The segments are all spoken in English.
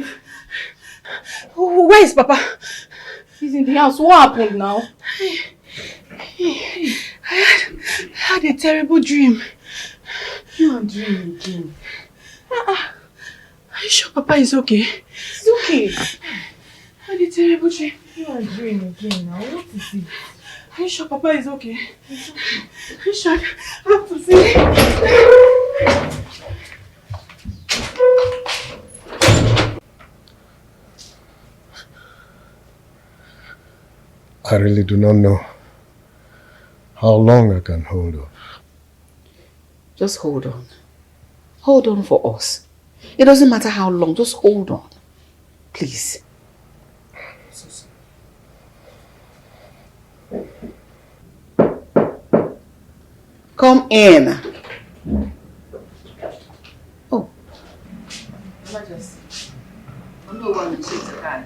sleep. Where is Papa? He's in the house. What happened now? I had a terrible dream. You are dreaming again. Are you sure Papa is okay? He's okay. I had a terrible dream. You are dreaming again now. What is it? Are you sure Papa is okay? He's okay. Are you sure? I have to see. I really do not know how long I can hold on. Just hold on. Hold on for us. It doesn't matter how long, just hold on. Please. Come in. Oh. Majesty. I'm not going to take the card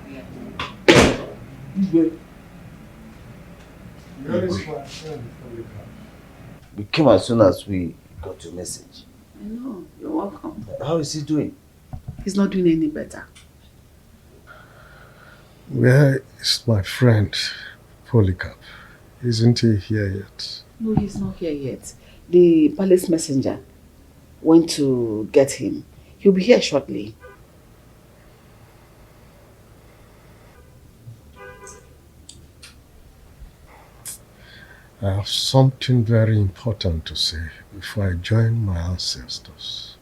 here. We came as soon as we got your message. I know. You're welcome. How is he doing? He's not doing any better. Where is my friend, Polycarp? Isn't he here yet? No, he's not here yet. The palace messenger went to get him. He'll be here shortly. I have something very important to say before I join my ancestors.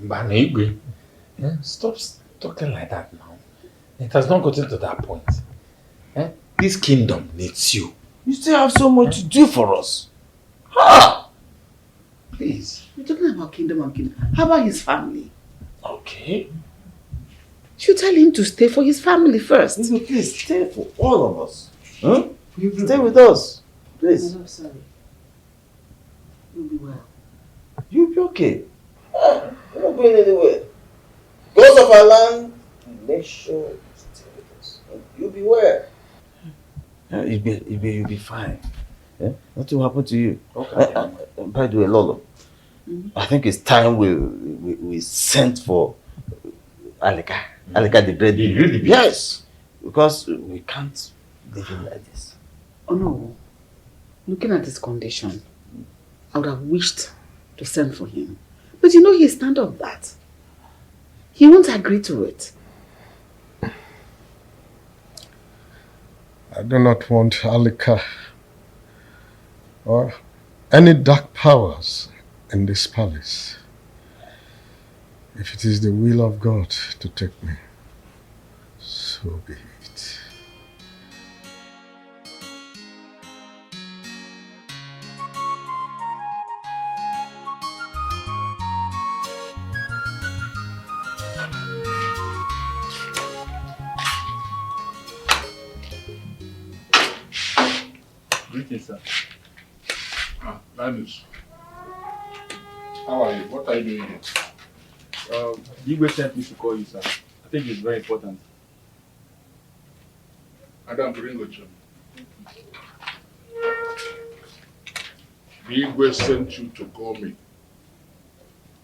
Banishment. Stop talking like that now. It has not gotten to that point. This kingdom needs you. You still have so much to do for us. Ha! Please, we're talking about kingdom and kingdom. How about his family? Okay. You tell him to stay for his family first. Please stay for all of us. Huh? Stay with us. Please. I'm sorry. You'll be well. You'll be okay. We're not going anywhere. Gods of our land, make sure you stay with us. You'll be well. You'll be fine. Yeah? Nothing will happen to you. Okay. By the way, Lolo, I think it's time we sent for Alika. Alika the bread. Yes. Because we can't leave him like this. Oh no. Looking at his condition, I would have wished to send for him. But you know he'll stand up that. He won't agree to it. I do not want Alika or any dark powers in this palace. If it is the will of God to take me, so be it. Greetings, sir. Linus. How are you? What are you doing here? Igwe sent me to call you, sir. I think it's very important. Adam, bring it to me. Igwe sent you to call me.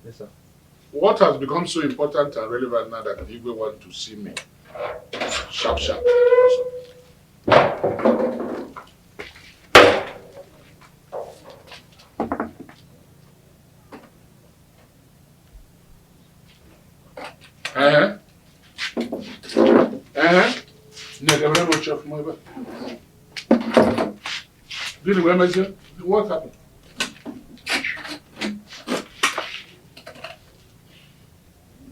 Yes, sir. What has become so important and relevant now that Igwe wants to see me? Sharp, sharp. What happened?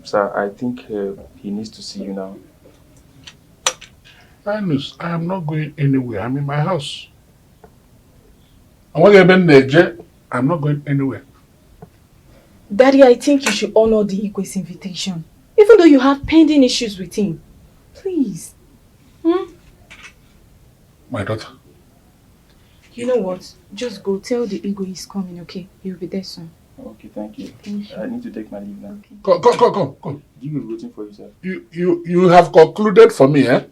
Sir, I think he needs to see you now. Linus, I am not going anywhere. I'm in my house. I'm not going anywhere. Daddy, I think you should honor the Igwe's invitation. Even though you have pending issues with him. Please. My daughter. You know what? Just go tell the Igwe he's coming, okay? He'll be there soon. Okay, thank you. Thank you. I need to take my leave now. Okay. Come. You will be waiting for you, sir. You have concluded for me, eh?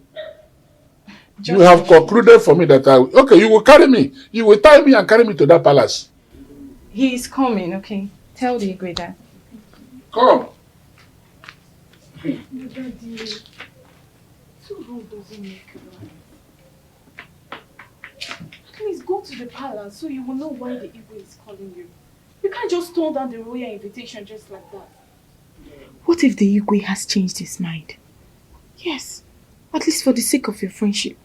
You have concluded for me that you will carry me. You will tie me and carry me to that palace. He is coming, okay? Tell the Igwe that. Come. No, Daddy. Too wrong doesn't make right. Please go to the palace so you will know why the Igwe is calling you. You can't just turn down the royal invitation just like that. What if the Igwe has changed his mind? Yes, at least for the sake of your friendship.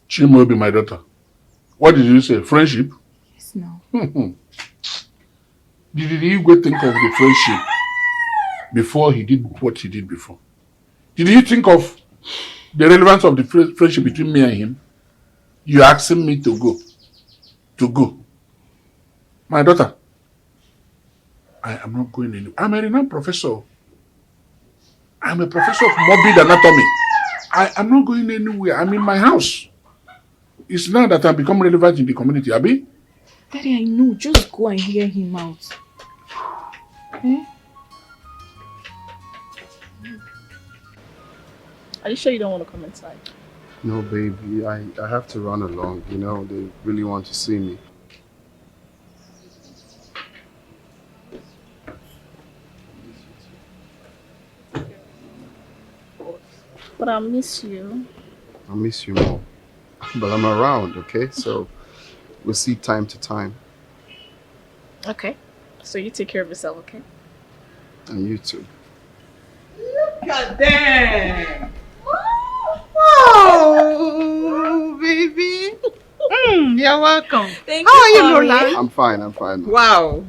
Chimobi, my daughter. What did you say? Friendship? Yes, no. Did the Igwe think of the friendship before he did what he did before? Did you think of the relevance of the friendship between me and him? You're asking me to go. To go. My daughter, I am not going anywhere. I'm a renowned professor. I'm a professor of morbid anatomy. I am not going anywhere. I'm in my house. It's now that I've become relevant in the community, Abi. Daddy, I know. Just go and hear him out. Eh? Are you sure you don't want to come inside? No, baby. I have to run along. You know, they really want to see me. But I miss you. I miss you more. But I'm around, okay? So we'll see time to time. Okay. So you take care of yourself, okay? And you too. Look at them! Oh, baby. You're welcome. Thank How you, are you, Mommy. Roland? I'm fine. Wow.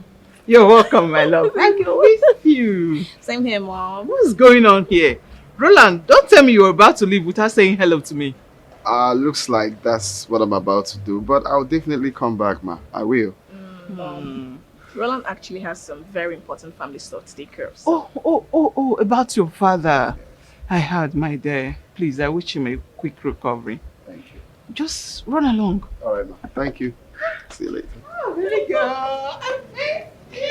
You're welcome, my love. I miss you. Same here, Mom. What's going on here? Roland, don't tell me you were about to leave without saying hello to me. Looks like that's what I'm about to do. But I'll definitely come back, ma. I will. Roland actually has some very important family stuff to take care of. So. Oh, about your father. I heard, my dear. Please, I wish him a quick recovery. Thank you. Just run along. All right, ma. Thank you. See you later. Oh, baby girl. I miss you.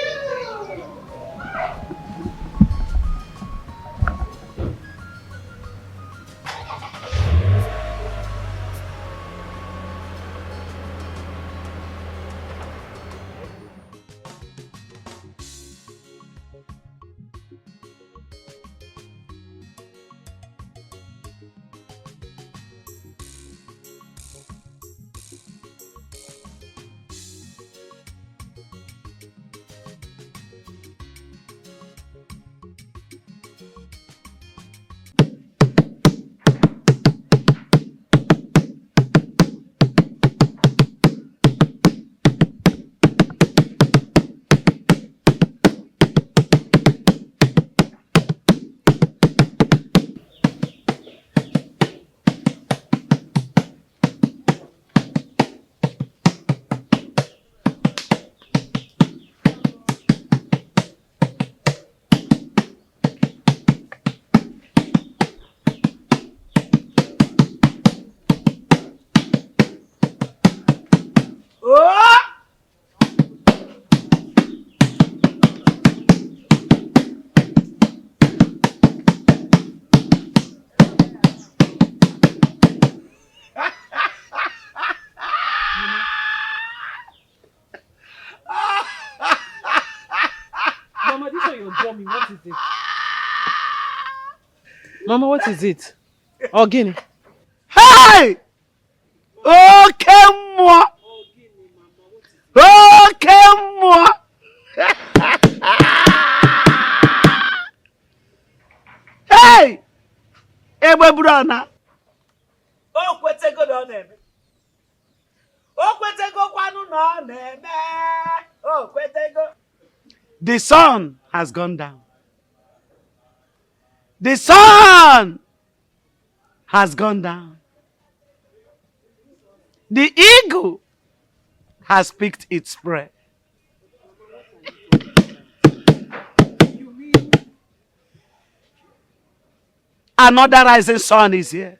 Mama, what is it? Ogini. Hey! Okay, moi! Okay, moi! Hey! Ebe brana. O kwetego no neme. O kwetego kwanu no neme. O kwetego. The sun has gone down. The sun has gone down. The eagle has picked its prey. Another rising sun is here.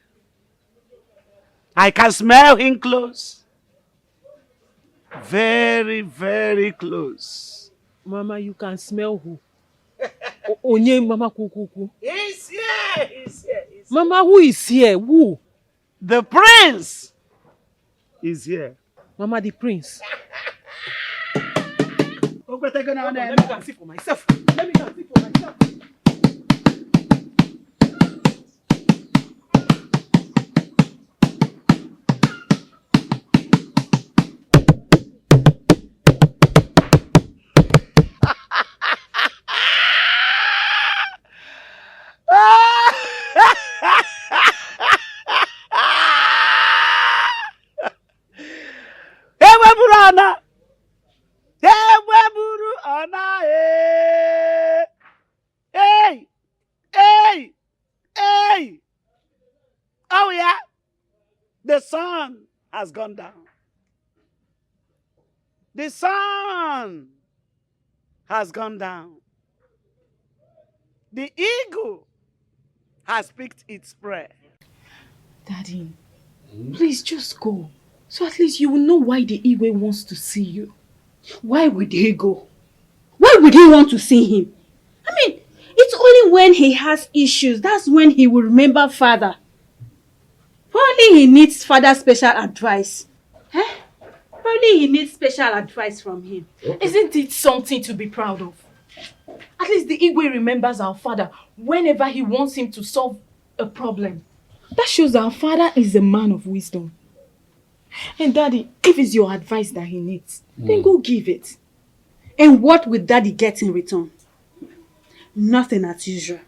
I can smell him close. Very, very close. Mama, you can smell who? Onye Mama Kukuku. He's here. He's here. Mama, who is here? Who? The prince is here. Mama, the prince. Let me go and see for myself. Let me go and see for myself. Hey! Oh yeah, the sun has gone down. The sun has gone down. The eagle has picked its prey. Daddy, please just go. So at least you will know why the Igwe wants to see you. Why would he go? Why would he want to see him? I mean, it's only when he has issues, that's when he will remember father. Probably he needs father's special advice. Eh? Probably he needs special advice from him. Isn't it something to be proud of? At least the Igwe remembers our father whenever he wants him to solve a problem. That shows our father is a man of wisdom. And Daddy, if it's your advice that he needs, then go give it. And what will Daddy get in return? Nothing as usual.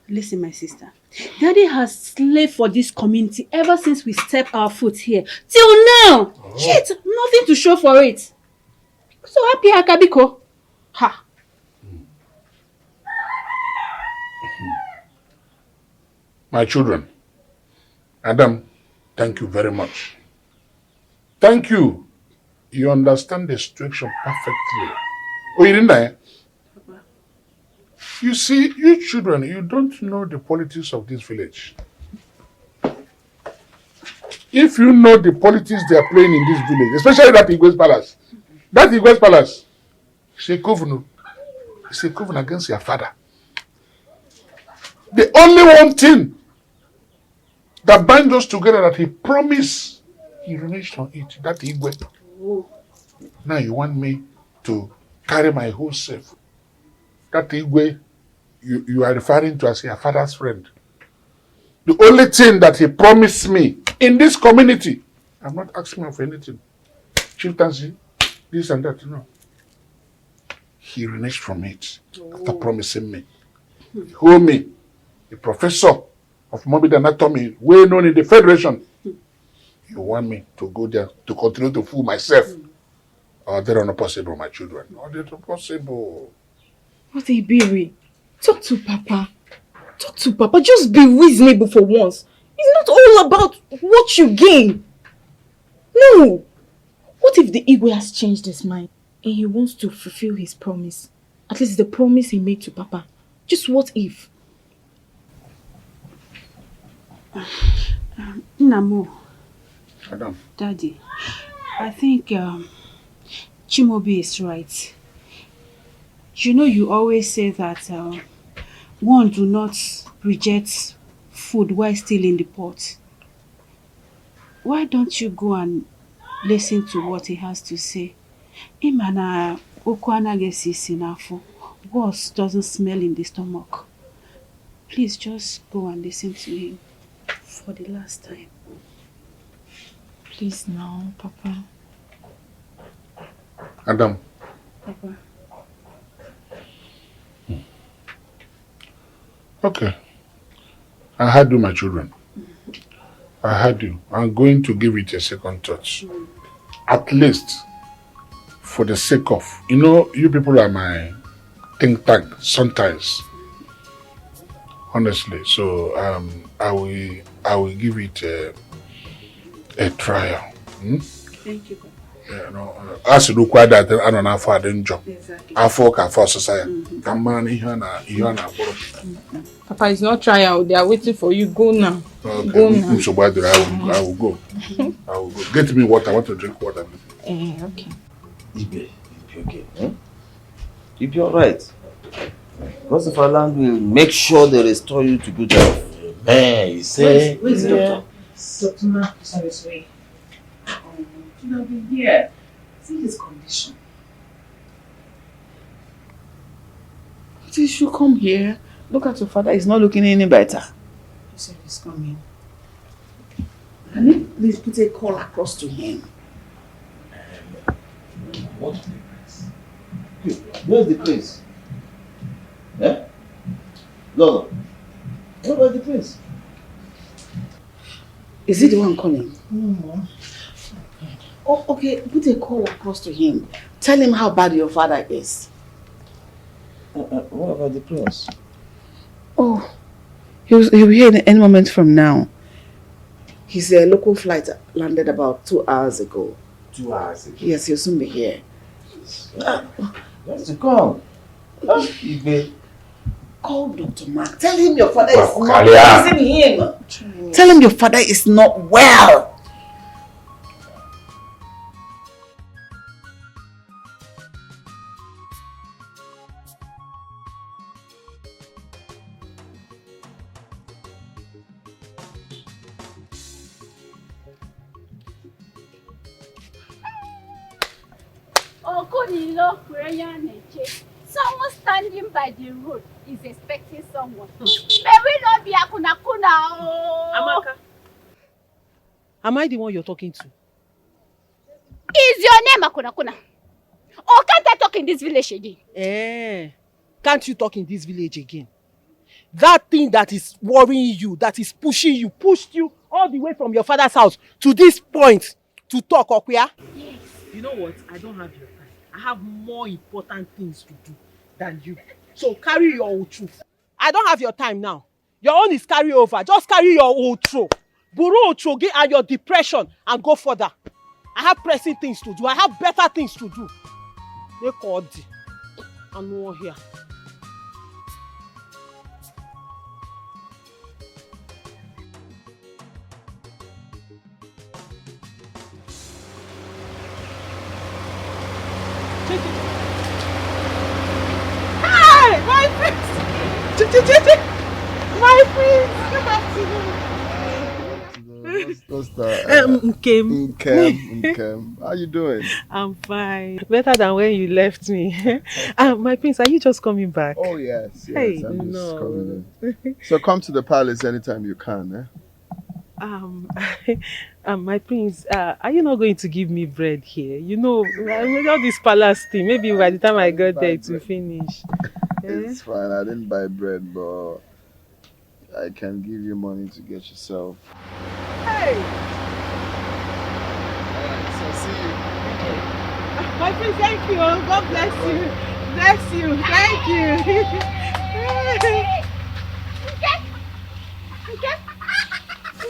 Listen, my sister. Daddy has slaved for this community ever since we stepped our foot here. Till now! Shit, nothing to show for it. So happy, Akabiko. Ha! My children, Adam, thank you very much. Thank you. You understand the situation perfectly. Oh, you didn't know? You see, you children, you don't know the politics of this village. If you know the politics they are playing in this village, especially that Igwe's palace, it's a covenant. It's a covenant against your father. The only one thing that binds us together that he promised, he reneged on it. That Igwe. Now you want me to carry my whole self. That Igwe you are referring to as your father's friend. The only thing that he promised me in this community, I'm not asking him for anything. Chieftaincy, this and that, no. He reneged from it after promising me. Who me, the professor of morbid anatomy, well known in the Federation. You want me to go there to continue to fool myself? Oh, they're not possible, my children. Oh, they're not possible. What Iberi? Talk to Papa. Talk to Papa. Just be reasonable for once. It's not all about what you gain. No. What if the Igwe has changed his mind and he wants to fulfill his promise? At least the promise he made to Papa. Just what if? Namo. Adam. Daddy, I think Chimobi is right. You know, you always say that one do not reject food while still in the pot. Why don't you go and listen to what he has to say? Imana okwana gesi sinafo. Worse doesn't smell in the stomach. Please just go and listen to him for the last time. Please now, Papa. Adam. Papa. Okay. I heard you, my children. I heard you. I'm going to give it a second touch. At least for the sake of, you know, you people are my think tank sometimes. Honestly. So I will give it a trial. Thank you, Papa. Yeah, no, as you look at that, I don't know how I didn't jump. Exactly. I for society. Come on, Papa, it's not trial. They are waiting for you. Go now. Okay. Go now. So I will go. I will go. Get me water. I want to drink water. Okay. Ibe, okay. You'll be alright. Because if Allah will make sure they restore you to good health. Man, you say. Where's the doctor? Dr. Mark is on his way. Should have been here. See his condition. He should come here. Look at your father. He's not looking any better. He said he's coming. Can you please put a call across to him? What's the place? Where's the place? Eh? No. What about the place? Is he the one calling? No. Oh, okay. Put a call across to him. Tell him how bad your father is. What about the prince? Oh, He'll be here in any moment from now. His local flight landed about 2 hours ago. 2 hours ago? Yes, he'll soon be here. Let's come. Call Dr. Mark. Tell him your father is not using him. Tell him your father is not well. Someone standing by the road is expecting someone. May we not be akuna-kuna? Amaka, am I the one you're talking to? Is your name akuna-kuna? Or can't I talk in this village again? Can't you talk in this village again? That thing that is worrying you, that is pushing you, pushed you all the way from your father's house to this point to talk, Okuya? Yes. You know what? I don't have your time. I have more important things to do than you. So carry your old truth. I don't have your time now. Your own is carry over. Just carry your old truth. Buru Ocho, get out your depression and go further. I have pressing things to do. I have better things to do. They called and no here. Hi, my friends! My friends! What's that? Nkem. How you doing? I'm fine. Better than when you left me. My prince, are you just coming back? Oh yes, Hey, I'm just no. coming in. So come to the palace anytime you can, eh? My prince, are you not going to give me bread here? You know, all this palace thing. Maybe by the time I got there, it will finish. It's fine. I didn't buy bread, but I can give you money to get yourself. Hey! Alright, so see you. My prince, thank you. God bless you. Bless you. Thank you.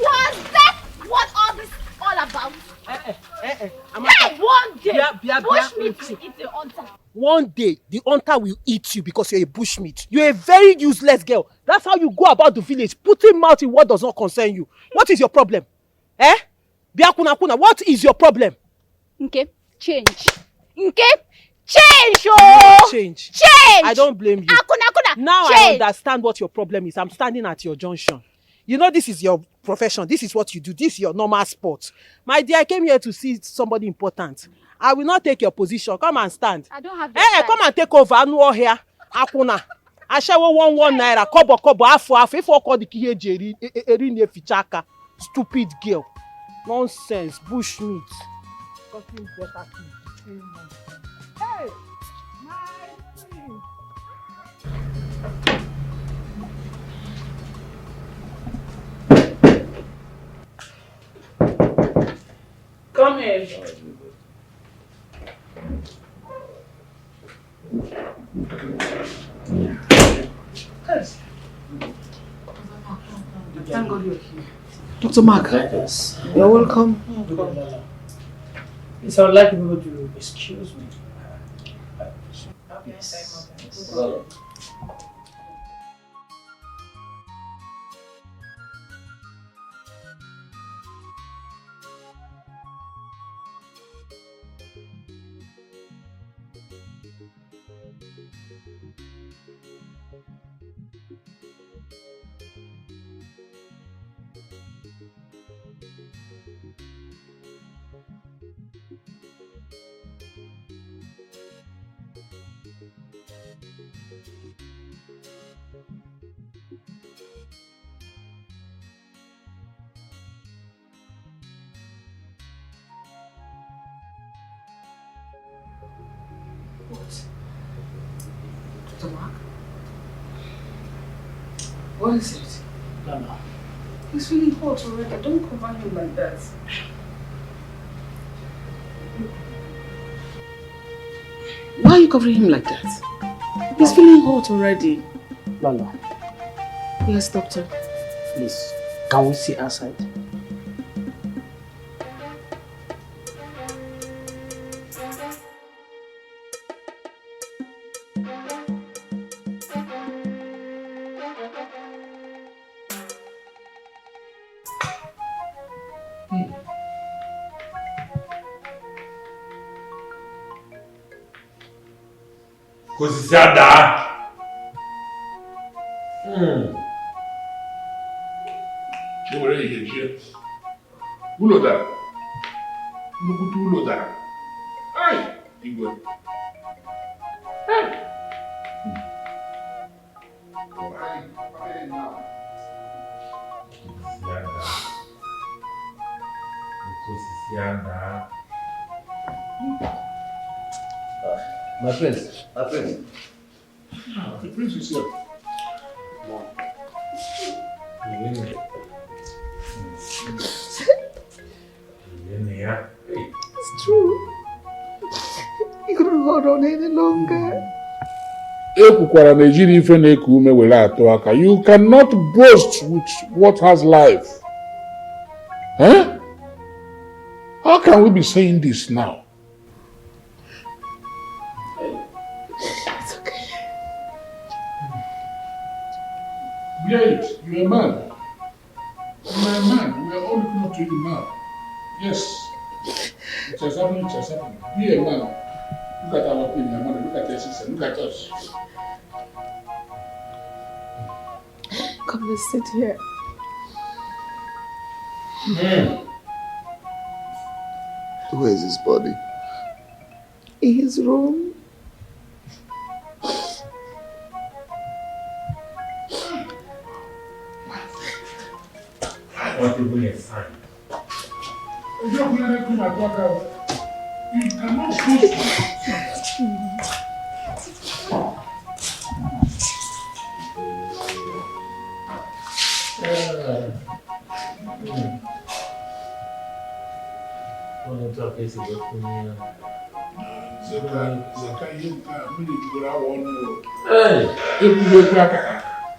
Was that what all this all about? Hey, one day, bush meat will eat the hunter. One day, the hunter will eat you because you're a bushmeat. You're a very useless girl. That's how you go about the village, putting mouth in what does not concern you. What is your problem? Biakuna, what is your problem? Okay, change. Okay, change, oh! Change. Change! I don't blame you. Akuna, now change. I understand what your problem is. I'm standing at your junction. You know this is your profession. This is what you do. This is your normal sport. My dear, I came here to see somebody important. I will not take your position. Come and stand. I don't have Hey, come and take over. No here. Akuna. Ashawo 1 naira. Kobo half. If you call the kiheji eri fichaka. Stupid girl. Nonsense. Bushmeat. Talking better things. Hey, my friend. Come in. Thank God you're here. Dr. Mark. Yes. You're welcome. Yes, I would like people to excuse me. Yes. Well, What? Dr. Mark? What is it? no. He's feeling hot already. Don't cover him like that. Why are you covering him like that? He's feeling hot already. Lala, Yes, doctor. Please, can we see outside? Kosisiada. Where are you? Ulo da. Nukutu ulo da. Ay, Igwe. Hey. Why now? Kosisiada. My prince. The prince is here. Billionaire. It's true. You couldn't hold on any longer. You cannot boast with what has life. Huh? How can we be saying this now? It's okay. Great, you're a man. You're a man. We are all looking up to you now. Yes. It has happened. Be a man. Look at our pain, your mother. Look at your sister. Look at us. Come, let's sit here. Where is his body? In his room. What even a sign? You cannot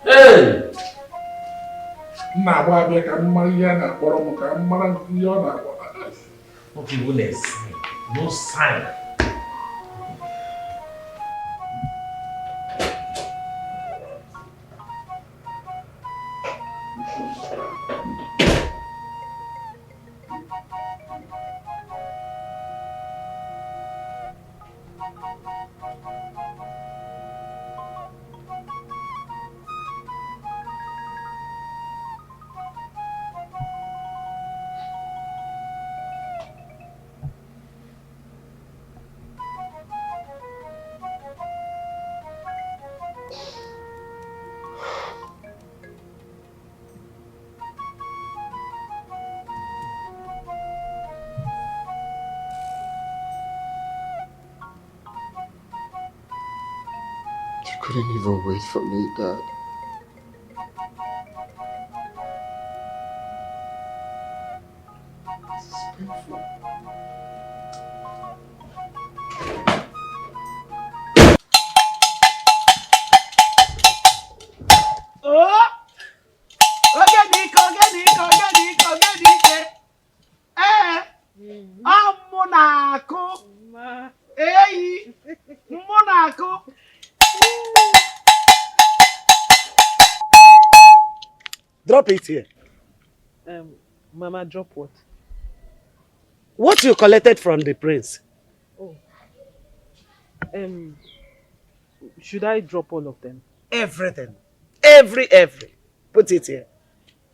Hey! What even a sign? No sign. You couldn't even wait for me, Dad. This is painful. Oh! Ogenike. Amunako. Hey! Monaco. Drop it here. Mama, drop what? What you collected from the prince? Oh. Should I drop all of them? Everything. Every. Put it here.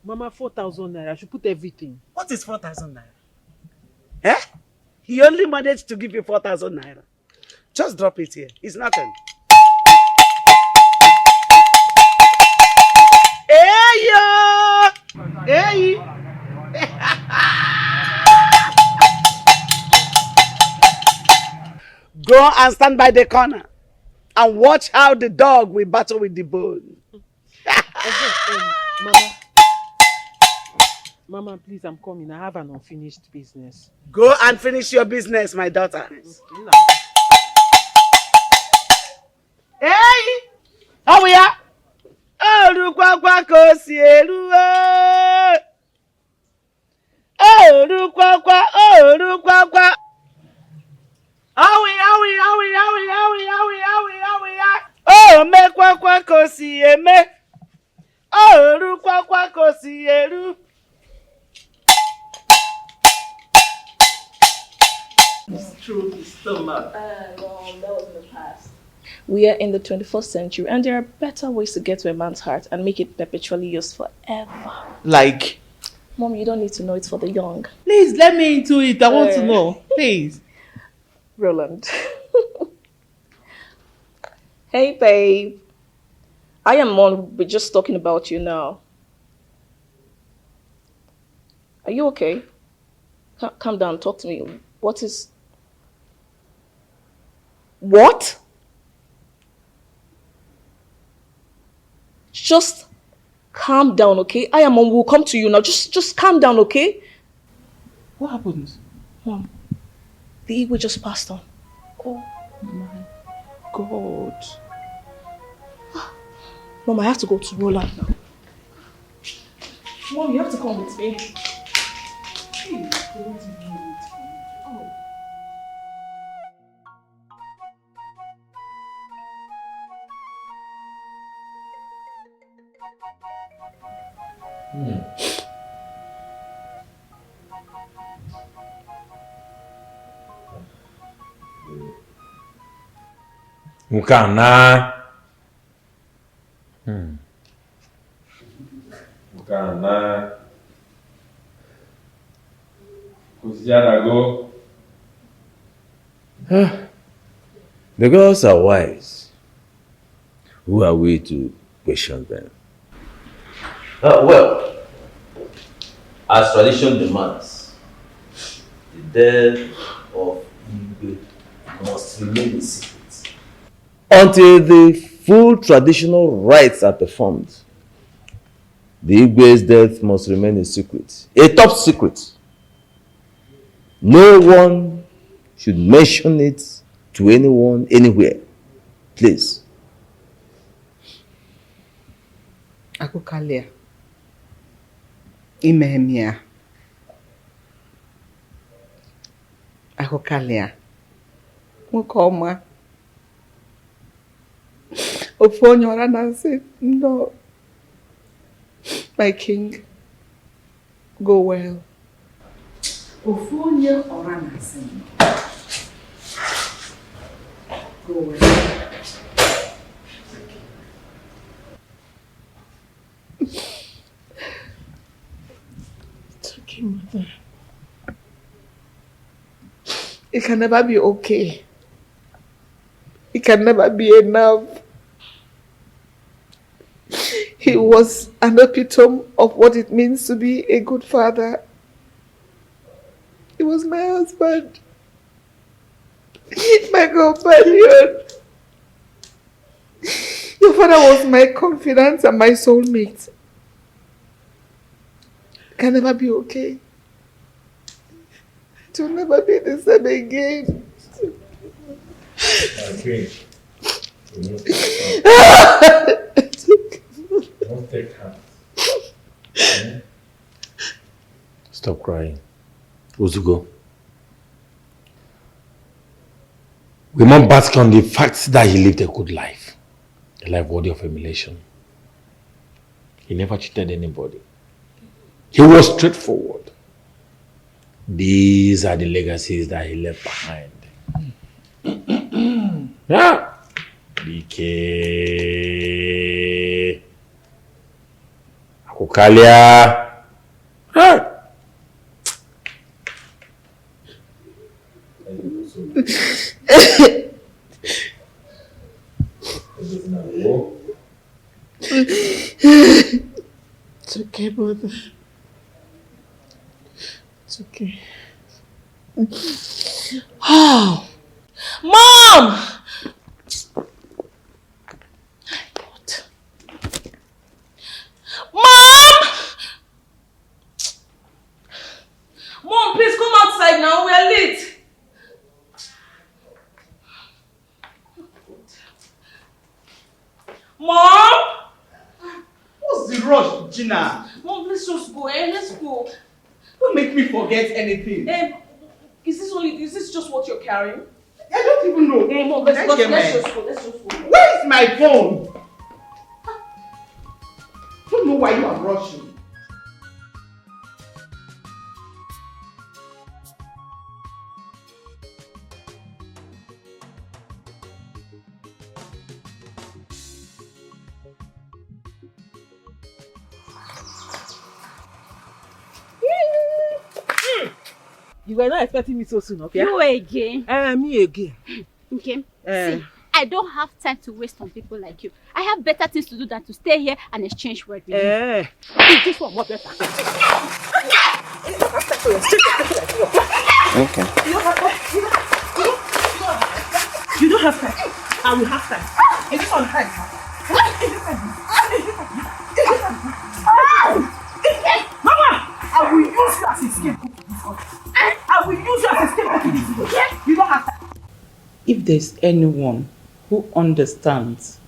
Mama, 4,000 naira. I should put everything. What is 4,000 naira? Eh? He only managed to give you 4,000 naira. Just drop it here. It's nothing. Hey, yo! Hey! Go and stand by the corner and watch how the dog will battle with the bone. Mama, please, I'm coming. I have an unfinished business. Go and finish your business, my daughter. Hey! How we are? Oh, look kwa kosielu. Oru kwa. Awi. Oh, me kwa kosieme. Oru kwa kosielu. Through the stomach. No, that was in the past. We are in the 21st century, and there are better ways to get to a man's heart and make it perpetually yours forever. Like? Mom, you don't need to know, it's for the young. Please, let me into it. I want to know. Please. Roland. Hey, babe. I am Mom. We're just talking about you now. Are you okay? Calm down. Talk to me. What? Just calm down, okay? I am Mom. We'll come to you now. Just calm down, okay? What happened? Mom, the Igwe just passed on. Oh my God. Mom, I have to go to Roland now. Mom, you have to come with me. Mukana. Mukana. Kusiarago. The girls are wise. Who are we to question them? Well, as tradition demands, the death of Igwe must remain a secret until the full traditional rites are performed. The Igwe's death must remain a secret, a top secret. No one should mention it to anyone, anywhere. Please. Akukalia. Imehemia. Akukalia. Mukoma. Ofonyo Nancy. No. My king. Go well. Ofonyo Oranasi. Go well. It's okay, mother. It can never be okay. It can never be enough. He was an epitome of what it means to be a good father. He was my husband, my companion. Your father was my confidant and my soulmate. It can never be okay. It will never be the same again. Okay. Don't take hands. Stop crying. Uzugo. We must bask on the fact that he lived a good life. A life worthy of emulation. He never cheated anybody. He was straightforward. These are the legacies that he left behind. Yeah. DK. Akukalia. Ah. It's okay, brother. It's okay. Oh, Mom! Mom! Mom, please come outside now. We are late. Mom? What's What's the rush, Gina? Mom, let's just go, let's go. Don't make me forget anything. Is this just what you're carrying? I don't even know. Mom, let's just go. Where is my phone? I don't know why you are rushing. You were not expecting me so soon, okay? You again. Me again. Okay. See, I don't have time to waste on people like you. I have better things to do than to stay here and exchange words with you. This one more better. Okay. You don't have time. I will have time. Is this on time? Mama! I will use you as a scapegoat. I will use you as a scapegoat. You don't have time. If there's anyone who understands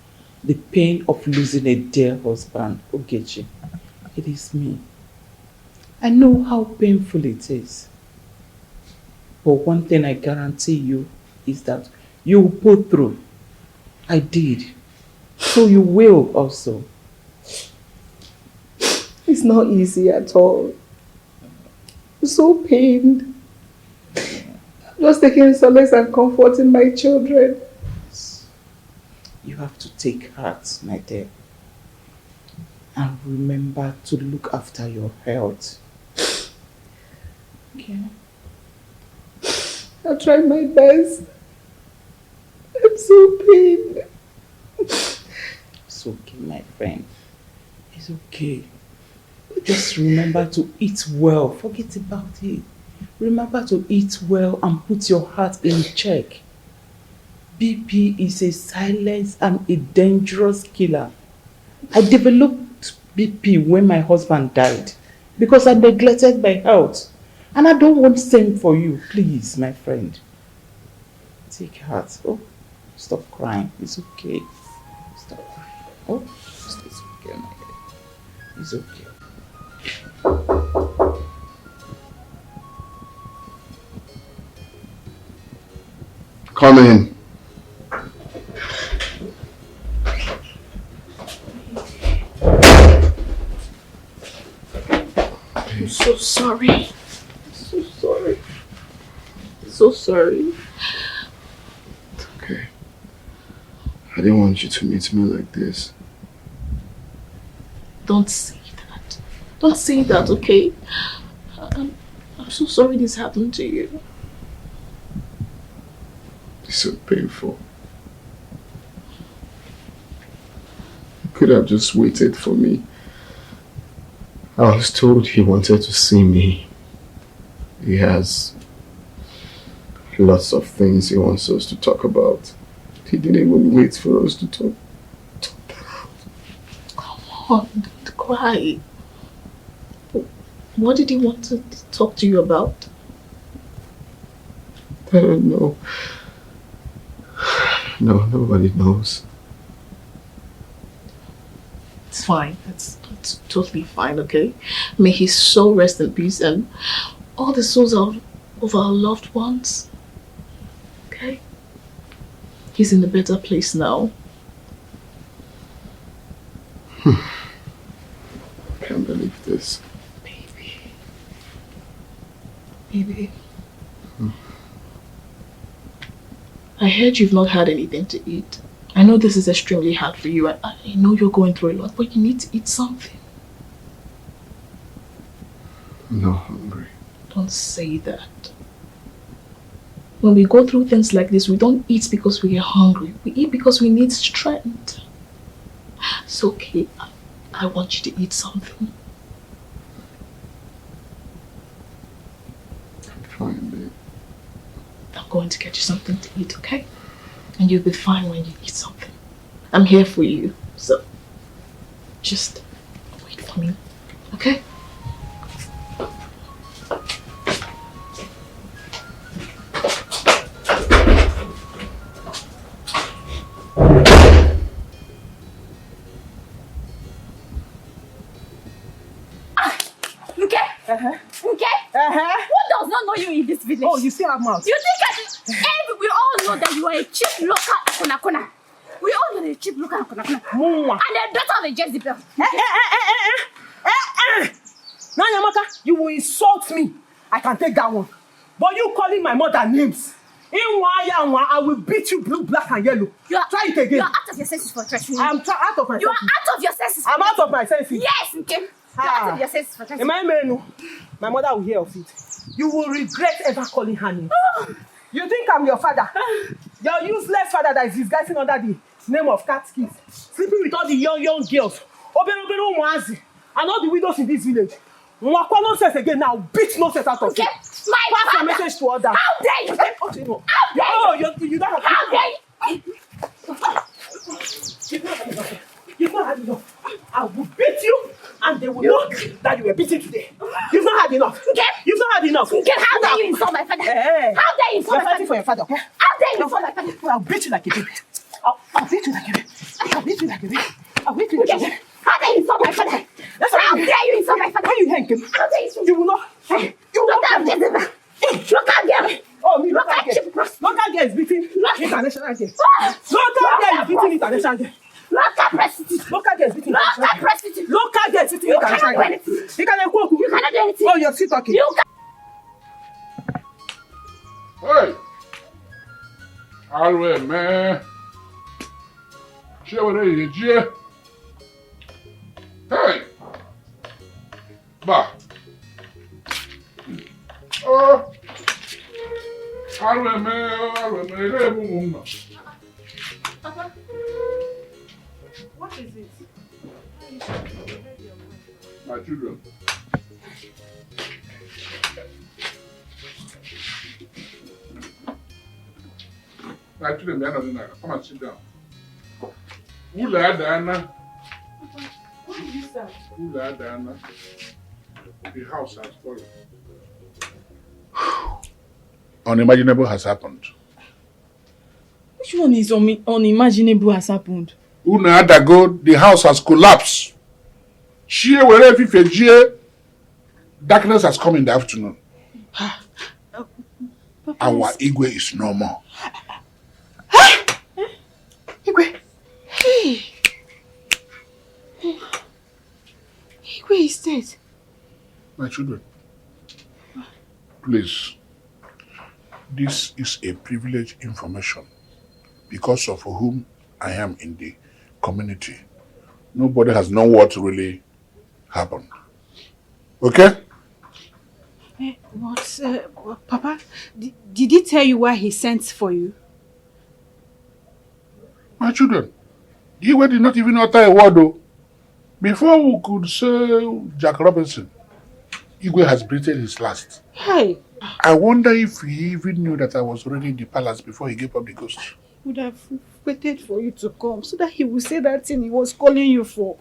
the pain of losing a dear husband, Ogechi, it is me. I know how painful it is. But one thing I guarantee you is that you will pull through. I did. So you will also. It's not easy at all. I'm so pained. Just taking solace and comforting my children. You have to take heart, my dear. And remember to look after your health. Okay. I'll try my best. I'm so pained. It's okay, my friend. It's okay. Just remember to eat well. Forget about it. Remember to eat well and put your heart in check. BP is a silent and a dangerous killer. I developed BP when my husband died because I neglected my health. And I don't want same for you. Please, my friend. Take heart. Oh, stop crying. It's okay. Stop crying. Oh, it's okay, my dear. It's okay. Come in. I'm so sorry. I'm so sorry. So sorry. It's okay. I didn't want you to meet me like this. Don't say that. Don't say that, okay? I'm so sorry this happened to you. It's so painful. You could have just waited for me. I was told he wanted to see me. He has lots of things he wants us to talk about. He didn't even wait for us to talk that out. Come on, don't cry. What did he want to talk to you about? I don't know. No, nobody knows. It's fine. That's totally fine, okay? May his soul rest in peace and all the souls of our loved ones. Okay? He's in a better place now. Can't believe this. Baby. I heard you've not had anything to eat. I know this is extremely hard for you. I know you're going through a lot, but you need to eat something. I'm not hungry. Don't say that. When we go through things like this, we don't eat because we are hungry. We eat because we need strength. It's okay. I want you to eat something. I'm fine, babe. I'm going to get you something to eat, okay? And you'll be fine when you eat something. I'm here for you, so just wait for me, okay? Okay? Who does not know you in this village? Oh, you still have mouth. You think we all know that you are a cheap local kona. We all know the cheap local kona. And the daughter of a Jezebel. Nanyamaka, you will insult me. I can take that one. But you calling my mother names. I will beat you blue, black, and yellow. Try it again. You are out of your senses for treachery. I'm out of my senses. You are out of your senses. I'm out of my senses. Yes, okay. You are out of your senses for treachery. My mother will hear of it. You will regret ever calling her name. You think I'm your father? Your useless father that is disguising under the name of cat kids, sleeping with all the young girls, and all the widows in this village. Mwakwa nonsense again now, beat nonsense out of you. Pass your message to others. How dare you? How dare you? Oh, you don't have to. How dare you? You've not had enough. I will beat you, and they will know that you were beaten today. You've not had enough. Okay? You've not had enough. Okay, how dare you insult my father? Hey. How dare you insult You're my fighting father? for your father, okay? How dare you insult my father? I'll beat you like a baby. I'll beat you like a baby. I'll beat you like a baby. I'll beat you like a baby. How dare you insult my father? How dare you insult my father? When you hang him, How dare you? you will not. You look at Jezebel. Look at girl. Oh, me, Look local at girl. cheap cross. Local girl is beating international girl. Local Local girl is beating international girl. Local prostitute. Local girl is beating international Local girl. prostitute. Local girl is beating You international cannot do girl. anything. You cannot cook. You cannot do anything. Oh, you're still talking. You can. Hey! Alright, man. Share what it is, yeah? Hey! Bah! Oh! Alright, man. Papa, what is it? My children. My children, they're not in there. Come and sit down. Ula Diana. What did you say? Ula Diana. The house has fallen. Unimaginable has happened. Which one is unimaginable has happened? Una Adago, the house has collapsed. Shie wherever if darkness has come in the afternoon. Our Igwe is no more. Igwe. Hey. Igwe is dead. My children, please, this is a privileged information because of whom I am in the community. Nobody has known what really happened. Okay? What, Papa, did he tell you why he sent for you? My children, Igwe did not even utter a word though. Before we could say Jack Robinson, Igwe has breathed his last. Hey. I wonder if he even knew that I was already in the palace before he gave up the ghost. Would have waited for you to come so that he would say that thing he was calling you for.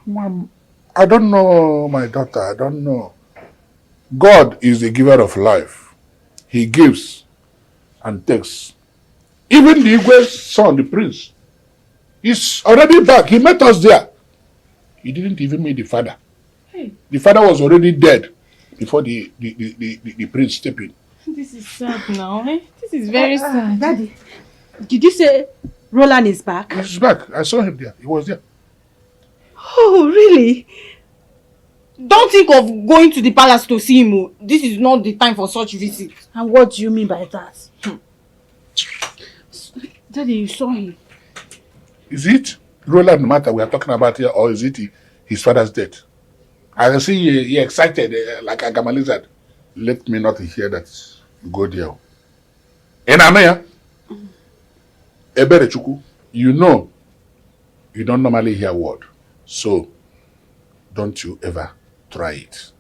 Mom, I don't know, my daughter. I don't know. God is the giver of life. He gives and takes. Even the Igwe's son, the prince, is already back. He met us there. He didn't even meet the father. Hey. The father was already dead before the prince stepped in. This is sad now, eh? This is very sad. Daddy, did you say Roland is back? He's back. I saw him there. He was there. Oh, really? Don't think of going to the palace to see him. This is not the time for such visits. And what do you mean by that? Daddy, you saw him. Is it Roland matter we are talking about here, or is it his father's death? I can see he excited like a gamma lizard. Let me not hear that you go there. Enamea, Ebere Chuku, you know you don't normally hear word, so don't you ever try it.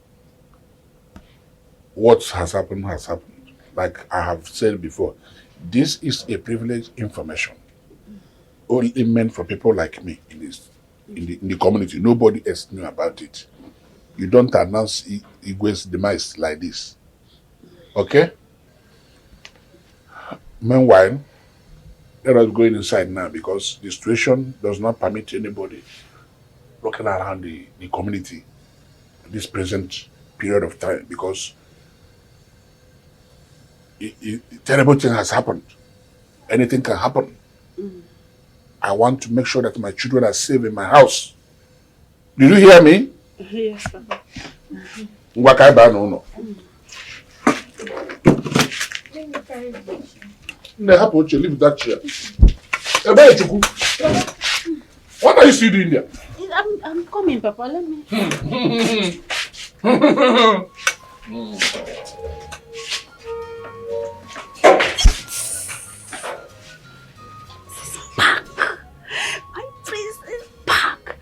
What has happened has happened. Like I have said before, this is a privileged information. Only meant for people like me in the community. Nobody else knew about it. You don't announce Igwe's demise like this. Okay? Meanwhile, let us go inside now because the situation does not permit anybody rocking around the community at this present period of time because terrible thing has happened. Anything can happen. I want to make sure that my children are safe in my house. Did you hear me? Yes, Papa. Leave that chair. What are you still doing there? I'm coming, Papa. Let me. Back. My princess back.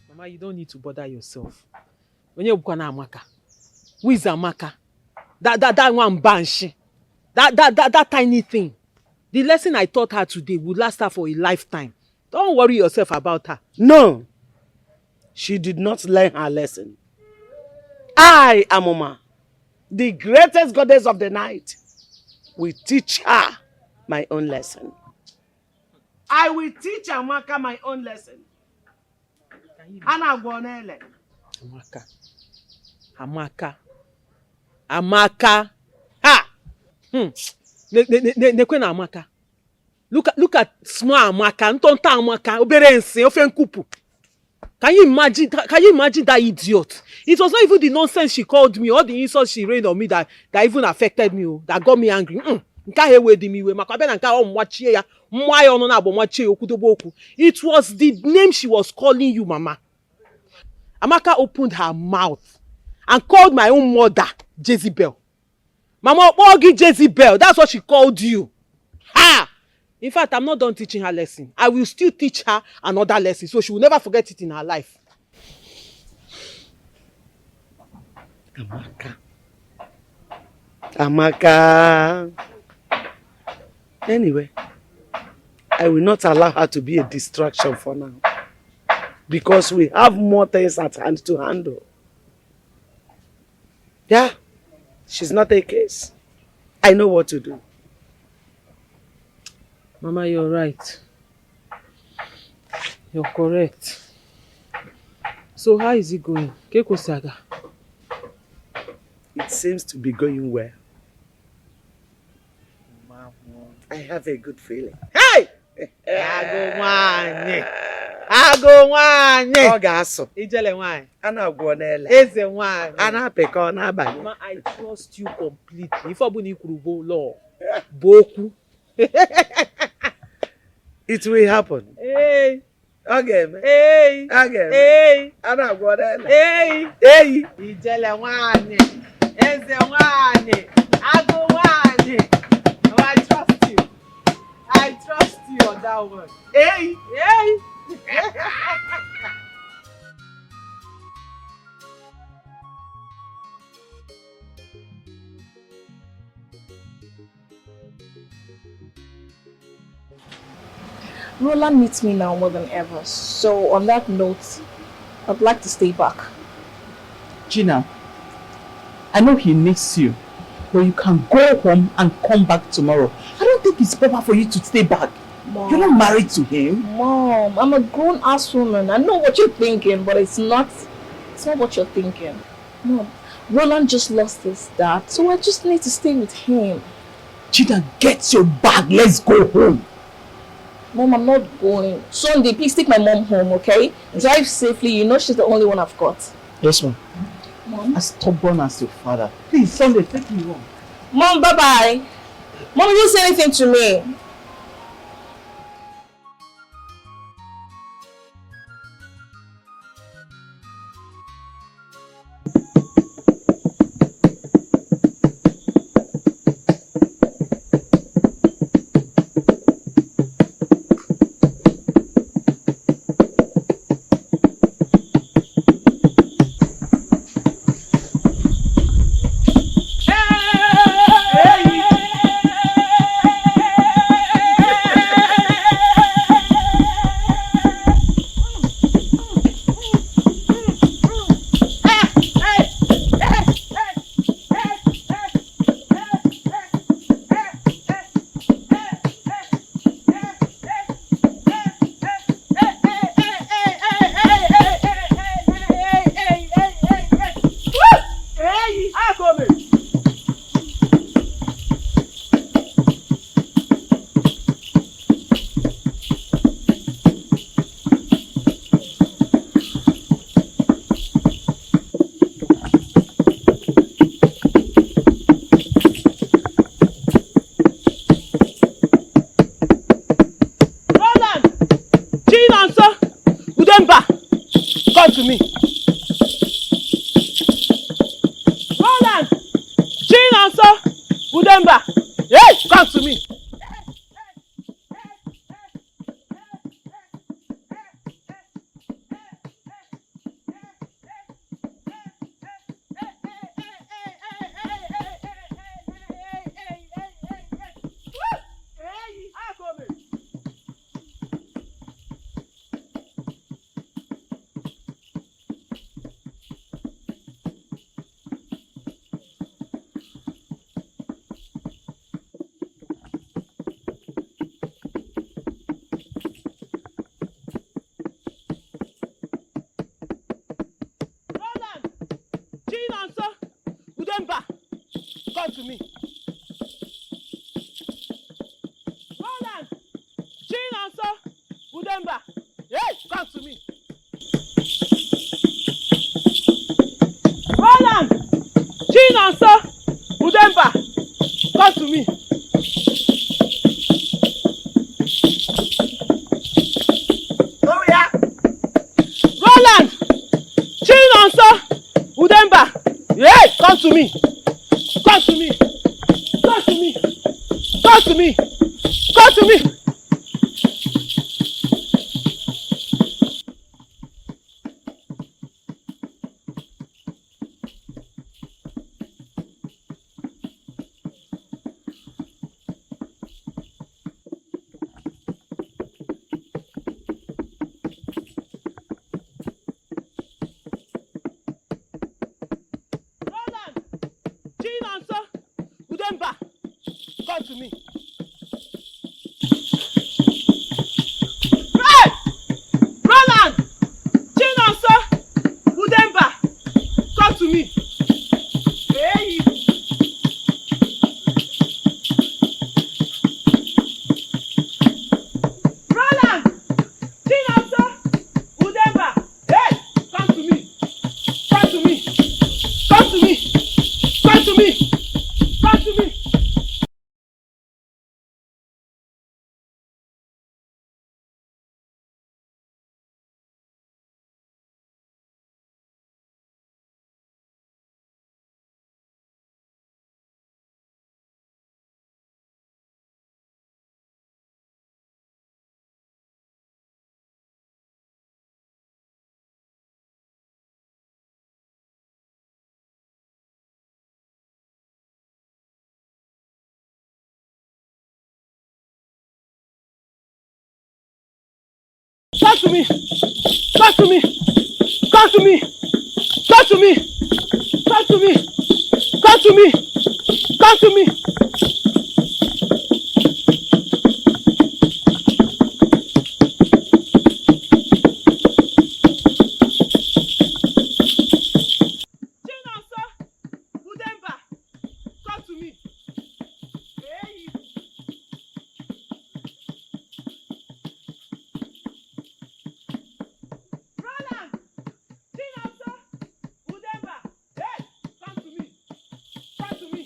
Mama, you don't need to bother yourself. When you're going to Amaka, who is Amaka? That one banshee. That tiny thing. The lesson I taught her today will last her for a lifetime. Don't worry yourself about her. No. She did not learn her lesson. I, Amoma, the greatest goddess of the night, will teach her my own lesson. I will teach Amaka my own lesson. Amaka. Ha! Nekwena Amaka. Look at small Amaka, ntonta Amaka, obere nse, ofe nkupu. Can you imagine that idiot? It was not even the nonsense she called me or the insults she rained on me that even affected me, that got me angry. It was the name she was calling you, Mama. Amaka opened her mouth and called my own mother Jezebel. Mama, Ogi Jezebel, that's what she called you. Ha! In fact, I'm not done teaching her lesson. I will still teach her another lesson so she will never forget it in her life. Amaka. Anyway, I will not allow her to be a distraction for now. Because we have more things at hand to handle. Yeah, she's not a case. I know what to do. Mama, you're right. You're correct. So how is it going? Keko Saga? It seems to be going well. I have a good feeling. Hey! Ago wanye. Ogaso. Ijele wanye. Ana gwonele. Eze wanye. Ana peko na abanye. Mama, I trust you completely. If abuni kurubo law, boku. It will happen. Hey. Okay, man. Hey. Okay. Hey. Ana gwonele. Hey. Hey. Ijele wanye. Eze wanye. Ago wanye. Oh, I trust you. I trust you on that one. Hey. Hey. Roland needs me now more than ever. So on that note, I'd like to stay back. Gina, I know he needs you, but you can go home and come back tomorrow. I don't think it's proper for you to stay back. Mom, you're not married to him. Mom, I'm a grown-ass woman. I know what you're thinking, but it's not what you're thinking. Mom, Roland just lost his dad, so I just need to stay with him. Gina, get your bag. Let's go home. Mom, I'm not going. Sunday, please take my mom home, okay? Drive safely. You know she's the only one I've got. Yes, ma'am. Mom? As stubborn as your father. Please, Sunday, take me home. Mom, bye-bye. Mom, you didn't say anything to me. to me. Roland! Chinonso! Udemba! Hey, come to me. Come to me. Roland! Chinonso! Udemba! Hey, come to me. Roland! Chinonso! Udemba! Come to me. Oh yeah! Roland! Chinonso! Udemba! Hey, come to me. Come to me! Come to me! Come to me! Come to me! Come to me. Hey! Roland! Chinonso! Udemba! Come to me. Hey! Roland! Chinonso! Udemba! Hey! Come to me. Come to me. Come to me. Come to me. Come to me. Come to me! Come to me! Come to me! Come to me! Come to me! Come to me! Come to me! Chinonso! Udemba! Come to me! Hey! Roland! Chinonso! Udemba! Hey! Come to me! Come to me!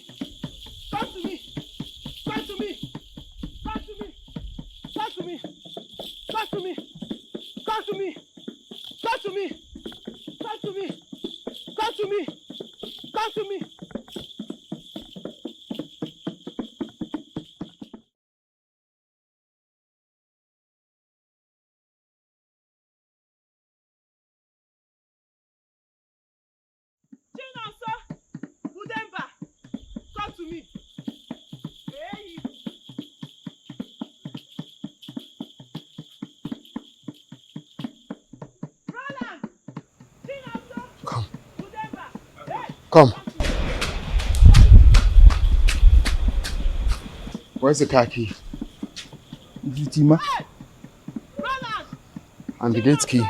Come to me! Come to me! Come to me! Come to me! Come to me! Come to me! Come to me! Come to me! Come to me! Come to me! Chinonso! Udemba! Come to me! Hey! Roland! Chinonso! Come. Udemba! Hey! Come. Where's the car key? Vitima. Roland! And the gate key?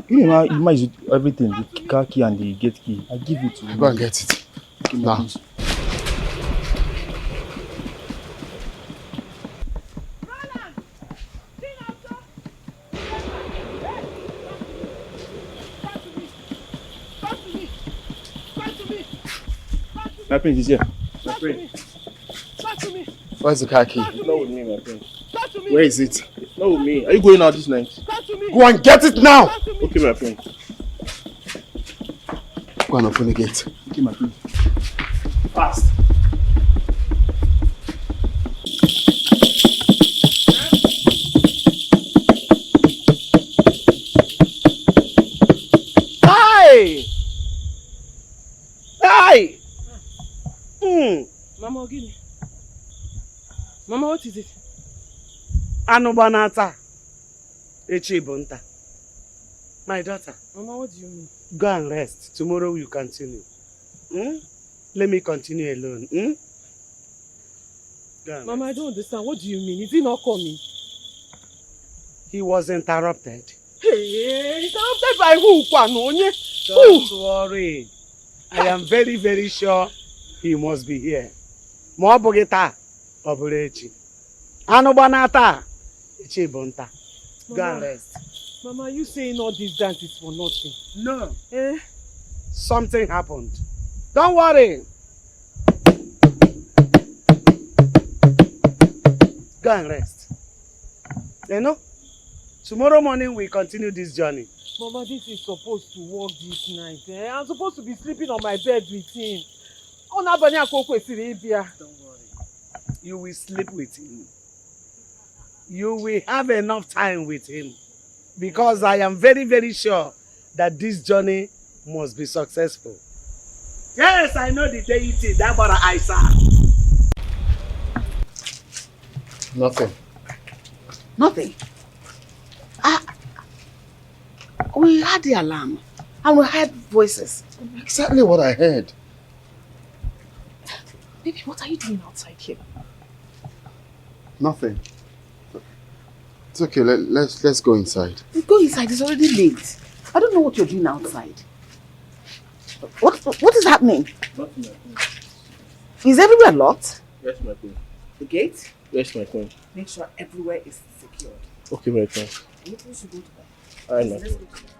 You know, you might use everything, the car key and the gate key. I give it to you. Go and get it. Okay, now. please. My prince is here. My prince. Where's the car key? It's not with me, my prince. Where is it? It's not with me. Are you going out this night? Go and get it now! Okay, my prince. Go and open the gate. Keep my key. Fast. Hi! Hi! Mama Ogini. Mama, what is it? Anubanata. Echibunta. My daughter. Mama, what do you mean? Go and rest. Tomorrow we'll continue. Let me continue alone. Mama, I don't understand. What do you mean? Is he not coming? He was interrupted. Hey, interrupted by who? Don't worry. I am very, very sure he must be here. Moabogeta Oburechi. Anubanata Echibunta. Go and rest. Mama, you saying all this dance is for nothing? No. Something happened. Don't worry. Go and rest. You know, tomorrow morning we continue this journey. Mama, this is supposed to work this night. I'm supposed to be sleeping on my bed with him. Don't worry. You will sleep with him. You will have enough time with him. Because I am very, very sure that this journey must be successful. Yes, I know the deity, that what I saw. Nothing. Nothing. We heard the alarm and we heard voices. Exactly what I heard. Baby, what are you doing outside here? Nothing. It's okay, let's go inside. Go inside, it's already late. I don't know what you're doing outside. What is happening? Nothing, my queen. Is everywhere locked? Yes, my queen. The gate? Yes, my queen. Make sure everywhere is secured. Okay, my queen. Anything should go to bed. Alright, my Let's queen. go to bed.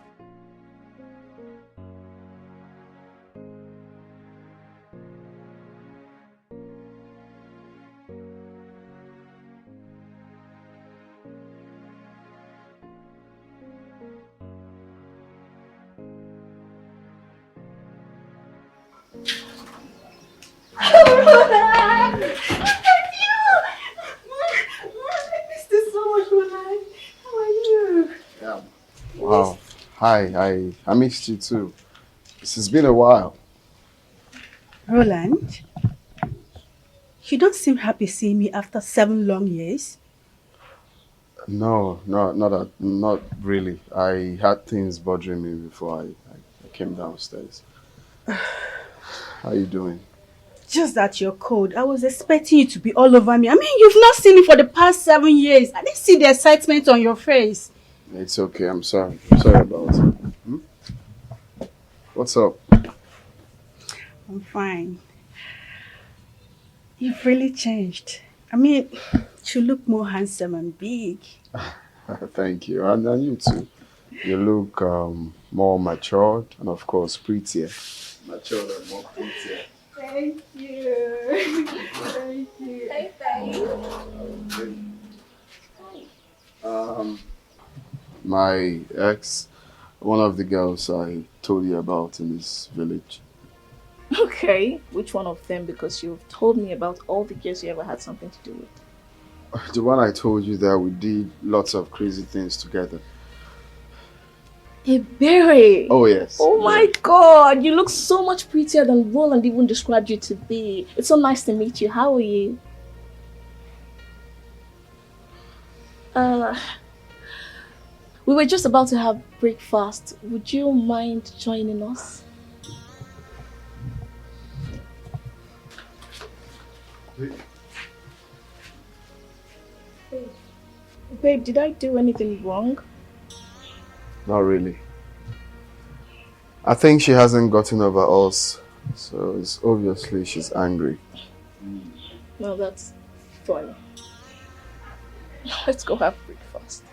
Wow. Hi, I missed you too. This has been a while. Roland, you don't seem happy seeing me after 7 long years. No, not really. I had things bothering me before I came downstairs. How are you doing? Just that you're cold. I was expecting you to be all over me. I mean, you've not seen me for the past 7 years. I didn't see the excitement on your face. It's okay, I'm sorry. I'm sorry about it. What's up? I'm fine. You've really changed. I mean, you look more handsome and big. Thank you. And you too. You look more matured and of course prettier. Matured and more prettier. Thank you. Thank you. My ex, one of the girls I told you about in this village. Okay, which one of them? Because you've told me about all the girls you ever had something to do with. The one I told you that we did lots of crazy things together. Berry. Oh yes. Oh my God, you look so much prettier than Roland even described you to be. It's so nice to meet you. How are you? We were just about to have breakfast. Would you mind joining us? Babe, did I do anything wrong? Not really. I think she hasn't gotten over us, so it's obviously she's angry. No, that's funny. Let's go have breakfast.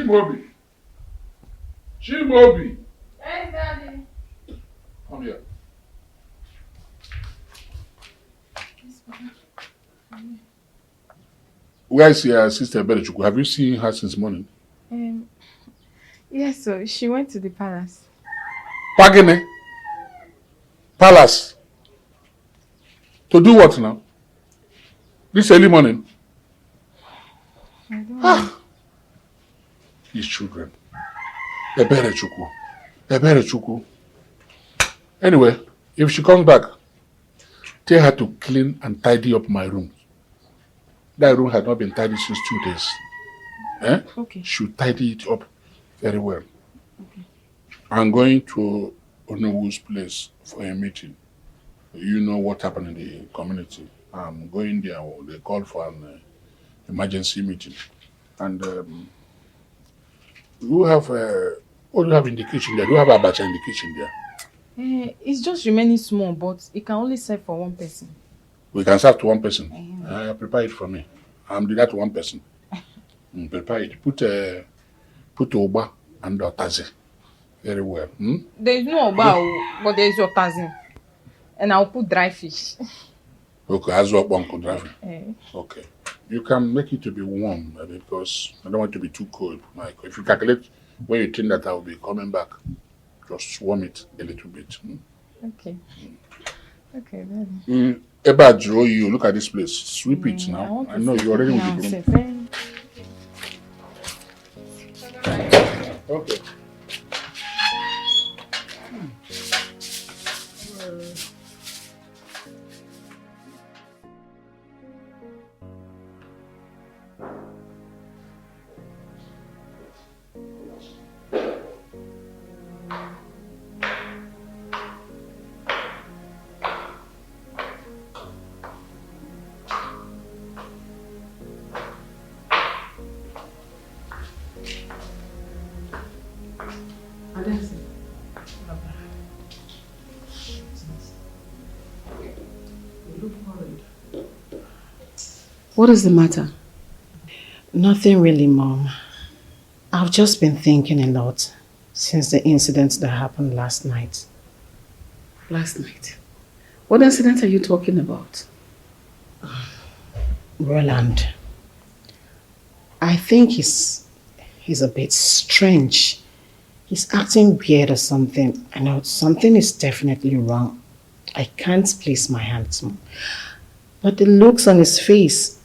Chimobi. Chimobi. Yes, Daddy. Come here. Where is your sister Betrayal? Have you seen her since morning? Yes, so she went to the palace. Pagine? Palace? To do what now? This early morning? I don't know. These children. Eberechukwu. Anyway, if she comes back, tell her to clean and tidy up my room. That room had not been tidy since 2 days. Okay. She'll tidy it up very well. Okay. I'm going to Onowu's place for a meeting. You know what happened in the community. I'm going there. They called for an emergency meeting. And you have what do you have in the kitchen there? Do you have abacha in the kitchen there? It's just remaining small, but it can only serve for one person. We can serve to one person. Prepare it for me. I'm doing that to one person. Prepare it. Put oba and otazi. Very well. There is no oba, but there is otazi. And I'll put dry fish. Okay, as well, dry fish. Okay. You can make it to be warm because I don't want it to be too cold. Like if you calculate when you think that I will be coming back, just warm it a little bit. Okay. Okay, Daddy. Eba draw you. Look at this place. Sweep it now. I know you already with the broom. Okay. What is the matter? Nothing really, Mom. I've just been thinking a lot since the incident that happened last night. Last night? What incident are you talking about? Roland. I think he's a bit strange. He's acting weird or something. I know something is definitely wrong. I can't place my hands on. But the looks on his face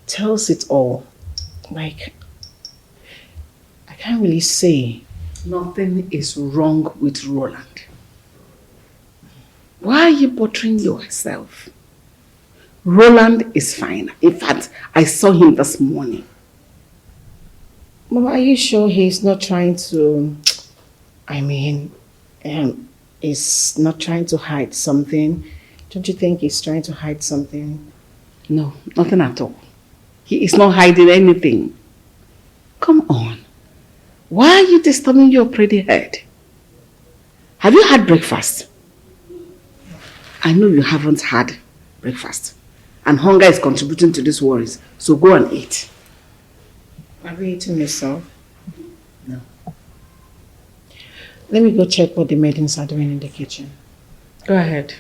tells it all. Like, I can't really say. Nothing is wrong with Roland. Why are you bothering yourself? Roland is fine. In fact, I saw him this morning. Mama, are you sure he's not trying to... he's not trying to hide something? Don't you think he's trying to hide something? No, nothing at all. He is not hiding anything. Come on. Why are you disturbing your pretty head? Have you had breakfast? I know you haven't had breakfast. And hunger is contributing to these worries. So go and eat. Have you eaten yourself? No. Let me go check what the maidens are doing in the kitchen. Go ahead.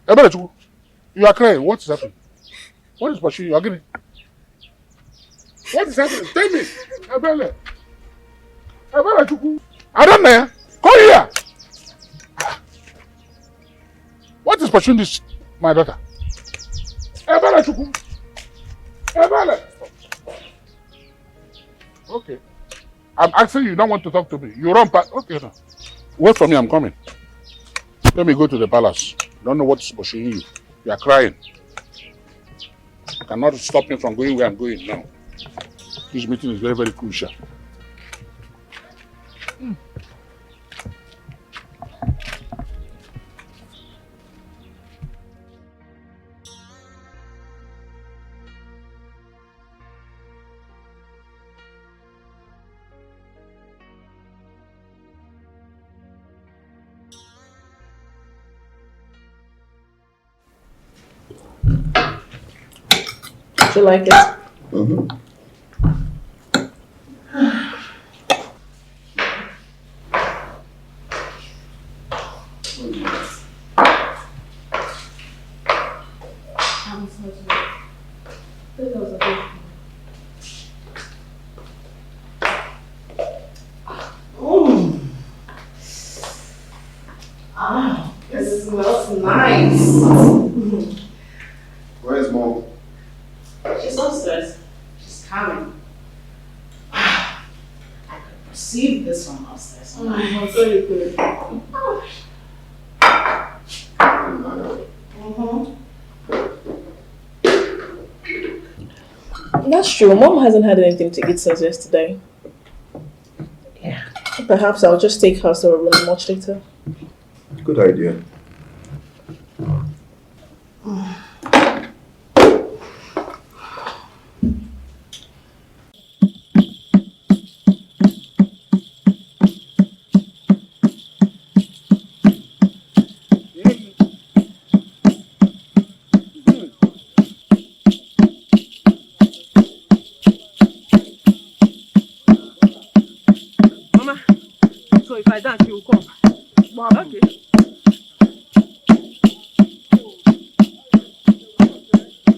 Ebelechukwu, you are crying. What is happening? What is pursuing you? Again? What is happening? Tell me. Ebelechukwu. Adamaya, come here. is pursuing this, my daughter? Ebele Chukwu. Ebele. Okay. I'm asking you, don't want to talk to me. You run past. Okay, no. Wait for me, I'm coming. Let me go to the palace. Don't know what's pursuing you. You are crying. You cannot stop me from going where I'm going now. This meeting is very, very crucial. Do you like it? Mm-hmm. Ah, this smells nice. Where's Mom? She's upstairs. She's coming. I could perceive this from upstairs. I'm very good. That's true. Mom hasn't had anything to eat since yesterday. Yeah. Perhaps I'll just take her to her room much later. Good idea. Mama, so if I dance, you will come. Okay.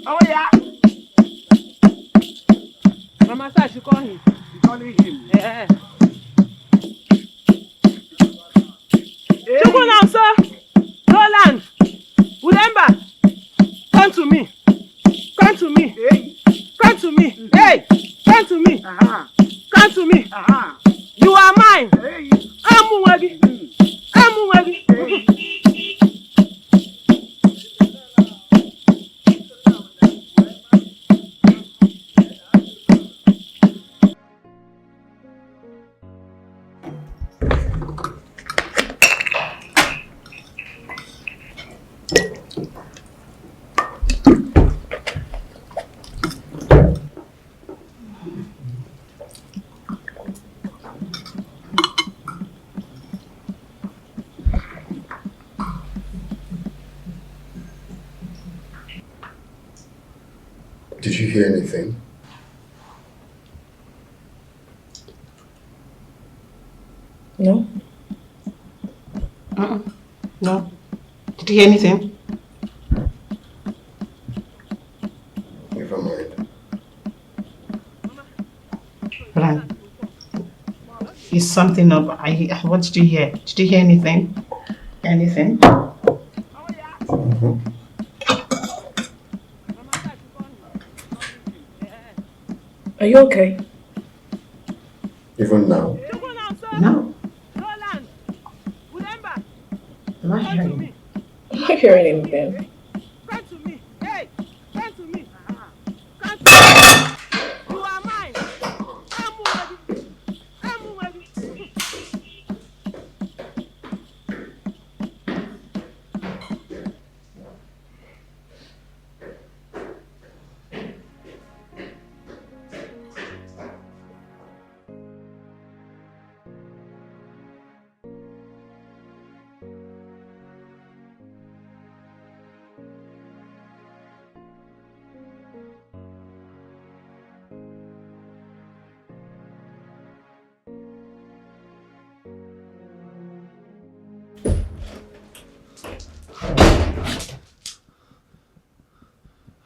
Oh yeah. Mama said I should call him. You calling him? Yeah. Chukwu now, sir. Roland. Remember. Come to me. Come to me. Hey. Come to me. Hey. Come to me. Come to me. You are mine. Hey. Amuwagi. Amuwagi. Hey. Did you hear anything? No. No. Did you hear anything? Never mind. Roland, is something up? What did you hear? Did you hear anything? Anything? Mm-hmm. Are you okay? Even now? No. Am I hearing? I'm not hearing anything. Come to me. Hey. Come to me. Come to me. You are mine. Amuwagi. Amuwagi.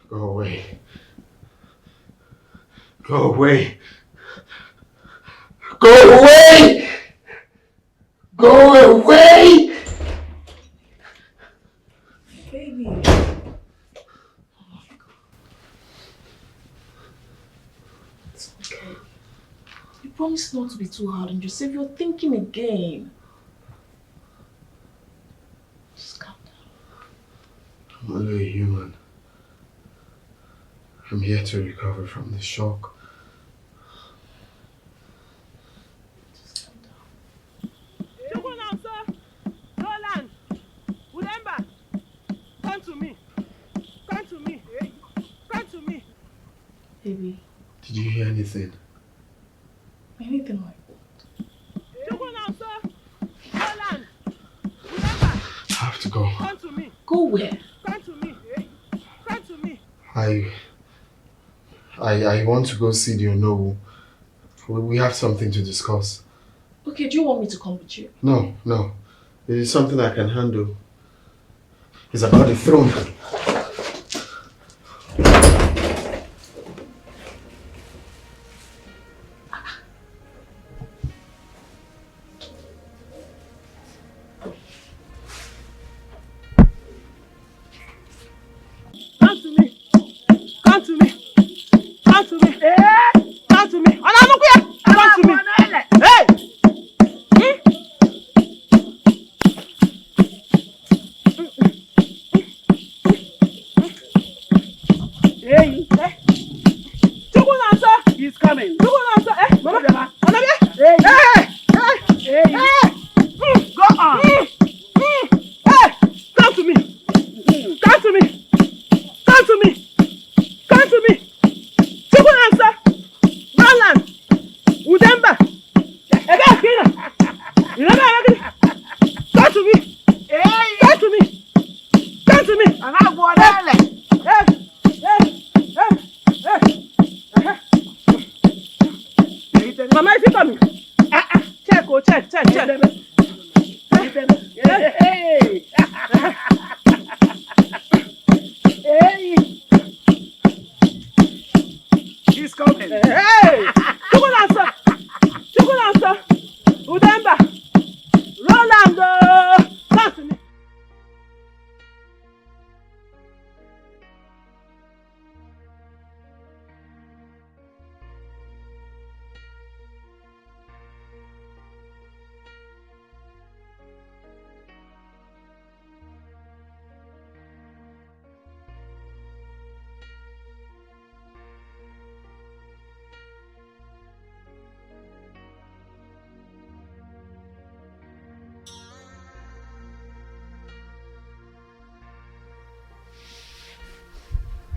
Go away. Go away. Go away! Go away! Okay. promise not to be too hard on yourself. You're thinking again. Just calm down. I'm only a human. I'm here to recover from the shock. Just calm down. Roland! Remember! Come to me! Come to me! Come to me! Baby. Did you hear anything? Anything like Roland! Remember! I have to go. Come to me! Go where? Come to me! Come to me! I want to go see the Onowu. We have something to discuss. Okay, do you want me to come with you? No. It is something I can handle. It's about the throne.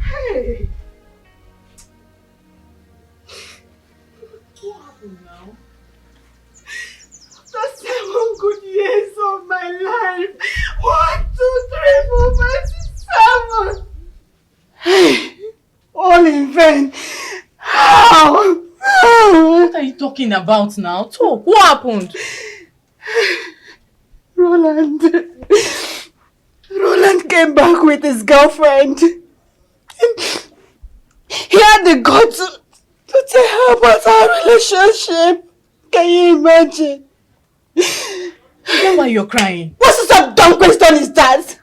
Hey! What happened now? The 7 good years of my life. 1, 2, 3, 4, 5, 6, 7. Hey! All in vain. How? What are you talking about now? Talk. What happened? Roland came back with his girlfriend. He had the guts to tell her about our relationship. Can you imagine? You know why you're crying? What sort of dumb question is that?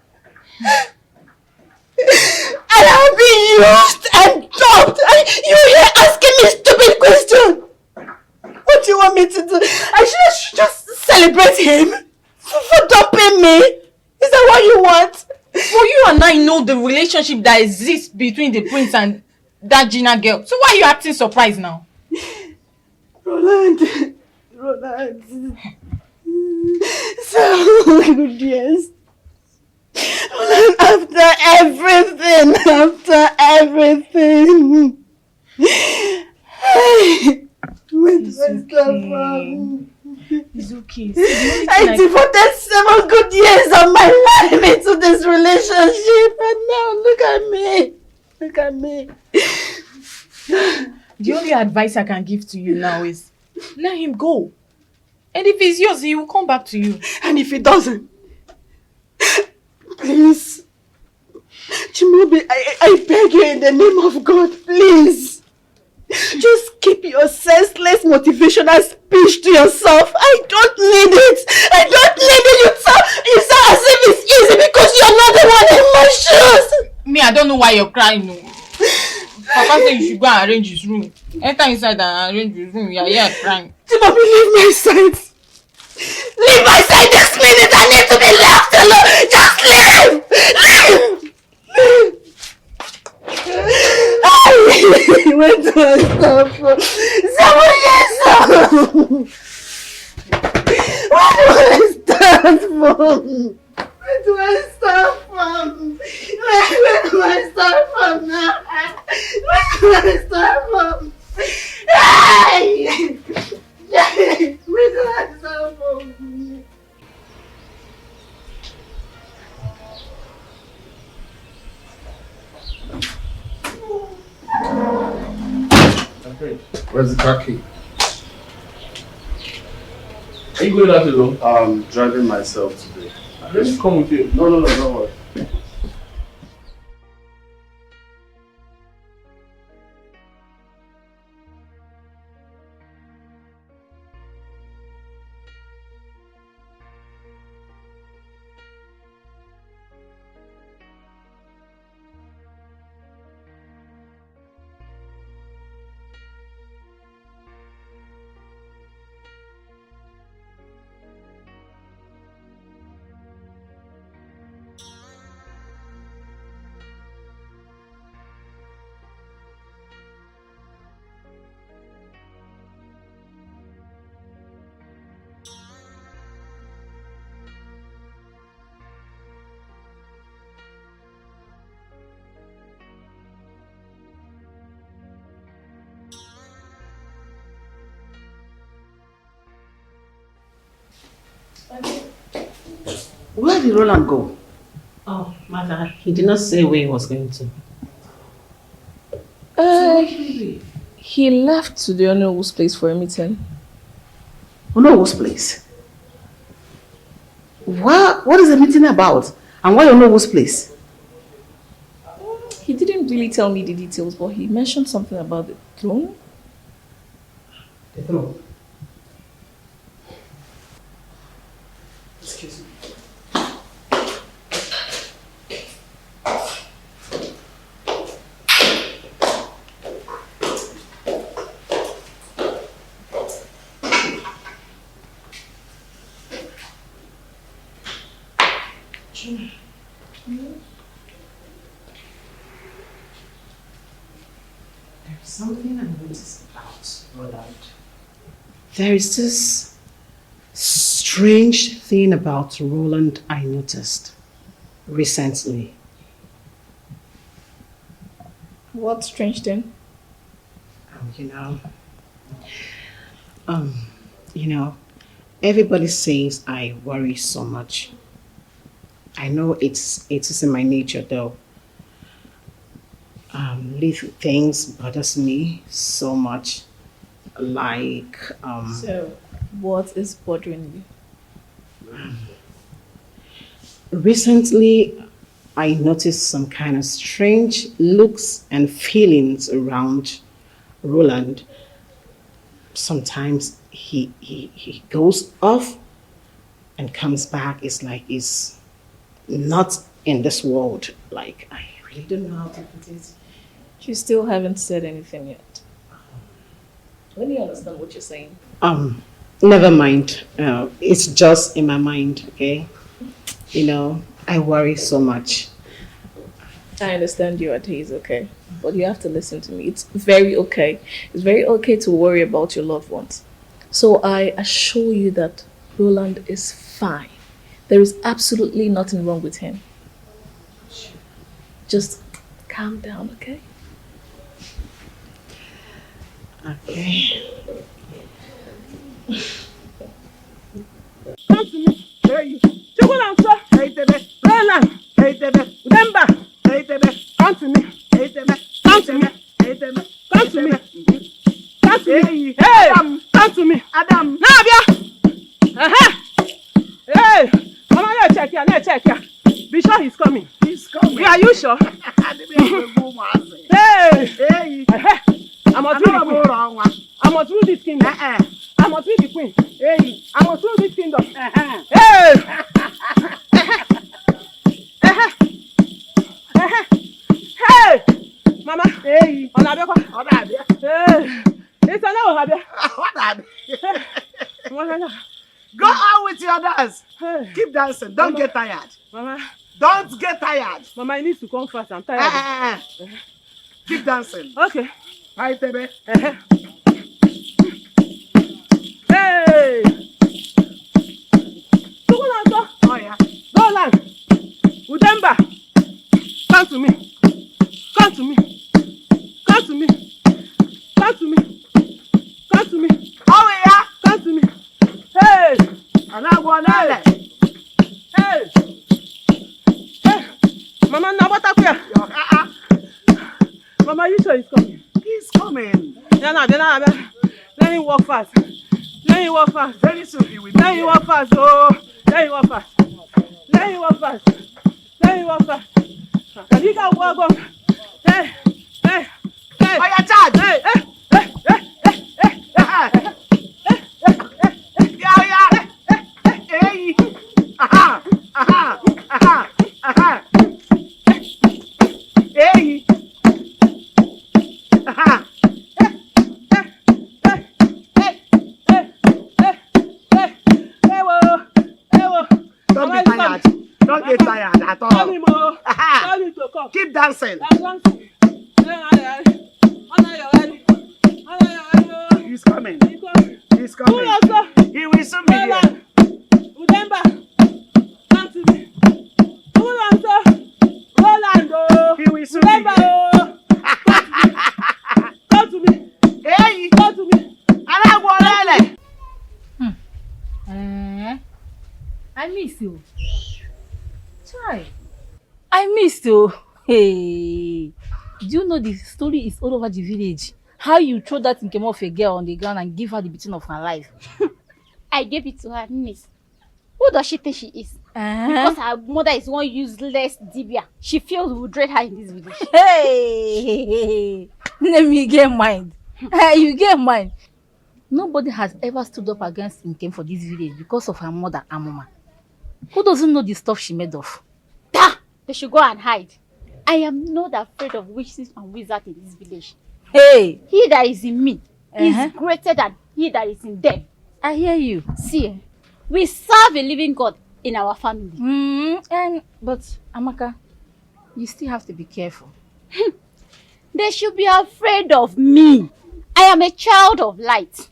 I have been used and dumped, and you here asking me stupid question. What do you want me to do? I should just celebrate him for dumping me. Is that what you want? Well, you and I know the relationship that exists between the prince and that Gina girl. So why are you acting surprised now? Roland. So good, yes. Roland, after everything. Hey, where's my stuff? It's okay. I devoted 7 good years of my life into this relationship, and now look at me. The only advice I can give to you now is let him go. And if it's yours, he will come back to you. And if he doesn't, please, Chimaobi, I beg you in the name of God, please. Just keep your senseless motivational speech to yourself. I don't need it. You sound as if it's easy because you're not the one in my shoes. Me, I don't know why you're crying. No. Papa said you should go and arrange his room. Enter inside and arrange his room. You are here crying. Chimabi, leave my side. Leave my side this minute. I need to be left alone. Just leave. Leave. Where do I start from? Someone Where do I start from? Where do I start from? Where do I start from now? Where do I start from? Hey! Where do I start from? Okay. Where's the car key? Are you going out alone? I'm driving myself today. Let me come with you. No, don't worry. Where did Roland go? Oh, mother, he did not say where he was going to. He left to the Honorable's place for a meeting. Honorable's place? What is the meeting about? And why Honorable's place? He didn't really tell me the details, but he mentioned something about the throne. The throne? Excuse me. There's something I noticed about Roland. There is this strange thing about Roland I noticed recently. What strange thing? Everybody says I worry so much. I know it is in my nature though. Little things bothers me so much. Like So, what is bothering you? Recently, I noticed some kind of strange looks and feelings around Roland. Sometimes he goes off and comes back. It's like he's not in this world. Like, I really don't know how to put it. You still haven't said anything yet. Let me understand what you're saying. Never mind. It's just in my mind, okay? I worry so much. I understand you at ease, okay? But you have to listen to me. It's very okay. It's very okay to worry about your loved ones. So I assure you that Roland is fine. There is absolutely nothing wrong with him. Just calm down, okay? Okay. Come to me. Hey, Chukulanso. Hey, Tebe. Roland. Hey, Tebe. Remember. Hey, Tebe. Come to me. Hey, Tebe. Come to me. Hey, Tebe. Come to me. Come to me. Hey, come to me. Adam. Nabia. Hey, Mama, let's check here. Let's check here. Be sure he's coming. He's coming. Yeah, are you sure? Hey. I must be the queen. I must rule this kingdom. I must be the queen. Hey, I must rule this kingdom. Hey! Hey! Mama, hey! On Go on with your dance. Keep dancing. Don't get tired. Mama. Don't get tired. Mama, I need to come fast. I'm tired. Keep dancing. Okay. Hi, Tebe. Hey! Roland! Oh, yeah. Roland! Udemba! Come to me. Come to me. Come to me. Come to me. Come to me. Oh, yeah. Come to me. Hey! Hey! Hey! Hey! Mama, now what happened? Mama, you sure he's coming? He's coming. Let him walk fast. Let him walk fast. Very soon he will. Let him walk fast. Oh, let him walk fast. Let him walk fast. Let him walk fast. Can you go walk? Hey, hey, hey. Oh, yeah, charge. Hey, hey, hey, hey, hey, Yeah. Hey. Aha. Hey. Aha. Don't be tired. Don't get tired at all. Tell him to come. Keep dancing. He's coming. He's coming. He will soon be here. Come to me. Roland. He will soon be here. Come to me. Hey. Come to me. I miss you. Try. I miss you. Hey. Do you know the story is all over the village? How you throw that income of a girl on the ground and give her the beating of her life? I gave it to her, miss. Who does she think she is? Because her mother is one useless dibia. She feels we will dread her in this village. Hey, let me get mine. Hey, you get mine. Nobody has ever stood up against Nkem for this village because of her mother and mama. Who doesn't know the stuff she made of? They should go and hide. I am not afraid of witches and wizards in this village. Hey! He that is in me is greater than he that is in them. I hear you. See, we serve a living God in our family. But Amaka, you still have to be careful. They should be afraid of me. I am a child of light.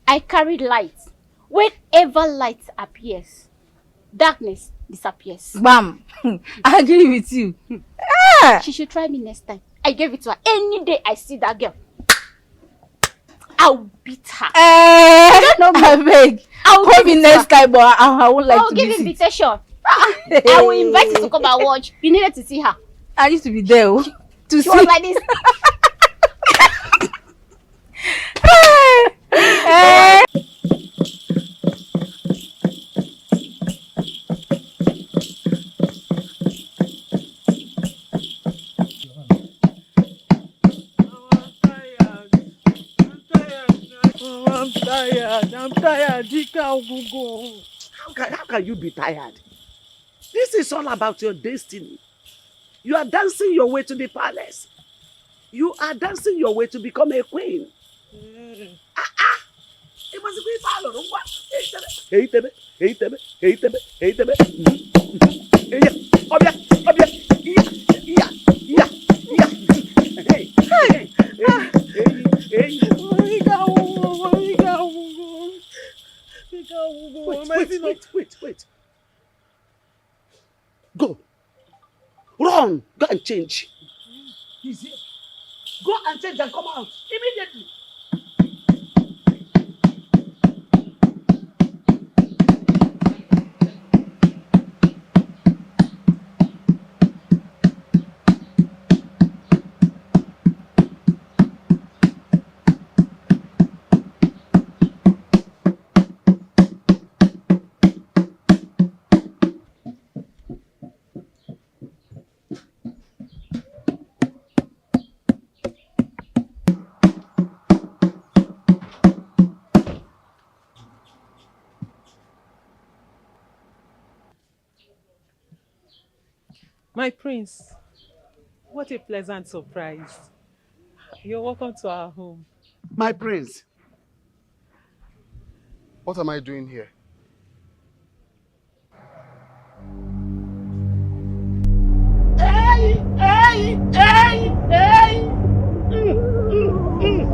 I carry light. Whenever light appears, darkness disappears. Bam! I agree with you. She should try me next time. I gave it to her. Any day I see that girl, I'll beat her. I don't know, I beg. I'll me next time, but I won't like to give visit. invitation. I will invite you to come and watch. You needed to see her. I need to be there to she see. was like this. I'm tired. How can you be tired? This is all about your destiny. You are dancing your way to the palace. You are dancing your way to become a queen. It was a queen father. Hey, Tebe. Hey, Tebe. Hey, Tebe. Hey, Tebe. Wait. Go. Run. Go and change. He's here. Go and change and come out immediately. My prince, what a pleasant surprise. You're welcome to our home. My prince. What am I doing here? Hey, hey, hey, hey. Hey,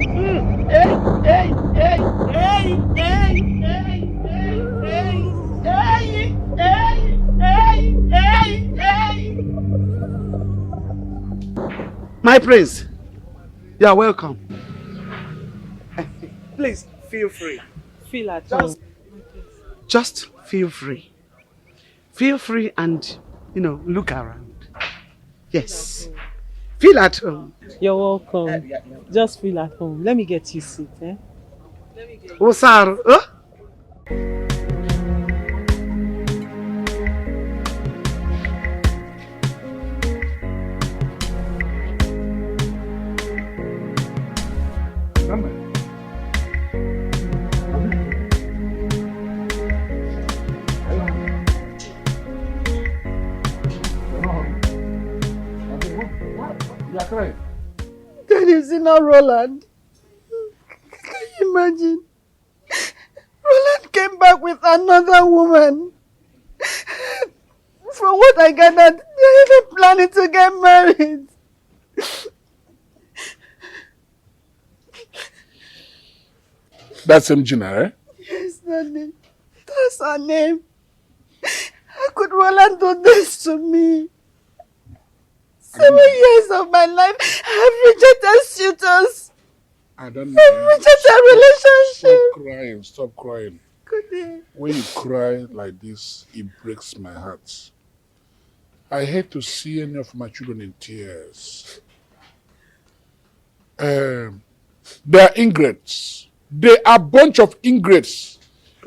hey, hey, hey, hey, hey. My prince, you are welcome. Please feel free. Feel at home. Just feel free. Feel free and, look around. Yes. Feel at home. You're welcome. Just feel at home. Let me get you a seat, eh? Osar, huh? Can you see now, Roland? Can you imagine? Roland came back with another woman. From what I gathered, they're even planning to get married. That's Gina, eh? Yes, Daddy. That's her name. How could Roland do this to me? 7 years of my life, I have rejected suitors. I don't I've know. rejected relationship. Stop crying. Good day. When you cry like this, it breaks my heart. I hate to see any of my children in tears. They are ingrates. They are a bunch of ingrates,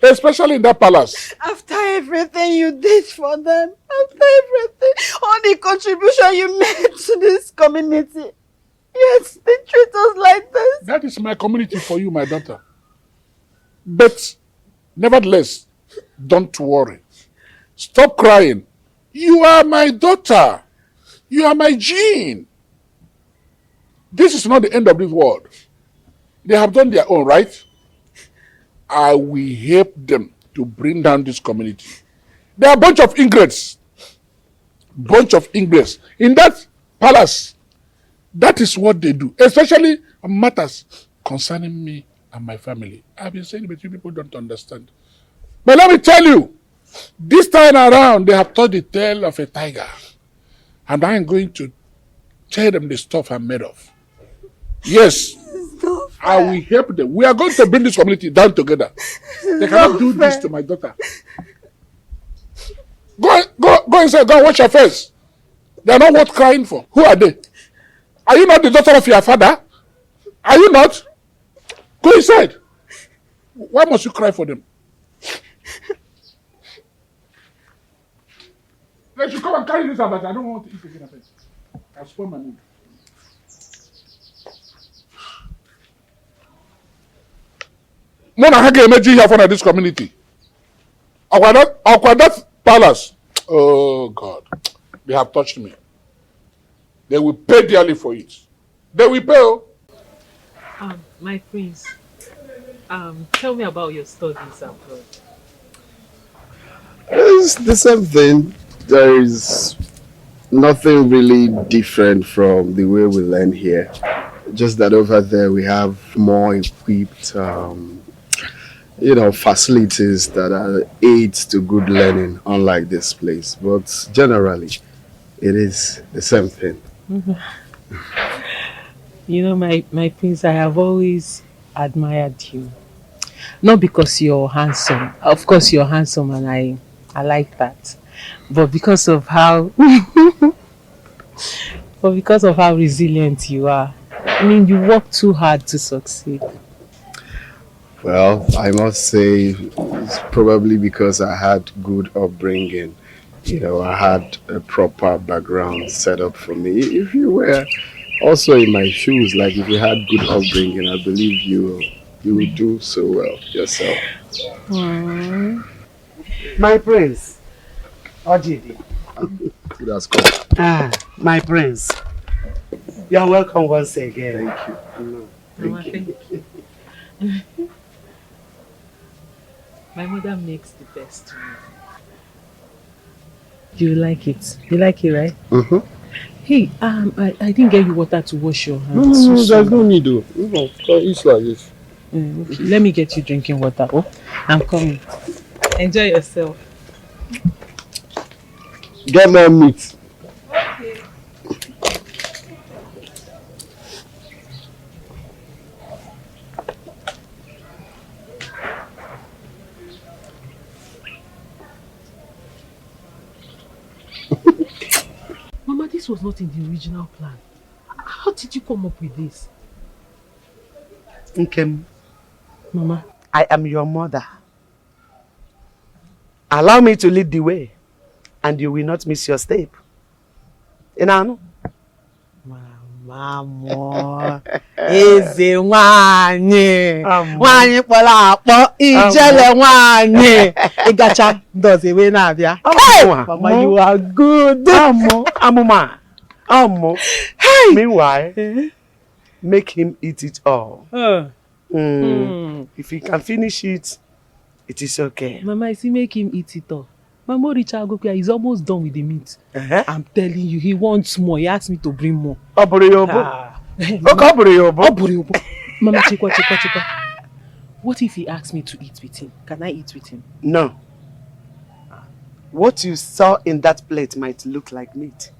especially in that palace. After everything you did for them, after everything, all the contribution you made to this community, yes, they treat us like this. That is my community for you, my daughter. But nevertheless, don't worry. Stop crying. You are my daughter. You are my Jean. This is not the end of this world. They have done their own, right? I will help them to bring down this community. They are a bunch of ingrates. Bunch of ingrates. In that palace, that is what they do. Especially matters concerning me and my family. I've been saying it, but you people don't understand. But let me tell you, this time around, they have told the tale of a tiger. And I'm going to tell them the stuff I'm made of. Yes, I will help them. We are going to bring this community down together. They cannot do this to my daughter. Go inside, go and wash your face. They are not worth crying for. Who are they? Are you not the daughter of your father? Are you not? Go inside. Why must you cry for them? They should come and carry this out. I don't want to eat again. I'll spoil my mood. Mona Hage Emeji here for this community. That palace. Oh God. They have touched me. They will pay dearly for it. They will pay. Oh. My prince, tell me about your studies abroad. It's the same thing. There is nothing really different from the way we learn here. Just that over there we have more equipped, facilities that are aids to good learning, unlike this place. But generally, it is the same thing. You know, my prince, I have always admired you. Not because you're handsome. Of course, you're handsome, and I like that. But because of how, resilient you are. I mean, you work too hard to succeed. Well, I must say it's probably because I had good upbringing. I had a proper background set up for me. If you were also in my shoes, like if you had good upbringing, I believe you will do so well yourself. My prince. Ojidi. That's good. My prince. You're welcome once again. Thank you. Mama, thank you. My mother makes the best meal. You like it? You like it, right? Mm-hmm. Hey, I didn't get you water to wash your No, hands. there's no need though. No, it's like this. Okay. Let me get you drinking water. Oh, I'm coming. Enjoy yourself. Get more meat. Okay. Mama, this was not in the original plan. How did you come up with this? Nkem, Mama, I am your mother. Allow me to lead the way, and you will not miss your step. Inano? Mama, eze nwanyị. Nwanyị kpọrọ akpọ, ijele nwanyị. Ịgacha does ewe na-abịa. Hey, Mama, you are good. Amuma. Meanwhile, make him eat it all. If he can finish it, it is okay. Mama, I see make him eat it all. Mama Richard Gokia is almost done with the meat. I'm telling you, he wants more. He asked me to bring more. Mama, chikwa. What if he asks me to eat with him? Can I eat with him? No. What you saw in that plate might look like meat,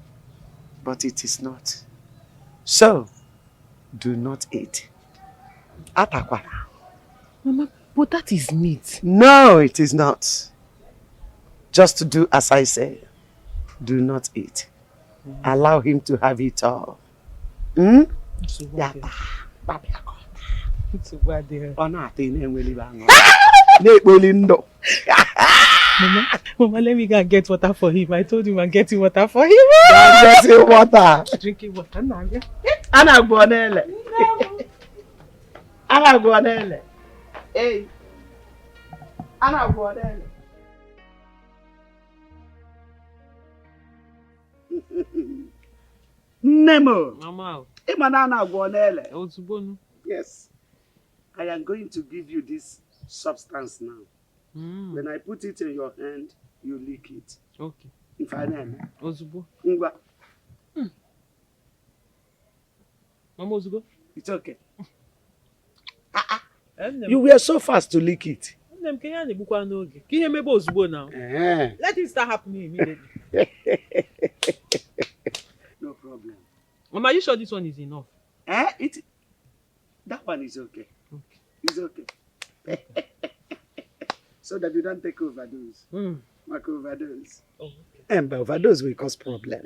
but it is not. So, do not eat. Atakwana. Mama, but that is meat. No, it is not. Just to do as I say. Do not eat. Allow him to have it all. Hmm? Mama, let me go and get water for him. I told him I'm getting water for him. Getting water. Drinking water now. Hey. Nemo. Mama. Yes. I am going to give you this substance now. When I put it in your hand, you lick it. Okay. If I name. Ozubo. Ngwa. Mama Ozubo. It's okay. You were so fast to lick it. Let it start happening immediately. No problem. Mama, are you sure this one is enough? That one is okay. It's okay. So that you don't take overdose. Like overdose. But overdose will cause problem.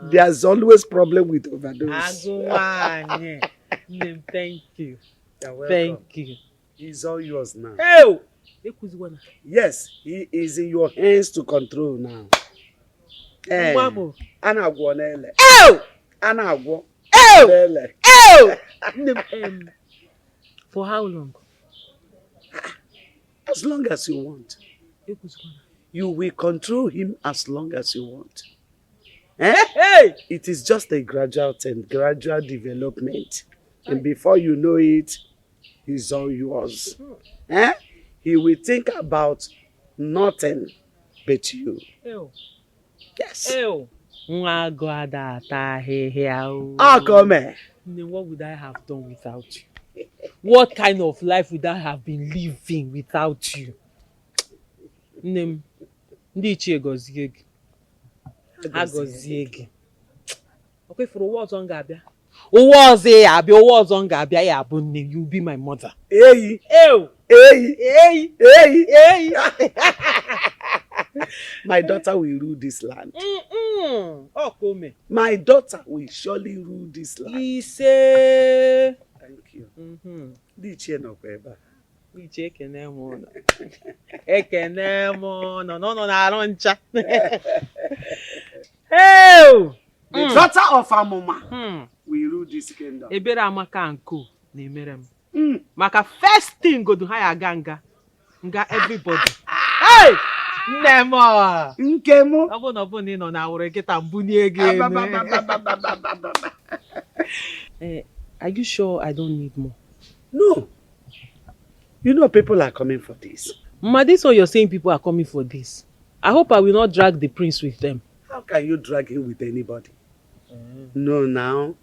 There's always problem with overdose. Thank you. Thank you. He's all yours now. Hey! Yes, he is in your hands to control now. Anagwonele. Anagwo. For how long? As long as you want. You will control him as long as you want. It is just a gradual development. And before you know it, he's all yours. He will think about nothing but you. Yes. Come. What would I have done without you? What kind of life would I have been living without you? Okay, for what on Gabia? You'll be my mother. Hey. My daughter will rule this land. My daughter will surely rule this land. Thank you. The daughter of Amuma will rule this kingdom. Maka first thing go to hire ganga everybody. Hey! Nemo. Nkemo. Abo ni no na wore kita mbuni again. Are you sure I don't need more? No. You know people are coming for this. Ma, this one you're saying people are coming for this. I hope I will not drag the prince with them. How can you drag him with anybody? No, now.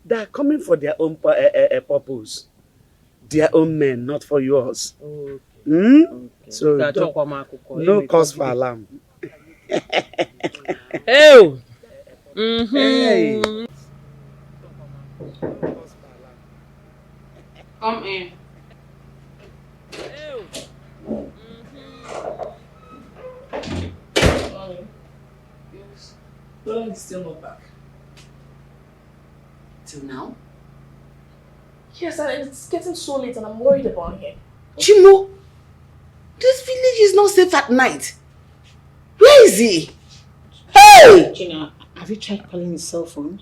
They are coming for their own purpose. Their own men, not for yours. Okay. Okay. So, no cause for alarm. Hey! Hey! Come in. Roland is still not back. Till now? Yes, and it's getting so late and I'm worried about him. Chimo, this village is not safe at night. Where is he? Hey! Gina, have you tried calling his cell phone?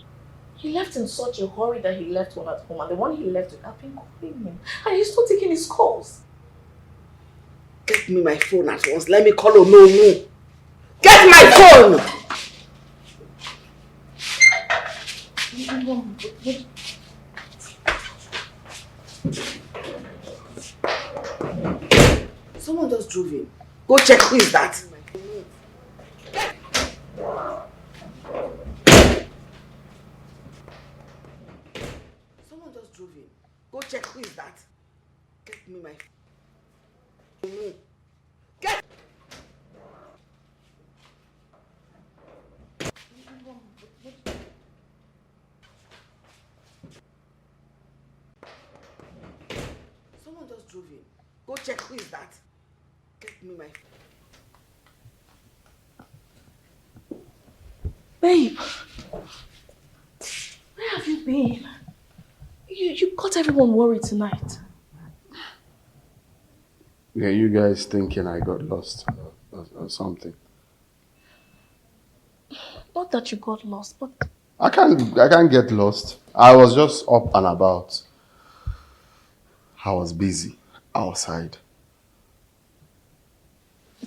He left in such a hurry that he left one at home, and the one he left with, I've been calling him, and he's not taking his calls. Get me my phone at once. Let me call no. Get my phone! Someone just drove in. Go check who is that. Someone just drove in. Go check who is that. Get me my phone. Get. Someone just drove in. Go check who is that. Get me my phone. Babe, where have you been? You got everyone worried tonight. Yeah, you guys thinking I got lost or something. Not that you got lost, but I can't get lost. I was just up and about. I was busy outside.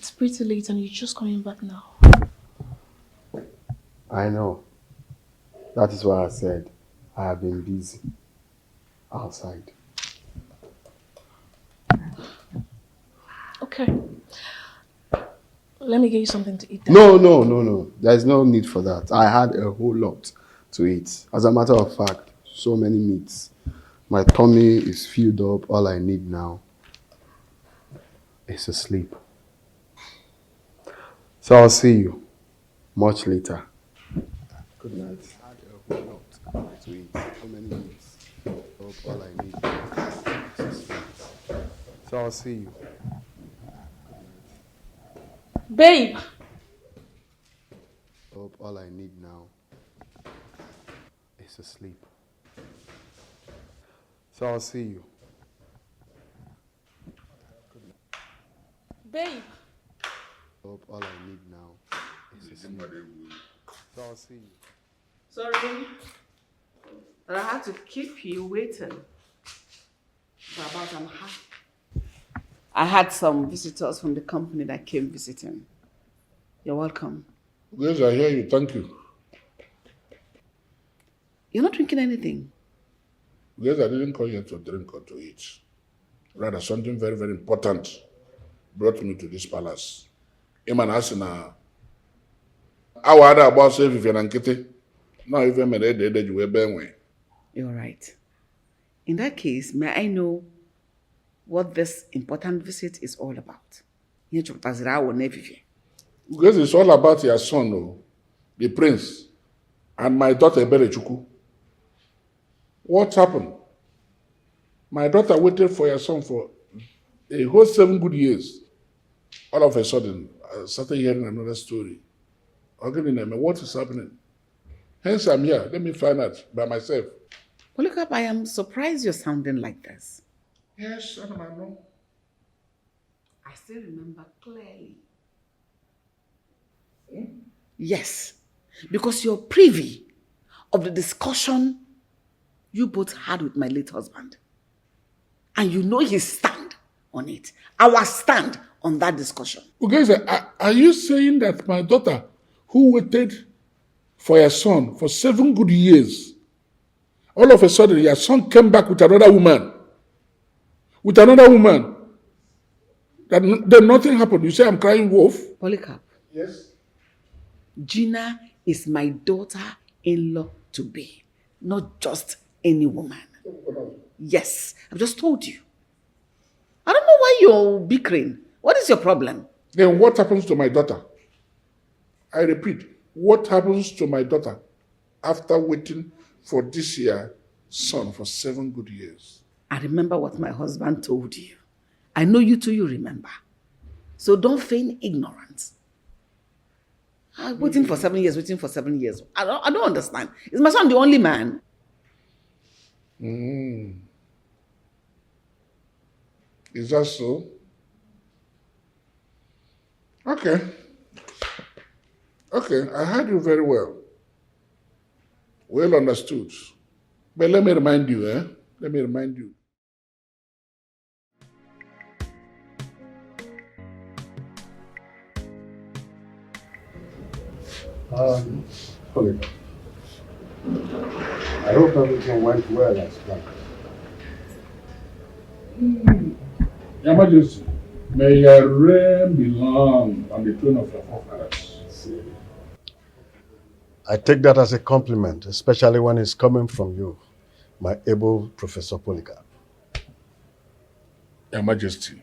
it's pretty late and you're just coming back now. I know. That is why I said I have been busy outside. Okay. Let me get you something to eat then. No. There's no need for that. I had a whole lot to eat. As a matter of fact, so many meats. My tummy is filled up. All I need now is to sleep. So I'll see you much later. Good night. I had a whole lot to eat. So many meats. All I need is to sleep. So I'll see you. Babe! Hope all I need now is to sleep. So I'll see you. Babe! Hope all I need now is to sleep. So I'll see you. Sorry, but I had to keep you waiting for about an hour. I had some visitors from the company that came visiting. You're welcome. Yes, I hear you. Thank you. You're not drinking anything? Yes, I didn't call you to drink or to eat. Rather, something very, very important brought me to this palace. Iman Asina. I was about to say if you're not getting, not even my head that you were being. You're right. In that case, may I know what this important visit is all about? Because it's all about your son, the prince, and my daughter Berechuku. What happened? My daughter waited for your son for a whole 7 good years. All of a sudden, I started hearing another story. What is happening? Hence, I'm here. Let me find out by myself. Well, look up, I am surprised you're sounding like this. Yes, I know. I still remember clearly. Yes, because you're privy of the discussion you both had with my late husband. And you know his stand on it. Our stand on that discussion. Okay, sir, are you saying that my daughter, who waited for your son for 7 good years, All of a sudden, your son came back with another woman. With another woman. Then nothing happened. You say I'm crying wolf? Polycarp. Yes. Gina is my daughter-in-law to be, not just any woman. Yes, I've just told you. I don't know why you're bickering. What is your problem? Then what happens to my daughter? I repeat, what happens to my daughter after waiting for this year son for 7 good years? I remember what my husband told you. I know you too, you remember. So don't feign ignorance. Waiting for 7 years, waiting for 7 years. I don't understand. Is my son the only man? Is that so? Okay. Okay, I heard you very well. Well understood. But let me remind you, Let me remind you. Polycarp. I hope everything went well as planned. Your Majesty, may your reign be long on the throne of your forefathers. I take that as a compliment, especially when it's coming from you, my able Professor Polycarp. Your Majesty,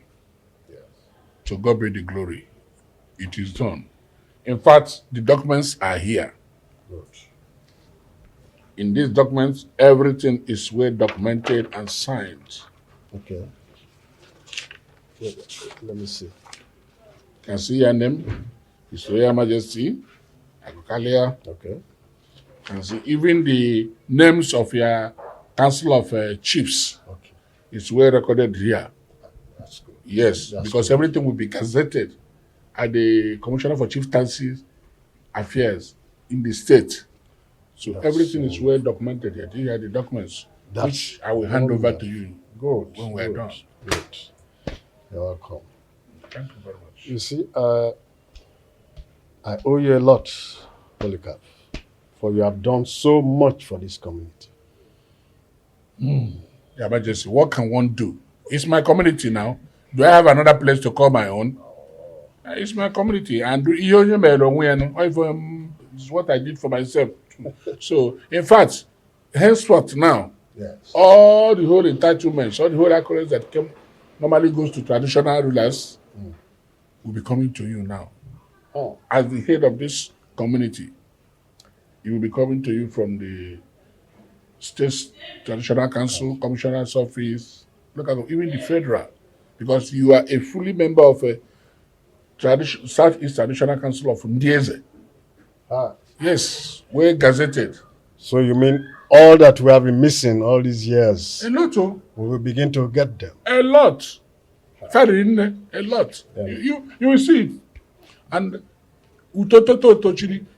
to God be the glory. It is done. In fact, the documents are here. Good. In these documents, everything is well documented and signed. Okay. Let me see. Can see your name, His Royal Majesty, Agukalia. Okay. Can see even the names of your Council of Chiefs. Okay. It's well recorded here. That's good. Yes, That's because good. everything will be gazetted at the Commissioner for Chieftaincy Affairs in the state. So That's everything so is well documented here. These are the documents which I will hand over to you when we're done. Good. You're welcome. Thank you very much. You see, I owe you a lot, Polycarp, for you have done so much for this community. Your Majesty, what can one do? It's my community now. Do I have another place to call my own? It's my community. And it's what I did for myself. So, in fact, henceforth now, yes, all the whole entitlements, all the whole accolades that normally goes to traditional rulers will be coming to you now. Oh. As the head of this community, it will be coming to you from the State Traditional Council, Commissioner's Office, even the federal, because you are a fully member of a Southeast Traditional Council of NNEBE. Yes, we're gazetted. So you mean all that we have been missing all these years, A lot, oh. we will begin to get them? A lot. A lot. Yeah. You will see it. And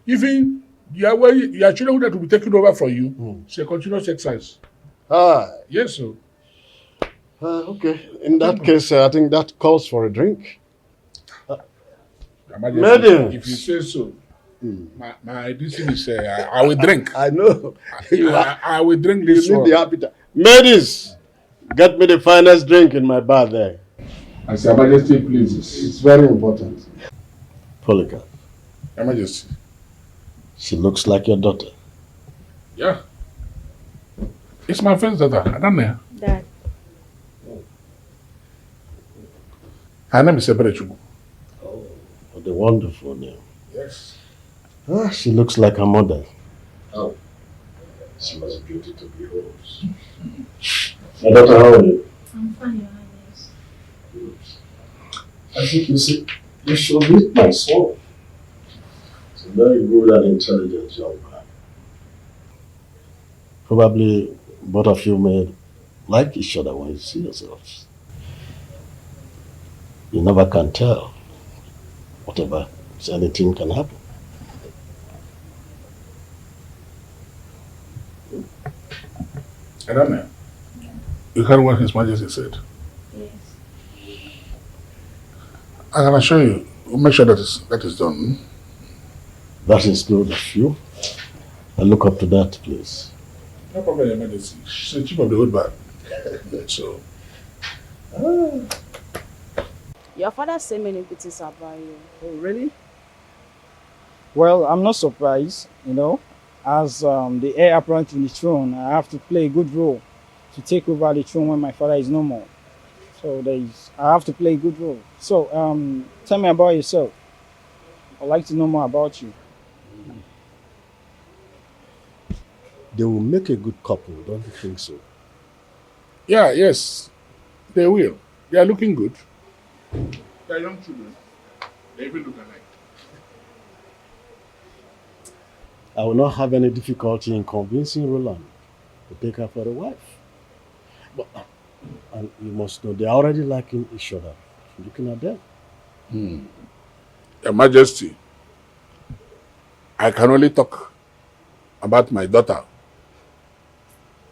even your children that will be taken over for you, it's a continuous exercise. Yes, sir. Okay. In that case, I think that calls for a drink. Majesty, if you say so, my this is I will drink. I know. I will drink this You one. need the appetite. Ladies, get me the finest drink in my bar there. As Your Majesty pleases. It's very important. Polycarp. Your Majesty. She looks like your daughter. Yeah. It's my friend's daughter. I don't know. Dad. Her name is Betrayal. Oh, what a wonderful name. Yes. She looks like her mother. Oh, she was a beauty to behold. My daughter, how are you? I'm fine, Your Highness. Good. I think you should meet my son. He's a very good and intelligent young man. Probably both of you may like each other when you see yourselves. You never can tell. Whatever, anything can happen. I don't know. You heard what His Majesty said. Yes. I can assure you, we'll make sure that is done. That is good of you. I look up to that, please. No problem, Your Majesty. She's the chief of the old band. So. Your father said many good things about you. Oh, really? Well, I'm not surprised, you know. As the heir apparent to the throne, I have to play a good role to take over the throne when my father is no more. So I have to play a good role. So, tell me about yourself. I'd like to know more about you. They will make a good couple, don't you think so? Yeah, yes, they will. They are looking good. They are young children. They even look alike. I will not have any difficulty in convincing Roland to take her for a wife. But, and you must know, they are already liking each other. Looking at them. Your Majesty, I can only talk about my daughter.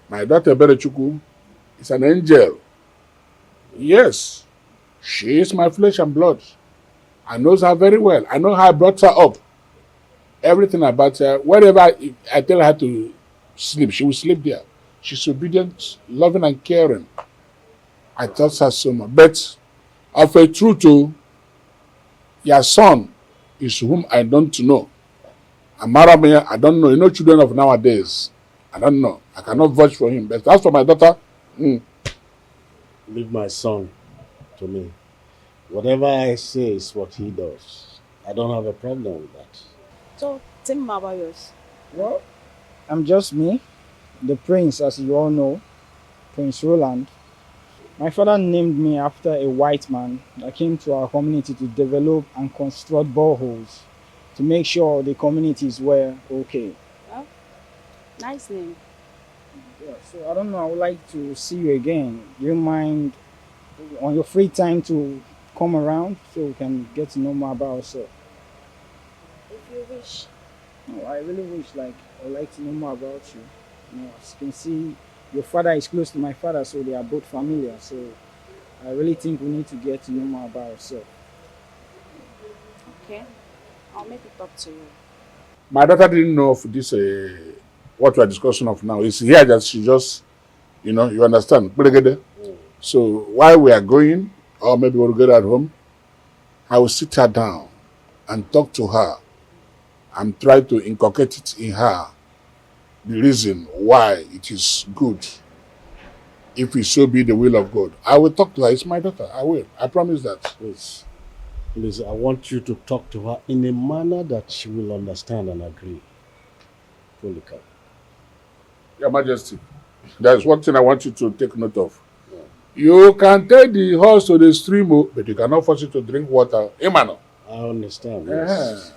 My daughter, Berechukwu, is an angel. Yes, she is my flesh and blood. I know her very well. I know how I brought her up. Everything about her. Wherever I tell her to sleep, she will sleep there. She's obedient, loving, and caring. I taught her so much. But of a truth, your son is whom I don't know. Amarame, I don't know. You know, children of nowadays. I don't know. I cannot vouch for him. But as for my daughter, Leave my son to me. Whatever I say is what he does. I don't have a problem with that. So, tell me about yours. Well, I'm just me, the prince, as you all know, Prince Roland. My father named me after a white man that came to our community to develop and construct boreholes to make sure the communities were okay. Well, nice name. Yeah, so I don't know, I would like to see you again. Do you mind on your free time to come around so we can get to know more about ourselves? If you wish. No, I really wish, I would like to know more about you. You know, as you can see, your father is close to my father, so they are both familiar. So I really think we need to get to know more about ourselves. Okay. I'll make it up to you. my daughter didn't know of this, what we are discussing of now. It's here that she just, you understand. So while we are going, or maybe we'll get at home, I will sit her down and talk to her and try to inculcate it in her, the reason why it is good, if it so be the will of God. I will talk to her. It's my daughter. I will. I promise that. Please, please, I want you to talk to her in a manner that she will understand and agree. Fully come. Your Majesty, there's one thing I want you to take note of. Yeah. You can take the horse to the stream, but you cannot force it to drink water. Emmanuel. I understand. Yes.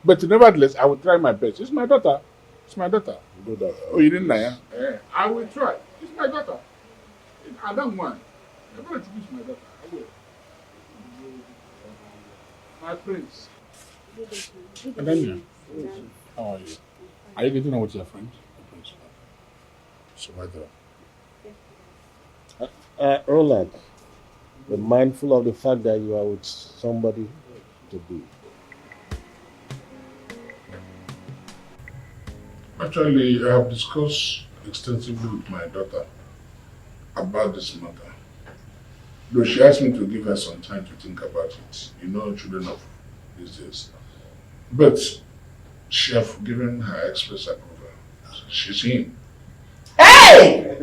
But nevertheless, I will try my best. It's my daughter. It's my daughter. Oh, you didn't know? Yeah? I will try. It's my daughter. I don't mind. I'm going to introduce my daughter. I will. My prince. How are you? Are you getting on with your friend? So, my daughter. Roland, be mindful of the fact that you are with somebody to be. Actually, I have discussed extensively with my daughter about this matter. Though she asked me to give her some time to think about it. You know, children of these days. But she has given her express approval. She's in. Hey!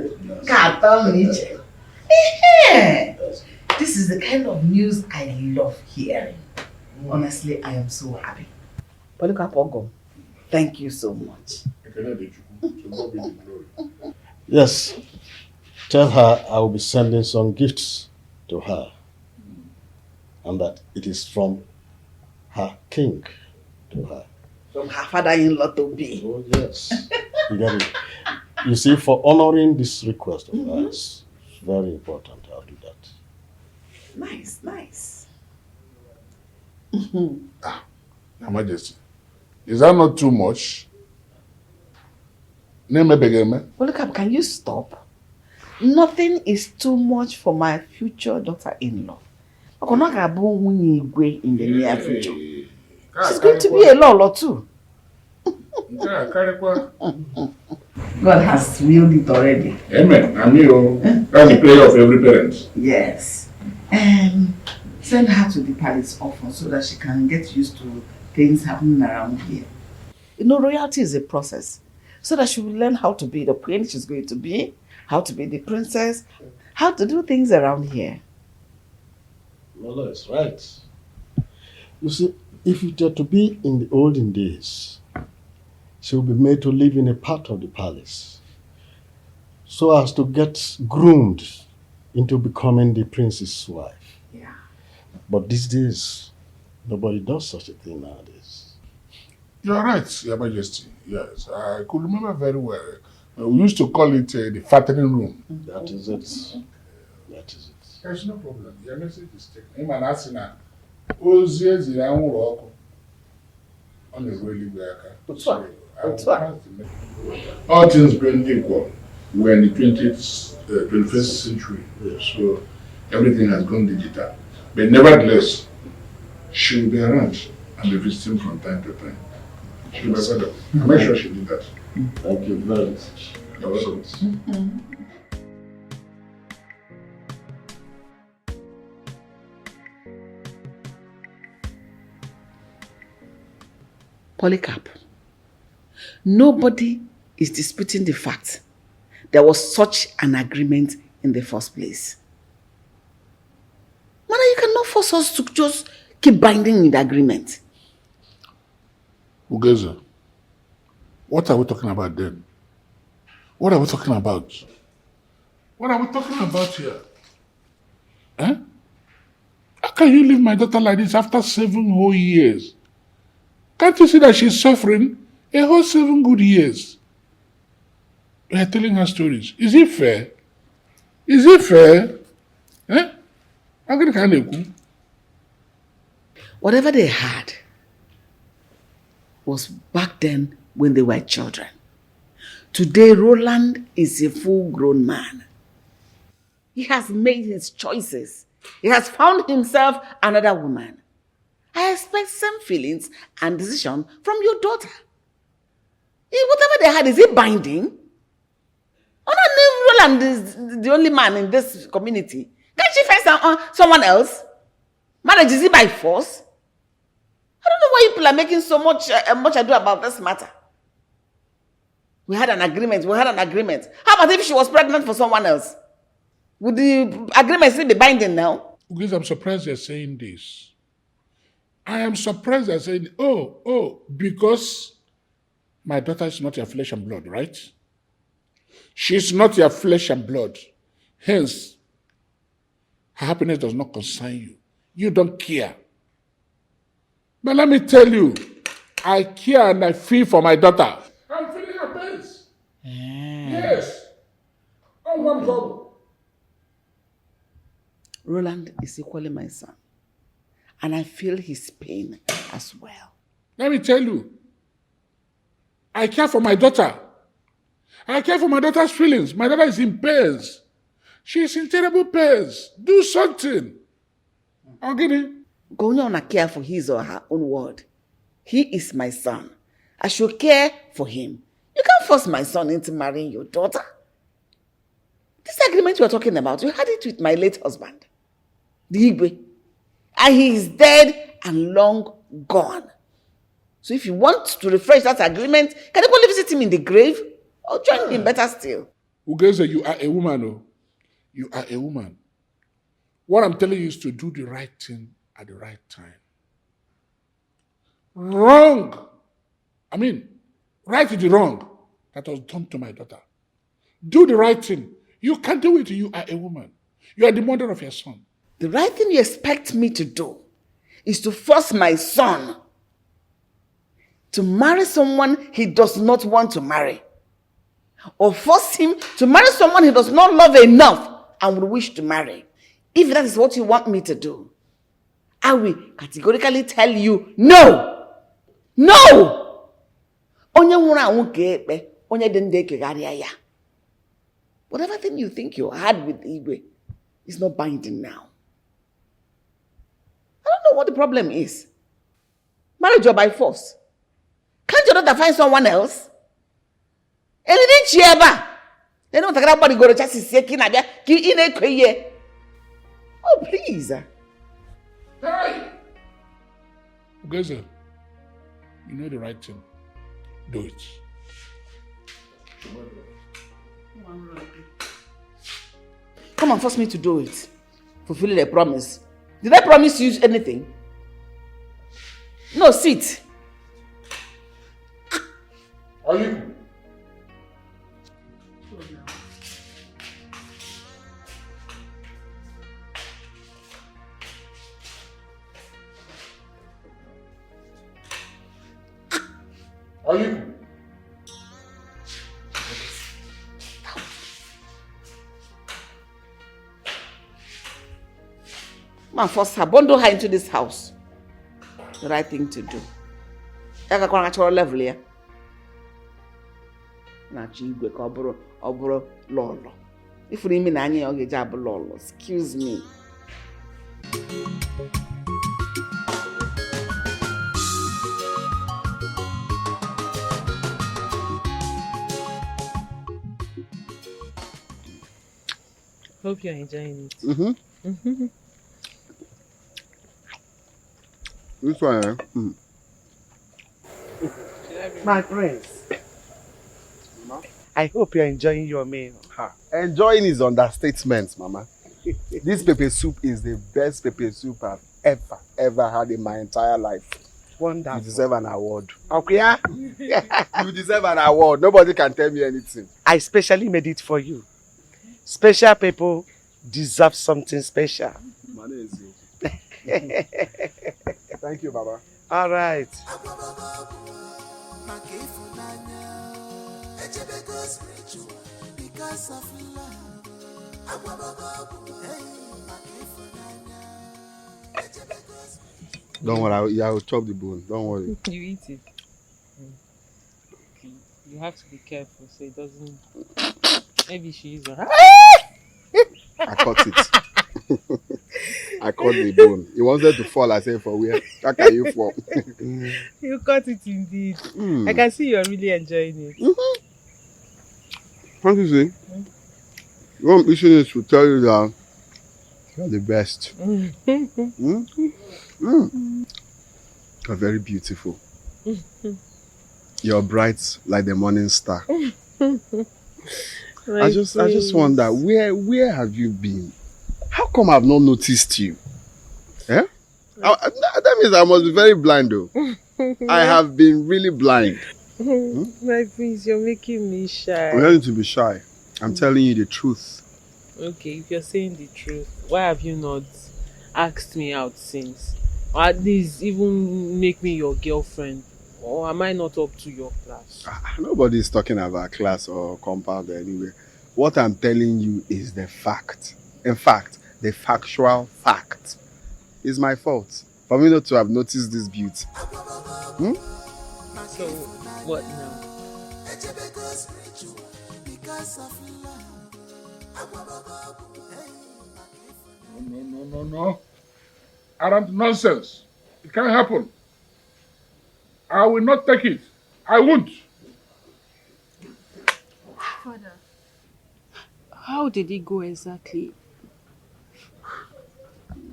This is the kind of news I love hearing. Honestly, I am so happy. Thank you so much. Yes. Tell her I will be sending some gifts to her. And that it is from her king to her. From her father-in-law to be. Oh, yes. You get it. You see, for honoring this request of hers, it's very important. I'll do that. Nice, nice. Your Majesty, is that not too much? Well, can you stop? Nothing is too much for my future daughter-in-law. I'm not going to in the near future. She's going to be a lolo too. God has willed it already. Amen. I mean, that's the prayer of every parent. Yes. Send her to the palace often so that she can get used to things happening around here. You know, royalty is a process. So that she will learn how to be the queen she's going to be, how to be the princess, how to do things around here. Lola is right. You see, if it were to be in the olden days, she will be made to live in a part of the palace so as to get groomed into becoming the prince's wife. Yeah. But these days, nobody does such a thing nowadays. You are right, Your Majesty. Yes, I could remember very well. We used to call it the fattening room. That is it. That is it. There's no problem. Your message is taken. Him and Asina, Ozies, the Anwuroko, on the really worker. All things being equal, we're in the 21st century. So everything has gone digital. But nevertheless, she will be around and be visiting from time to time. She will be I'm not sure she did that. Thank you very much. You're welcome. Polycarp, nobody is disputing the fact there was such an agreement in the first place. Mother, you cannot force us to just keep binding in the agreement. Ugeza, what are we talking about then? What are we talking about? What are we talking about here? Eh? How can you leave my daughter like this after 7 whole years? Can't you see that she's suffering a whole 7 good years? We are telling her stories. Is it fair? Is it fair? Eh? Whatever they had was back then when they were children. Today, Roland is a full-grown man. He has made his choices. He has found himself another woman. I expect same feelings and decision from your daughter. Whatever they had, is it binding? Roland is the only man in this community. Can't she find someone else? Marriage, is it by force? I don't know why people are making so much ado about this matter. We had an agreement. How about if she was pregnant for someone else? Would the agreement still be binding now? Because I'm surprised they're saying this. I am surprised they're saying, because my daughter is not your flesh and blood, right? She's not your flesh and blood. Hence, her happiness does not concern you. You don't care. But let me tell you, I care and I feel for my daughter. I'm feeling her pains. Yes. I'm one trouble. Roland is equally my son. And I feel his pain as well. Let me tell you, I care for my daughter. I care for my daughter's feelings. My daughter is in pains. She is in terrible pains. Do something. I'll get it. Go on and care for his or her own word. He is my son. I should care for him. You can't force my son into marrying your daughter. This agreement you are talking about, we had it with my late husband, the Igwe. And he is dead and long gone. So if you want to refresh that agreement, can you go visit him in the grave? Or join him, better still. Ugeza, you are a woman, oh. You are a woman. What I'm telling you is to do the right thing at the right time. Wrong. Right is the wrong that was done to my daughter. Do the right thing. You can't do it. You are a woman. You are the mother of your son. The right thing you expect me to do is to force my son to marry someone he does not want to marry. Or force him to marry someone he does not love enough and would wish to marry. If that is what you want me to do, I will categorically tell you, no! No! Whatever thing you think you had with Igwe is not binding now. I don't know what the problem is. Marriage or by force. Can't your daughter find someone else? And didn't she ever? They don't talk about go to chassis seeking a in a career. Oh, please. Hey! Gazelle, you know the right thing. Do it. Come and force me to do it. Fulfill the promise. Did I promise you anything? No, sit. Are you? Are you? Man, force her, bundle her into this house. The right thing to do. I got natural level here. Igwe ka ọ bụrụ lọlọ. Ifuru imi na anya ya ọ ga-eji abụ lọlọ. Excuse me. Hope you're enjoying it. This one, My friends, I hope you're enjoying your meal. Enjoying is understatement, Mama. This pepper soup is the best pepper soup I've ever had in my entire life. Wonderful. You deserve an award. Okay. You deserve an award. Nobody can tell me anything. I specially made it for you. Special people deserve something special. Thank you, Baba. All right. Don't worry, I will chop the bone. Don't worry. You eat it. You have to be careful so it doesn't. Maybe she is. I cut it. I cut the bone. He wanted to fall. I said, for where? How can you fall? You cut it indeed. I can see you're really enjoying it. What do you say? One mission is to tell you that you're the best. You're very beautiful. You're bright like the morning star. I just wonder, where have you been? How come I've not noticed you? Eh? That means I must be very blind though. I have been really blind. My prince, you're making me shy. I'm learning to be shy. I'm telling you the truth. Okay, if you're saying the truth, why have you not asked me out since? Or at least even make me your girlfriend? Or am I not up to your class? Nobody's talking about class or compound anyway. What I'm telling you is the fact. In fact, the factual fact. It's my fault for me not to have noticed this beauty. So, what now? No. Arrant nonsense. It can't happen. I will not take it. I won't. Father, how did it go exactly?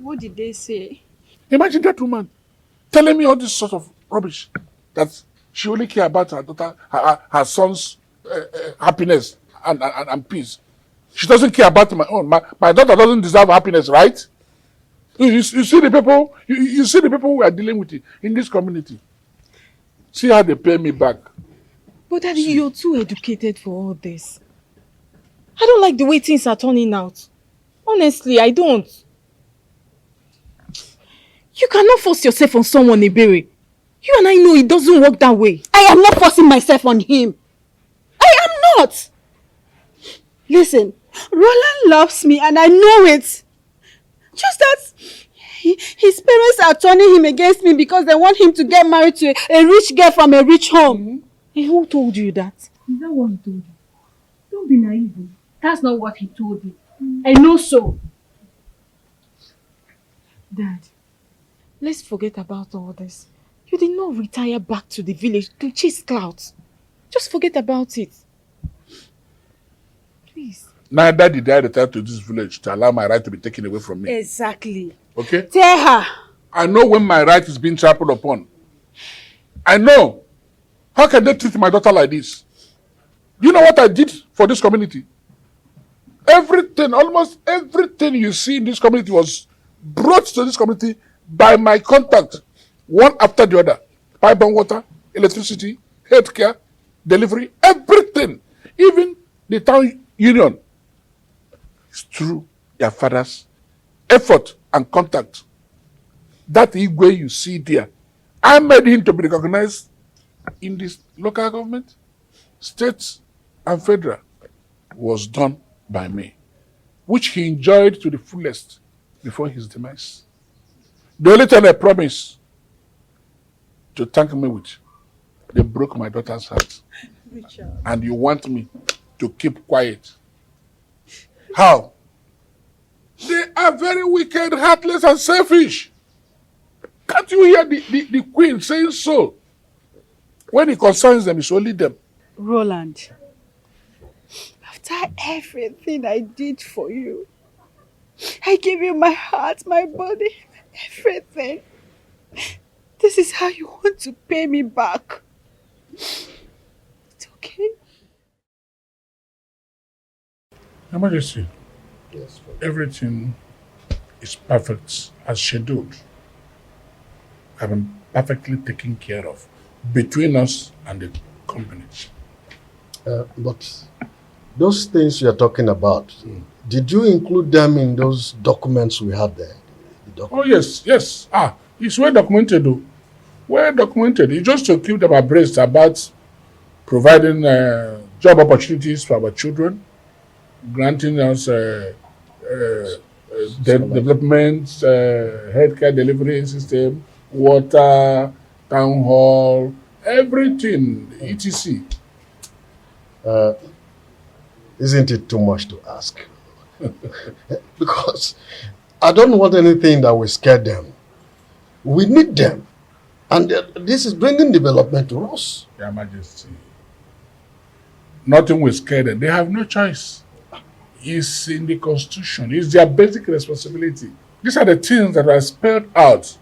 What did they say? Imagine that woman telling me all this sort of rubbish. That she only cares about her daughter, her son's happiness and peace. She doesn't care about my own. My daughter doesn't deserve happiness, right? You see the people. You see the people we are dealing with in this community. See how they pay me back. But Daddy, you're too educated for all this. I don't like the way things are turning out. Honestly, I don't. You cannot force yourself on someone, Ebere. You and I know it doesn't work that way. I am not forcing myself on him. I am not. Listen, Roland loves me and I know it. Just that his parents are turning him against me because they want him to get married to a rich girl from a rich home. And who told you that? Is that what he told you? Don't be naive. That's not what he told you. I know so. Dad, let's forget about all this. You You did not retire back to the village to chase clouds. Just forget about it. Please. Neither did I return to this village to allow my right to be taken away from me. Exactly. Okay? Tell her. I know when my right is being trampled upon. I know. How can they treat my daughter like this? You know what I did for this community? Everything, almost everything you see in this community was brought to this community by my contact, one after the other. Pipe and water, electricity, healthcare, delivery, everything. Even the town union. It's through their father's effort and contact. That Igwe you see there, I made him to be recognized in this local government, state and federal, was done by me, which he enjoyed to the fullest before his demise. The only thing I promised to thank me with, they broke my daughter's heart. Richard. And you want me to keep quiet. How? They are very wicked, heartless, and selfish. Can't you hear the queen saying so? When it concerns them, it's only them. Roland, after everything I did for you, I gave you my heart, my body, everything. This is how you want to pay me back. It's okay. Your Majesty, yes, everything is perfect as scheduled. I've been perfectly taken care of between us and the company. But those things you are talking about, did you include them in those documents we had there? Oh, yes, yes. It's well documented, though. Well documented. It's just to keep them abreast about providing job opportunities for our children, granting us development, healthcare delivery system, water, town hall, everything, etc. Isn't it too much to ask? Because I don't want anything that will scare them. We need them. And this is bringing development to us. Your Majesty, nothing will scare them. They have no choice. It's in the Constitution. It's their basic responsibility. These are the things that are spelled out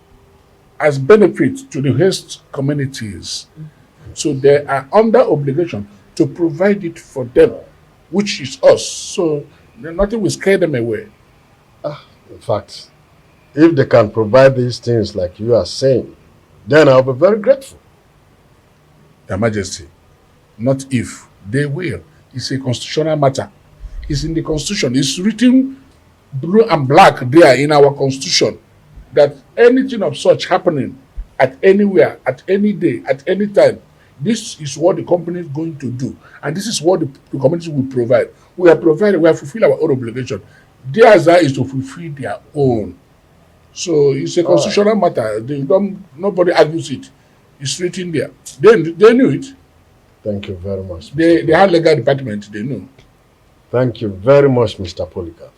as benefit to the host communities. So they are under obligation to provide it for them, which is us. So nothing will scare them away. In fact, if they can provide these things like you are saying, then I'll be very grateful. Your Majesty, not if, they will. It's a constitutional matter. It's in the Constitution. It's written blue and black there in our Constitution that anything of such happening at anywhere, at any day, at any time, this is what the company is going to do. And this is what the community will provide. We have provided, we have fulfilled our own obligation. Theirs is to fulfill their own. So it's a constitutional matter. Nobody argues it. It's written there. They knew it. Thank you very much. They had legal department, they knew. Thank you very much, Mr. Polycarp.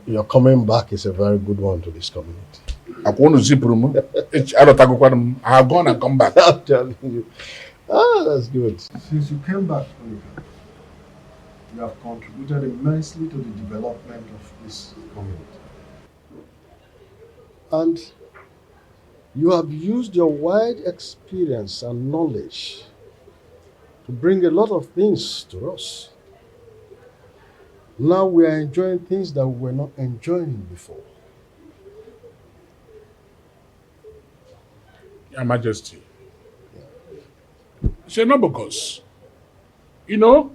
Your coming back is a very good one to this community. I want to zip room. I have gone and come back. I'm telling you. That's good. Since you came back, Polycarp, you have contributed immensely to the development of this community. And you have used your wide experience and knowledge to bring a lot of things to us. Now we are enjoying things that we were not enjoying before. Your Majesty, it's a noble cause. You know,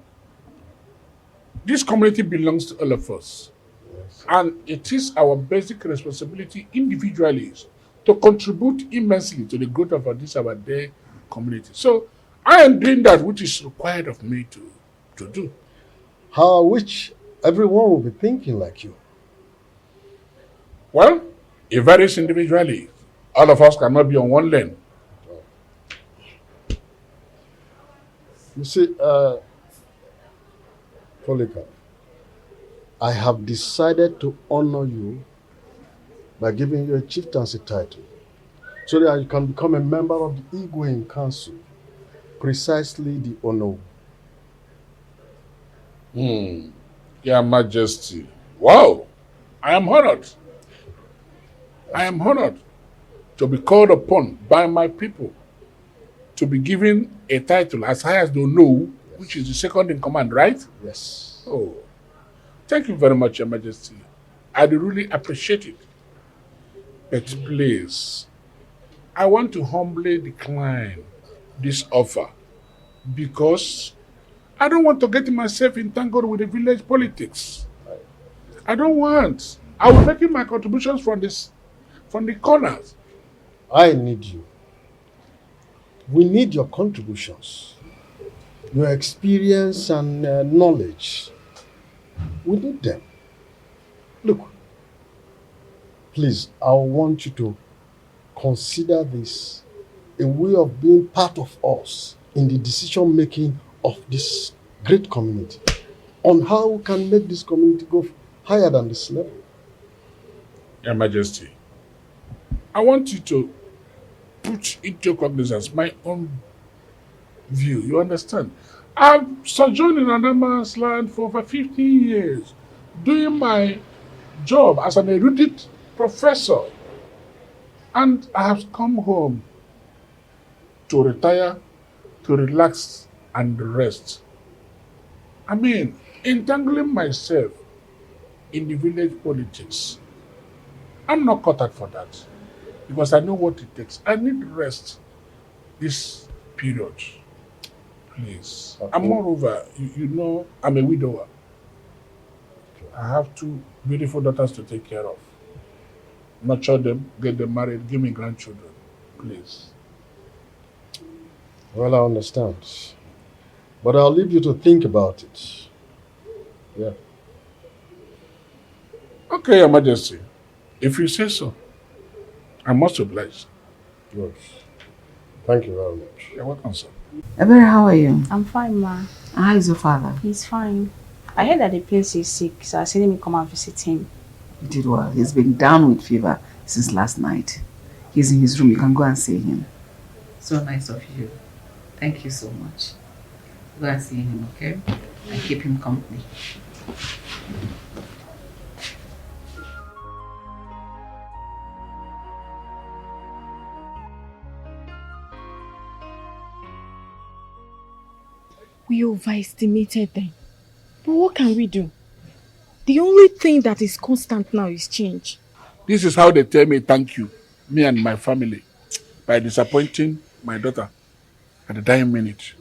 this community belongs to all of us. Yes. And it is our basic responsibility individually to contribute immensely to the growth of our day community. So I am doing that which is required of me to do. How I wish everyone will be thinking like you. Well, it varies individually. All of us cannot be on one lane. You see, Polycarp, I have decided to honor you by giving you a chieftaincy title so that you can become a member of the Igwe in council. Precisely the honor. Your Majesty. Wow. I am honored. I am honored to be called upon by my people to be given a title as high as the know, which is the second in command, right? Yes. Oh, thank you very much, Your Majesty. I do really appreciate it. But please, I want to humbly decline this offer because I don't want to get myself entangled with the village politics. I don't want. I will make my contributions from the corners. I need you. We need your contributions, your experience and knowledge. We need them. Look, please, I want you to consider this a way of being part of us in the decision making of this great community on how we can make this community go higher than this level. Your Majesty, I want you to put into cognizance my own view. You understand? I've sojourned in another man's land for over 50 years, doing my job as an erudite professor. And I have come home to retire, to relax and rest. I mean, entangling myself in the village politics, I'm not cut out for that because I know what it takes. I need rest this period, please. Okay. And moreover, you know, I'm a widower. I have 2 beautiful daughters to take care of. Nurture them, get them married, give me grandchildren, please. Well, I understand. But I'll leave you to think about it. Yeah. Okay, Your Majesty. If you say so, I must oblige. Yes. Thank you very much. You're welcome, sir. Ebere, how are you? I'm fine, ma. How is your father? He's fine. I heard that the prince is sick, so I said let me come and visit him. You did well. He's been down with fever since last night. He's in his room. You can go and see him. So nice of you. Thank you so much. Go and see him, okay? And keep him company. We overestimated them. But what can we do? The only thing that is constant now is change. This is how they tell me thank you, me and my family, by disappointing my daughter at the dying minute.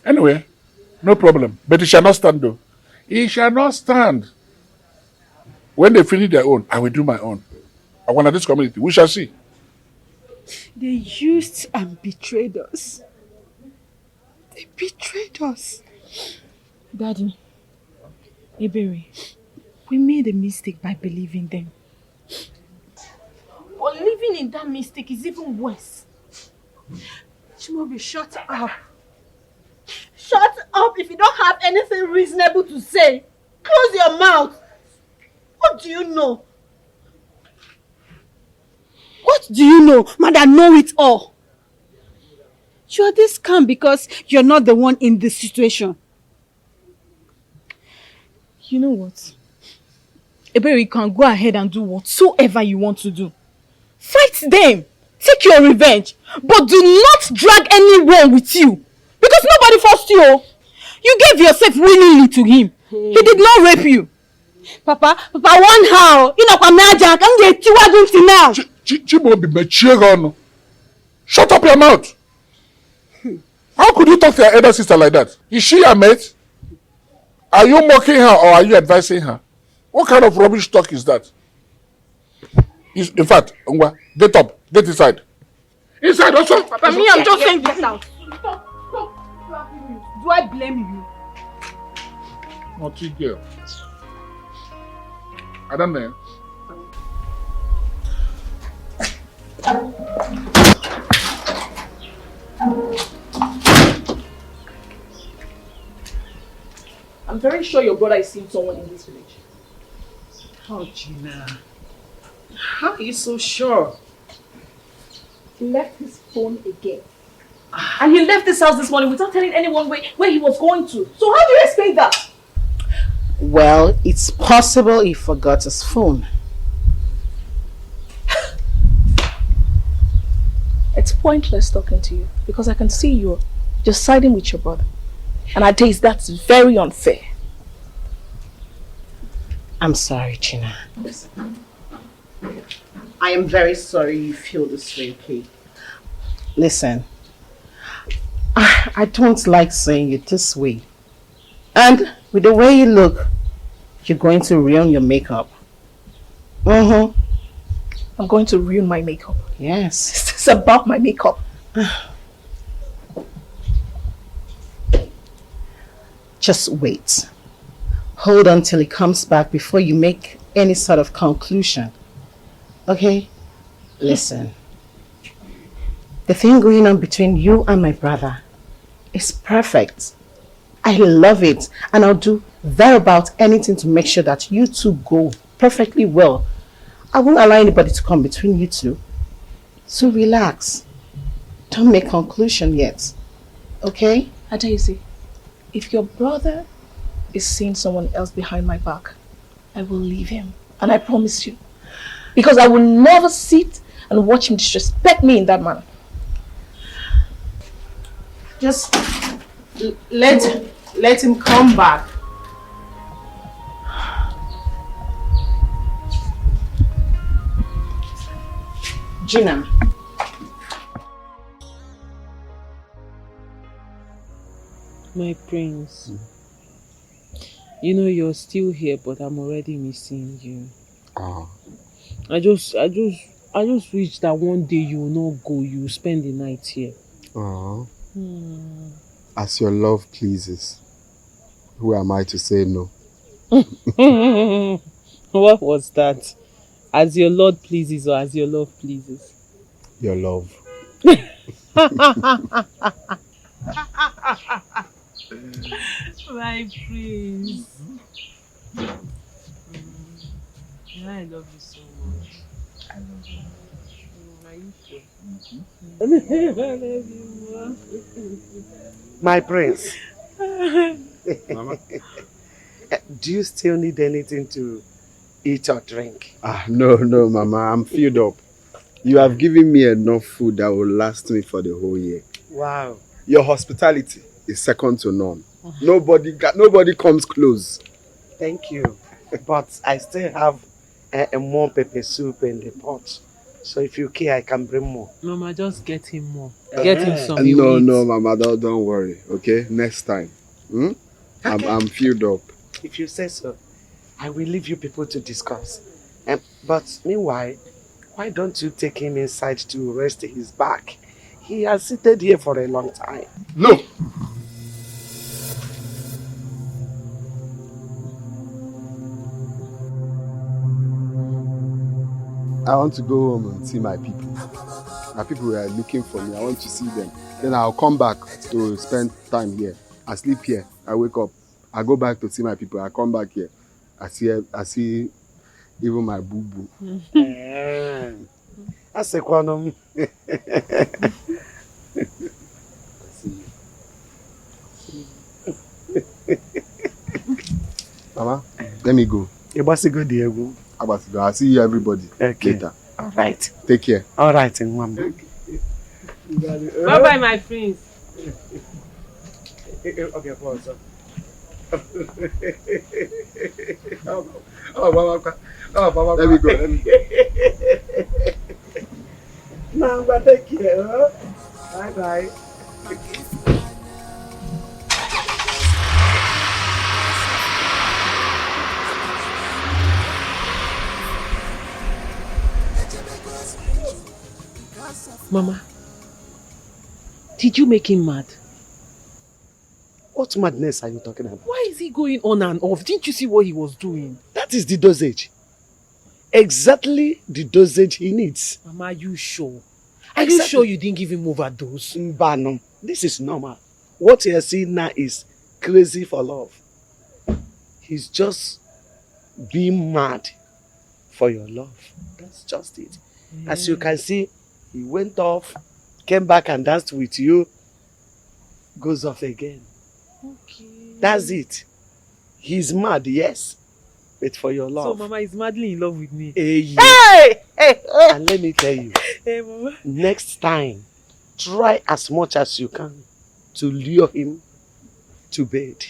Anyway, no problem. But it shall not stand though. It shall not stand. When they finish their own, I will do my own. I want this community. We shall see. They used and betrayed us. They betrayed us. Daddy, Ebere, we made a mistake by believing them. But living in that mistake is even worse. Chimobi, shut up. Shut up if you don't have anything reasonable to say. Close your mouth. What do you know? What do you know? Mother, know it all. You are this calm because you're not the one in this situation. You know what? Ebere, you can go ahead and do whatsoever you want to do. Fight them. Take your revenge. But do not drag anyone with you. Because nobody forced you. You gave yourself willingly to him. He did not rape you. Papa, one how? You know, I'm get you now. Chimobi, shut up your mouth. How could you talk to your elder sister like that? Is she your mate? Are you mocking her or are you advising her? What kind of rubbish talk is that? In fact, Ngwa, get up, get inside. Inside also. Papa, me, I'm just saying get out. Stop slapping me. Do I blame you? Naughty girl. I don't know. I'm very sure your brother is seeing someone in this village. How, Gina? How are you so sure? He left his phone again. And he left this house this morning without telling anyone where he was going to. So how do you explain that? Well, it's possible he forgot his phone. It's pointless talking to you because I can see you're just siding with your brother. And I tell you, that's very unfair. I'm sorry, China. I am very sorry you feel this way, okay? Listen, I don't like saying it this way. And with the way you look, you're going to ruin your makeup. I'm going to ruin my makeup. Yes. It's about my makeup. Just wait. Hold on till he comes back before you make any sort of conclusion. Okay? Listen. The thing going on between you and my brother is perfect. I love it. And I'll do thereabout anything to make sure that you two go perfectly well. I won't allow anybody to come between you two. So relax. Don't make conclusion yet. Okay? I tell you, see, if your brother is seeing someone else behind my back, I will leave him. And I promise you. Because I will never sit and watch him disrespect me in that manner. Just let him come back. Gina. My prince. You know you're still here, but I'm already missing you. I just wish that one day you will not go, you will spend the night here. As your love pleases, who am I to say no? What was that? As your Lord pleases or as your love pleases? Your love. My prince. I love you so much. I love you. Are you sure? I love you more. My prince. Mama? Do you still need anything to eat or drink? No, Mama. I'm filled up. You have given me enough food that will last me for the whole year. Wow. Your hospitality is second to none. Nobody comes close. Thank you. But I still have a more pepper soup in the pot. So if you care, I can bring more. Mama, just get him more. Get him some. No, Mama, don't worry. Okay, next time. Okay. I'm filled up. If you say so, I will leave you people to discuss. But meanwhile, why don't you take him inside to rest his back? He has seated here for a long time. No! I want to go home and see my people. My people are looking for me. I want to see them. Then I'll come back to spend time here. I sleep here. I wake up. I go back to see my people. I come back here. I see even my boo-boo. That's a quantum. Mama, let me go. Diego. I'll see you everybody later. All right. Take care. All right, Nwamba. Bye-bye, my prince. Okay, pause. Let me go. Namba, take care. Huh? Bye-bye. Mama, did you make him mad? What madness are you talking about? Why is he going on and off? Didn't you see what he was doing? That is the dosage. Exactly the dosage he needs. Mama, are you sure? Are you sure you didn't give him overdose? Mbano, this is normal. What you are seeing now is crazy for love. He's just being mad for your love. That's just it. As you can see, He went off, came back and danced with you, goes off again. Okay. That's it. He's mad, yes. But for your love. So Mama is madly in love with me. Hey! And let me tell you, Hey Mama. next time, try as much as you can to lure him to bed.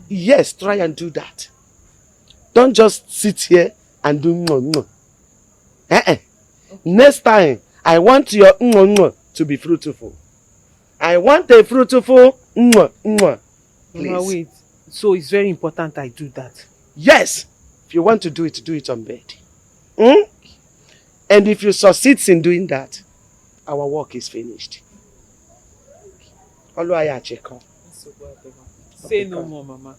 Yes, try and do that. Don't just sit here and do no. Next time, I want your to be fruitful. I want a fruitful Mama, please. wait. So it's very important I do that. Yes. If you want to do it on bed. And if you succeed in doing that, our work is finished. Say no more, Mama.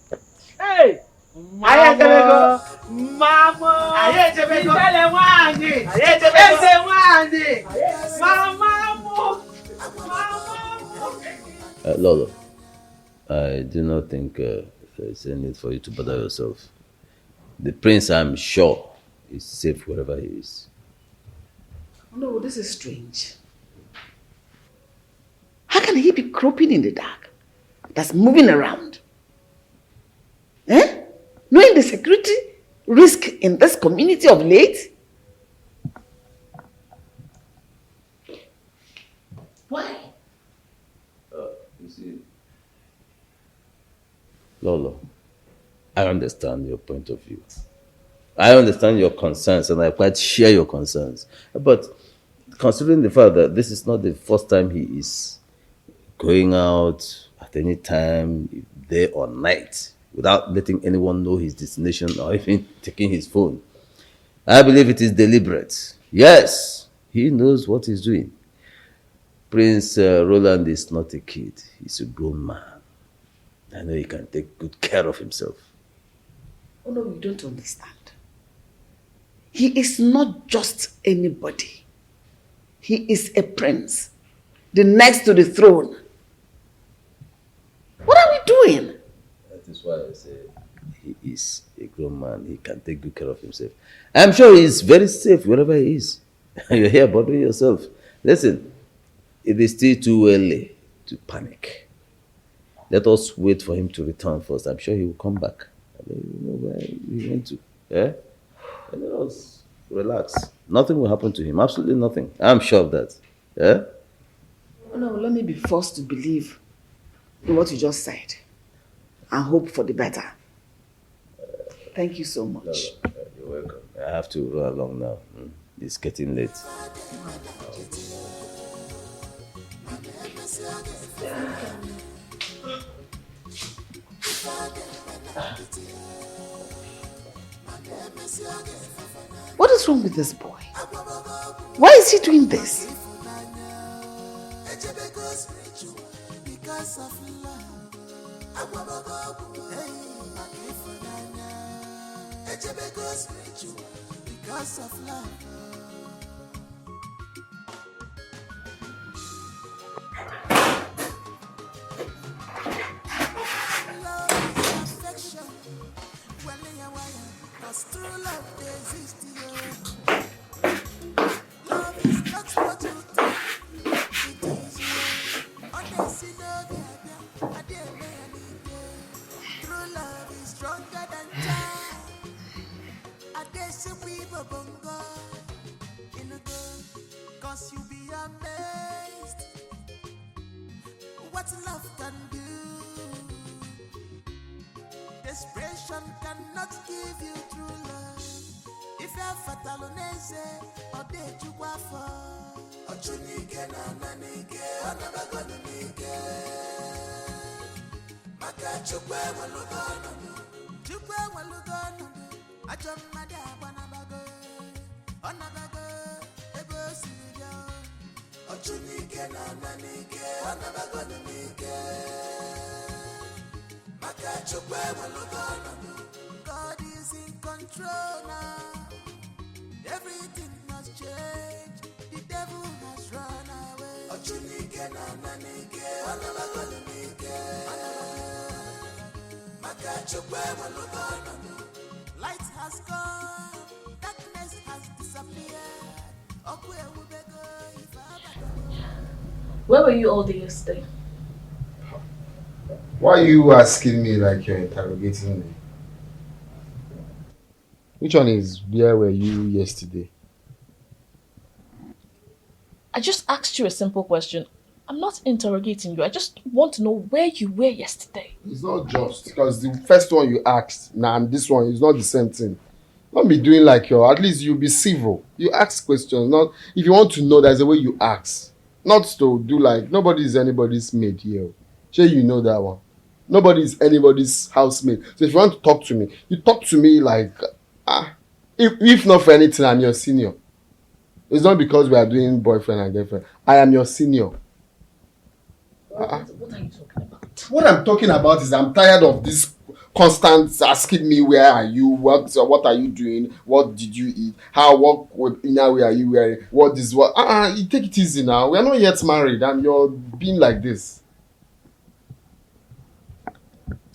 Hey! Mama! Mama! Lolo, I do not think there's any need for you to bother yourself. The prince, I'm sure, is safe wherever he is. No, this is strange. How can he be groping in the dark? That's moving around. Knowing the security risk in this community of late? Why? You see, Lolo, I understand your point of view. I understand your concerns and I quite share your concerns. But considering the fact that this is not the first time he is going out at any time, day or night, without letting anyone know his destination or even taking his phone, I believe it is deliberate. Yes, he knows what he's doing. Prince Roland is not a kid. He's a grown man. I know he can take good care of himself. Oh no, you don't understand. He is not just anybody. He is a prince, the next to the throne. What are we doing? That is why I say he is a grown man. He can take good care of himself. I'm sure he is very safe wherever he is. You're here bothering yourself. Listen, it is still too early to panic. Let us wait for him to return first. I'm sure he will come back. I don't know where he went to. Yeah? And let us relax. Nothing will happen to him. Absolutely nothing. I'm sure of that. Yeah? Oh no, let me be forced to believe in what you just said and hope for the better. Thank you so much. You're welcome. I have to run along now. It's getting late. What is wrong with this boy? Why is he doing this? Because of love. Love is affection. Well, cause true love exists here. Love is not what you think. It is you. Honestly, true love is stronger than time. I guess we were bongo in a girl, cause you be amazed what love can do. Desperation cannot give you true love. If you're fatalonese, or did you go for? Or chunike na nanike, or never gonna nike. Maka chukwe walugono, chukwe walugono. Ajam mada wanabago, onabago, ebo sinyo. Ochunike na nanike, onabago nanike. Maka chukwe walugono. God is in control now. Everything has changed. The devil has run away. Ochunike na nanike, onabago nanike. Maka chukwe walugono. Light has come, darkness has disappeared. Where were you all day yesterday? Why are you asking me like you're interrogating me? Which one is where were you yesterday? I just asked you a simple question. I'm not interrogating you. I just want to know where you were yesterday. It's not just because the first one you asked and this one is not the same thing. Don't be doing like you. At least you be civil. You ask questions. Not if you want to know, there's a way you ask. Not to do like nobody is anybody's maid here. Sure, you know that one. Nobody is anybody's housemate. So if you want to talk to me, you talk to me like if not for anything, I'm your senior. It's not because we are doing boyfriend and girlfriend. I am your senior. What are you talking about? What I'm talking about is I'm tired of this constant asking me where are you, what are you doing, what did you eat, what inner way are you wearing, what is what. You take it easy now. We are not yet married and you're being like this.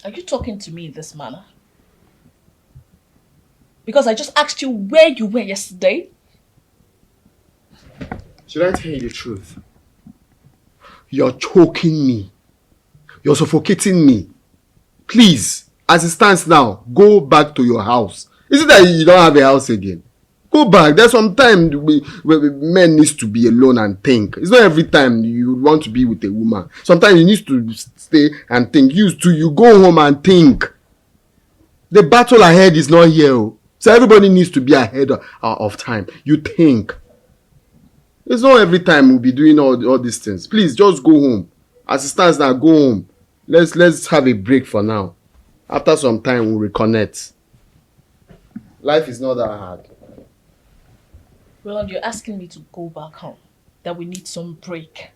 Are you talking to me in this manner? Because I just asked you where you were yesterday. Should I tell you the truth? You're choking me. You're suffocating me. Please, as it stands now, go back to your house. Is it that you don't have a house again? Go back. There's some time men needs to be alone and think. It's not every time you want to be with a woman. Sometimes you need to stay and think. You go home and think. The battle ahead is not here. So everybody needs to be ahead of time. You think. It's not every time we'll be doing all these things. Please, just go home. As it stands now, go home. Let's have a break for now. After some time, we'll reconnect. Life is not that hard. Roland, you're asking me to go back home. That we need some break.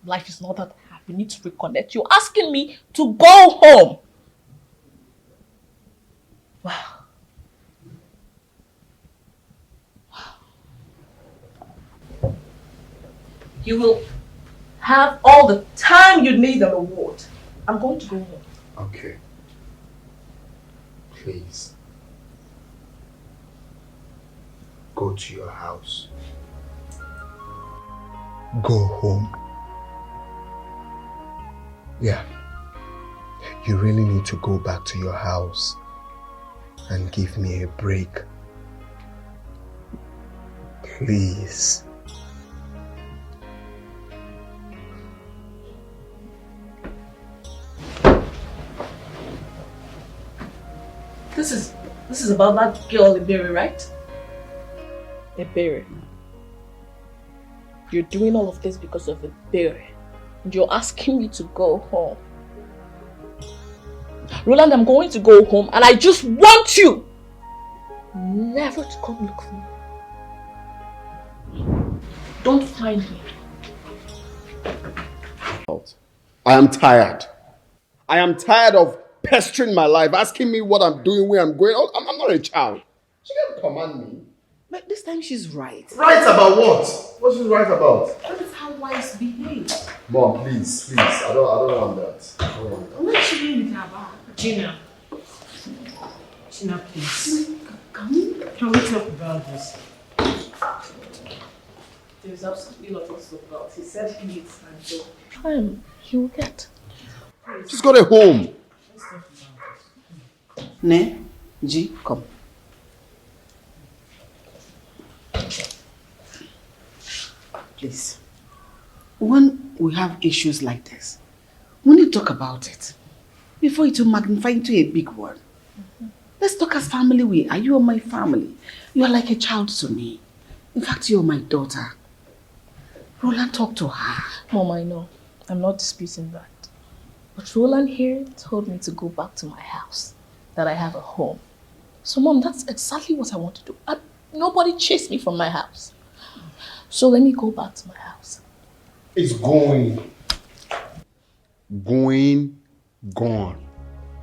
Life is not that hard. We need to reconnect. You're asking me to go home. Wow. You will have all the time you need on the ward. I'm going to go home. Okay. Please. Go to your house. Go home. Yeah. You really need to go back to your house and give me a break. Please. This is about that girl EMODI, right? EMODI. You're doing all of this because of EMODI. And you're asking me to go home. Roland, I'm going to go home and I just want you never to come look for me. Don't find me. I am tired. I am tired of pestering my life, asking me what I'm doing, where I'm going. I'm not a child. She can't command me. But this time she's right. Right about what? What's she right about? That is how wives behave. Mom, please. I don't want that. I don't want that. What is she doing with her bag? Gina, please. Can we talk about this? There's absolutely nothing to talk about. He said he needs time, so time he will get. She's got a home. Ne, G, come. Please. When we have issues like this, we need to talk about it before it will magnify into a big word. Let's talk as family we are. You are my family. You are like a child to me. In fact, you are my daughter. Roland, talk to her. Mom, I know. I'm not disputing that. But Roland here told me to go back to my house. That I have a home. So Mom, that's exactly what I want to do. Nobody chased me from my house. So let me go back to my house. It's going. Going. Gone.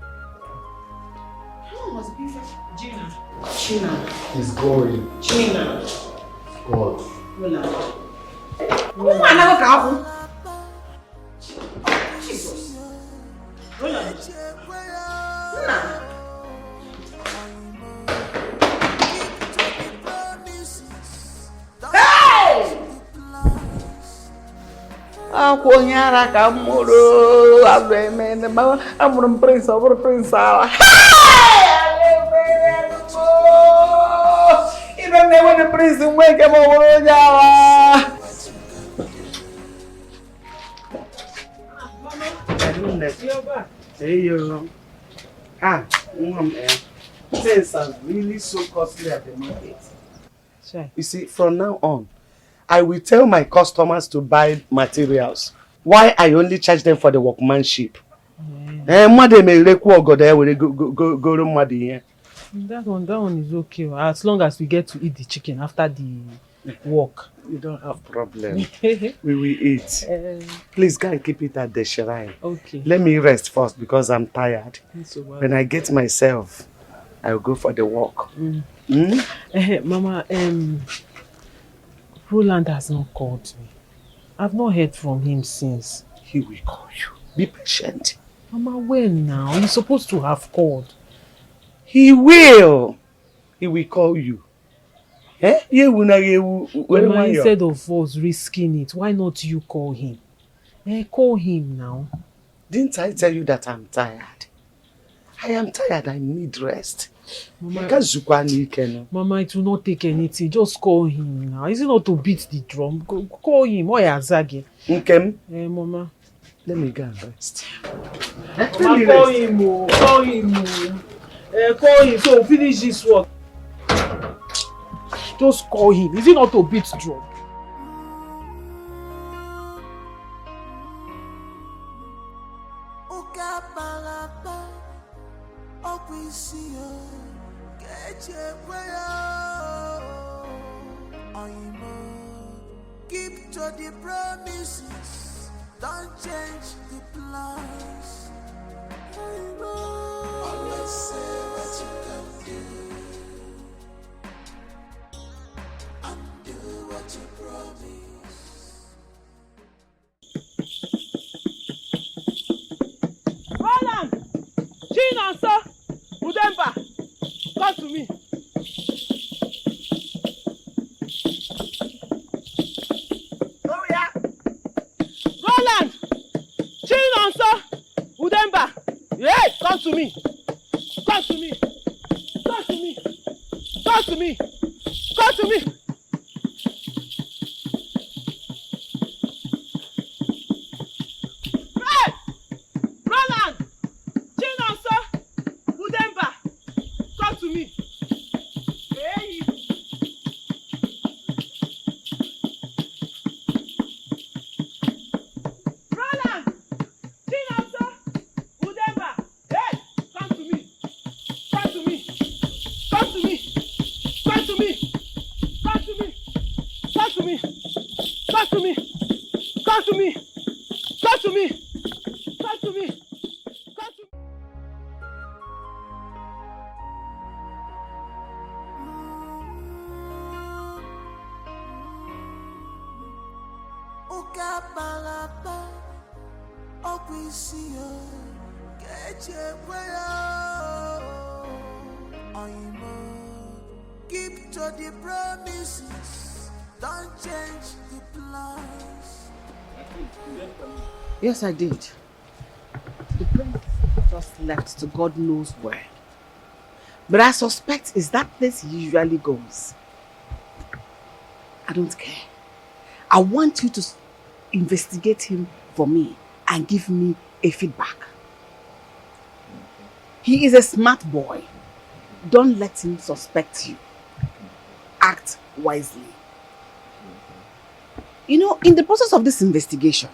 How was Priestess Gina? China. It's going. Gina. It's gone. Roland. Jesus. Roland. Nah. Hey! Akwonyara kamuro abemene mama amurum prince over prince ala. Even me when the prince wake up over jawa. Hey you. Things are really so costly at the market. Sure. You see, from now on, I will tell my customers to buy materials. Why I only charge them for the workmanship? That one is okay. As long as we get to eat the chicken after the work. You don't have problem. We will eat. Please, guys, keep it at the shrine. Okay. Let me rest first because I'm tired. So when I get myself, I'll go for the walk. Mama, Roland has not called me. I've not heard from him since. He will call you. Be patient. Mama, when now? He's supposed to have called. He will. He will call you. Mama, instead of us risking it, why not you call him? Call him now. Didn't I tell you that I'm tired? I am tired. I need rest. Mama, Mama, it will not take anything. Just call him now. Is it not to beat the drum? Call him. Why Azagi? Mama. Let me go and rest. Mama, call him. Call him. Call him. So finish this work. Just call him. Is it not to beat drum? Keep to the promises, don't change the plans. Always say what you can do and do what you promise. Roland! Chinonso! Udemba! Come to me. Roland! Chinonso! Udemba! Hey, come to me! Come to me! Come to me! Come to me! Come to me! Hey! Roland! Chinonso! Udemba! Come to me! Hey! Roland! Chinonso! Udemba! Hey! Come to me! Come to me! Come to me! Come to me! Come to me! Come to me! Come to me! Come to me! Come to me! Come to me! Come to me! Ukapalapa, okwisiyo, kechekweyo. Keep to the promises, don't change the plans. Yes, I did. The prince just left to God knows where. But I suspect it's that place he usually goes. I don't care. I want you to investigate him for me and give me a feedback. He is a smart boy. Don't let him suspect you. Act wisely. You know, in the process of this investigation,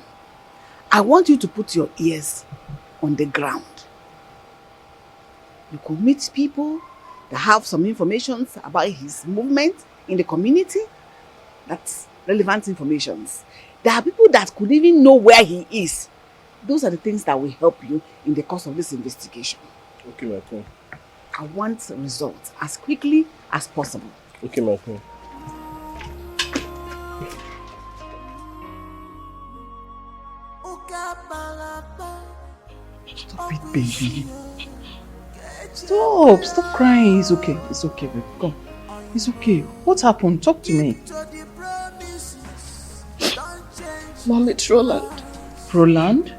I want you to put your ears on the ground. You could meet people that have some information about his movement in the community. That's relevant information. There are people that could even know where he is. Those are the things that will help you in the course of this investigation. Okay, my queen. I want results as quickly as possible. Okay, my queen. Stop it, baby. Stop crying. It's okay. It's okay, baby. Come. It's okay. What happened? Talk to me. Mom, it's Roland. Roland?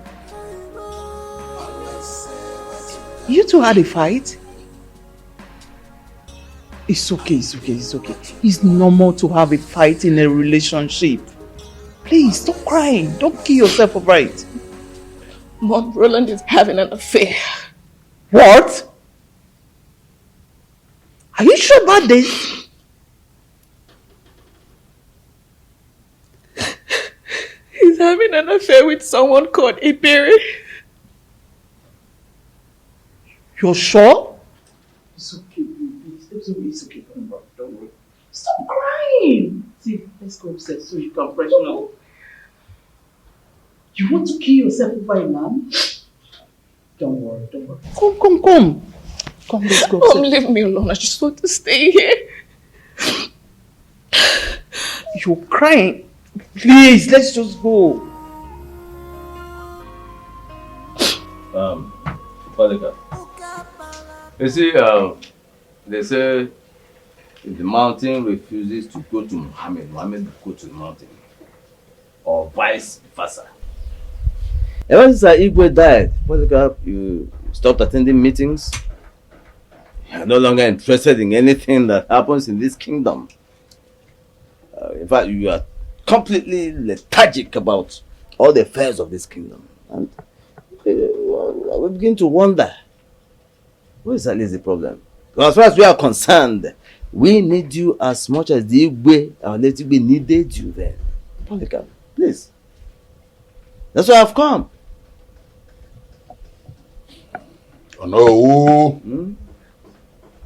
You two had a fight? It's okay, it's okay, it's okay. It's normal to have a fight in a relationship. Please, stop crying. Don't kill yourself over it. Mom, Roland is having an affair. What? Are you sure about this? He's having an affair with someone called Iberi. You're sure? It's okay, please. It's okay. Don't worry. Stop crying. See, let's go upstairs so you can freshen up. You want to kill yourself over a man? Don't worry. Come. Come, let's go upstairs. Mom, leave me alone. I just want to stay here. You're crying. Please, let's just go. Falika. You see, they say if the mountain refuses to go to Muhammad will go to the mountain. Or vice versa. Ever since Igwe died, Falika, you stopped attending meetings. You're no longer interested in anything that happens in this kingdom. In fact, you are completely lethargic about all the affairs of this kingdom. And we begin to wonder, what is at least the problem? Because as far as we are concerned, we need you as much as the Igwe, our late Igwe needed you then. Falika, please. That's why I've come. Oh no.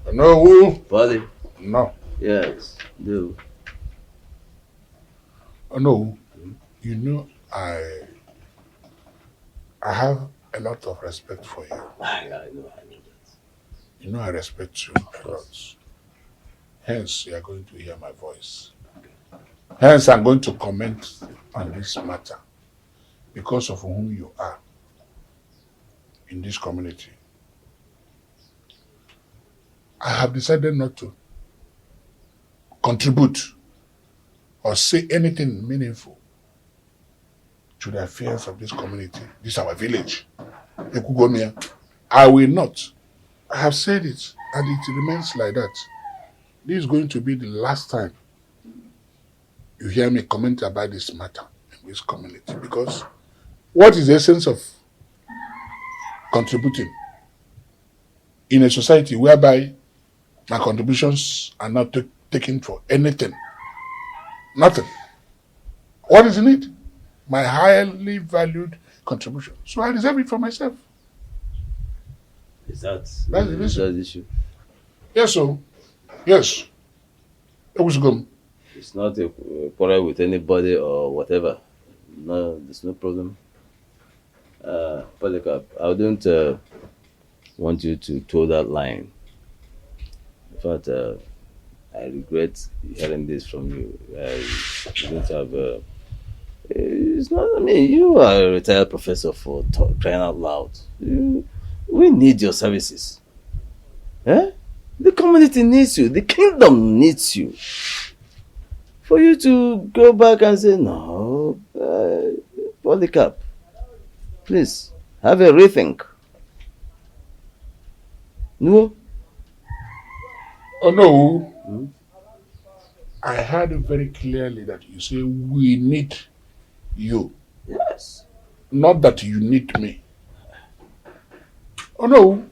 Oh no. Buddy. No. Yes, do. Oh no. You know, I have a lot of respect for you. I know that. You know I respect you a lot. Hence, you are going to hear my voice. Hence, I'm going to comment on this matter because of whom you are in this community. I have decided not to contribute or say anything meaningful to the affairs of this community. This is our village. I will not. I have said it, and it remains like that. This is going to be the last time you hear me comment about this matter in this community, because what is the essence of contributing in a society whereby my contributions are not taken for anything? Nothing. What is in it? My highly valued contribution. So I reserve it for myself. That's the issue. Yes, so. Yes. It's not a quarrel with anybody or whatever. No, there's no problem. Polycarp, I wouldn't want you to toe that line. In fact, I regret hearing this from you. I don't have. It's not. I mean, you are a retired professor for crying out loud. We need your services. Eh? The community needs you. The kingdom needs you. For you to go back and say, no, Polycarp, please, have a rethink. No? Oh, no. I heard very clearly that you say we need you. Yes. Not that you need me. Oh, no.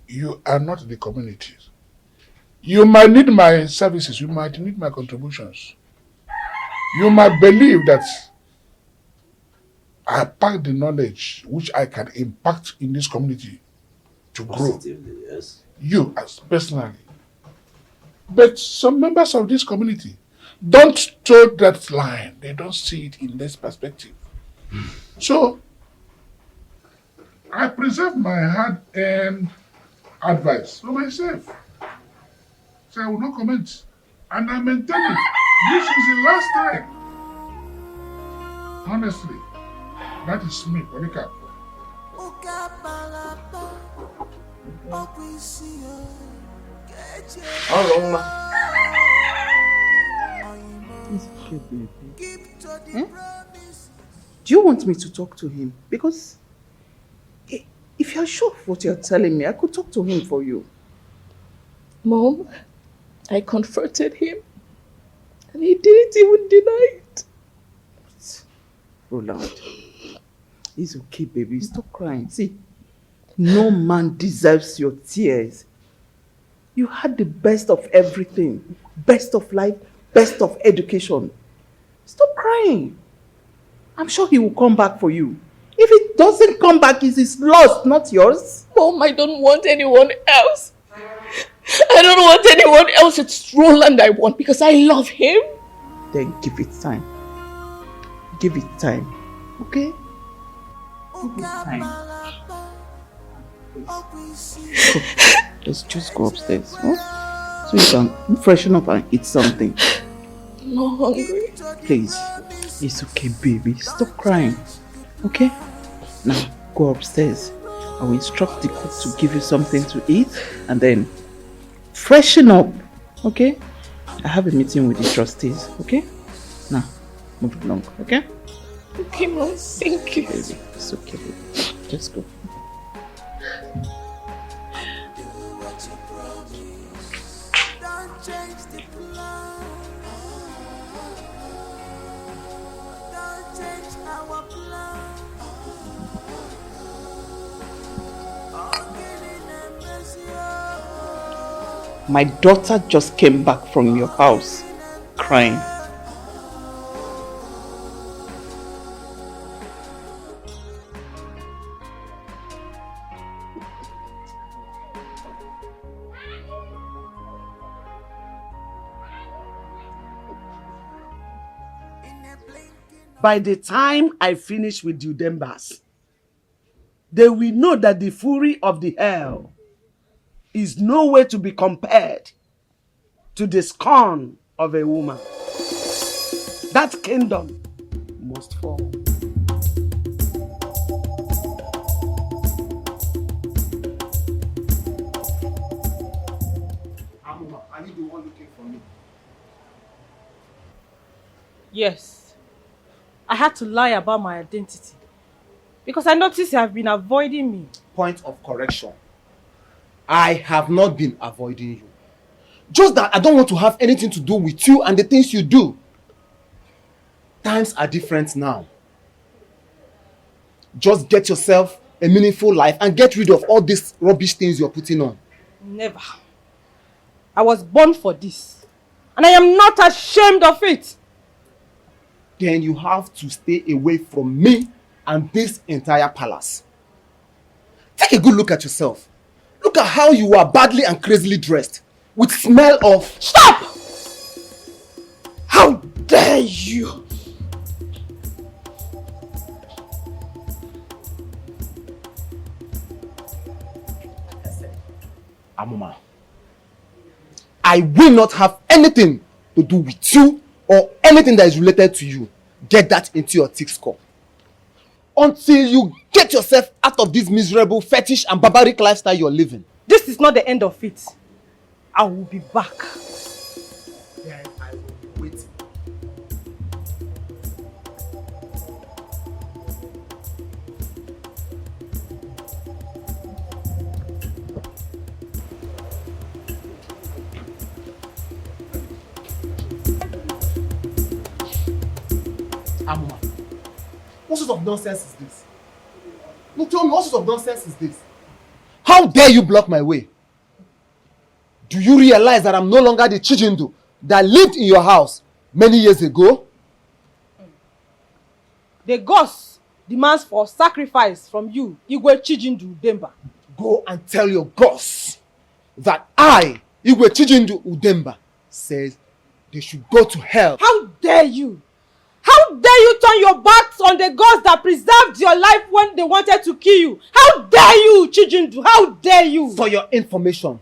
You are not the community. You might need my services. You might need my contributions. You might believe that I pack the knowledge which I can impact in this community to grow. Yes. You as personally. But some members of this community don't toe that line. They don't see it in this perspective. So, I preserve my hard-earned advice for myself. So I will not comment. And I maintain it. This is the last time. Honestly, that is me, Polycarp. How long, ma? It's okay, baby. Do you want me to talk to him? Because if you're sure of what you're telling me, I could talk to him for you. Mom, I confronted him and he didn't even deny it. Roland, it's okay, baby. Stop crying. See, no man deserves your tears. You had the best of everything. Best of life, best of education. Stop crying. I'm sure he will come back for you. If he doesn't come back, it's his loss, not yours. Mom, I don't want anyone else. I don't want anyone else. It's Roland I want because I love him. Then give it time. Give it time. Okay? Give it time. Let's just go upstairs. Huh? So you can freshen up and eat something. I'm not hungry. Please. It's okay, baby. Stop crying. Okay? Now, go upstairs. I will instruct the cook to give you something to eat and then freshen up. Okay? I have a meeting with the trustees. Okay? Now, move along. Okay? Okay, Mom. Thank you. Baby, it's okay, baby. Just go. My daughter just came back from your house, crying. By the time I finish with Udembas, they will know that the fury of the hell is nowhere to be compared to the scorn of a woman. That kingdom must fall. Amuma, are you the one looking for me? Yes. I had to lie about my identity because I noticed you have been avoiding me. Point of correction. I have not been avoiding you. Just that I don't want to have anything to do with you and the things you do. Times are different now. Just get yourself a meaningful life and get rid of all these rubbish things you're putting on. Never. I was born for this. And I am not ashamed of it. Then you have to stay away from me and this entire palace. Take a good look at yourself. Look at how you are badly and crazily dressed. With smell of... Stop! How dare you! Amuma, I will not have anything to do with you or anything that is related to you. Get that into your thick skull. Until you get yourself out of this miserable fetish and barbaric lifestyle you're living. This is not the end of it. I will be back. Then I will be waiting. Amuma, what sort of nonsense is this? No, tell me, what sort of nonsense is this? How dare you block my way? Do you realize that I'm no longer the Chijindu that lived in your house many years ago? The gods demands for sacrifice from you, Igwe Chijindu Udemba. Go and tell your gods that I, Igwe Chijindu Udemba, says they should go to hell. How dare you? How dare you turn your backs on the gods that preserved your life when they wanted to kill you? How dare you, Chijindu? How dare you? For your information,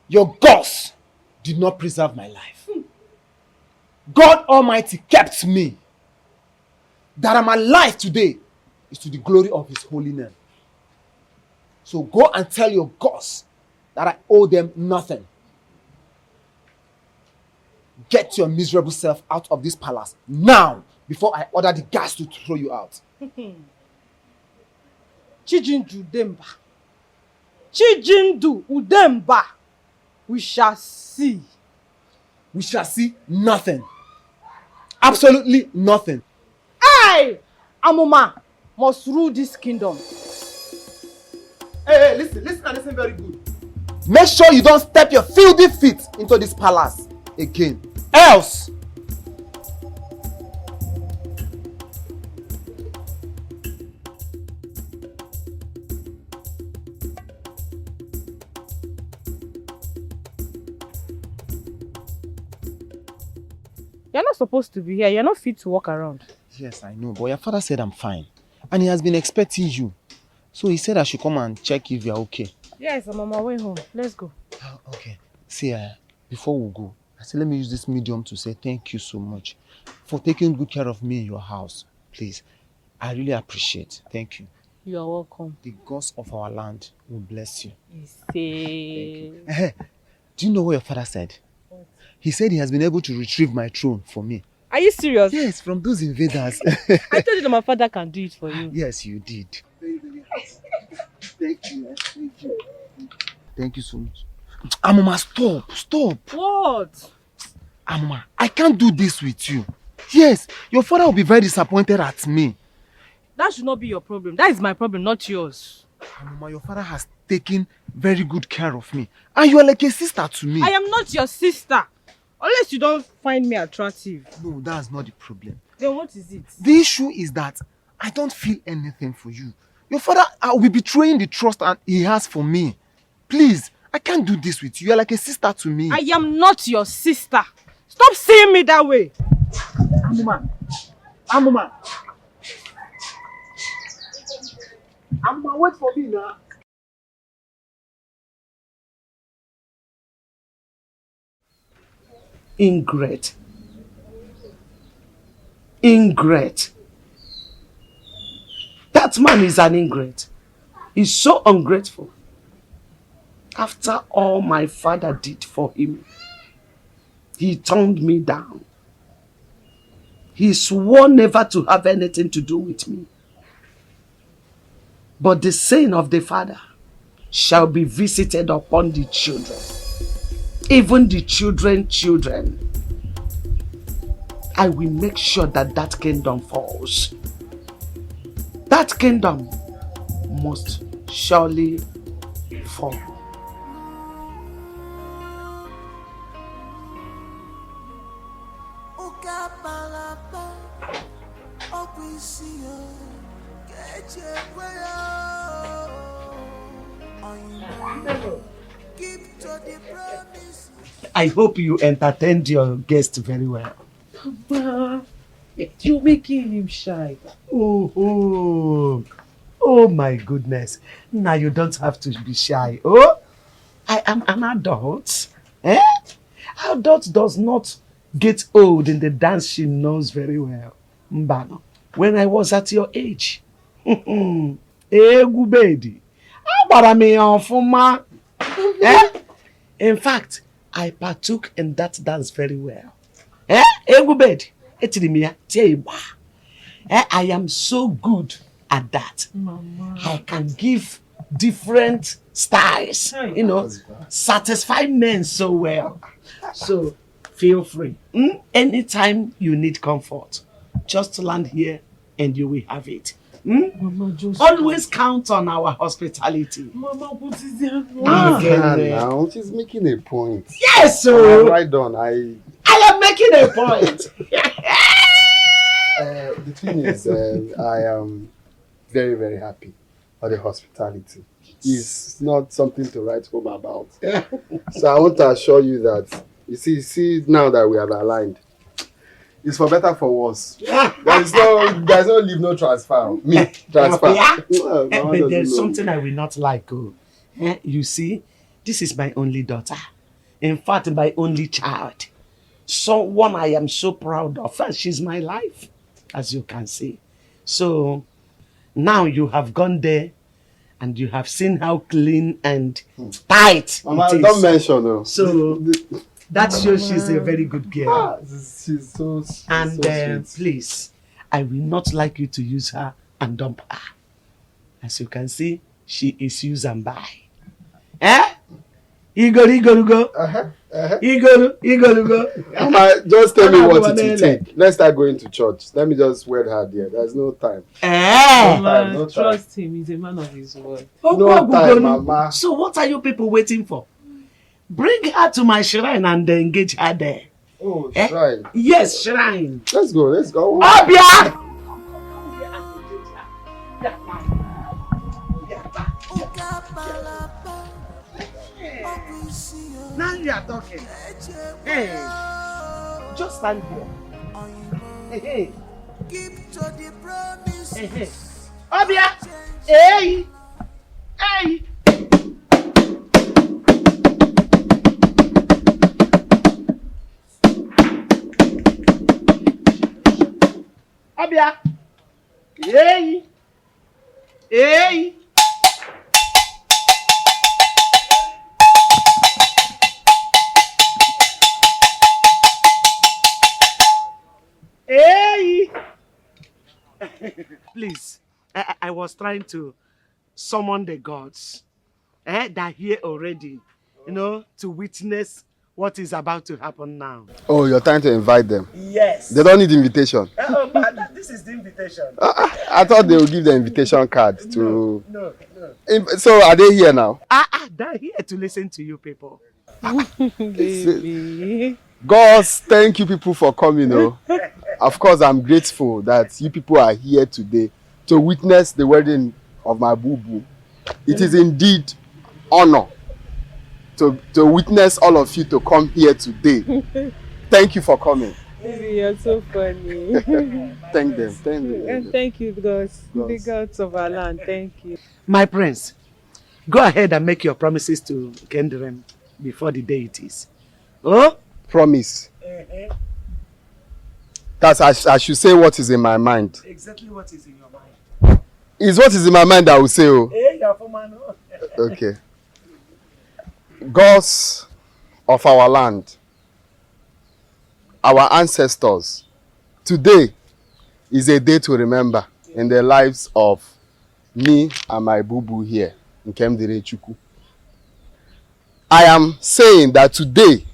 your gods did not preserve my life. God Almighty kept me. That I'm alive today is to the glory of His holy name. So go and tell your gods that I owe them nothing. Get your miserable self out of this palace now, before I order the gas to throw you out. Chijindu Udemba. Chijindu Udemba. We shall see. We shall see nothing. Absolutely nothing. I, Amoma, must rule this kingdom. Hey, listen very good. Make sure you don't step your filthy feet into this palace again. Else, you're not supposed to be here. You're not fit to walk around. yes, I know, but your father said I'm fine. And he has been expecting you. So he said I should come and check if you're okay. Yes, I'm on my way home. Let's go. Okay. See, before we go, I said let me use this medium to say thank you so much for taking good care of me in your house. Please, I really appreciate. Thank you. You are welcome. The gods of our land will bless you. Say. Do you know what your father said? What? He said he has been able to retrieve my throne for me. Are you serious? Yes, from those invaders. I told you that my father can do it for you. Yes, you did. Thank you. Thank you. Thank you so much. Amoma, stop. What? Amoma, I can't do this with you. Yes, your father will be very disappointed at me. That should not be your problem. That is my problem, not yours. Amoma, your father has taken very good care of me. And you are like a sister to me. I am not your sister. Unless you don't find me attractive. No, that's not the problem. Then what is it? The issue is that I don't feel anything for you. Your father will be betraying the trust he has for me. Please, I can't do this with you. You are like a sister to me. I am not your sister. Stop seeing me that way. Amoma, wait for me now. Ingrate. That man is an ingrate. He's so ungrateful. After all my father did for him, he turned me down. He swore never to have anything to do with me. But the sin of the father shall be visited upon the children. Even the children. I will make sure that that kingdom falls. That kingdom must surely fall. I hope you entertained your guest very well. Papa, you're making him shy. Oh my goodness. Now you don't have to be shy. Oh, I am an adult. Adult does not get old in the dance she knows very well. Mbano, when I was at your age, Egubedi, in fact, I partook in that dance very well. Egubedi, I am so good at that. Mama. I can give different styles, satisfy men so well. So feel free. Anytime you need comfort, just land here and you will have it. Mama, just always count on our hospitality. Mama, what is the now she's making a point. Yes, sir. Right on. I am making a point. The thing is, I am very, very happy for the hospitality. It's not something to write home about. So I want to assure you that, you see now that we have aligned, it's for better for worse. There's no leave, no transfer. Me, transfer. But there's something I will not like. You see, this is my only daughter. In fact, my only child. Someone I am so proud of. She's my life, as you can see. So now you have gone there and you have seen how clean and tight Mama, it is. don't mention though. So that shows she's a very good girl. She's so and sweet. please, I will not like you to use her and dump her. As you can see, she is use and buy. Eh? Igor. Mama, just tell me what it will take. Let's start going to church. Let me just wed her there. There's no time. No time. Trust him, he's a man of his word. No time, Mama. So what are you people waiting for? Bring her to my shrine and engage her there. Oh, shrine. Yes, shrine. Let's go. Obia! Now you are talking. Hey, just stand here. Hey. Keep to the promise. Hey. Obia! Hey! Obia! Hey! Please, I was trying to summon the gods that are here already, to witness what is about to happen now. Oh, you're trying to invite them? Yes. They don't need invitation. But this is the invitation. I thought they would give the invitation card to... No. So are they here now? They're here to listen to you people. Baby. Gods, thank you people for coming. Of course, I'm grateful that you people are here today to witness the wedding of my boo-boo. It is indeed honor to witness all of you to come here today. Thank you for coming. Baby, you're so funny. Thank them. And thank you, gods. The gods of our land. Thank you. My prince, go ahead and make your promises to Kendren before the deities. Oh? Promise. That I should say what is in my mind. Exactly what is in your mind. Is what is in my mind I will say. Okay. Gods of our land, our ancestors, today is a day to remember in the lives of me and my boo-boo here in Kemdire Chukwu. I am saying that today,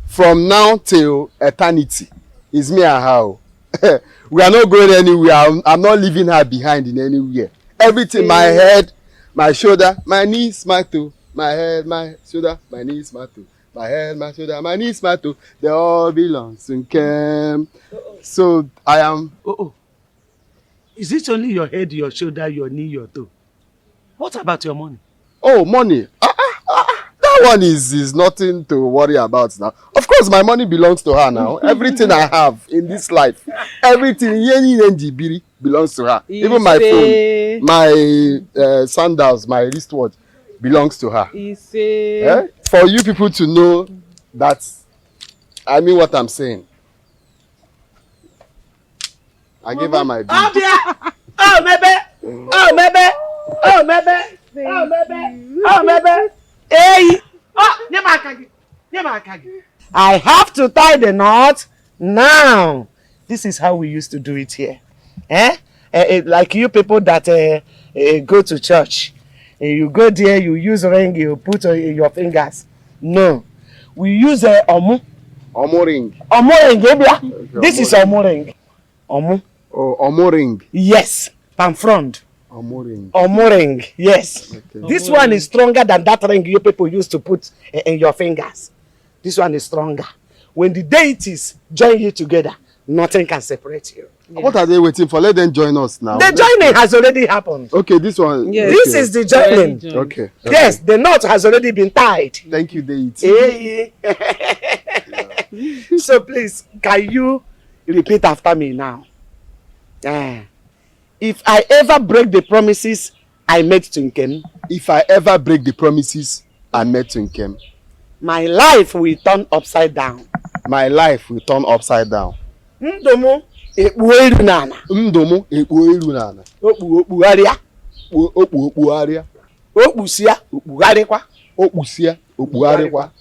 from now till eternity, is me and her. We are not going anywhere. I'm not leaving her behind in anywhere. Everything, my head, my shoulder, my knees, my toe, my head, my shoulder, my knees, my toe, my head, my shoulder, my knees, my toe, they all belong to Kem. So I am... Is it only your head, your shoulder, your knee, your toe? What about your money? Oh, money. That one is nothing to worry about now. Of course, my money belongs to her now. Everything I have in this life, everything belongs to her. Even my phone, my sandals, my wristwatch belongs to her. For you people to know that I mean what I'm saying. I give her my bill. Oh, maybe. Hey! I have to tie the knot now. This is how we used to do it here. Like you people that go to church. You go there, you use ring, you put in your fingers. No. We use omu. Omu ring. Omu ring, This is omu ring. Omu. Oh, omu ring. Yes. Palm frond. Omu ring, yes. Okay. This one is stronger than that ring you people used to put in your fingers. This one is stronger. When the deities join you together, nothing can separate you. Yeah. What are they waiting for? Let them join us now. The joining has already happened. Okay, this one. Yes. This is the joining. Okay. Yes, the knot has already been tied. Thank you, deity. So please, can you repeat after me now? If I ever break the promises I made to Nkem. If I ever break the promises I made to Nkem. My life will turn upside down. My life will turn upside down. Ndomo ekpuelu nana. Ndomo ekpuelu nana. Okpugharịa. Okpugharịa. Okpusia okpugharịkwa. Okpusia okpugharịkwa.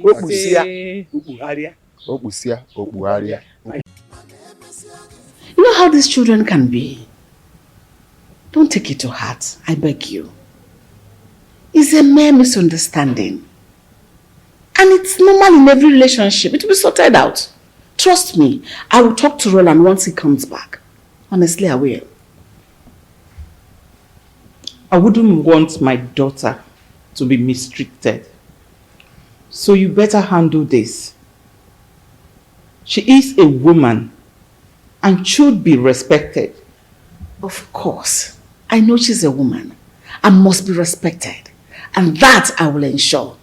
Okpusia okpugharịa. Okpusia okpugharịa. You know how these children can be. Don't take it to heart, I beg you. It's a mere misunderstanding. And it's normal in every relationship. It will be sorted out. Trust me, I will talk to Roland once he comes back. Honestly, I will. I wouldn't want my daughter to be mistreated. So you better handle this. She is a woman and should be respected. Of course. I know she's a woman and must be respected. And that I will ensure.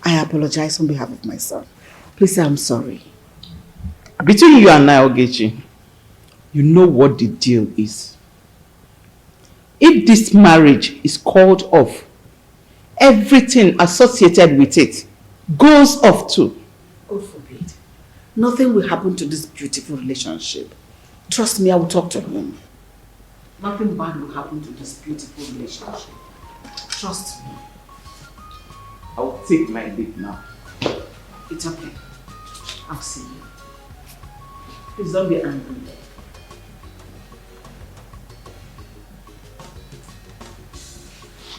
I apologize on behalf of my son. Please say I'm sorry. Between you and I, Ogechi, you know what the deal is. If this marriage is called off, everything associated with it goes off too. God forbid. Nothing will happen to this beautiful relationship. Trust me, I will talk to him. Nothing bad will happen to this beautiful relationship. Trust me. I'll take my leave now. It's okay. I'll see you. Please don't be angry.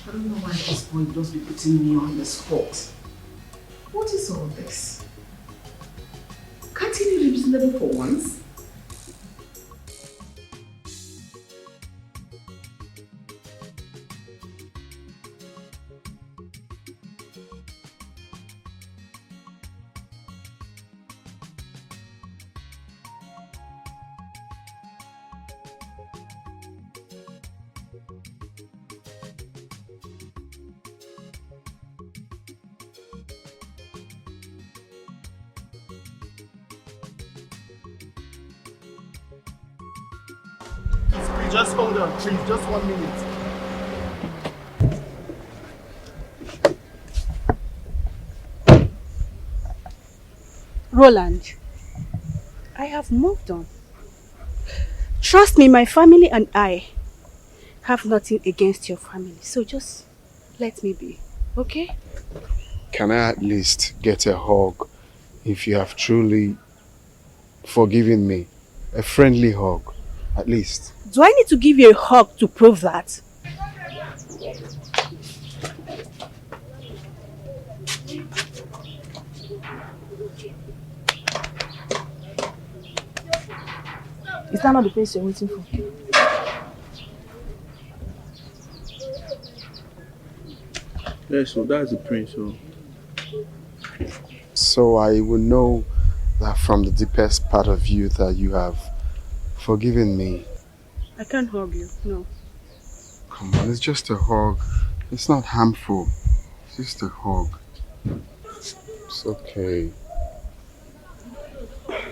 I don't know why this boy does be putting me on the spot. What is all this? Can't he be reasonable for once? Just hold on, please. Just 1 minute. Roland, I have moved on. Trust me, my family and I have nothing against your family. So just let me be, okay? Can I at least get a hug if you have truly forgiven me? A friendly hug, at least. Do I need to give you a hug to prove that? Is that not the place you're waiting for? Yeah, so that's the prince. So I will know that from the deepest part of you that you have forgiven me. I can't hug you, no. Come on, it's just a hug. It's not harmful. It's just a hug. It's okay.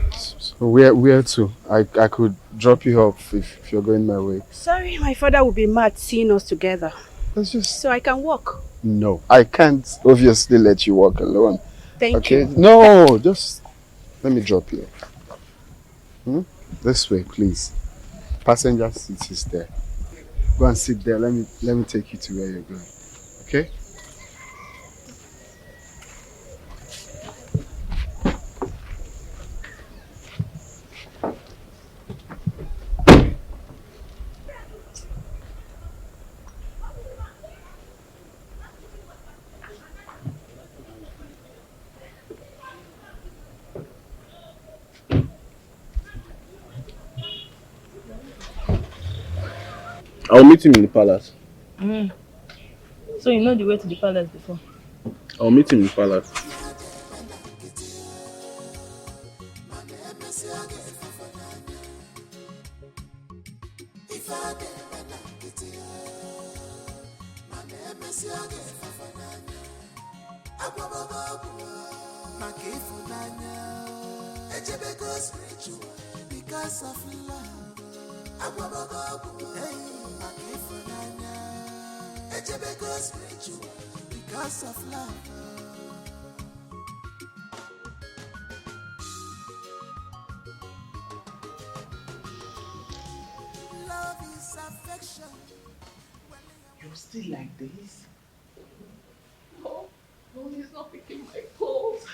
So where to? I could drop you off if you're going my way. Sorry, my father will be mad seeing us together. Let's just... So I can walk. No, I can't obviously let you walk alone. Thank you. No, just let me drop you. This way, please. Passenger seat is there. Go and sit there. Let me take you to where you're going. Okay? I'll meet him in the palace. So you know the way to the palace before? I'll meet him in the palace. Because of love. Because of love. Love is affection. You're still like this? Oh, no, he's not picking my calls.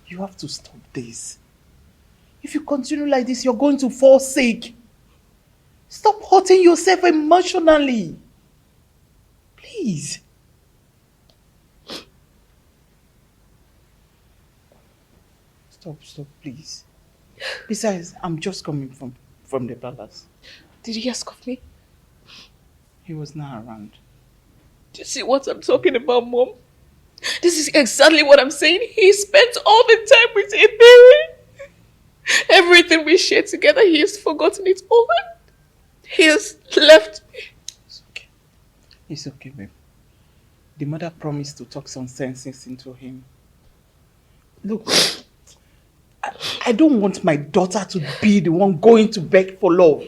You have to stop this. If you continue like this, you're going to fall sick. Stop hurting yourself emotionally. Please. Stop, please. Besides, I'm just coming from the palace. Did he ask of me? He was not around. Do you see what I'm talking about, Mom? This is exactly what I'm saying. He spent all the time with Ebere. Everything we shared together, he has forgotten it all. He has left me. It's okay, babe. The mother promised to talk some sense into him. Look, I don't want my daughter to be the one going to beg for love.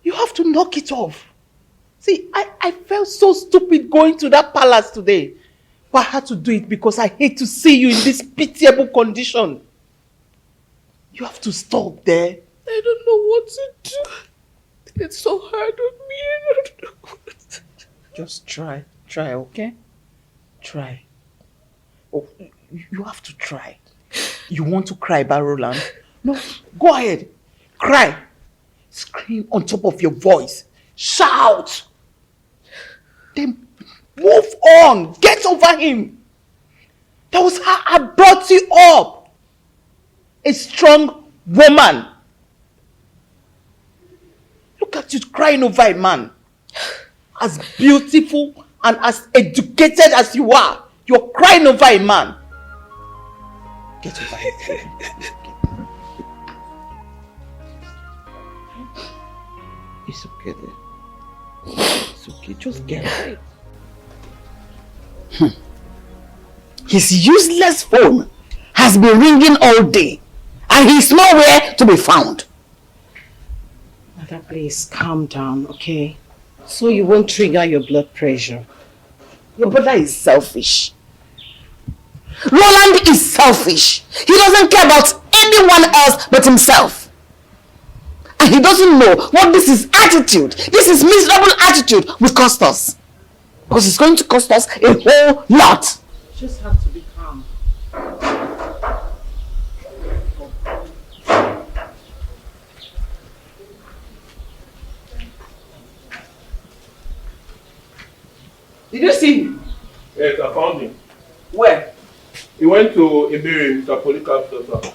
You have to knock it off. See, I felt so stupid going to that palace today. But I had to do it because I hate to see you in this pitiable condition. You have to stop there. I don't know what to do. It's so hard on me. I don't know what to do. Just try, okay? Try. Oh, you have to try. You want to cry about Roland? No, go ahead. Cry. Scream on top of your voice. Shout. Then move on. Get over him. That was how I brought you up. A strong woman. Look at you crying over a man. As beautiful and as educated as you are, you're crying over a man. Get over it. It's okay there. It's okay, just get it. His useless phone has been ringing all day and he's nowhere to be found. Mother, please calm down, okay? So you won't trigger your blood pressure. Your brother is selfish. Roland is selfish. He doesn't care about anyone else but himself. And he doesn't know what this is attitude. This is miserable attitude will cost us. Because it's going to cost us a whole lot. You just have to be calm. Did you see him? Yes, I found him. Where? He went to Ebere, Mr. Polycarp's daughter.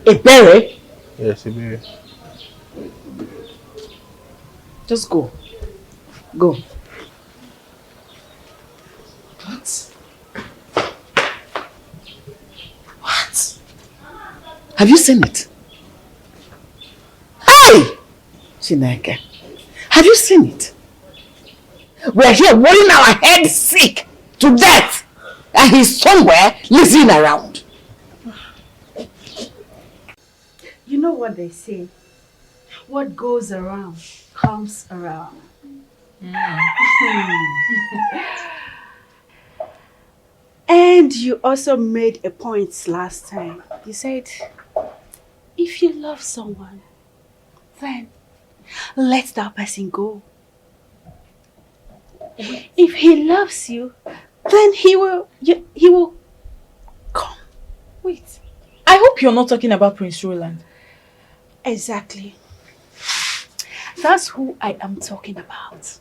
Ebere? Yes, Ebere. Just go. Go. What? What? Have you seen it? Hey! CHINENYE, have you seen it? We're here worrying our heads sick to death and he's somewhere lazing around. You know what they say? What goes around comes around. And you also made a point last time. You said, if you love someone, then let that person go. If he loves you, then he will come. Wait, I hope you're not talking about Prince Roland. Exactly. That's who I am talking about.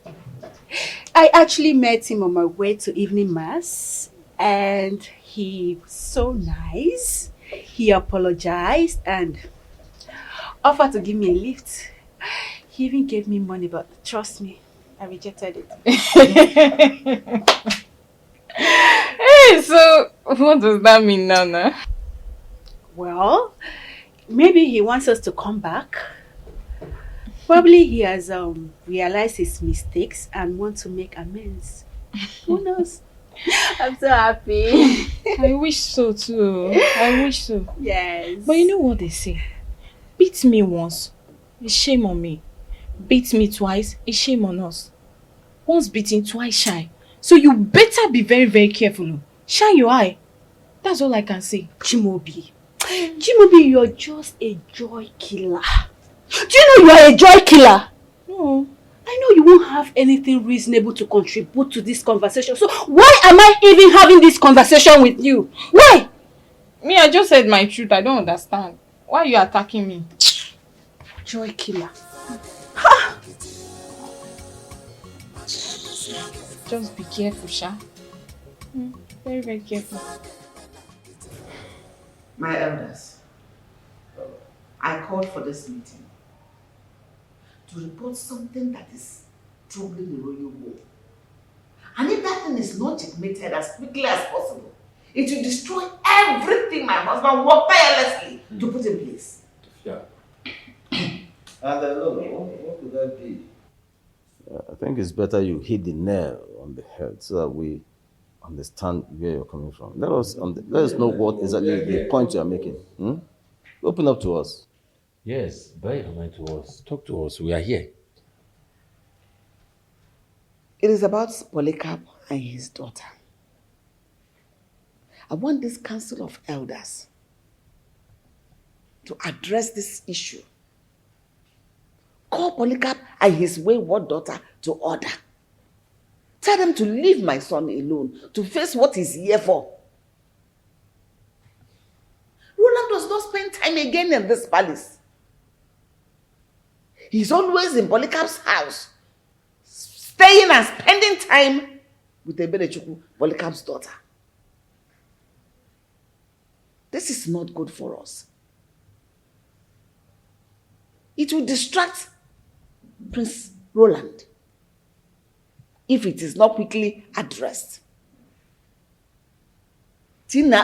I actually met him on my way to evening mass and he was so nice. He apologized and offered to give me a lift. He even gave me money, but trust me, I rejected it. Hey, so what does that mean now? Well, maybe he wants us to come back. Probably he has realized his mistakes and wants to make amends. Who knows? I'm so happy. I wish so too. I wish so. Yes. But you know what they say? Beat me once, it's shame on me. Beat me twice, it's shame on us. Once beaten, twice shy. So you better be very, very careful. Shine your eye. That's all I can say. Chimaobi, you're just a joy killer. Do you know you're a joy killer? No. I know you won't have anything reasonable to contribute to this conversation. So why am I even having this conversation with you? Why? Me, I just said my truth. I don't understand. Why are you attacking me? Joy killer. Just be careful, Sha. Very, very careful. My elders, I called for this meeting to report something that is troubling the royal war. And if that thing is not checkmated as quickly as possible, it will destroy everything my husband worked tirelessly to put in place. Yeah. And what could that be? I think it's better you hit the nail on the head so that we understand where you're coming from. Let us know what exactly the point you are making. Open up to us. Yes, by open to us. Talk to us. We are here. It is about Polycarp and his daughter. I want this council of elders to address this issue. Call Polycarp and his wayward daughter to order. Tell them to leave my son alone, to face what he's here for. Roland does not spend time again in this palace. He's always in Polycarp's house, staying and spending time with Ebelechukwu, Polycarp's daughter. This is not good for us. It will distract Prince Roland if it is not quickly addressed. My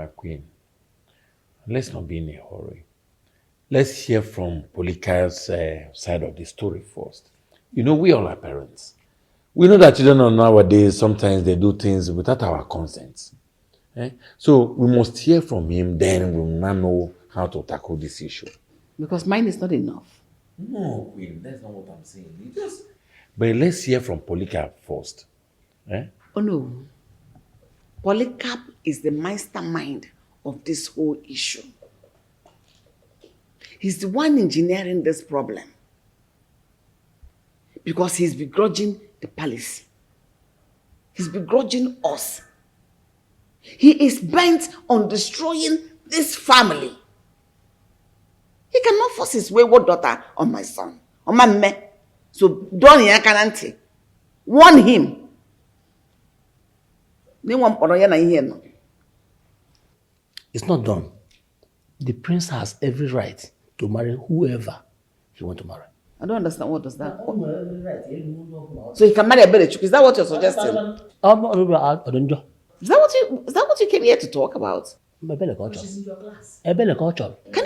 queen, let's not be in a hurry. Let's hear from Polycarp's side of the story first. You know, we all are parents. We know that children nowadays, sometimes they do things without our consent. So we must hear from him, then we will now know how to tackle this issue. Because mine is not enough. No, Queen, that's not what I'm saying. But let's hear from Polycarp first. Oh no. Polycarp is the mastermind of this whole issue. He's the one engineering this problem. Because he's begrudging the palace. He's begrudging us. He is bent on destroying this family. He cannot force his wayward daughter on my son, on my me. So don't yakanante. Warn him. It's not done. The prince has every right to marry whoever he wants to marry. I don't understand. What does that mean? So he can marry a Belechuk. Is that what you're suggesting? Is that what you came here to talk about? Can you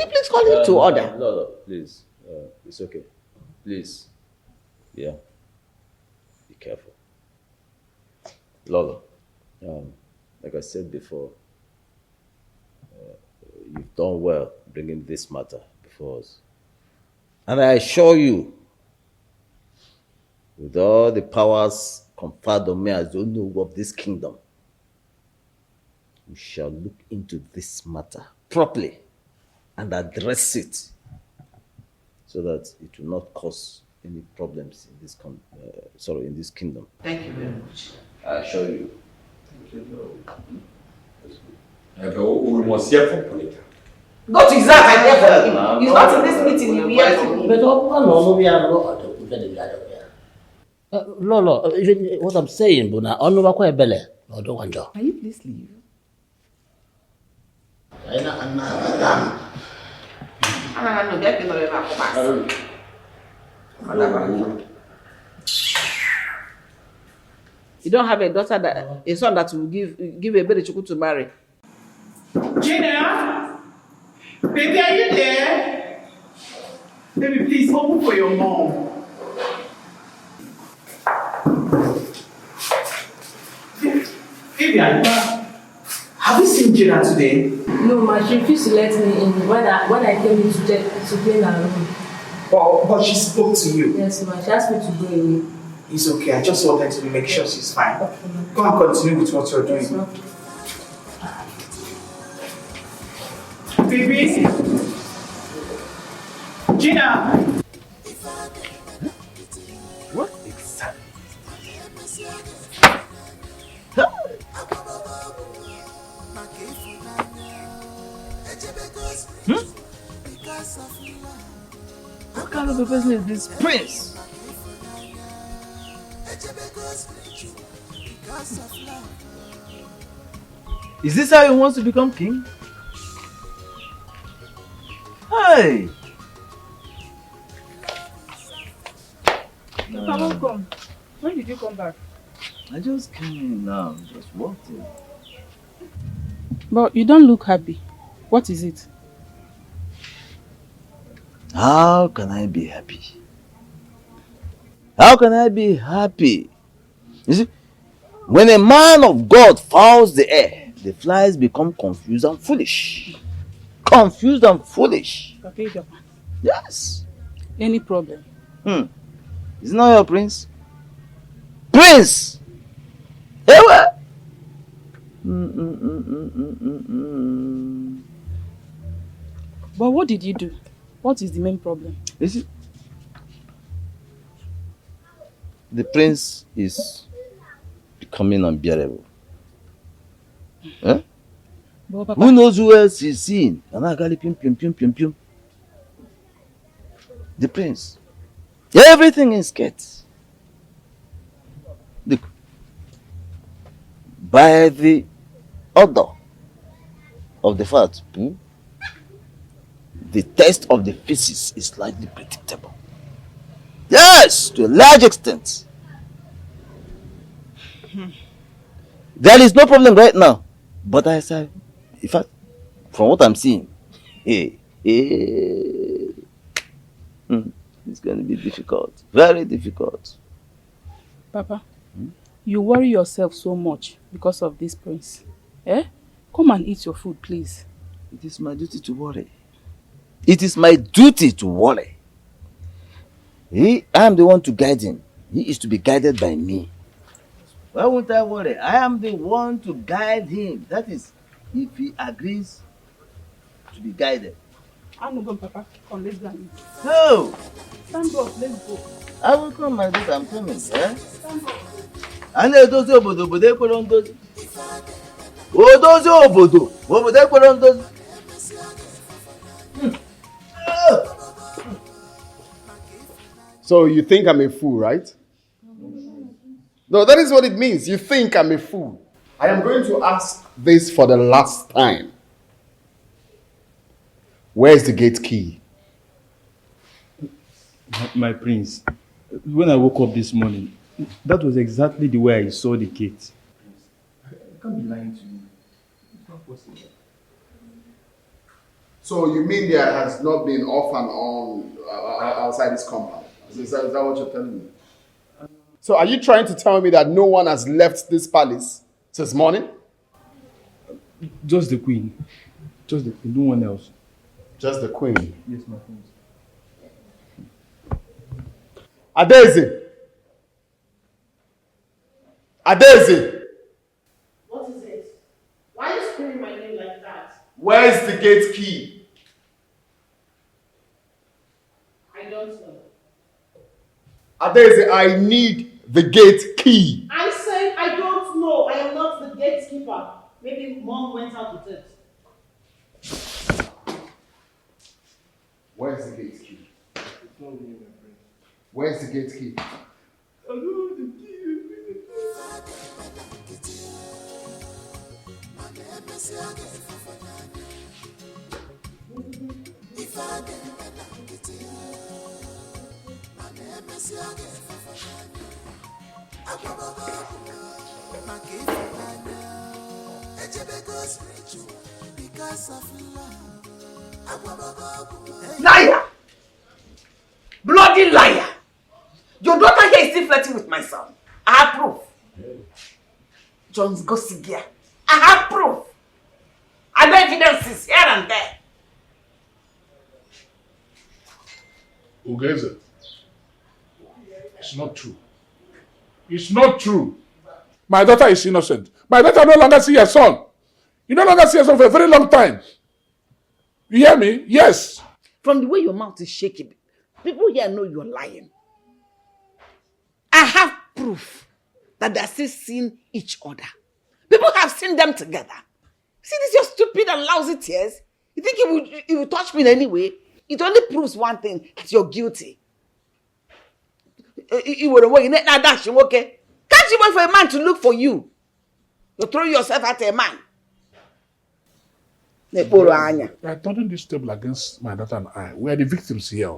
please call him to order? No, please. It's okay. Please. Yeah. Be careful. Lolo, like I said before, you've done well bringing this matter before us. And I assure you, with all the powers conferred on me as the owner of this kingdom, we shall look into this matter properly and address it so that it will not cause any problems in this in this kingdom. Thank you very much. I assure you. Thank you. We must hear from Polycarp. Go to his house and hear from him. He's not in this meeting, you'll be here from him. Lolo, even what I'm saying, Buna, Can you please leave? You don't have a son that will give a Belechukwu to marry. Gina? Baby, are you there? Baby, please open for your mom. Vivian, have you seen Gina today? No, ma, she refused to let me in when I came in to clean her room. But she spoke to you. Yes, ma, she asked me to go away. It's okay, I just wanted to make sure she's fine. Go and continue with what you're doing. Baby? Gina! What exactly? What kind of a person is this prince? Is this how he wants to become king? Hey! Papa, welcome. When did you come back? I just came in now, just walked in. But you don't look happy. What is it? How can I be happy? How can I be happy? You see, when a man of God fouls the air, the flies become confused and foolish. Confused and foolish. Okay, Papa. Yes. Any problem? Is it not your prince? Prince! Hey, what? But what did you do? What is the main problem? You see, the prince is becoming unbearable. Eh? But Papa, Who knows who else he's seen? The prince. Everything is scared. Look. By the order of the fact, the taste of the feces is slightly predictable. Yes, to a large extent. There is no problem right now. But I said, in fact, from what I'm seeing, it's going to be difficult. Very difficult. Papa, you worry yourself so much because of this prince. Eh? Come and eat your food, please. It is my duty to worry. It is my duty to worry. I am the one to guide him. He is to be guided by me. Why won't I worry? I am the one to guide him. That is, if he agrees to be guided. I'm not going, Papa. Come, let's go and eat. No! Stand up, let's go. I will come, my daughter. I'm coming. Eh? Stand up. And odozi obodo obodo ekwere ndozi. Odozi obodo obodo ekwere ndozi. So you think I'm a fool, right? No, that is what it means. You think I'm a fool. I am going to ask this for the last time. Where's the gate key? My prince, when I woke up this morning, that was exactly the way I saw the gate. I can't be lying to you. It's not possible. So you mean there has not been off and on outside this compound? Is that what you're telling me? So are you trying to tell me that no one has left this palace since morning? Just the queen. Just the queen, no one else. Just the queen? Yes, my prince. Adeze! Adeze! What is it? Why are you screaming my name like that? Where's the gate key? I don't know. Adeze, I need the gate key. I said I don't know. I am not the gatekeeper. Maybe mom went out with it. Where's the gate key? Where's the gate key? Liar! Bloody liar! Your daughter here is still flirting with my son. I have proof. John's gossip gear. I have proof. And the evidences here and there. Ugeze, it's not true. It's not true. My daughter is innocent. My daughter no longer see her son. You no longer see her son for a very long time. You hear me? Yes. From the way your mouth is shaking, people here know you're lying. I have proof that they're still seeing each other. People have seen them together. See this your stupid and lousy tears? It You think he will touch me in any way? It only proves one thing, that you're guilty. You were away, okay? Can't you wait for a man to look for you? You throw yourself at a man. You are turning this table against my daughter and I. We are the victims here.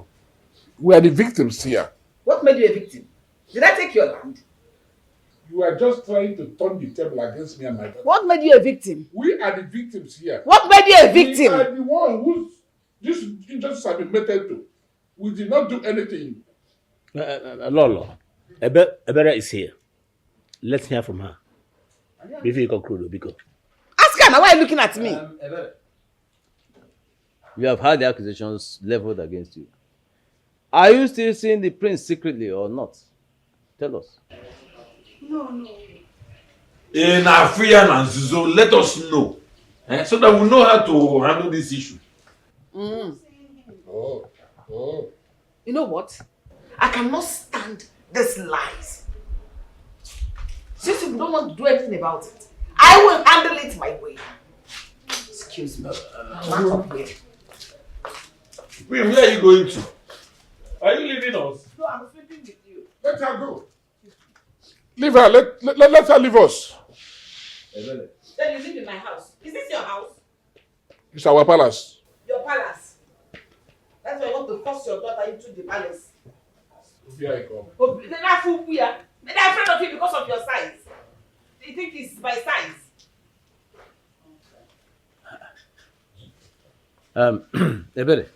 We are the victims here. What made you a victim? Did I take your land? You are just trying to turn the table against me and my daughter. What made you a victim? We are the victims here. What made you a victim? We are the one whose this injustice have been meted to. We did not do anything. Lolo, Ebere is here. Let's hear from her. Before you conclude, Obiko. Ask her now, why are you looking at me? You have had the accusations leveled against you. Are you still seeing the prince secretly or not? Tell us. No. In Afia and Zuzo, let us know. So that we know how to handle this issue. You know what? I cannot stand these lies. Since you don't want to do anything about it, I will handle it my way. Excuse me. Where are you going to? Are you leaving us? No, I'm sleeping with you. Let her go. Leave her. Let her leave us. Then you live in my house. Is this your house? It's our palace. Your palace. That's why I want to force your daughter into the palace. Here I come. Oh, they're not fool here. They're afraid of you because of your size. They think it's by size. Ebere.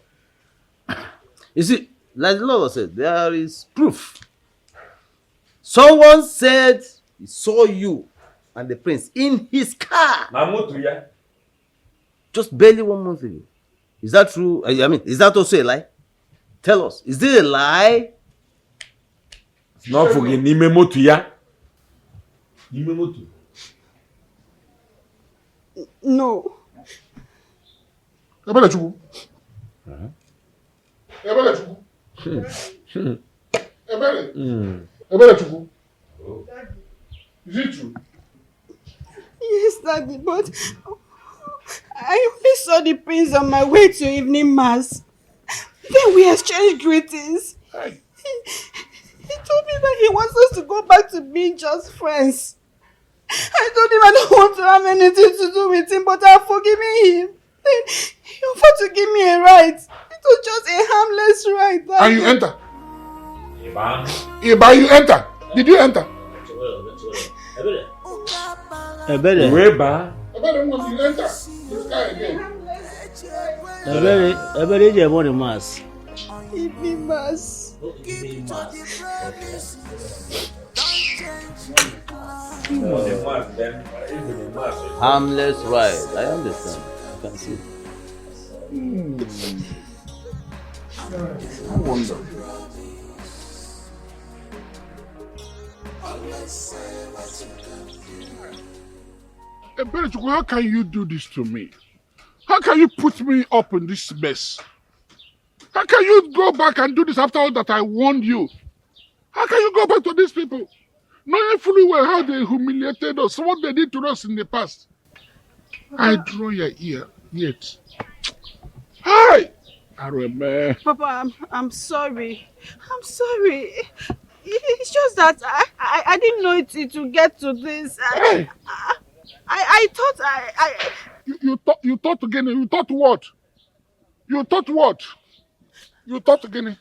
You see, like the Lord said, there is proof. Someone said he saw you and the prince in his car. Just barely 1 month ago. Is that true? I mean, is that also a lie? Tell us. Is this a lie? It's not for the Nimemotu, yeah? Nimemotu. No. Ebere Chukwu. Ebere Chukwu. Ebere Chukwu. Is it true? Yes, Daddy, but I only saw the prince on my way to evening mass. Then we exchanged greetings. He told me that he wants us to go back to being just friends. I told him I don't want to have anything to do with him, but I'm forgiving him. Then he offered to give me a right. It was just a harmless right. Daddy. And you enter. Iba, you enter. Did you enter? Ebere. Ebere, once you enter, this guy again. Ebere, you want the mass. Evening mass. Harmless right. I understand. You can see. I wonder. Ebere Chukwu, how can you do this to me? How can you put me up in this mess? How can you go back and do this after all that I warned you? How can you go back to these people? Knowing fully well how they humiliated us, what they did to us in the past. I draw your ear, yet. Hi! Papa, I'm sorry. I'm sorry. It's just that I didn't know it would get to this. I thought You thought again. You thought what? You thought what? You thought again.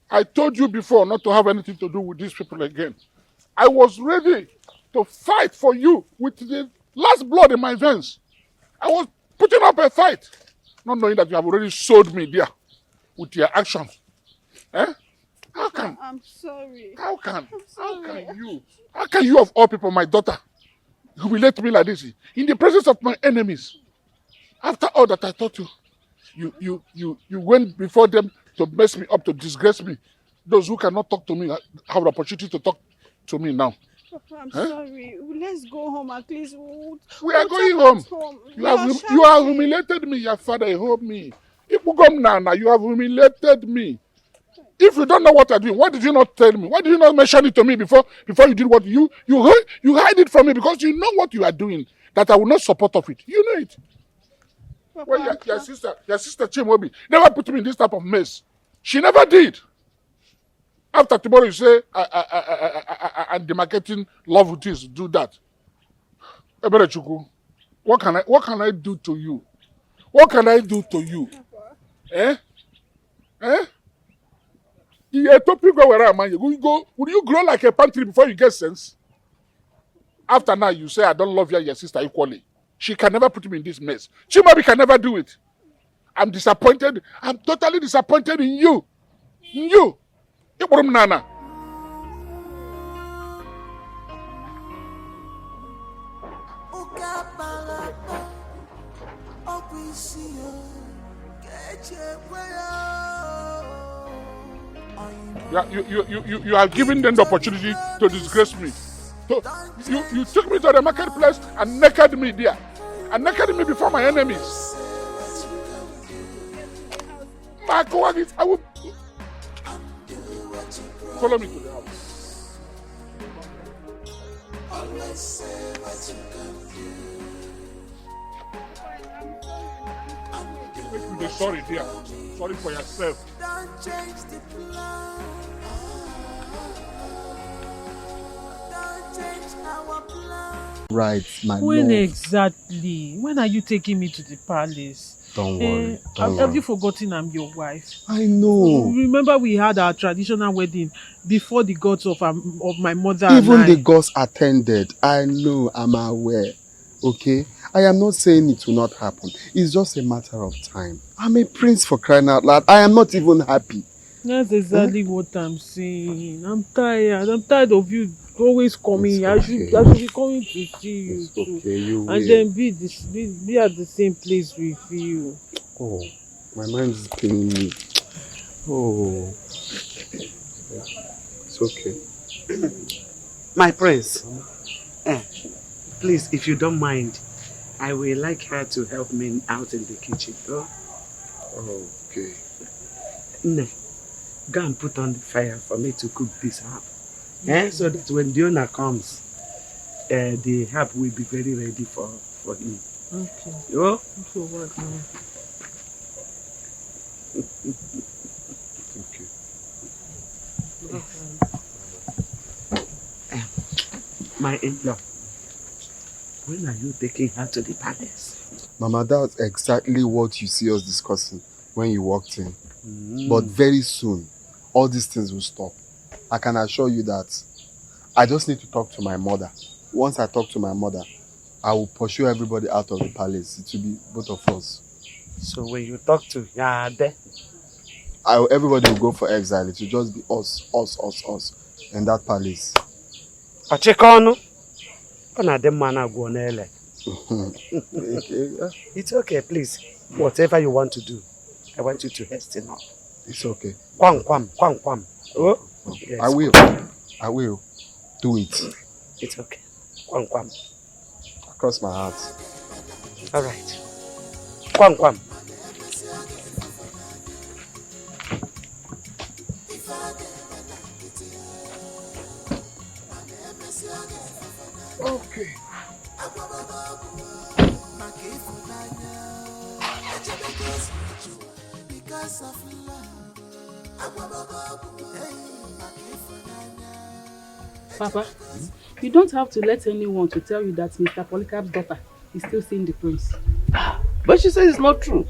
I told you before not to have anything to do with these people again. I was ready to fight for you with the last blood in my veins. I was putting up a fight, not knowing that you have already sold me there with your actions. Eh? How can? I'm sorry. How can you of all people, my daughter, humiliate me like this in the presence of my enemies? After all that I taught you, you went before them to mess me up, to disgrace me. Those who cannot talk to me have the opportunity to talk to me now. Papa, I'm sorry. Let's go home at least. We are going home. You have humiliated me. Your father helped me. If you come now, you have humiliated me. If you don't know what I'm doing, why did you not tell me? Why did you not mention it to me before you did what you hide it from me because you know what you are doing, that I will not support of it. You know it. Papa, well, your sister Chimobi never put me in this type of mess. She never did. After tomorrow, you say I'm demarcating love with this, do that. Ebere Chukwu, what can I do to you? What can I do to you? Eh? Eh? The topic where am I? Would you grow like a pantry before you get sense? After now, you say I don't love you and your sister equally. She can never put me in this mess. Chimabi can never do it. I'm disappointed. I'm totally disappointed in you. In you. Iburum Nana. Yeah, you are giving them the opportunity to disgrace me. So you took me to the marketplace and naked me there. And naked me before my enemies. I will follow me to the house. Always say what you can do. Make you be sorry, dear. Sorry for yourself. Don't change the plan. Don't change our plan. Right, my When love. exactly? When are you taking me to the palace? Don't worry. Have you forgotten I'm your wife? I know. Remember we had our traditional wedding before the gods of my mother Even and I. the gods attended. I know, I'm aware. Okay? I am not saying it will not happen. It's just a matter of time. I'm a prince for crying out loud. I am not even happy. That's exactly what I'm saying. I'm tired. I'm tired of you always coming. I should be coming to see you too. Okay, you and will. then be at the same place with you. Oh, my mind is paining me. Oh. It's okay. My prince, please, if you don't mind, I will like her to help me out in the kitchen. Oh? Okay. No. Go and put on the fire for me to cook this herb. So that when the owner comes, the herb will be very ready for him. Okay. Oh? So what now? Okay. My in-law, when are you taking her to the palace? Mama, that's exactly what you see us discussing when you walked in. But very soon, all these things will stop. I can assure you that. I just need to talk to my mother. Once I talk to my mother, I will pursue everybody out of the palace. It will be both of us. So when you talk to Yade, everybody will go for exile. It will just be us in that palace. It's okay, please. Whatever you want to do, I want you to hasten up. It's okay. Kwam. Oh? Yes. I will. Do it. It's okay. Kwam. Across my heart. All right. Kwam. Okay. Because of love. Papa, you don't have to let anyone to tell you that Mr. Polycarp's daughter is still seeing the prince. But she says it's not true.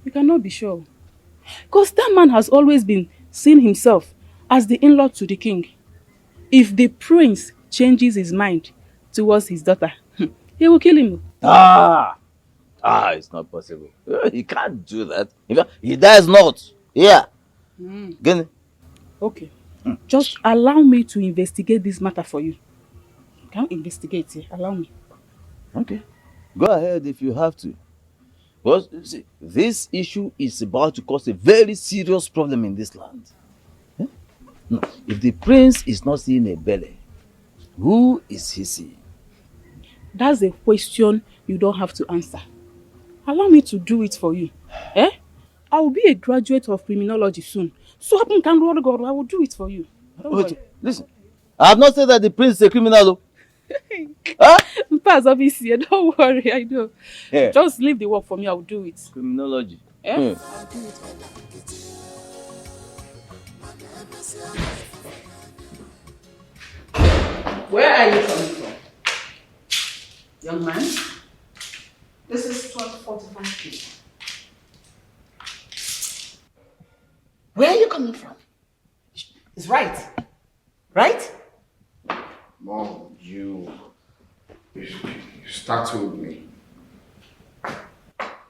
You cannot be sure. Because that man has always been seeing himself as the in-law to the king. If the prince changes his mind towards his daughter, he will kill him. It's not possible. He can't do that. In fact, he does not. Yeah. Get Okay. Just allow me to investigate this matter for you. Can't investigate it. Allow me. Okay. Go ahead if you have to. Because see, this issue is about to cause a very serious problem in this land. No, if the prince is not seeing a belly, who is he seeing? That's a question you don't have to answer. Allow me to do it for you. I will be a graduate of criminology soon. So I will do it for you. Don't worry. Listen, I have not said that the prince is a criminal. Pass, obviously, don't worry, I know. Yeah. Just leave the work for me, I'll do it. Criminology. Yeah? Hmm. I'll do it. Where are you coming from? Young man? This is 12:45 p.m. Where are you coming from? It's right. Right? Mom, you startled me.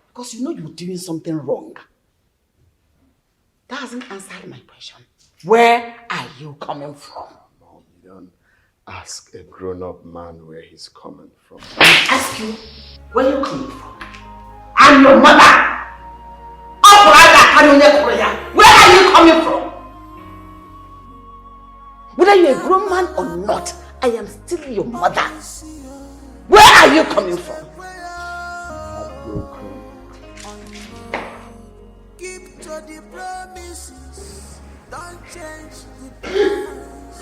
Because you know you're doing something wrong. That hasn't answered my question. Where are you coming from? Mom, you don't ask a grown-up man where he's coming from. I ask you, where are you coming from? I'm your mother! Where are you coming from? Whether you're a grown man or not, I am still your mother. Where are you coming from? Keep to the promises. Don't change the plans.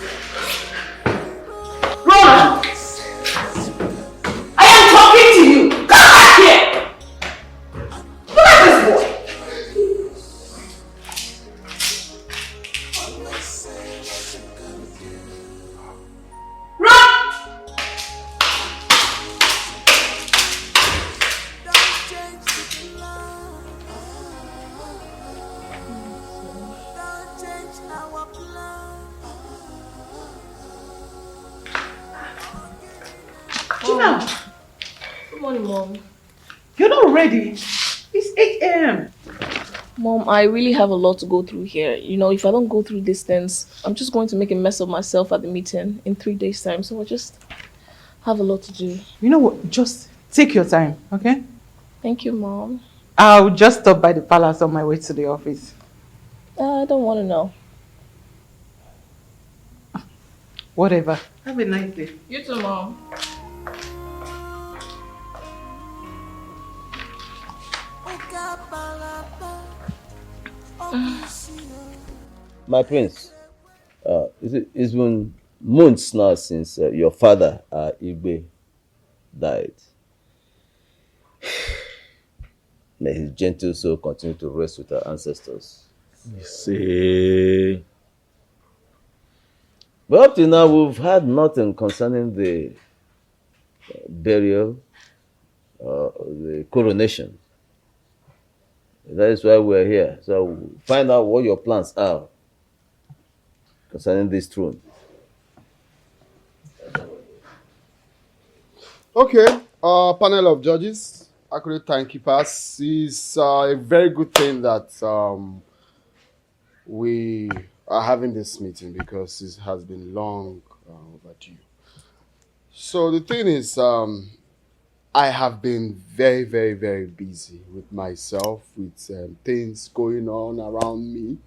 Roland! I am talking to you! Come back here! Look at this boy! Run! Gina! Good morning, Mom. You're not ready. It's 8 a.m. Mom, I really have a lot to go through here. You know, if I don't go through these things, I'm just going to make a mess of myself at the meeting in 3 days' time. So I just have a lot to do. You know what? Just take your time, okay? Thank you, Mom. I'll just stop by the palace on my way to the office. I don't want to know. Whatever. Have a nice day. You too, Mom. My prince, it's been months now since your father, Igbe, died. May his gentle soul continue to rest with our ancestors. You see. But up till now, we've had nothing concerning the burial, the coronation. That is why we're here. So we'll find out what your plans are concerning this throne. Okay, panel of judges, accurate timekeepers, is a very good thing that we are having this meeting because it has been long overdue. So the thing is, I have been very, very, very busy with myself, with things going on around me,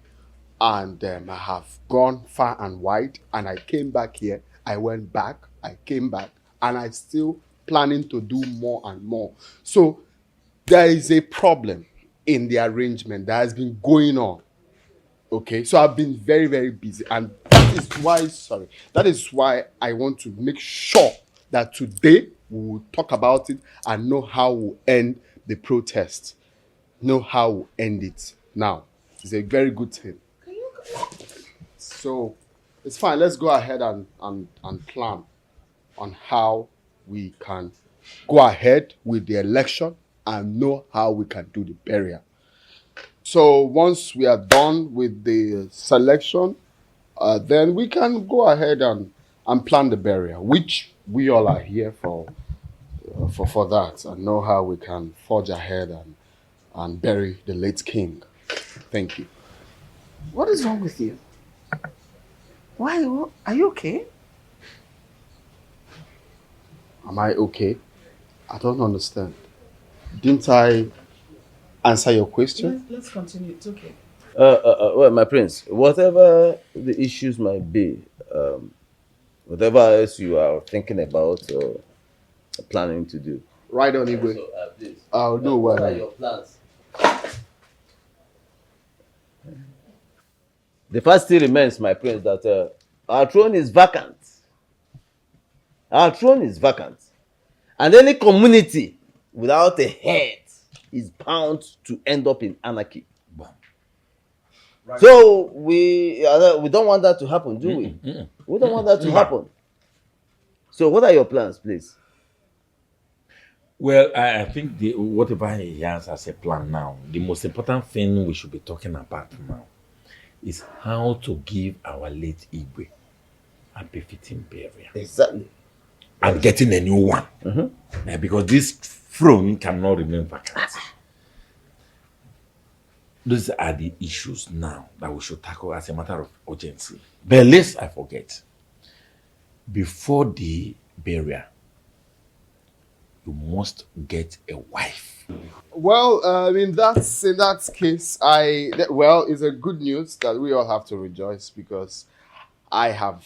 and I have gone far and wide, and I came back here, I went back, I came back, and I still planning to do more and more. So there is a problem in the arrangement that has been going on. Okay, so I've been very, very busy, and that is why I want to make sure that today we will talk about it and know how we'll end the protest, know how we'll end it. Now, it's a very good thing. So it's fine. Let's go ahead and plan on how we can go ahead with the election and know how we can do the burial. So once we are done with the selection, then we can go ahead and plan the burial, which we all are here for that, and know how we can forge ahead and bury the late king. Thank you. What is wrong with you? Why? Are you okay? Am I okay? I don't understand. Didn't I answer your question? Let's continue. It's okay. Well, my prince, whatever the issues might be, whatever else you are thinking about or planning to do. Right on, Igwe. I'll know what are what. your plans? The fact still remains, my prince, that our throne is vacant. Our throne is vacant. And any community without a head is bound to end up in anarchy. Right. So we don't want that to happen, do we? We don't want that to happen. So what are your plans, please? Well, I think whatever he has as a plan now, the most important thing we should be talking about now is how to give our late Igwe a befitting burial. Exactly. And getting a new one. Because this throne cannot remain vacant. Those are the issues now that we should tackle as a matter of urgency. But lest I forget, before the burial, you must get a wife. Well, in that case, it's a good news that we all have to rejoice because I have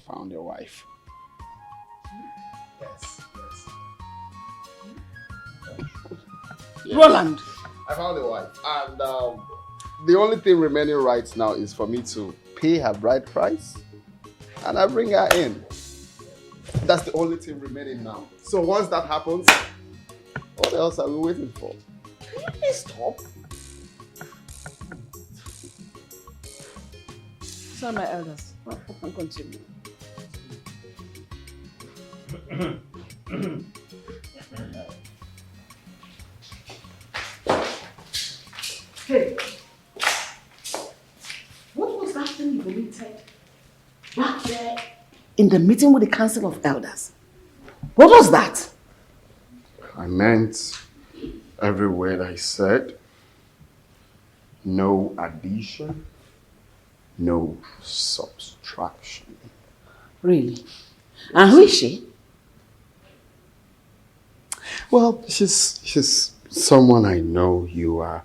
found a wife. Yes. Roland. I found a wife, and the only thing remaining right now is for me to pay her bride price, and I bring her in. That's the only thing remaining now. So once that happens, what else are we waiting for? Can you please stop? Sorry, my elders. I can continue. Hey, what was that thing you vomited back there in the meeting with the Council of Elders? What was that? I meant every word I said. No addition, no subtraction. Really? And who is she? Well, she's someone I know you are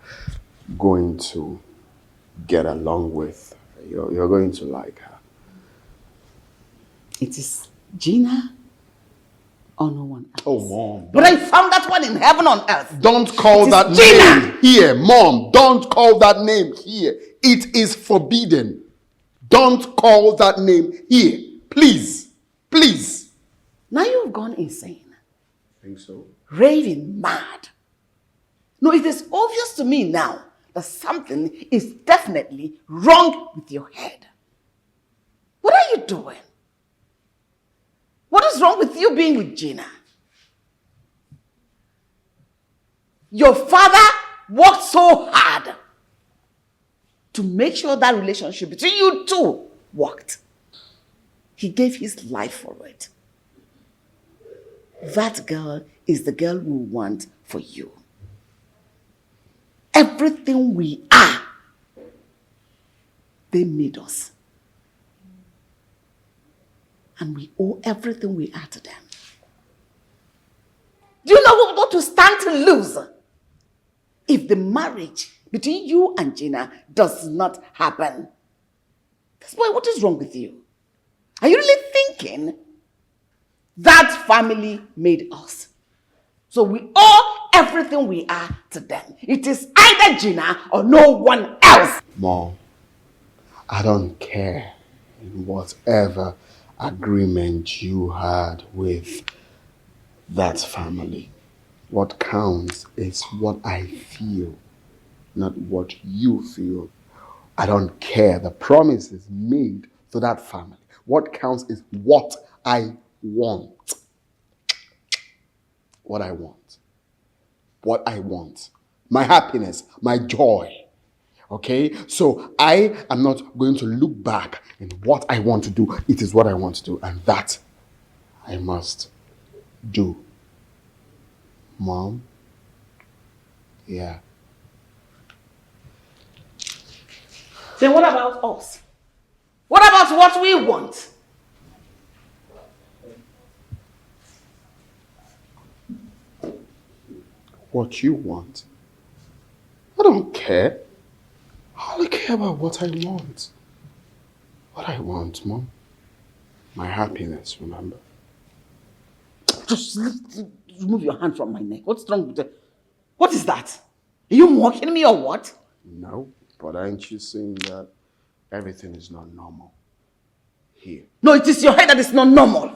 going to get along with. You're going to like her. It is Gina or no one else? Oh, Mom. But I found that one in heaven on earth. Don't call that name here, Mom. Don't call that name here. It is forbidden. Don't call that name here. Please. Please. Now you've gone insane. Think so? Raving mad. No, it is obvious to me now that something is definitely wrong with your head. What are you doing? What is wrong with you being with Gina? Your father worked so hard to make sure that relationship between you two worked. He gave his life for it. That girl is the girl we want for you. Everything we are, they made us. And we owe everything we are to them. Do you know what to stand to lose if the marriage between you and Gina does not happen? This boy, what is wrong with you? Are you really thinking that family made us? So we owe everything we are to them. It is either Gina or no one else. Mom, I don't care in whatever agreement you had with that family. What counts is what I feel, not what you feel. I don't care the promises made to that family. What counts is what I want. What I want. What I want. My happiness, my joy. Okay? So I am not going to look back in what I want to do. It is what I want to do. And that I must do. Mom? Yeah. Then what about us? What about what we want? What you want? I don't care. I only care about what I want. What I want, Mom. My happiness, remember? Just remove your hand from my neck. What's wrong with it? What is that? Are you mocking me or what? No, but aren't you seeing that everything is not normal? here. No, it is your head that is not normal.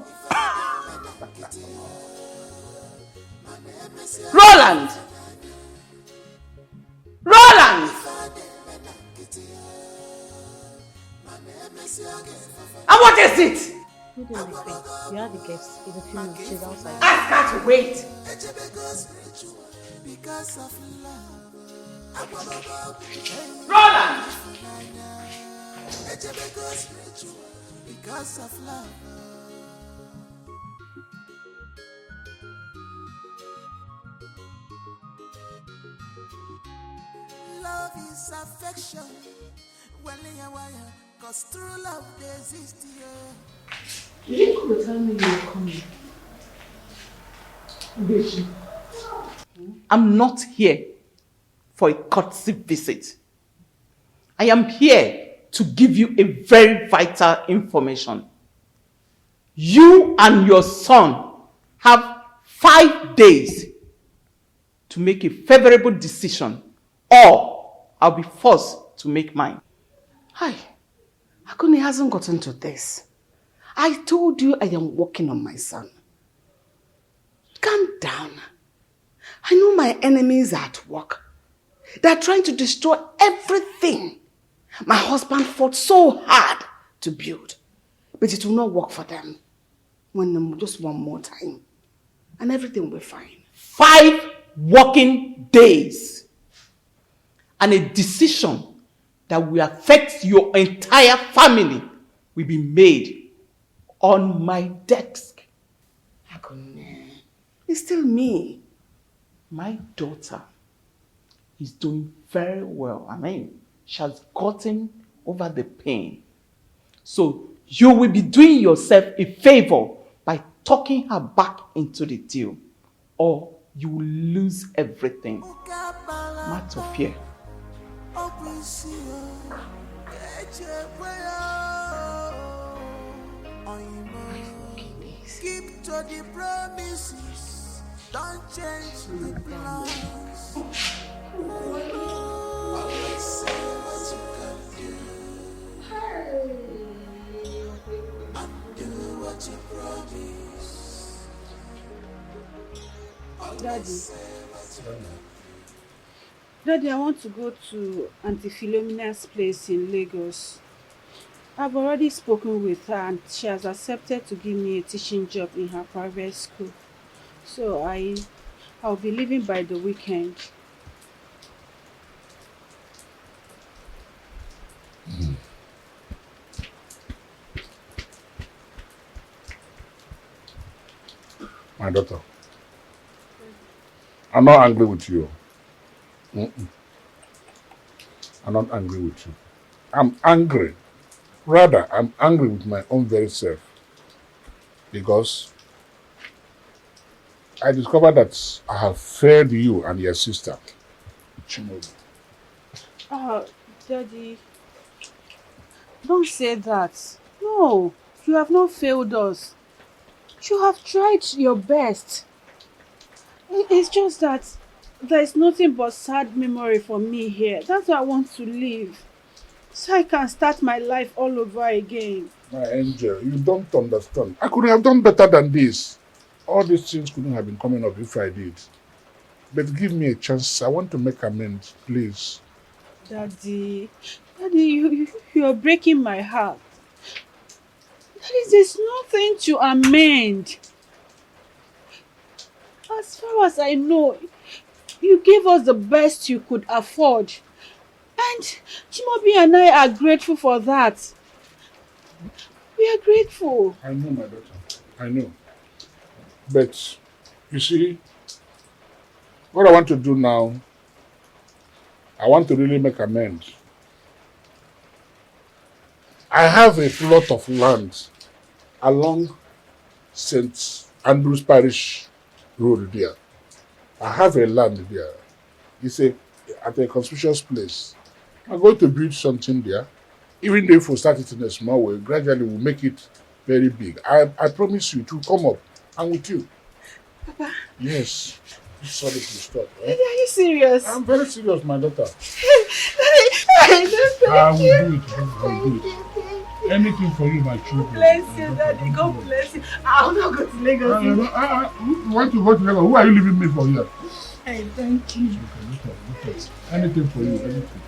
Roland! Roland! And what is it? Good day, my friend. You are the guest. It's a few minutes. She's outside. Ask her to wait. Roland! Because of love. Love is affection. Well, cause true love exists here. You could tell me you were coming. I'm not here for a courtesy visit. I am here to give you a very vital information. You and your son have 5 days to make a favorable decision, or I'll be forced to make mine. Hi, Akuni hasn't gotten to this. I told you I am working on my son. Calm down. I know my enemies are at work. They're trying to destroy everything my husband fought so hard to build. But it will not work for them. Just one more time. And everything will be fine. 5 working days. And a decision that will affect your entire family will be made on my desk. Akune, it's still me. My daughter is doing very well. She has gotten over the pain. So you will be doing yourself a favor by talking her back into the deal, or you will lose everything. Matter of fear. Keep to the promises, don't change the plans. Always say what you can do, and do what you promise. Daddy, I want to go to Auntie Philomena's place in Lagos. I've already spoken with her and she has accepted to give me a teaching job in her private school. So I'll be leaving by the weekend. My daughter, I'm not angry with you. I'm not angry with you. I'm angry. Rather, I'm angry with my own very self. Because I discovered that I have failed you and your sister, Chinenyue. Daddy, don't say that. No, you have not failed us. You have tried your best. It's just that there is nothing but sad memory for me here. That's why I want to leave. So I can start my life all over again. My angel, you don't understand. I could have done better than this. All these things couldn't have been coming up if I did. But give me a chance. I want to make amends, please. Daddy, you're breaking my heart. Daddy, there's nothing to amend. As far as I know, you gave us the best you could afford. And Chimaobi and I are grateful for that. We are grateful. I know, my daughter. I know. But, you see, what I want to do now, I want to really make amends. I have a plot of land along St. Andrew's Parish Road there. I have a land there. It's at a conspicuous place. I'm going to build something there. Even if we start it in a small way, gradually we'll make it very big. I promise you to come up. I'm with you. Papa? Yes. Sorry to stop. Are you serious? I'm very serious, my daughter. I will do it. I will do it. Anything for you, my children. Bless you, Daddy. God bless you. I'll not go to Lagos. You want to go to Lagos? Who are you leaving me for here? Hey, thank you. Okay. Anything for you, anything.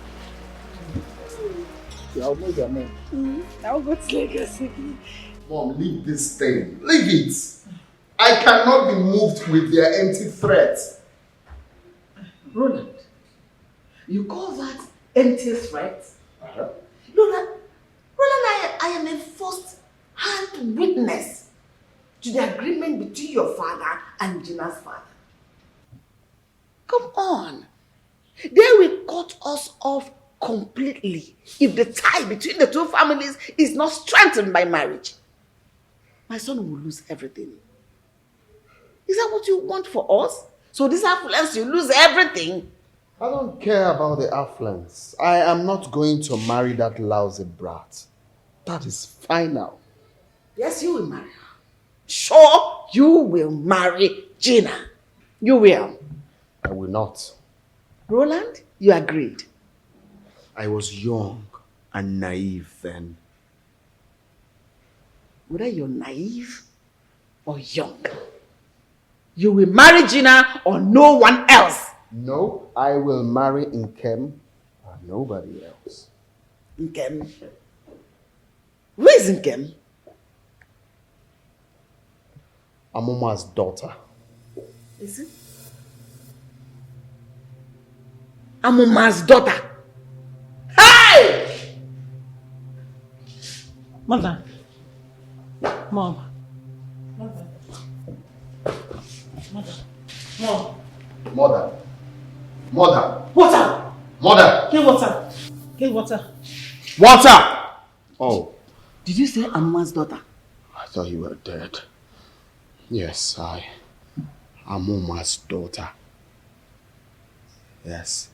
I'll know your name. I'll go to Lagos. Mom, leave this thing. Leave it. I cannot be moved with their empty threats. Roland, you call that empty threat? Roland, I am a first-hand witness to the agreement between your father and Gina's father. Come on. They will cut us off completely if the tie between the two families is not strengthened by marriage. My son will lose everything. Is that what you want for us? So this affluence, you lose everything? I don't care about the affluence. I am not going to marry that lousy brat. That is final. Yes, you will marry her. Sure, you will marry Gina. You will. I will not. Roland, you agreed. I was young and naive then. Whether you're naive or young, you will marry Gina or no one else. No, I will marry Nkem and nobody else. Nkem? Who is Nkem? Amuma's daughter. Is it? Amuma's daughter. Hey! Mother. Mom. Mother. Water! Mother! Get water. Get water. Water! Oh. Did you say Amuma's daughter? I thought you were dead. Yes, Amuma's daughter. Yes.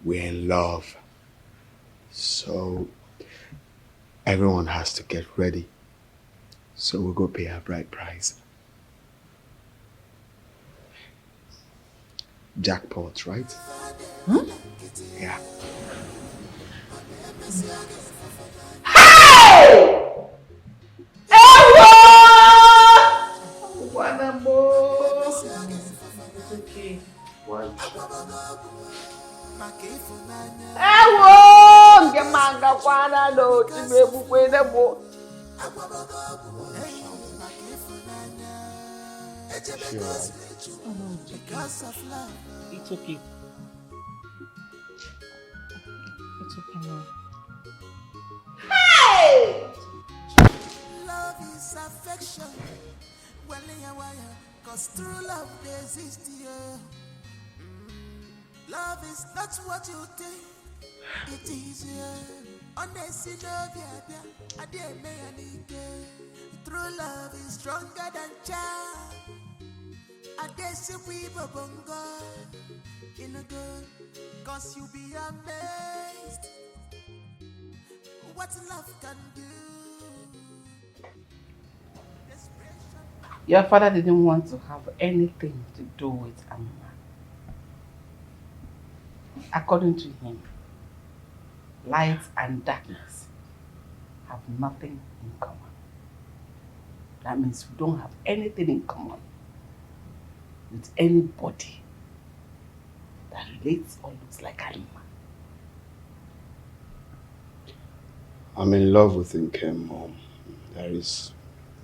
We're in love. So everyone has to get ready. So we'll go pay our bride price. Jackpot, right? Hmm? Yeah. Hey! Ewo! It's okay. Why? Ewo! Nke manga kwana no chimebukwe nebo. She alright? It's okay. It's okay now. Hey! Love is affection. Well, cause true love exists here. Love is not what you think. It is here. Honestly, true love is stronger than charm. In a good, cause you be amazed what love can do. Your father didn't want to have anything to do with Amuma. According to him, light and darkness have nothing in common. That means we don't have anything in common with anybody that relates or looks like Amuma. I'm in love with Nkem, Mom. There is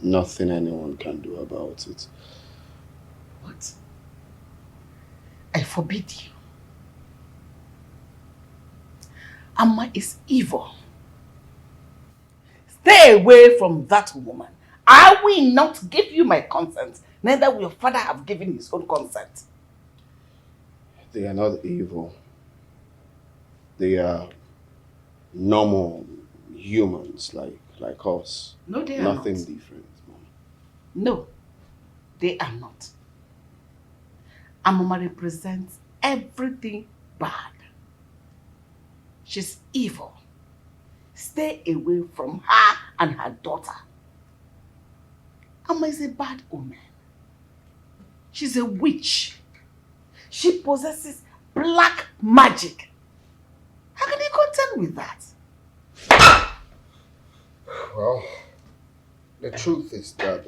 nothing anyone can do about it. What? I forbid you. Amma is evil. Stay away from that woman. I will not give you my consent. Neither will your father have given his own consent. They are not evil. They are normal humans like us. No, they are Nothing not. different, Mom. No, they are not. Amuma represents everything bad. She's evil. Stay away from her and her daughter. Amma is a bad woman. She's a witch. She possesses black magic. How can you contend with that? Well, the truth is that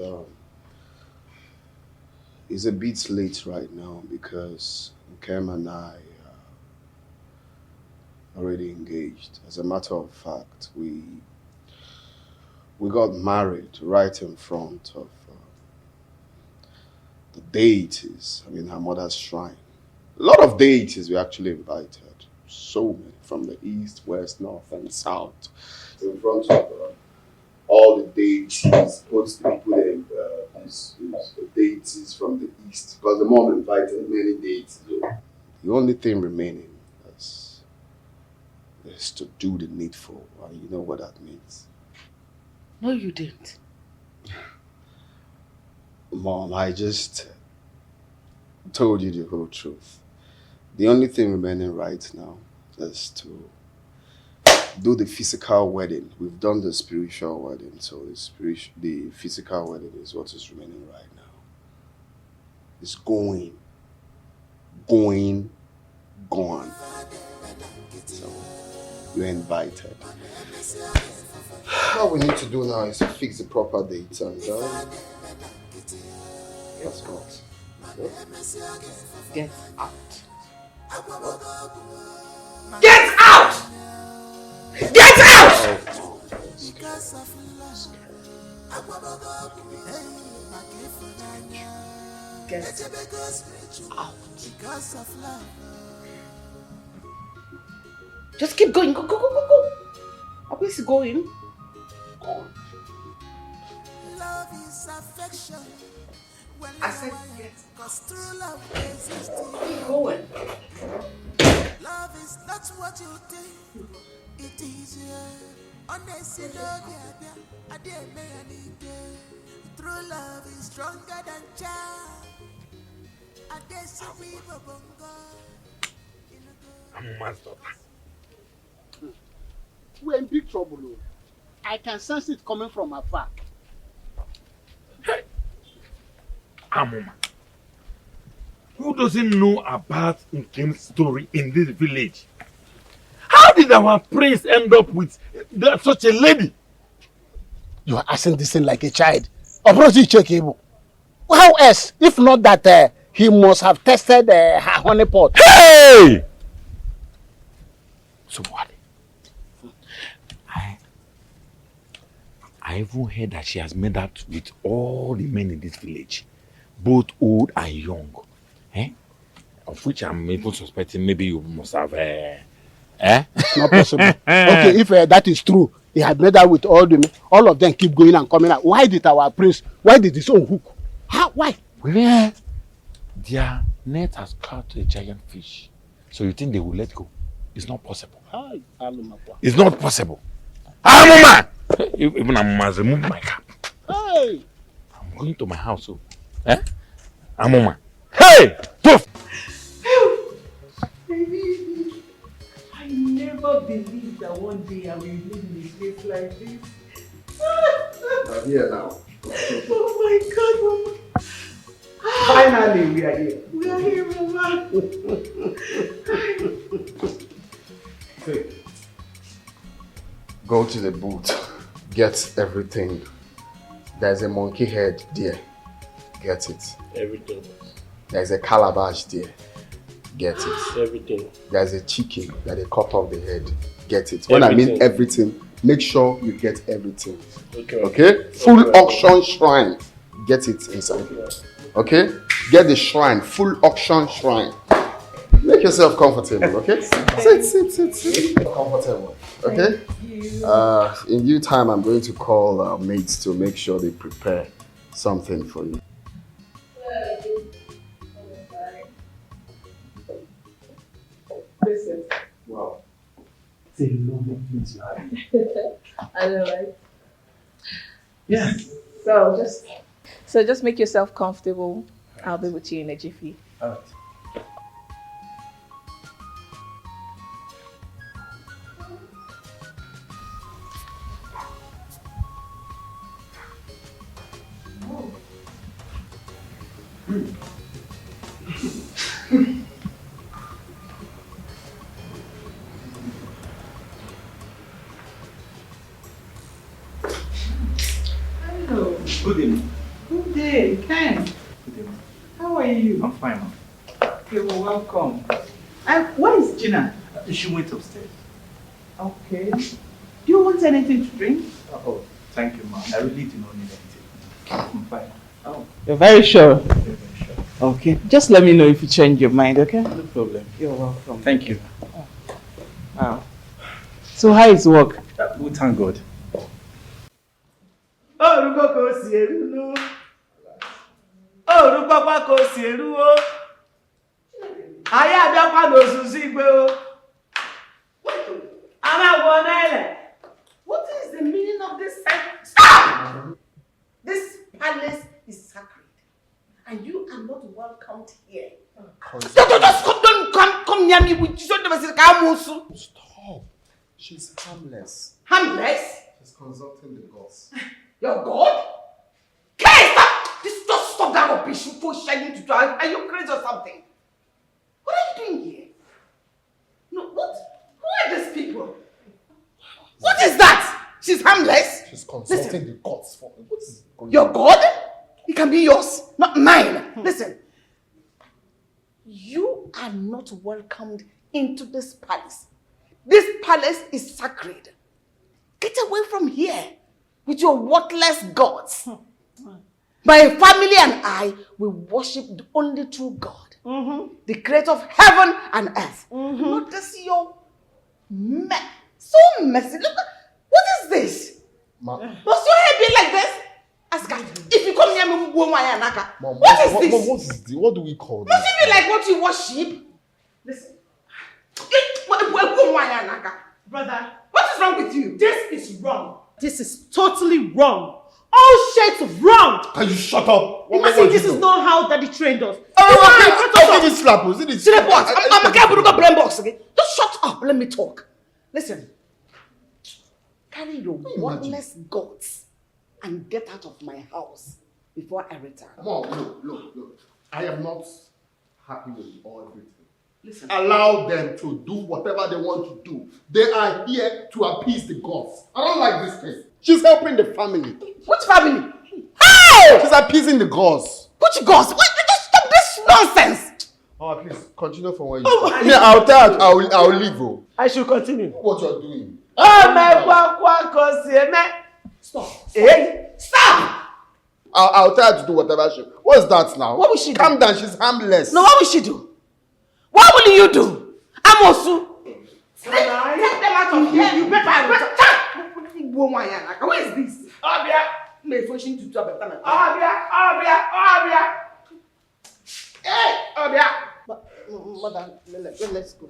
it's a bit late right now because Kem and I are already engaged. As a matter of fact, we got married right in front of the deities, her mother's shrine. A lot of deities we actually invited. So many, from the east, west, north, and south. In front of all the deities, both the people the deities from the east. Because the mom invited many deities. The only thing remaining is to do the needful. You know what that means. No, you didn't. Mom, I just told you the whole truth. The only thing remaining right now is to do the physical wedding. We've done the spiritual wedding, so the physical wedding is what is remaining right now. It's going. So, you're invited. What we need to do now is to fix the proper dates and that's what. Get out. Get out! Get out! Get out. Just keep going. Go. Where's he going? Love is affection. I said get keep going. Love is not what you think. It is honestly true love is stronger than charm. I'm messed up. We're in big trouble. I can sense it coming from afar. Amoma, who doesn't know about Nkem's story in this village? How did our prince end up with such a lady? You are asking this thing like a child. Approach it, checkable. How else? If not that he must have tested her honey pot. Hey! So what? I even heard that she has made out with all the men in this village, both old and young. Of which I'm even suspecting maybe you must have It's not possible. Okay, if that is true, he had made out with all of them keep going and coming out. Why did our prince, why did his own hook? How? Why? Well, their net has caught a giant fish. So you think they will let go? It's not possible. It's not possible. Amoma! Even Amoma has removed my cap. Hey! I'm going to my house. So. Amoma. Hey! Poof! I never believed that one day I will live in a place like this. I'm here now. Oh my God, Mama. Finally, we are here. We are here, Mama. Go to the booth, get everything. There's a monkey head there, get it. Everything. There's a calabash there, get it. Everything. There's a chicken that they cut off the head, get it. When I mean everything, make sure you get everything. Okay? Full auction shrine, get it inside. Okay? Get the shrine, full auction shrine. Make yourself comfortable, okay? Sit. Comfortable, okay? In due time, I'm going to call our mates to make sure they prepare something for you. Listen. Wow. It's a lovely place you have here. I know, right? Yeah. So just make yourself comfortable. I'll be with you in a jiffy. All right. are you? I'm fine, ma'am. You're welcome. Where is Gina? She went upstairs. Okay. Do you want anything to drink? Oh, thank you, ma'am. I really do not need anything. I'm fine. Oh, you're very sure? Very sure. Okay. Just let me know if you change your mind, okay? No problem. You're welcome. Thank you. Wow. So how is work? We thank God. What is the meaning of this sentence? Stop! This palace is sacred, and you are not welcomed here. Don't come near me with you. Stop. She's harmless. Harmless? She's consulting the gods. Your God? Okay, stop! Just stop that rubbish before shining to try. Are you crazy or something? What are you doing here? No, what? Who are these people? What is that? She's harmless? She's consulting the gods for me. What is going Your on? God? It can be yours, not mine. Listen, you are not welcomed into this palace. This palace is sacred. Get away from here with your worthless gods. My family and I, we worship the only true God, the creator of heaven and earth. Not this your so messy. Look, what is this? Must your hair be like this? Ask her. If you come near me, we won't want Naka. What is this? What is this? What do we call this? Must it be like what you worship? Listen. Brother, what is wrong with you? This is wrong. This is totally wrong. All shades of wrong. Can you shut up? You see, this is not how Daddy trained us. I'll give you slap. Is it Slap what? I'm a guy who got brain box again. Just shut up. Let me talk. Listen. Carry your worthless gods and get out of my house before I return. Mom, look. I am not happy with everything. Listen. Allow them to do whatever they want to do. They are here to appease the gods. I don't like this thing. She's helping the family. Which family? Hey! She's appeasing the gods. Which gods? Just stop this nonsense. Oh, please, continue from where you start. Yeah, I'll tell you. I'll leave you. I should continue. What you're doing. Stop. Hey! Stop! I'll tell her to do whatever she... What's that now? What will she do? Calm down, she's harmless. No, what will she do? What will you do? Amosu! Take them out of here. You better... Where is this? Abia! May function to trouble. Abia! Hey! Abia! Mother, let's go.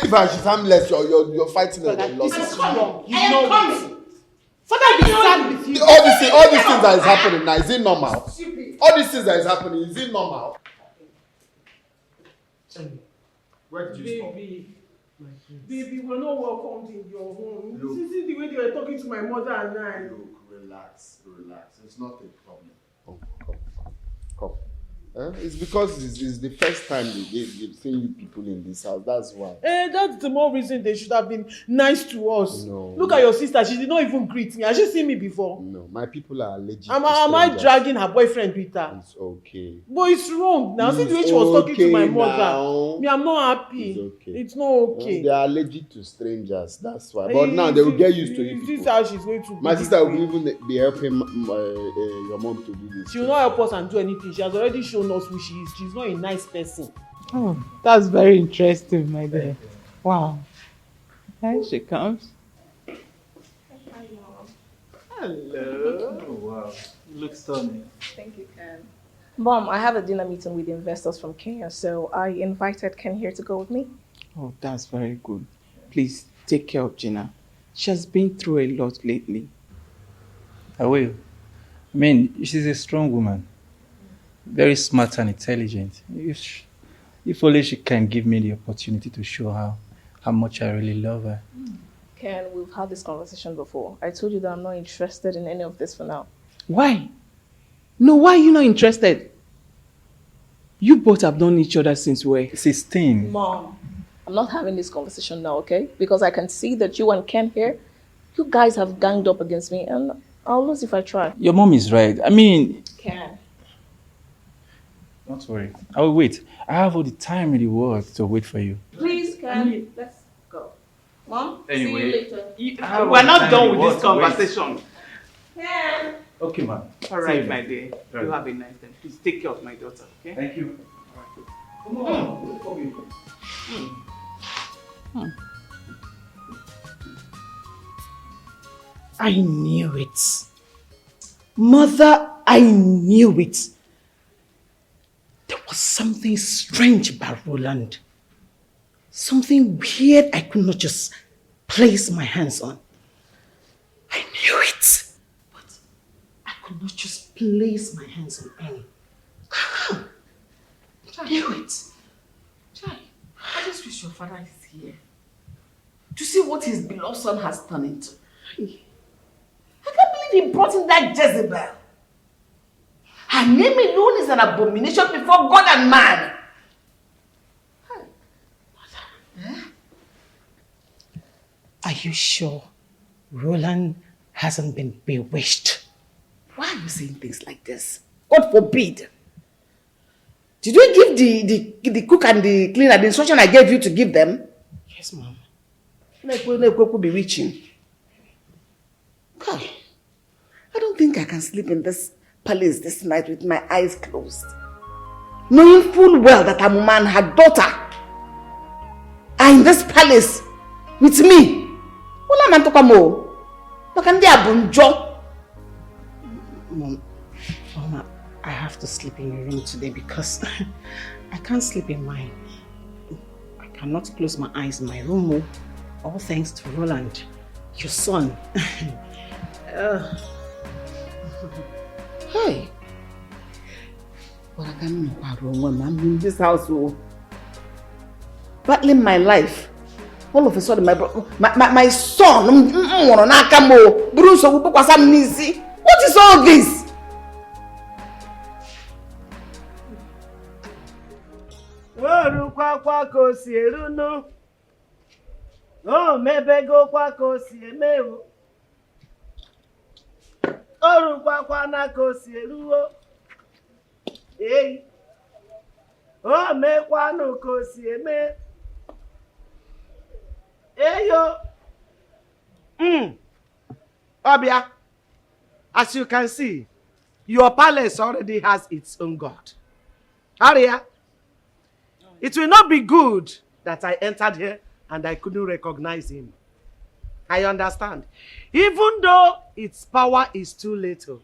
Leave her, she's harmless. You're fighting her. This is wrong. I am coming. Father, be sad with you. All these things that is happening now, is it normal? All these things that is happening, is it normal? Where did you stop? Baby, we're not welcomed in your home. This is the way they were talking to my mother and I. Look, relax. It's not a problem. Oh, come. It's because it's the first time they've seen you people in this house. That's why. That's the more reason they should have been nice to us. No. Look at your sister. She did not even greet me. Has she seen me before? No, my people are allergic. Am I dragging her boyfriend with her? It's okay. But it's wrong. Now, see the way she was talking to my mother. Me, I'm not happy. It's okay. It's not okay. They are allergic to strangers. That's why. But now they will get used to it. This is how she's going to be. My sister will even be helping your mom to do this. She will not help us and do anything. She has already shown us who she is. She's not a nice person. Oh, that's very interesting, my dear. Wow. Here she comes. Hello. Oh, wow. You look stunning. Thank you, Ken. Mom, I have a dinner meeting with investors from Kenya, so I invited Ken here to go with me. Oh, that's very good. Please take care of Gina. She has been through a lot lately. I will. I mean, she's a strong woman. Very smart and intelligent. If only she can give me the opportunity to show her how much I really love her. Ken, we've had this conversation before. I told you that I'm not interested in any of this for now. Why? No, why are you not interested? You both have known each other since we're 16. Mom, I'm not having this conversation now, okay? Because I can see that you and Ken here, you guys have ganged up against me and I'll lose if I try. Your mom is right. I mean... Ken, Don't worry. I will wait. I have all the time in the world to wait for you. Please, Ken, let's go. Mom, Anyway, see you later. We're not done with this conversation. Yeah. Okay, ma'am. All See right, you my later. dear. All right. You have a nice day. Please take care of my daughter, okay? Thank you. Come on. I knew it. Mother, I knew it. There was something strange about Roland. Something weird I could not just place my hands on. I knew it. But I could not just place my hands on any. I knew it. Chai, I just wish your father is here to see what his beloved son has turned into. I can't believe he brought in that Jezebel. Her name alone is an abomination before God and man. Are you sure Roland hasn't been bewitched? Why are you saying things like this? God forbid. Did you give the cook and the cleaner the instruction I gave you to give them? Yes, Mom. Like when they could be reaching. God, I don't think I can sleep in this palace this night with my eyes closed. Knowing full well that a man, her daughter, are in this palace with me. Wala man toka mo. Bakandi abunjo. Mama, I have to sleep in your room today because I can't sleep in mine. I cannot close my eyes in my room. All thanks to Roland, your son. Hey. But I can't I'm in this house. Battling my life. All of a sudden, my son, what is all this? Oh, maybe go kwako si emewo. Oru kwakwa na ko si eruwo. Hey. Oh, me kwano ko si eme. Eyo. Obia, as you can see, your palace already has its own god. Aria, it will not be good that I entered here and I couldn't recognize him. I understand. Even though its power is too little,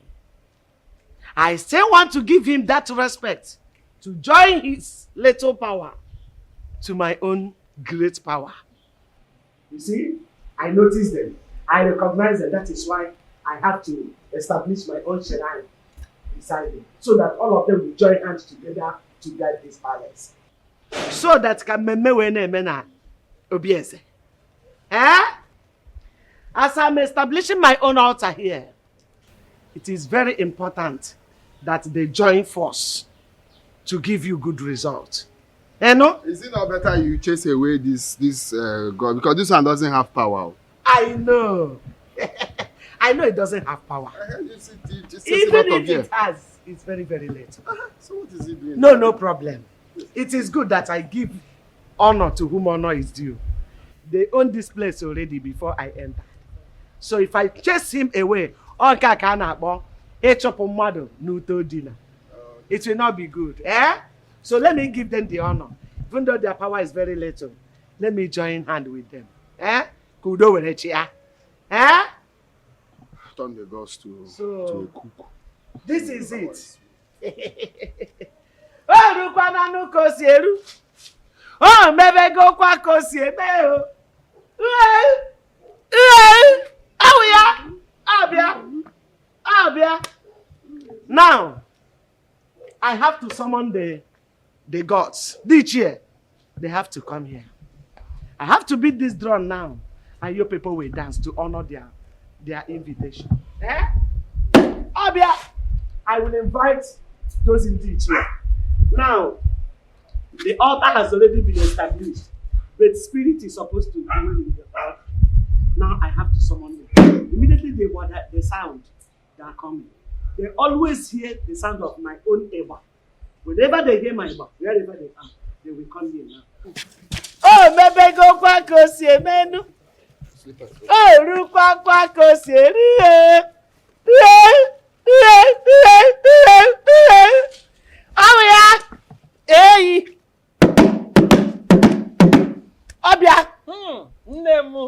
I still want to give him that respect to join his little power to my own great power. You see, I noticed them. I recognize them. That is why I have to establish my own shrine beside him, so that all of them will join hands together to guide this palace. So that can mena obiese. As I'm establishing my own altar here, it is very important that they join force to give you good results. No? Is it not better you chase away this God? Because this one doesn't have power. I know. I know it doesn't have power. Even if it has, it's very, very late. So what is it doing? No problem. It is good that I give honor to whom honor is due. They own this place already before I enter. So if I chase him away, it will not be good. So let me give them the honor. Even though their power is very little, let me join hand with them. Kudo werechi. Turn the gods to a cook. This is it. Oh, Rukwana no kosieru. Oh, maybe go kwa kosiebe. Abia. Now, I have to summon the gods. This year, they have to come here. I have to beat this drum now, and your people will dance to honor their invitation. Abia, I will invite those in the chair. Now, the altar has already been established, but spirit is supposed to dwell in the altar. Now I have to summon them. Immediately they hear the sound, they are coming. They always hear the sound of my own ever. Whenever they hear my mouth, wherever they are, they will come here now. Oh, maybe go back and see menu. Oh, Rukwa Kosiri. Oh, yeah. Hey. Obia.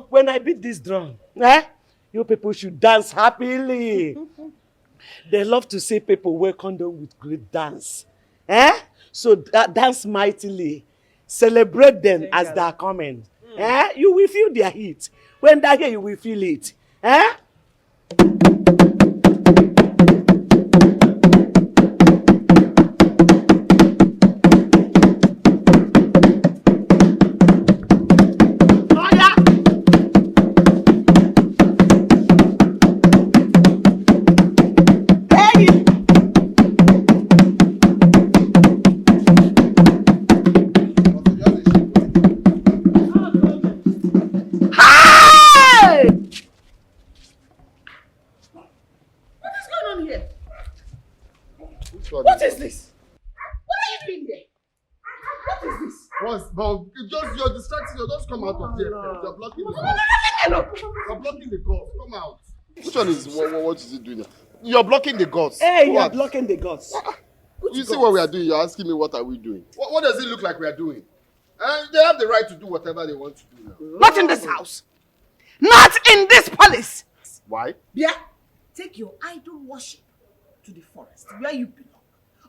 When I beat this drum, you people should dance happily. They love to see people welcome them with great dance. So dance mightily. Celebrate them as they are coming. You will feel their heat. When they're here, you will feel it. What is this? What are you doing here? What is this? But you're distracting. You just come out of here. You're blocking the door. You're blocking the gods. Come out. Which one is what is it doing here? You're blocking the gods. Hey, you're blocking the gods. You see what we are doing? You're asking me what are we doing? What does it look like we are doing? They have the right to do whatever they want to do now. Not in this house. Not in this palace. Why? Yeah. Take your idol worship to the forest where you belong.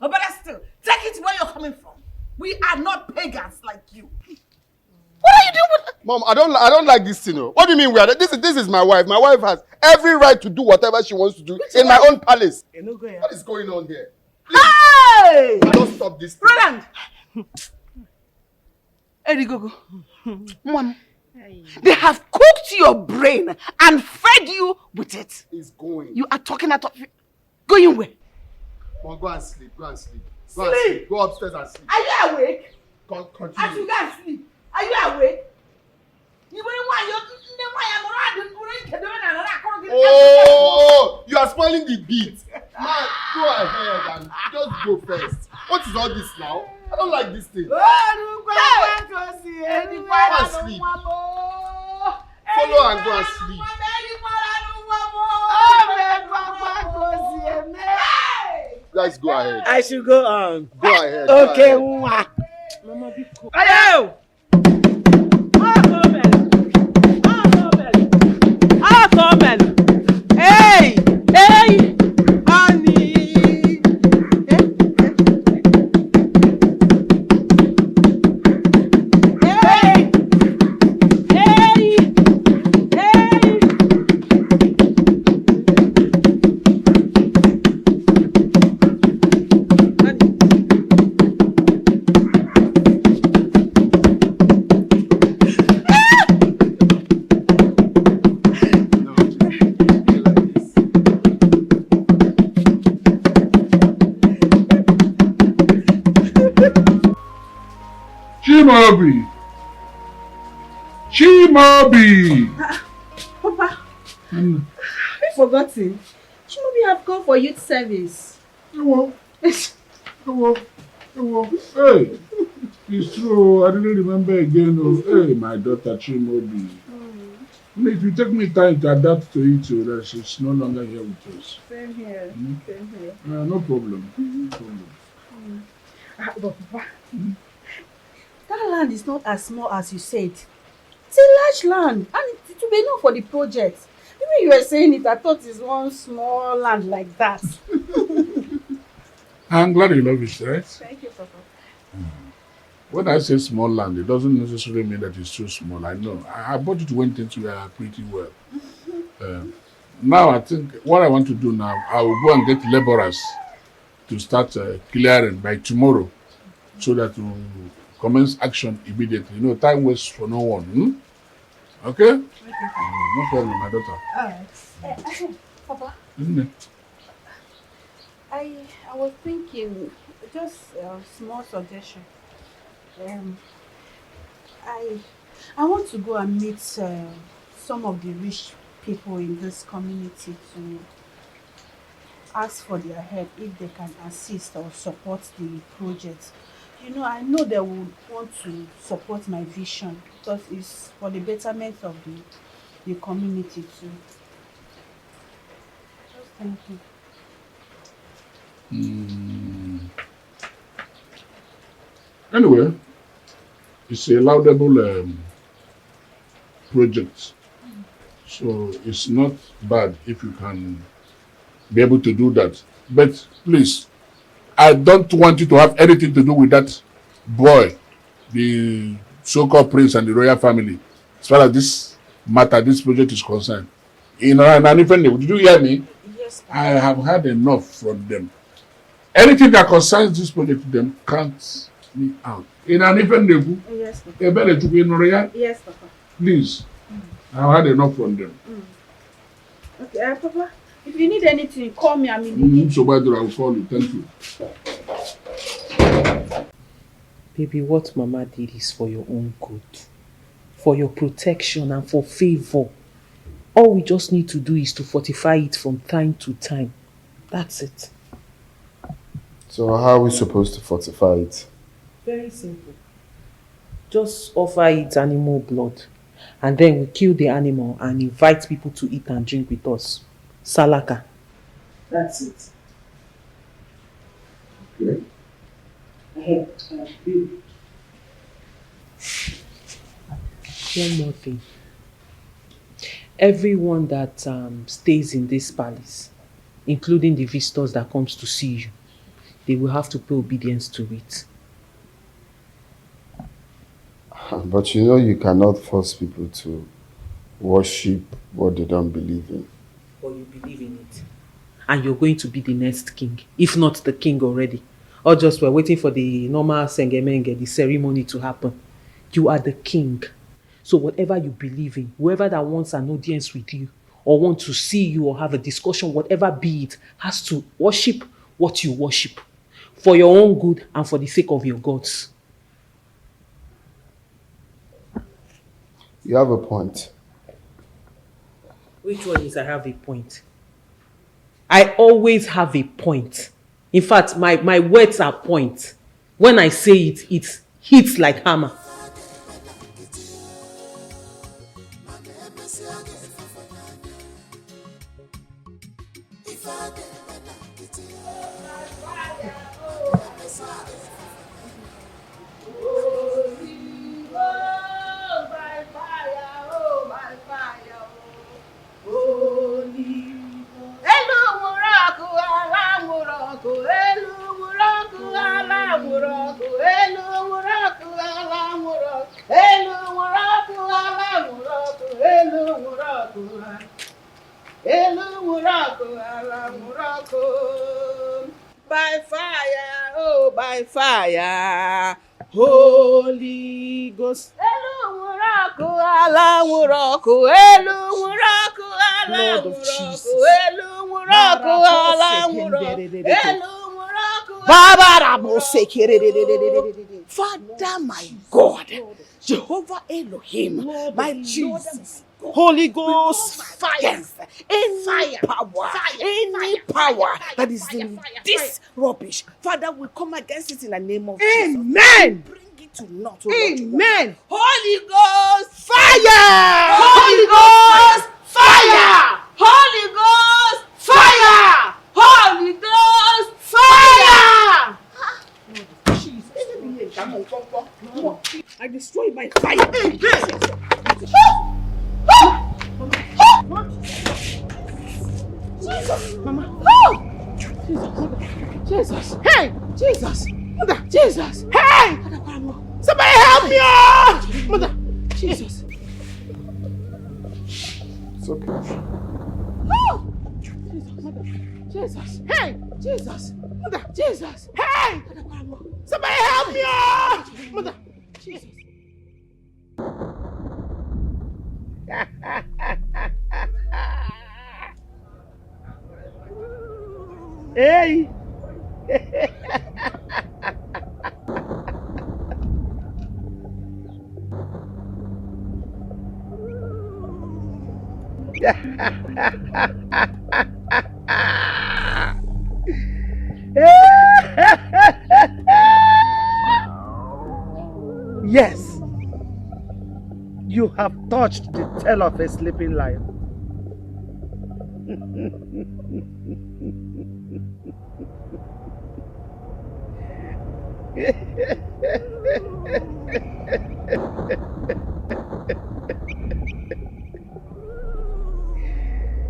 Or better still, take it where you're coming from. We are not pagans like you. What are you doing with... Mom, I don't like this thing. What do you mean we are? This is my wife. My wife has every right to do whatever she wants to do in my own palace. What is going on here? Hey! Don't stop this thing. Roland! Erigogo. Mom. They have cooked your brain and fed you with it. It's going. You are talking out of... Going where? Mom, go and sleep. Go and sleep. Sleep? Go upstairs and sleep. Are you awake? Continue. I should go and sleep. Are you awake? Oh, you are spoiling the beat. Man, go ahead and just go first. What is all this now? I don't like this thing. Go and sleep. Follow and go and sleep. Guys, go ahead. I should go on. Go ahead. Okay, Mama, be cool. Ayo! Hey! Hey! Honey! Chimobi! Papa, I forgotten. Chimobi have gone for youth service. Hey, it's true. I didn't remember again. Hey, my daughter Chimobi. If you take me time to adapt to it, so that she's no longer here with us. Same here. Same here. No problem. No problem. But Papa, that land is not as small as you said. It's a large land, and it will be enough for the project. Even you were saying it, I thought it's one small land like that. I'm glad you love it, right? Thank you, Papa. When I say small land, it doesn't necessarily mean that it's too small. I know. I bought it when things were pretty well. Now, I think what I want to do now, I will go and get laborers to start clearing by tomorrow so that we'll commence action immediately. You know, time wastes for no one. Okay? No problem, my daughter. Papa, Isn't it? I was thinking, just a small suggestion. I want to go and meet some of the rich people in this community too. ask for their help if they can assist or support the project. I know they would want to support my vision because it's for the betterment of the community too. Just thank you. Anyway, it's a laudable project. So it's not bad if you can be able to do that. But please, I don't want you to have anything to do with that boy, the so-called prince and the royal family. As far as this matter, this project is concerned. And even did you hear me? Yes. I have had enough from them. Anything that concerns this project, them count me out. Yes, Papa. Yes, Papa. Please, I've had enough from them. Okay, Papa, if you need anything, call me. I'm in the So I will call you. Thank you. Baby, what Mama did is for your own good, for your protection and for favor. All we just need to do is to fortify it from time to time. That's it. So how are we supposed to fortify it? Very simple. Just offer it animal blood. And then we kill the animal and invite people to eat and drink with us. Salaka. That's it. Okay. One more thing. Everyone that stays in this palace, including the visitors that comes to see you, they will have to pay obedience to it. But you cannot force people to worship what they don't believe in. But you believe in it. And you're going to be the next king, if not the king already. Or just we're waiting for the normal sengemenge, the ceremony to happen. You are the king. So whatever you believe in, whoever that wants an audience with you, or want to see you or have a discussion, whatever be it, has to worship what you worship. For your own good and for the sake of your gods. You have a point. Which one is I have a point? I always have a point. In fact, my words are point. When I say it, it hits like hammer. By fire, oh, by fire, Holy Ghost. Lord of Jesus. Father, my God, Jehovah Elohim, my Jesus. Holy Ghost, fire, any power that is in this rubbish, Father, we come against it in the name of Jesus. Amen. Bring it to naught. Amen. Holy Ghost, fire! Holy Ghost, fire! Holy Ghost, fire! Holy Ghost, fire! I destroy my fire. Jesus, Mama. Jesus. Hey, Jesus. Mother, Jesus. Hey, somebody help me! Mother, Jesus. It's okay. Jesus, Mother, Jesus. Hey, Jesus. Mother, Jesus. Hey, somebody help me! Mother, Jesus. Hey! Yes, you have touched the tail of a sleeping lion.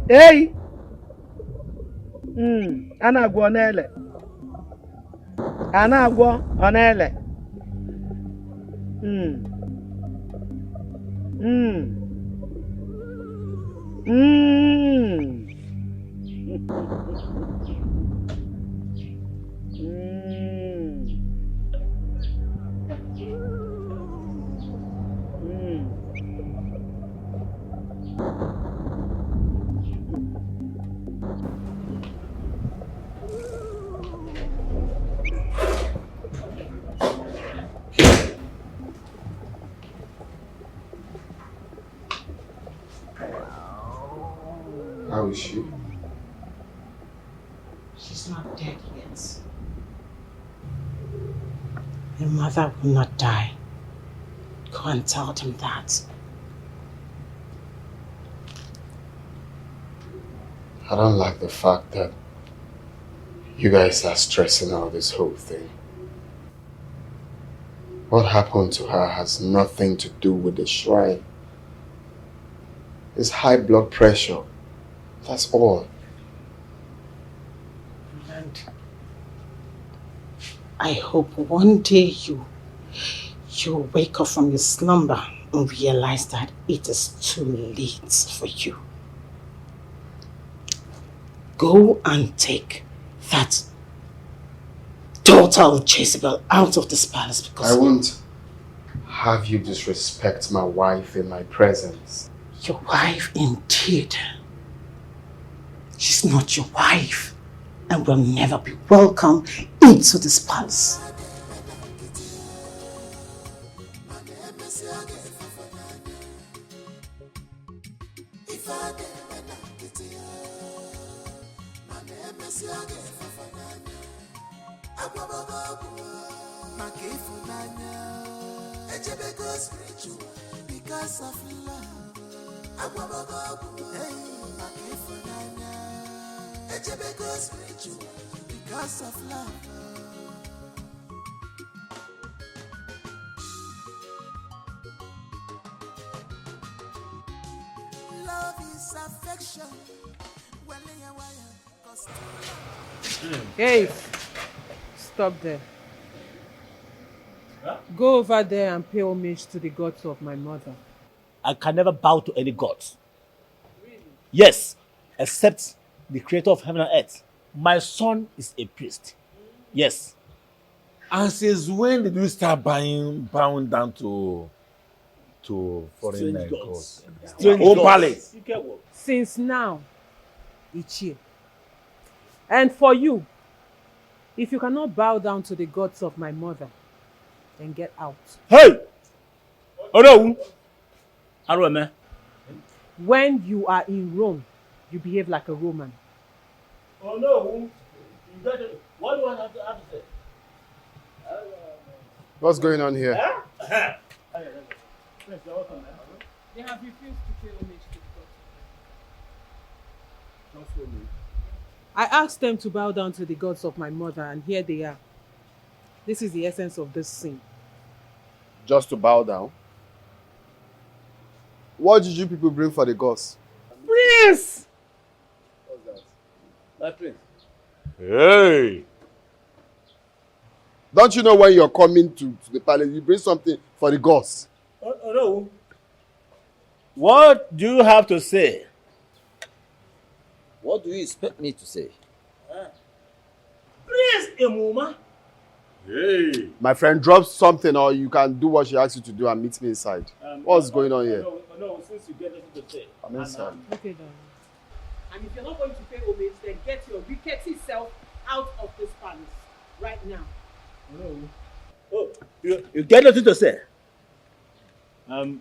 Hey! Anagwo onele. Anagwo onele. How is she? She's not dead yet. Your mother will not die. Go and tell them that. I don't like the fact that you guys are stressing out this whole thing. What happened to her has nothing to do with the shrine. It's high blood pressure. That's all. And I hope one day you wake up from your slumber and realize that it is too late for you. Go and take that daughter of Jezebel out of this palace because I won't have you disrespect my wife in my presence. Your wife indeed. She's not your wife and will never be welcome into this palace. Because of love, because of love. Love is affection. Hey, stop there. Huh? Go over there and pay homage to the gods of my mother. I can never bow to any gods. Really? Yes, except the creator of heaven and earth. My son is a priest. Yes. And since when did you start bowing down to foreign gods? Strange gods. Since now, each year. And for you, if you cannot bow down to the gods of my mother, then get out. Hey! Oh no! Arome. When you are in Rome, you behave like a Roman. Oh no! What do I have to say? What's going on here? They have refused to pay homage to the gods. I asked them to bow down to the gods of my mother, and here they are. This is the essence of this sin. Just to bow down? What did you people bring for the gods? Prince! What's that? My prince. Hey! Don't you know when you're coming to the palace, you bring something for the gods? Oh no! What do you have to say? What do you expect me to say? Prince Emuma. Hey! My friend, drop something or you can do what she asks you to do and meet me inside. What's going on here? No, since you get nothing to say. I'm inside. Okay, darling. And if you're not going to pay homage, then get your rickety self out of this palace right now. No. Oh, you get nothing to say. And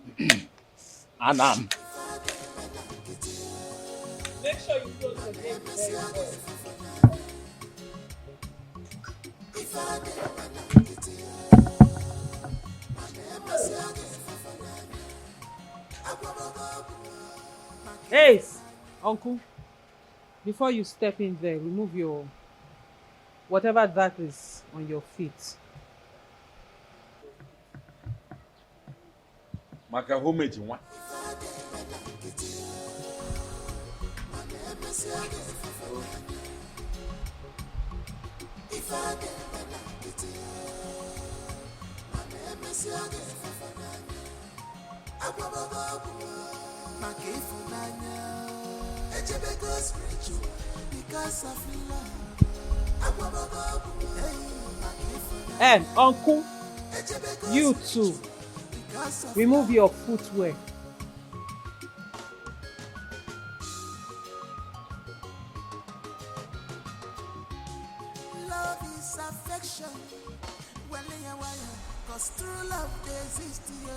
Make sure you close the gate very well. Hey, uncle, before you step in there, remove your whatever that is on your feet. Maka homage one. Uncle, you too. Remove your footwear. Love is affection. Well, cause true love exists here.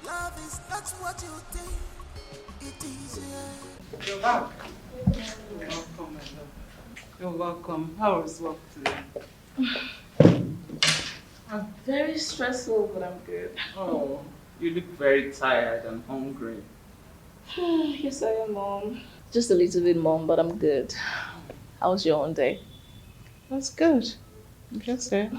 Love is not what you think it is here. You're back. You're welcome, my love. You're welcome. How was work today? I'm very stressful, but I'm good. Oh, you look very tired and hungry. Yes, I am, Mom. Just a little bit, Mom, but I'm good. How was your own day? That's good. Just there.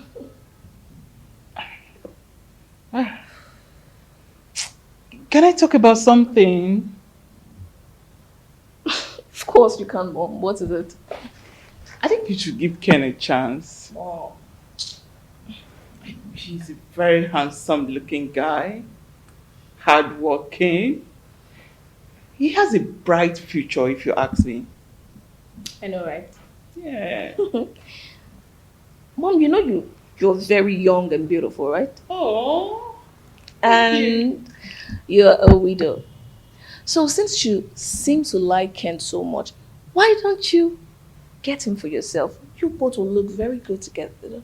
Can I talk about something? Of course you can, Mom. What is it? I think you should give Ken a chance. Mom. He's a very handsome looking guy. Hardworking. He has a bright future, if you ask me. I know, right? Yeah. Mom, you know you're very young and beautiful, right? Oh. And you're a widow. So since you seem to like Ken so much, why don't you get him for yourself? You both will look very good together.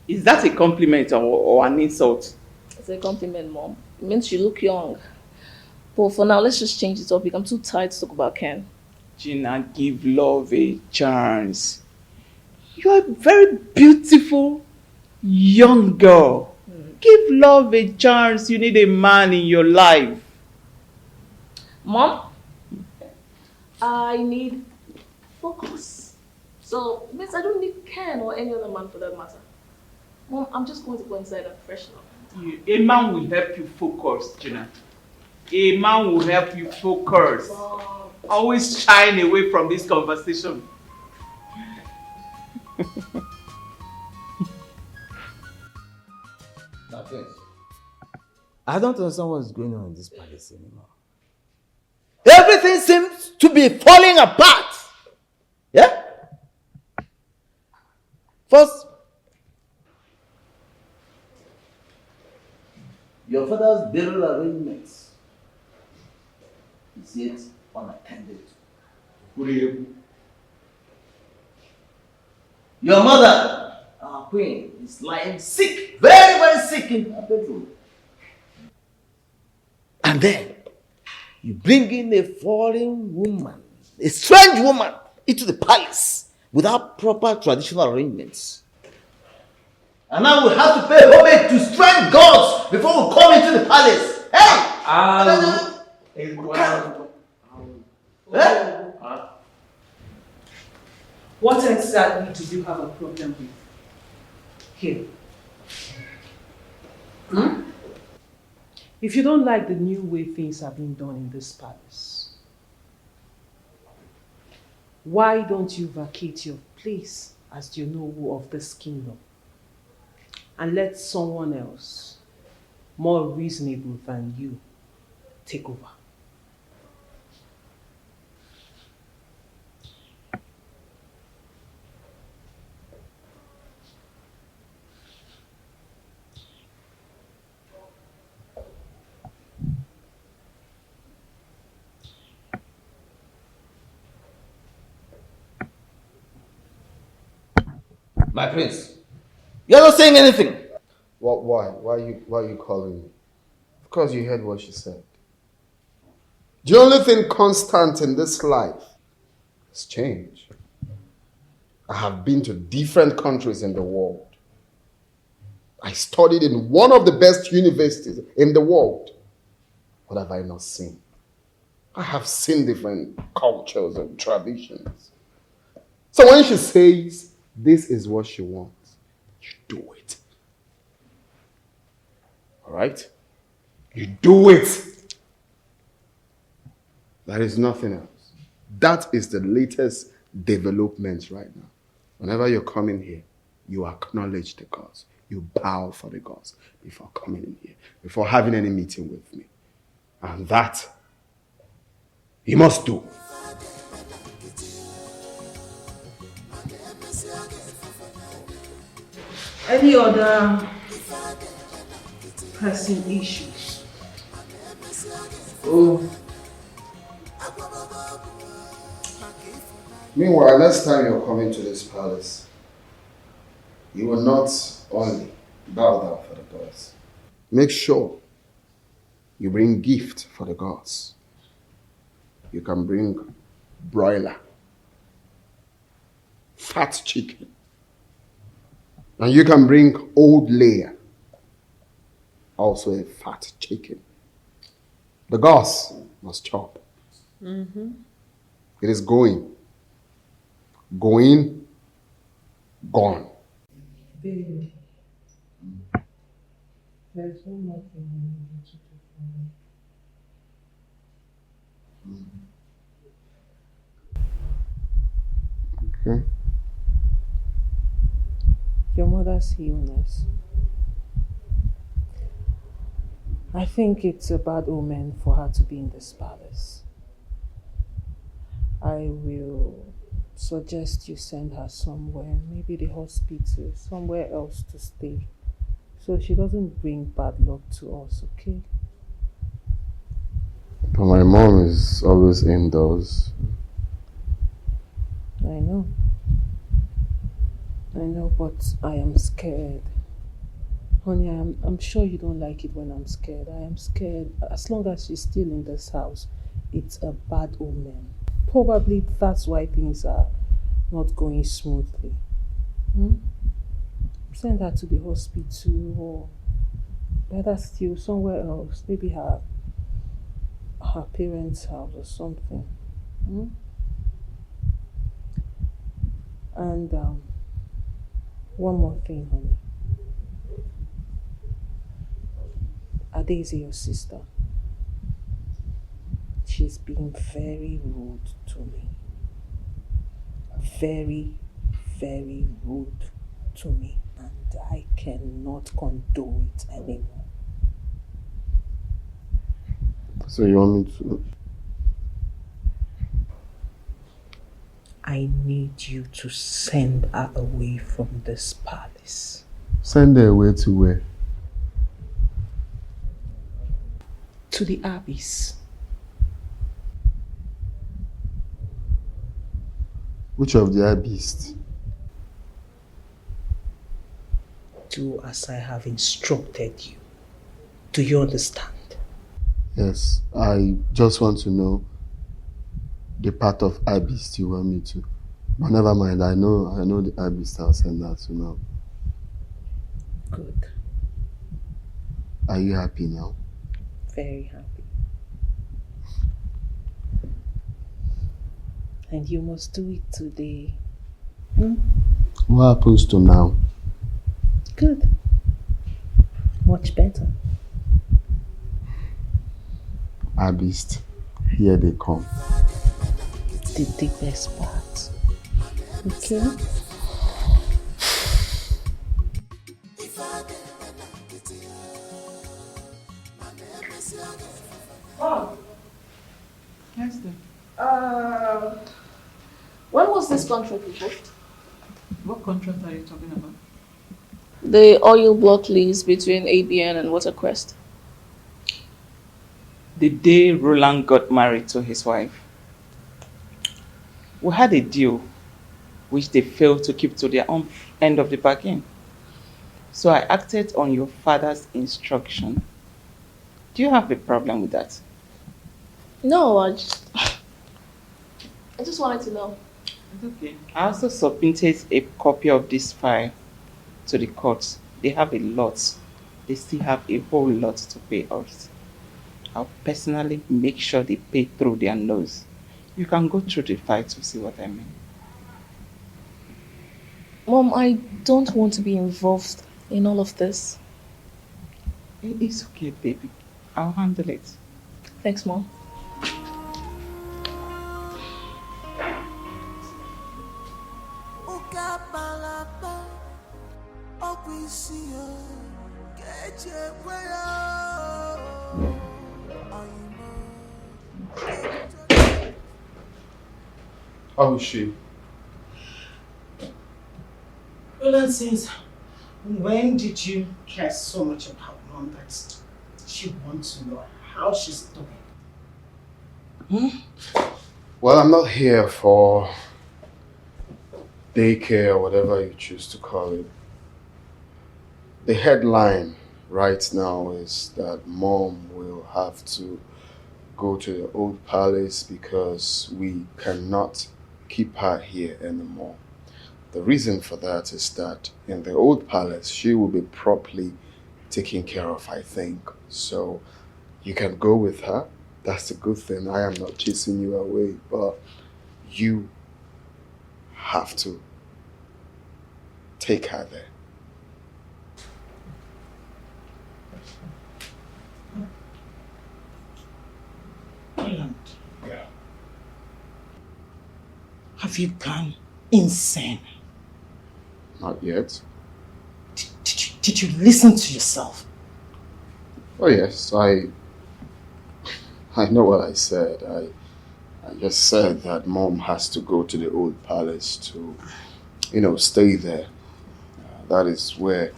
Is that a compliment or an insult? It's a compliment, Mom. It means you look young. But for now, let's just change the topic. I'm too tired to talk about Ken. Gina, give love a chance. You're a very beautiful young girl. Give love a chance. You need a man in your life. Mom, I need focus. So it means I don't need Ken or any other man for that matter. Mom, I'm just going to go inside and freshen up. A man will help you focus, Gina. A man will help you focus. Mom. Always shine away from this conversation. I don't understand what's going on in this palace anymore. Everything seems to be falling apart. Yeah? First, your father's burial arrangements is yet unattended. Your mother, our queen, is lying sick, very, very sick in her bedroom. And then you bring in a foreign woman, a strange woman, into the palace without proper traditional arrangements. And now we have to pay homage to strange gods before we come into the palace. Hey! What exactly do you have a problem with? Here. If you don't like the new way things are being done in this palace, why don't you vacate your place as the Onowu of this kingdom and let someone else, more reasonable than you, take over? My prince, you're not saying anything. What? Why? Why are you calling me? Of course you heard what she said. The only thing constant in this life is change. I have been to different countries in the world. I studied in one of the best universities in the world. What have I not seen? I have seen different cultures and traditions. So when she says this is what she wants, you do it. All right? You do it. There is nothing else. That is the latest development right now. Whenever you're coming here, you acknowledge the gods. You bow for the gods before coming in here, before having any meeting with me. And that you must do. Any other pressing issues? Oh. Meanwhile, next time you're coming to this palace, you will not only bow down for the gods. Make sure you bring gift for the gods. You can bring broiler, fat chicken, and you can bring old layer, also a fat chicken. The gods must chop. Mm-hmm. It is going, gone. Baby, there's one more thing I need you to do for me. Okay. Your mother's illness. I think it's a bad omen for her to be in this palace. I will suggest you send her somewhere, maybe the hospital, somewhere else to stay, so she doesn't bring bad luck to us, okay? But my mom is always indoors. I know, but I am scared. Honey, I'm sure you don't like it when I'm scared. I am scared. As long as she's still in this house, it's a bad omen. Probably that's why things are not going smoothly. Send her to the hospital, or better still, somewhere else. Maybe her parents' house or something. And one more thing, honey. Ade is your sister. She's being very rude to me. Very, very rude to me. And I cannot condone it anymore. So you want me to? I need you to send her away from this palace. Send her away to where? To the abyss. Which of the beasts? Do as I have instructed you. Do you understand? Yes, I just want to know the part of abyss you want me to. But never mind, I know the abyss. I'll send that to now. Good. Are you happy now? Very happy. And you must do it today. What happens to now? Good. Much better. Abyss, here they come. The deepest part. Okay? Oh. Yes, dear. When was this contract booked? What contract are you talking about? The oil block lease between ABN and Watercrest. The day Roland got married to his wife, we had a deal which they failed to keep to their own end of the bargain. So I acted on your father's instruction. Do you have a problem with that? No, I just wanted to know. It's okay. I also submitted a copy of this file to the court. They have a lot. They still have a whole lot to pay us. I'll personally make sure they pay through their nose. You can go through the file to see what I mean. Mom, I don't want to be involved in all of this. It's okay, baby. I'll handle it. Thanks, Mom. How is she? Roland says, when did you care so much about Mom that she wants to know how she's doing? Well, I'm not here for daycare or whatever you choose to call it. The headline right now is that Mom will have to go to the old palace because we cannot keep her here anymore. The reason for that is that in the old palace, she will be properly taken care of, I think. So you can go with her. That's the good thing. I am not chasing you away, but you have to take her there. Roland, have you gone insane? Not yet. Did you listen to yourself? Oh yes, I know what I said. I just said that Mom has to go to the old palace to, stay there. That is where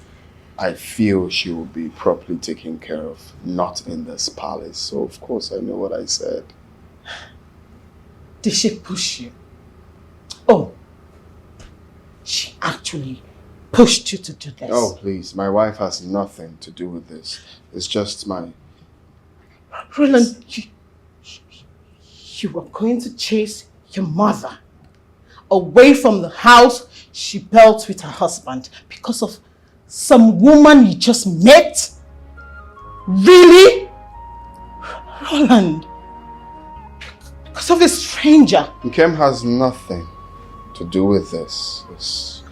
I feel she will be properly taken care of, not in this palace. So of course I know what I said. Did she push you? Oh, she actually pushed you to do this. Oh please, my wife has nothing to do with this. It's just my... Roland, you were going to chase your mother away from the house she built with her husband because of some woman you just met? Really? Roland, because of a stranger. Nkem has nothing to do with this. It's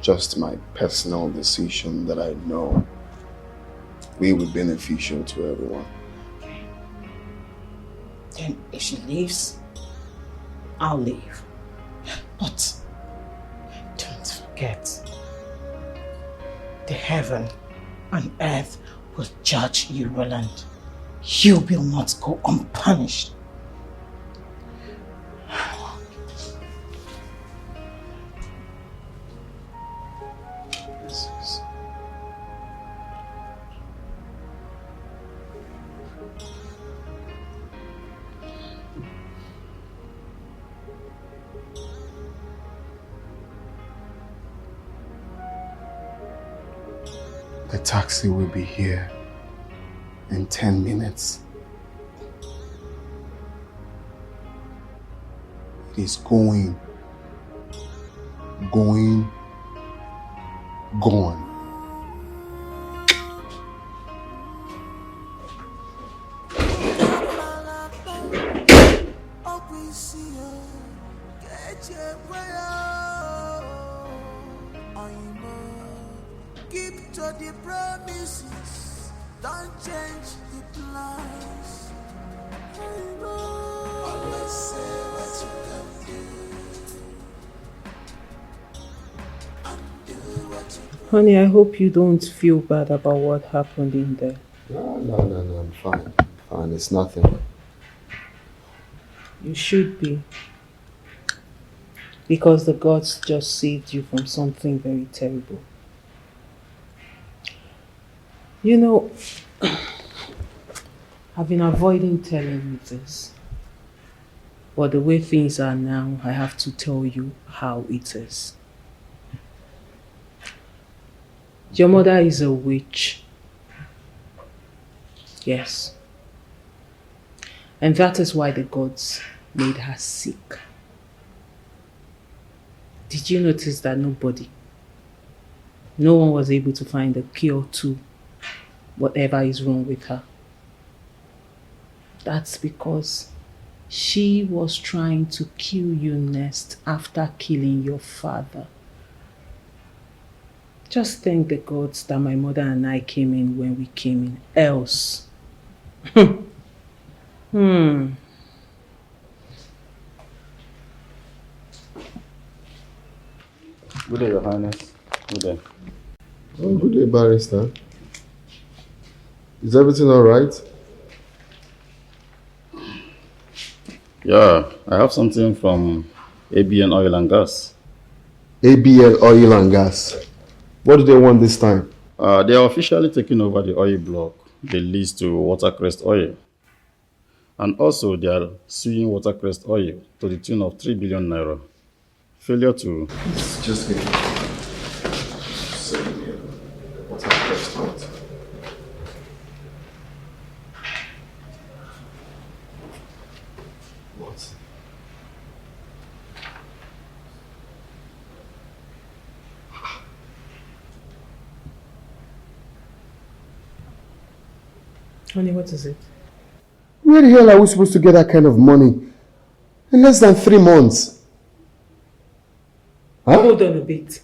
just my personal decision that I know will be beneficial to everyone. Then if she leaves, I'll leave. But don't forget, the heaven and earth will judge you, Roland. You will not go unpunished. The taxi will be here in 10 minutes. It is going, gone. Keep to the promises, don't change the plans. Always say what you can do, and do what you Honey, I hope you don't feel bad about what happened in there. No, I'm fine. Fine, it's nothing. You should be. Because the gods just saved you from something very terrible. You know, I've been avoiding telling you this. But the way things are now, I have to tell you how it is. Your mother is a witch. Yes. And that is why the gods made her sick. Did you notice that no one was able to find a cure to whatever is wrong with her? That's because she was trying to kill you next after killing your father. Just thank the gods that my mother and I came in when we came in. Else. Good day, Your Highness. Good day. Oh, good day, barrister. Is everything all right? Yeah, I have something from ABN Oil and Gas. ABN Oil and Gas. What do they want this time? They are officially taking over the oil block they leased to Watercrest Oil. And also they are suing Watercrest Oil to the tune of 3 billion naira. Failure to... Just give me. Watercrest Oil. What? Honey, what is it? Where the hell are we supposed to get that kind of money in less than 3 months? Huh? Hold on a bit.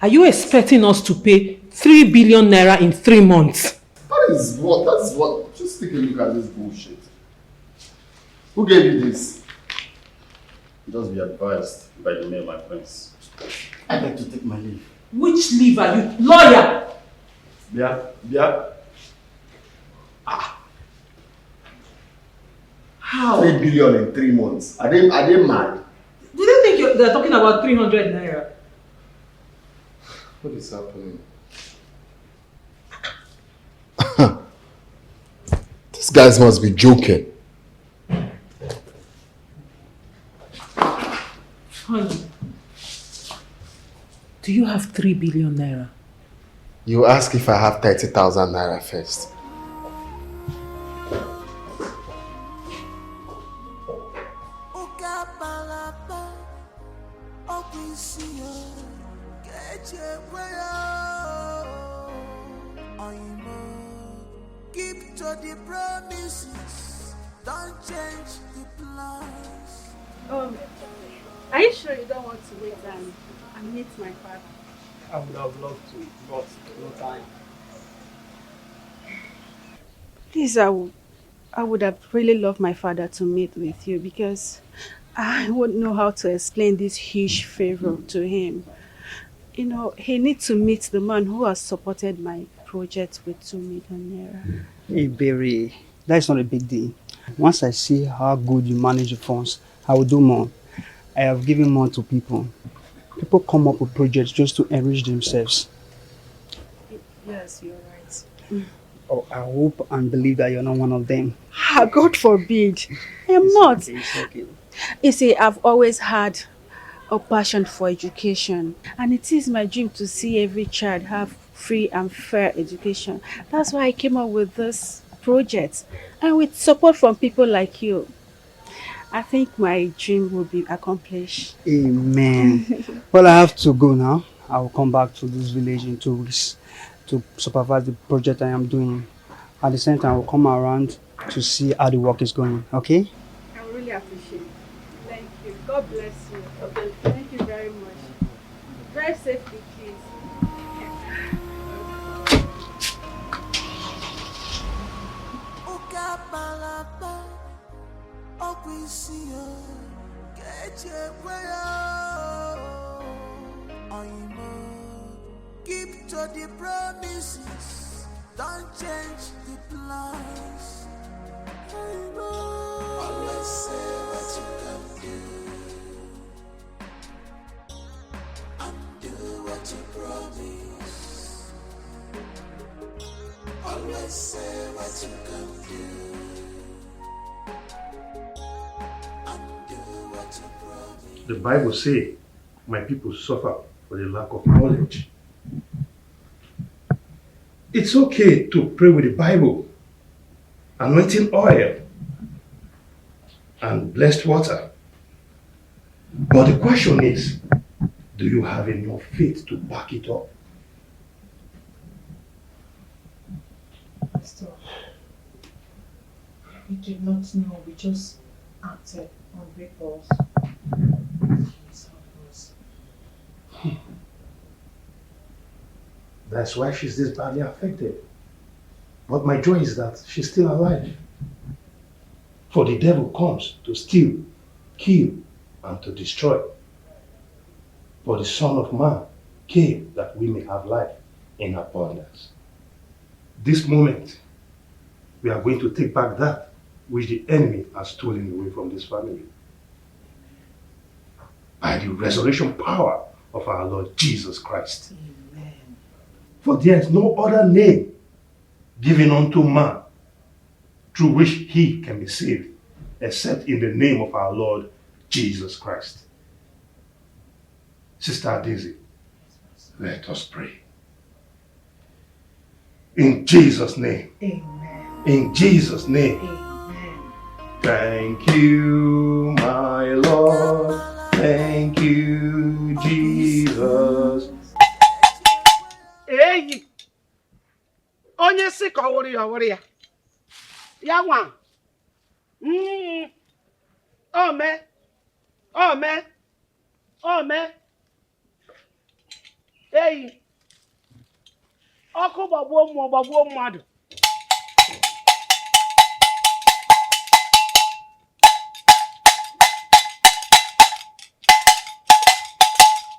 Are you expecting us to pay 3 billion naira in 3 months? That is what. Just take a look at this bullshit. Who gave you this? Just be advised by the mail, my friends. I'd like to take my leave. Which leave are you? Lawyer! Yeah. How? 3 billion in 3 months. Are they mad? Do they think they're talking about 300 naira? What is happening? These guys must be joking. Honey, do you have 3 billion naira? You ask if I have 30,000 naira first. Keep to the promises, don't change the plans. Are you sure you don't want to wait and meet my father? I would have loved to, but no time. Please, I would have really loved my father to meet with you because I wouldn't know how to explain this huge favor to him. You know, he needs to meet the man who has supported my project with 2 million naira. Hey, Barry, that's not a big deal. Once I see how good you manage the funds, I will do more. I have given more to people. People come up with projects just to enrich themselves. Yes, you're right. Oh, I hope and believe that you're not one of them. God forbid. I am not. It's okay. You see, I've always had a passion for education, and it is my dream to see every child have free and fair education. That's why I came up with this project, and with support from people like you, I think my dream will be accomplished. Amen. Well, I have to go now. I will come back to this village in 2 weeks to supervise the project I am doing. At the same time, I will come around to see how the work is going. Okay? I really appreciate it. Thank you. God bless you. Okay. Thank you very much. Drive safely, please. Keep to the promises, don't change the plans. Always say what you can do and do what you promise. Always say what you can do and do what you promise. The Bible says, my people suffer for the lack of knowledge. It's okay to pray with the Bible, anointing oil, and blessed water. But the question is, Do you have enough faith to back it up? Pastor, we did not know. We just acted on impulse. Please help us. That's why she's this badly affected. But my joy is that she's still alive. For the devil comes to steal, kill, and to destroy. For the Son of Man came that we may have life in abundance. This moment, we are going to take back that which the enemy has stolen away from this family. By the resurrection power of our Lord Jesus Christ. Amen. For there is no other name given unto man through which he can be saved, except in the name of our Lord Jesus Christ. Sister Daisy, let us pray. In Jesus' name. Amen. In Jesus' name. Amen. Thank you, my Lord. Thank you, Jesus. Hey! Onye si ka ọ wụrụ ya. Ya nwa. Ome. Ome. Ome. Hey! Ọkụ gbagbuo mmadụ.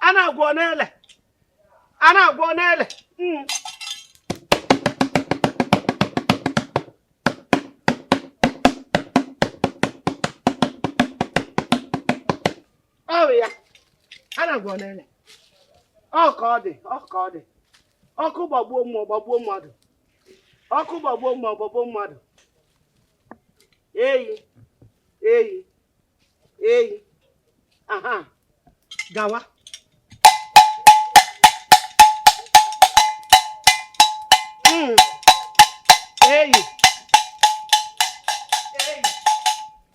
A na-agwọ n'ele. A na-agwọ n'ele. Oh ya. A na-agwọ n'ele. Ọ ka ọ dị. Ọkụ gbagbuo mmadụ. Ọkụ gbagbuo mmadụ. Eyi. Aha. Gawa. Eyi.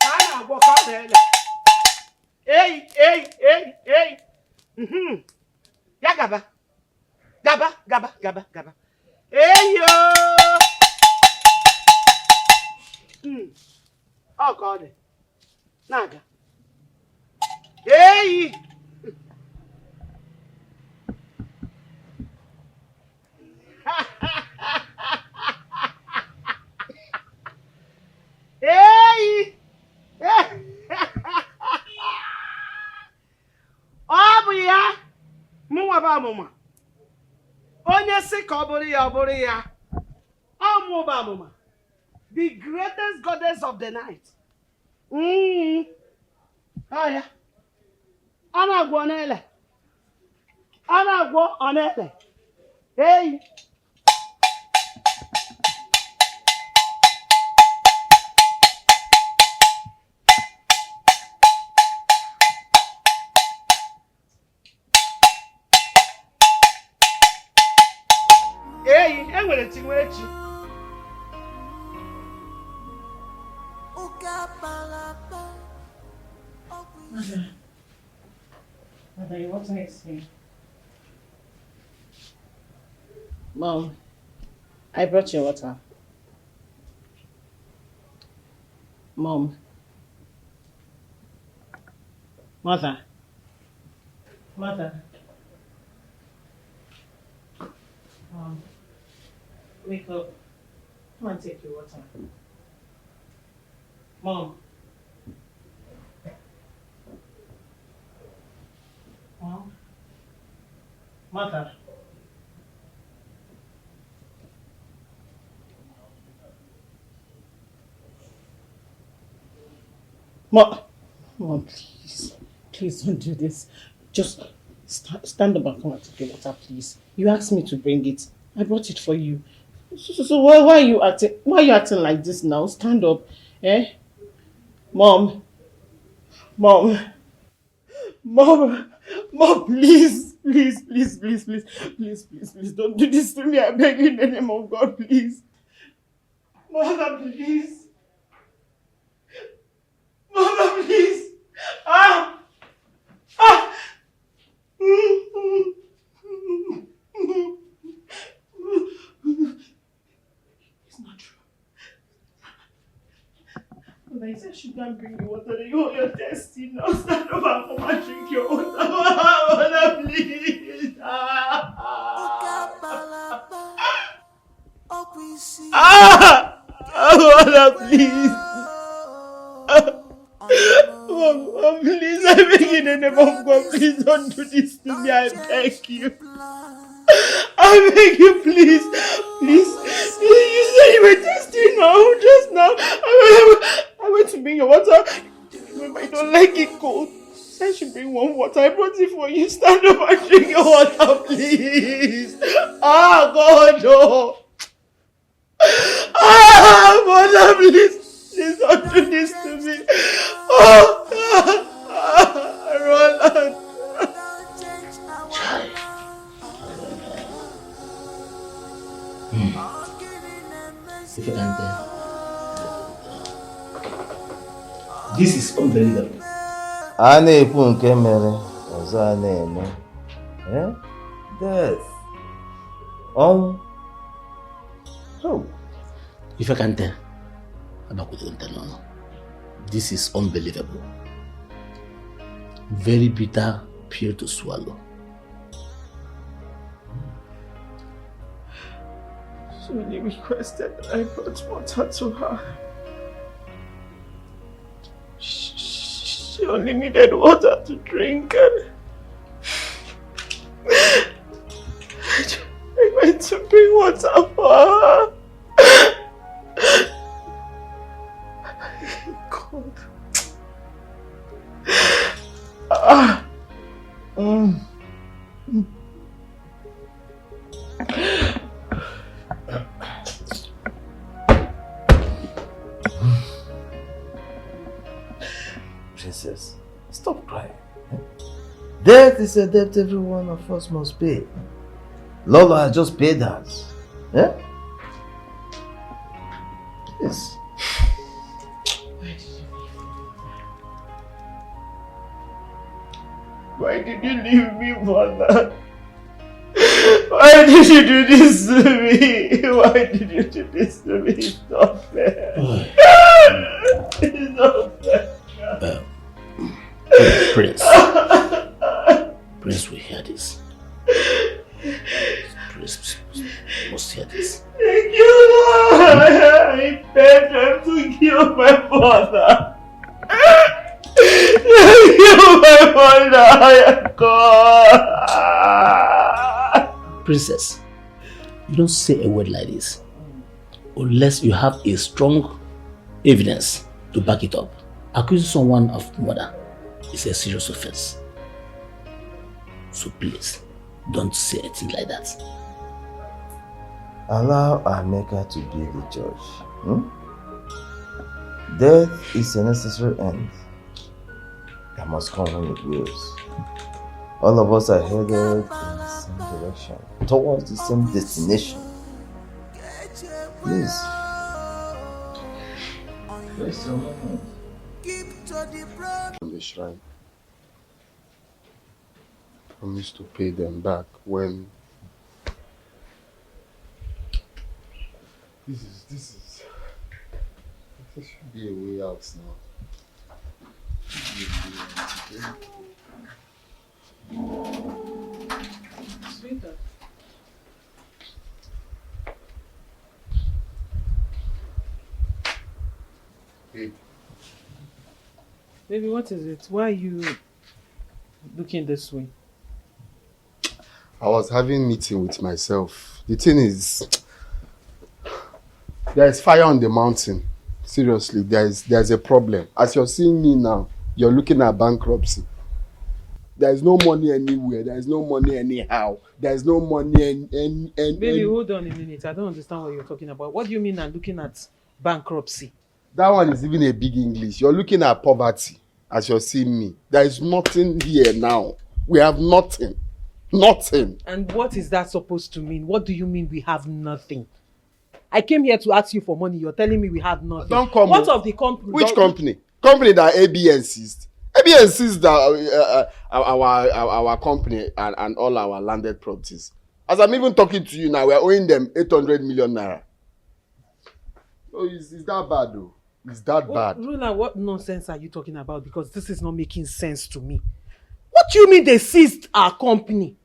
Ka a na-agwọ ka ọ na-ele. Eyi. Ya gaba. Gaba. Eyo. Ọ ka ọ dị. Na-aga. Eyi. Eyi. Ọ bụ ya. Mụnwa bụ amụma. Onye si ka ọ bụrụ ya. Ọ mụ bụ amụma. The greatest goddess of the night. Oh ya. Ọ na-agwọ n'ele. Ọ na-agwọ ọ n'ele. Eyi. Enwere tinwe echi. Mother, what are you saying? Mom, I brought you water. Mom. Mother. Wake up. Come and take your water. Mom. Mother. Mom, please. Please don't do this. Just stand up and come and take your water, please. You asked me to bring it. I brought it for you. So why are you acting like this now? Stand up. Mom, please, don't do this to me. I beg you in the name of God, please. Mother, please. Mother, please. Ah! you can't bring the water. You hold your thirsty now. Stand up and come and drink your water. Water, please. Water, please. Mom, please, I beg you in the name of God, please don't do this to me, I beg you. I beg you, please. Please, you said you were testing now, just now. I went to bring your water. Remember, I don't like it cold. I should bring warm water. I brought it for you. Stand up and drink your water, please. God, no. Mother, please. Please don't do this to me. Roland. If you can tell. This is unbelievable. A na-ekwu nke mere, ọzọ a na-eme. Death. Oh. If I can tell, this is unbelievable. Very bitter pill to swallow. She really requested that I brought water to her. She only needed water to drink and I went to bring water for her. God. Princess, stop crying. Death is a debt every one of us must pay. Lola has just paid us. Yes. Why did you leave me, mother? Why did you do this to me? Why did you do this to me? It's not fair. It's not fair. Prince. Prince will hear this. Prince must hear this. Thank you, Lord. I begged them to kill my father. Thank you, my father. I am God. Princess, you don't say a word like this unless you have a strong evidence to back it up. Accusing someone of murder is a serious offense. So please, don't say anything like that. Allow Ameka to be the judge. Death is a necessary end that must come when it wills. All of us are headed in the same direction, towards the same destination. Please. Rest your mind. On the shrine. Promise to pay them back when this should be a way out now. Sweetheart. Hey. Baby, what is it? Why are you looking this way? I was having a meeting with myself. The thing is, there is fire on the mountain. Seriously, there's a problem. As you're seeing me now, you're looking at bankruptcy. There is no money anywhere. There is no money anyhow. There is no money Baby, hold on a minute. I don't understand what you're talking about. What do you mean I'm looking at bankruptcy? That one is even a big English. You're looking at poverty as you're seeing me. There is nothing here now. We have nothing. Nothing. And what is that supposed to mean? What do you mean we have nothing? I came here to ask you for money. You're telling me we have nothing. Don't come. What of the company? Which company? Company that AB insists. AB insists that our company and all our landed properties. As I'm even talking to you now, we're owing them 800 million naira. So is that bad though? It's that bad. Roland, what nonsense are you talking about? Because this is not making sense to me. What do you mean they seized our company?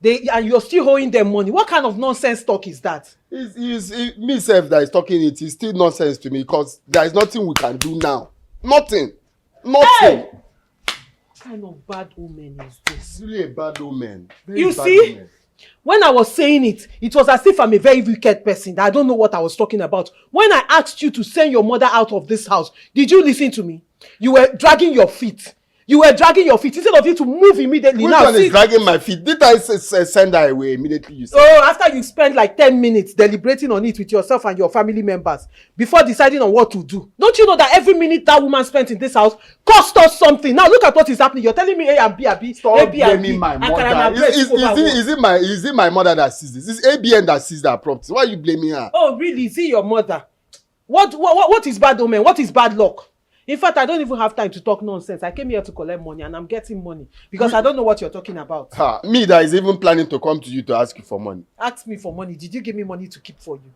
And you're still owing them money? What kind of nonsense talk is that? Me self that is talking it is still nonsense to me because there is nothing we can do now. Nothing. Hey! What kind of bad omen is this? It's really a bad omen. You see? When I was saying it, it was as if I'm a very wicked person that I don't know what I was talking about. When I asked you to send your mother out of this house, did you listen to me? You were dragging your feet. You were dragging your feet instead of you to move immediately. Which one is dragging my feet? Did I send her away immediately? You said? Oh, after you spent like 10 minutes deliberating on it with yourself and your family members before deciding on what to do. Don't you know that every minute that woman spent in this house cost us something? Now look at what is happening. You're telling me A and B and B. Stop blaming my mother. Is it my mother that sees this? It's ABN that sees that property. Why are you blaming her? Oh, really? Is it your mother? What is bad omen? What is bad luck? In fact, I don't even have time to talk nonsense. I came here to collect money and I'm getting money because I don't know what you're talking about. Me that is even planning to come to you to ask you for money. Ask me for money. Did you give me money to keep for you?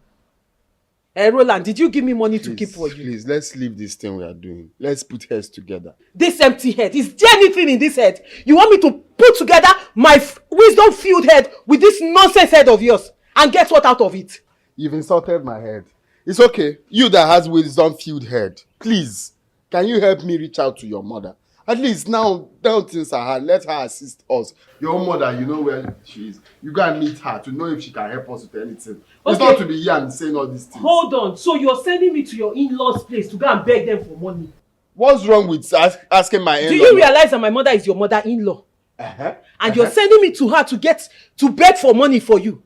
Roland, did you give me money to keep for you? Please, let's leave this thing we are doing. Let's put heads together. This empty head. Is there anything in this head? You want me to put together my wisdom-filled head with this nonsense head of yours and get what out of it? You've insulted my head. It's okay. You that has wisdom-filled head. Please. Can you help me reach out to your mother? At least now things are hard. Let her assist us. Your mother, you know where she is. You go and meet her to know if she can help us with anything. It's not to be here and saying all these things. Hold on. So you're sending me to your in-laws' place to go and beg them for money? What's wrong with asking my in-law? Do you realize that my mother is your mother-in-law? And you're sending me to her to beg for money for you?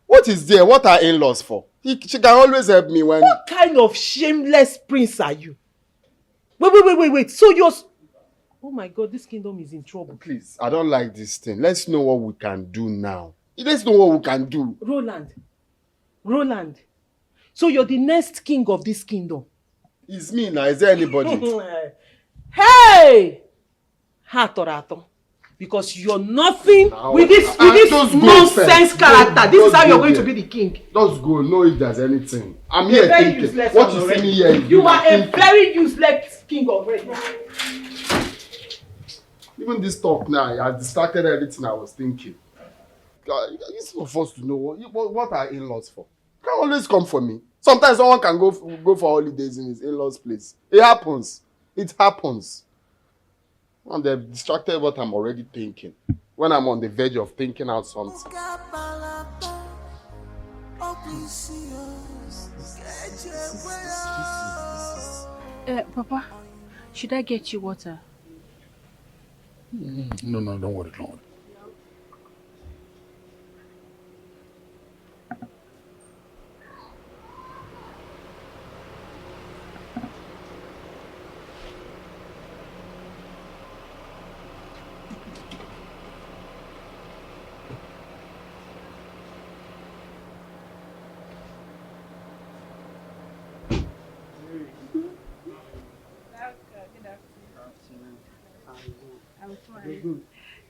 What is there? What are in-laws for? She can always help me when... What kind of shameless prince are you? Wait. So you're... Oh my God, this kingdom is in trouble. Please, I don't like this thing. Let's know what we can do now. Let's know what we can do. Roland. So you're the next king of this kingdom. It's me now. Is there anybody? Hey! Hatorato. Because you're nothing with this nonsense character. This is how you're going to be the king. Just go. Know if there's anything. I'm here thinking. What you see me here? You are a very useless king already. Even this talk now has distracted everything I was thinking. You're supposed to know what are in-laws for. You can always come for me. Sometimes someone can go for holidays in his in-laws' place. It happens. And they've distracted what I'm already thinking. When I'm on the verge of thinking out something. Papa, should I get you water? No, don't worry.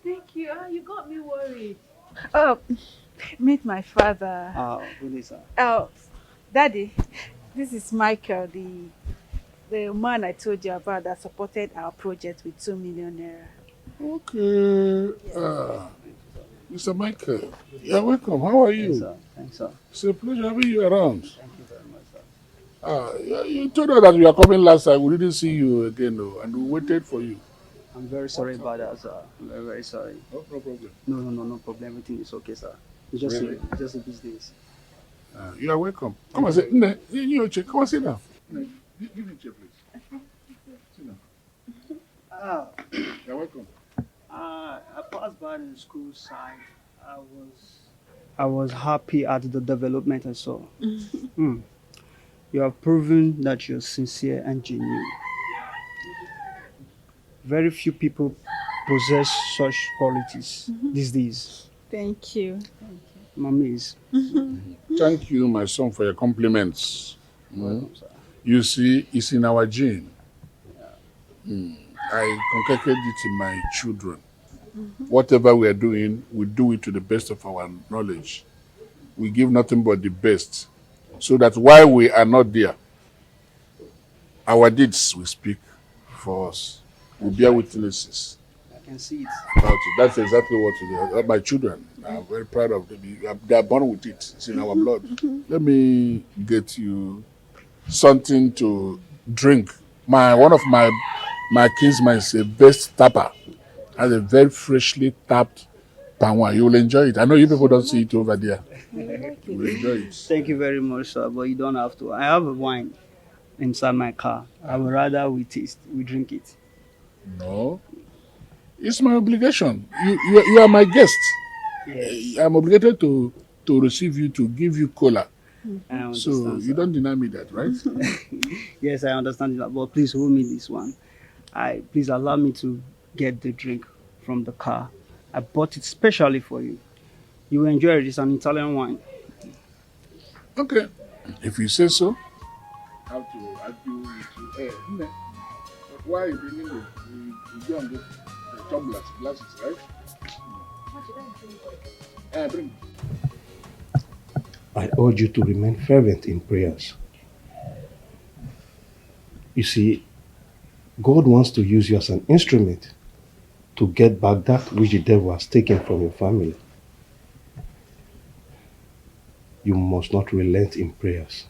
Thank you. You got me worried. Oh, meet my father. Really, sir. Oh, Daddy, this is Michael, the man I told you about that supported our project with 2 million naira. Okay. Mr. Michael, you're welcome. How are you? Thanks, sir. It's a pleasure having you around. Thank you very much, sir. You told us that you were coming last time. We didn't see you again, though, and we waited for you. I'm very sorry about that, sir. I'm very sorry. No problem. No problem. Everything is okay, sir. It's just Really? just a business. You are welcome. Come and sit. Come and sit down. Give me a chair, please. Sit down. You're welcome. I passed by the school side. I was happy at the development I saw. You have proven that you're sincere and genuine. Very few people possess such qualities these days. Thank you. Mummies. Thank you, my son, for your compliments. Welcome, sir. You see, it's in our gene. I concocted it in my children. Whatever we are doing, we do it to the best of our knowledge. We give nothing but the best, so that while we are not there, our deeds will speak for us. We bear witnesses. I can see it. That's exactly what it is. My children, I'm very proud of them. They are born with it. It's in our blood. Let me get you something to drink. One of my kinsmen is a best tapper. Has a very freshly tapped panwa. You will enjoy it. I know you people don't see it over there. You will enjoy it. Thank you very much, sir, but you don't have to. I have a wine inside my car. I would rather we drink it. No. It's my obligation. You are my guest. Yes. I'm obligated to receive you, to give you cola. I understand, So you don't deny me that, right? Yes, I understand that, but please hold me this one. Please allow me to get the drink from the car. I bought it specially for you. You will enjoy it. It's an Italian wine. Okay. If you say so. I have to argue with you. Why are you bringing the tumblers, glasses, right? Bring. I urge you to remain fervent in prayers. You see, God wants to use you as an instrument to get back that which the devil has taken from your family. You must not relent in prayers.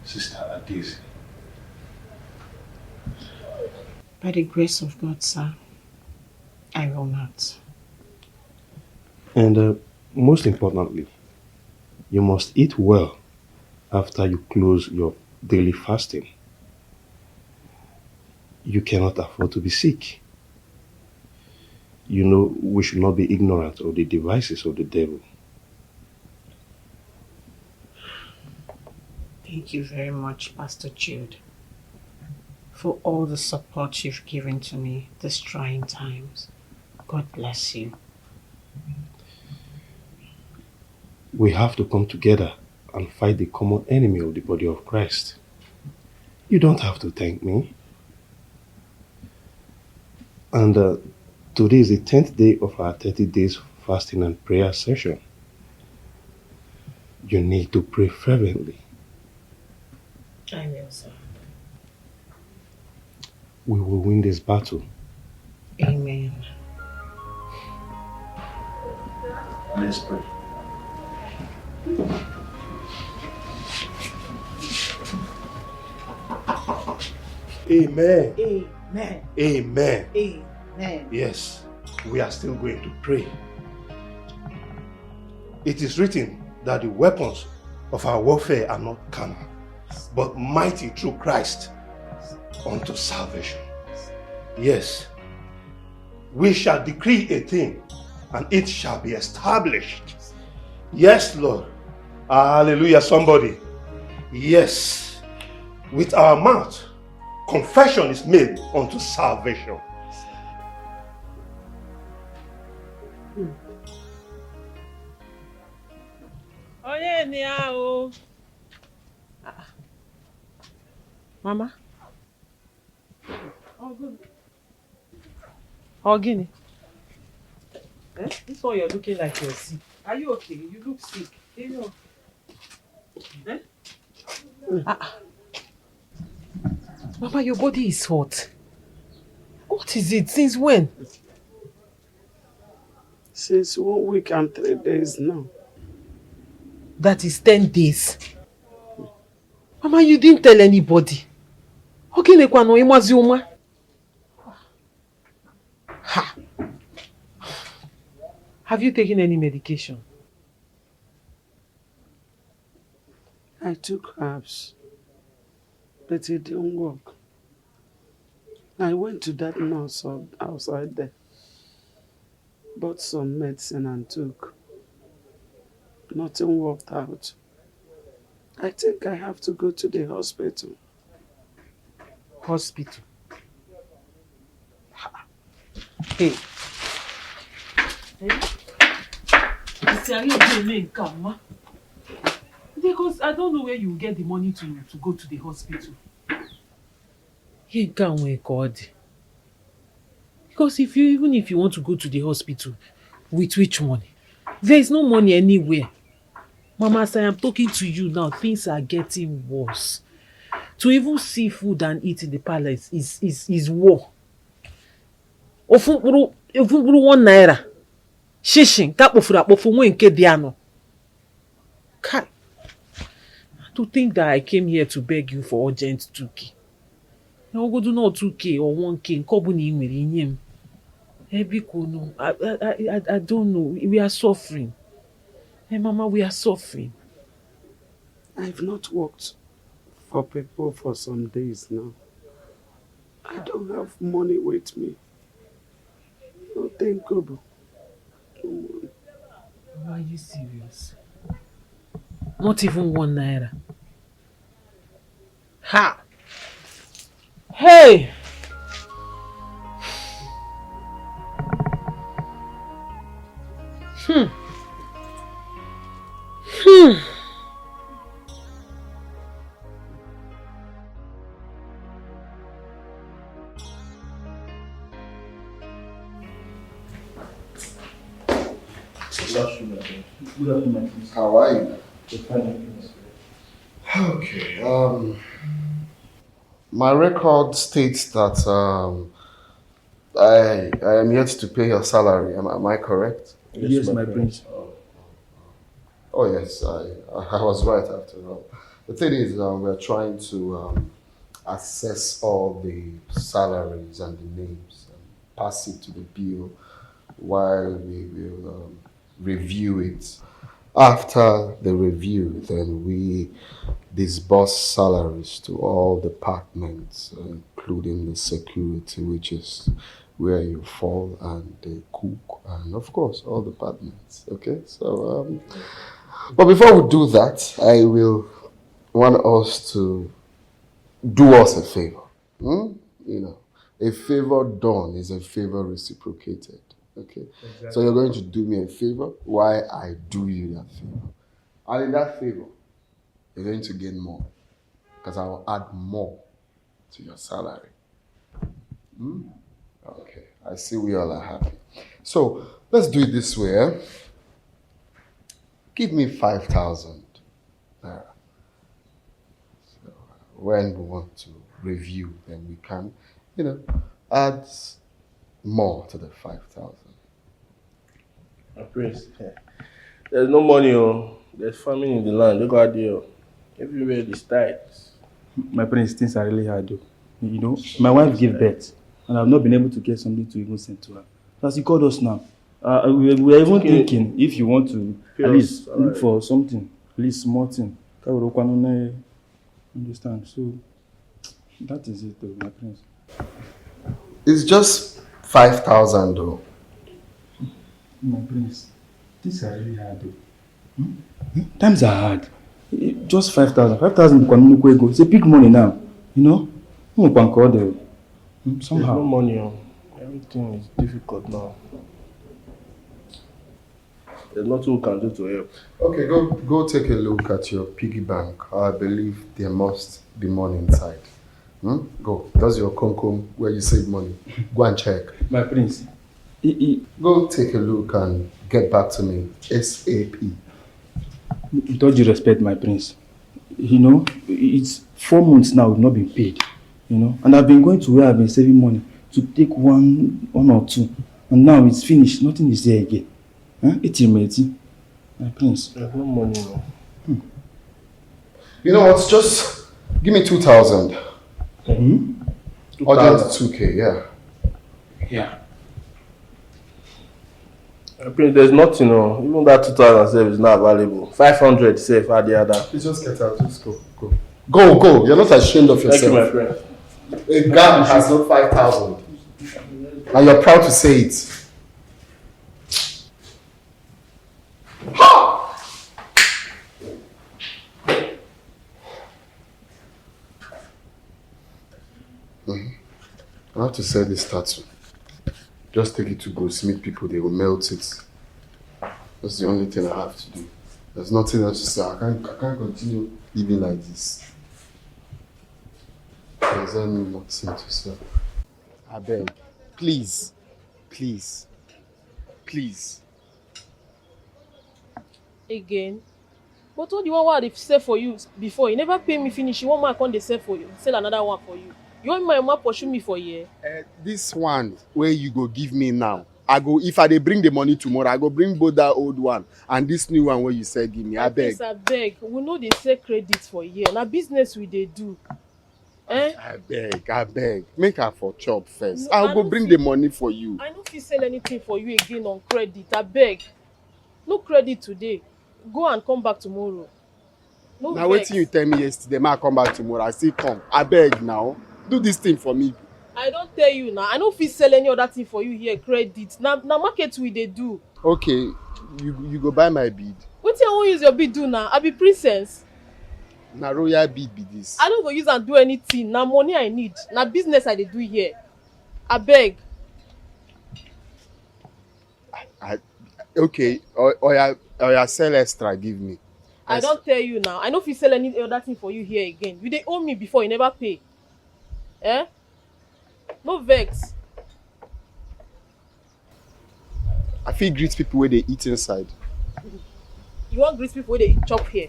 Sister Adise. By the grace of God, sir, I will not. And most importantly, you must eat well after you close your daily fasting. You cannot afford to be sick. You know, we should not be ignorant of the devices of the devil. Thank you very much, Pastor Jude, for all the support you've given to me these trying times. God bless you. We have to come together and fight the common enemy of the body of Christ. You don't have to thank me. And today is the 10th day of our 30 days fasting and prayer session. You need to pray fervently. I will, sir. We will win this battle. Amen. Let's pray. Amen. Amen. Amen. Amen. Yes, we are still going to pray. It is written that the weapons of our warfare are not carnal, but mighty through Christ unto salvation. Yes, we shall decree a thing and it shall be established. Yes, Lord. Hallelujah, somebody. Yes, with our mouth, confession is made unto salvation. Onye ni o. Mama. Oh, good. Oh, Guinea. Eh? This one you're looking like you're sick. Are you okay? You look sick. You know. Eh? Mama, your body is hot. What is it? Since when? Since 1 week and 3 days now. That is 10 days. Mama, you didn't tell anybody. Okay, kwano imazi uma. Ha. Have you taken any medication? I took herbs, but it didn't work. I went to that nurse outside there, bought some medicine and took. Nothing worked out. I think I have to go to the hospital. Hospital? Hey. Because I don't know where you get the money to go to the hospital. Because even if you want to go to the hospital, with which money? There is no money anywhere. Mama, as I am talking to you now, things are getting worse. To even see food and eat in the palace is war. Ofukpuru 1 naira. Shishin, kapofura akpofu nwe nke dị anọ. Kai. To think that I came here to beg you for urgent 2K. Now go do not 2K or 1K. Nke ọbụla ị nwere inye m. Biko no. I don't know. We are suffering. Hey Mama, we are suffering. I've not worked for people for some days now. I don't have money with me. No, thank God. Are you serious? Not even 1 naira. Ha! Hey! Hmm. Good afternoon. How are you? Okay. My record states that I am yet to pay your salary. Am I correct? Yes, my prince. Oh yes, I was right after all. The thing is, we're trying to assess all the salaries and the names and pass it to the bill while we will review it. After the review, then we disburse salaries to all departments, including the security, which is where you fall, and the cook, and of course, all departments. Okay, so, but before we do that, I will want us to do us a favor. You know, a favor done is a favor reciprocated. Okay, exactly. So you're going to do me a favor while I do you that favor. And in that favor, you're going to gain more because I will add more to your salary. Okay, I see we all are happy. So let's do it this way. Eh? Give me 5,000 naira. So when we want to review, then we can, add more to the 5,000. Prince, there's no money. There's famine in the land. Look out there. Everywhere is tight. My prince, things are really hard though. You know, my wife gave birth and I've not been able to get something to even send to her. So as he called us now, we are even thinking if you want to at least look for something, at least small thing. Understand? So that is it though, my prince. It's just 5,000 though. My prince, things are really hard though. Times are hard. Just 5,000. 5,000 it's a big money now. You know? Somehow. There's no money. Everything is difficult now. There's nothing we can do to help. Okay, go take a look at your piggy bank. I believe there must be money inside. Go. That's your konkom where you save money. Go and check. My prince. Go take a look and get back to me ASAP. With all due respect, my prince, you know, it's 4 months now we've not been paid, you know, and I've been going to where I've been saving money to take one or two, and now it's finished, nothing is there again. My prince. There's no money now. You know what, just give me 2,000. Or just 2K, yeah. Yeah. Prince, there's nothing, even that 2,000 is not available. 500 safe at the other. Please just get out, just go. Go. You're not ashamed of yourself. Thank you, my friend. A guy has not 5,000. And you're proud to say it. Ha! I have to sell this tattoo. Just take it to Goldsmith people, they will melt it. That's the only thing I have to do. There's nothing else to say. I can't continue living like this. There's nothing to say. I beg. Please. Again? But all the one wey I dey sell for you before, you never pay me finish. You want me I come dey sell for you, sell another one for you. You want my mama pursue me for here? This one where you go give me now, I go, if I dey bring the money tomorrow, I go bring both that old one and this new one where you said give me. I beg. I beg. We no dey sell credit for here. Na business we dey do. I beg. Make her for chop first. No, I'll go bring the money for you. I no fit sell anything for you again on credit. I beg. No credit today. Go and come back tomorrow. No Now vex. wetin you tell me yesterday, ma come back tomorrow, I still come. I beg now. Do this thing for me. I don tell you now. I no fit sell any other thing for you here credit. Na market we dey do. Okay, you go buy my bead. Wetin I wan use your bead do now? I be princess. Na royal bead be this. I no go use am do anything. Na money I need. Na business I dey do here. Abeg. Okay, oya sell extra give me. I don tell you now. I no fit sell any other thing for you here again. You dey owe me before, you never pay. No vex. I fit greet people wey dey eat inside. You wan greet people wey dey chop here?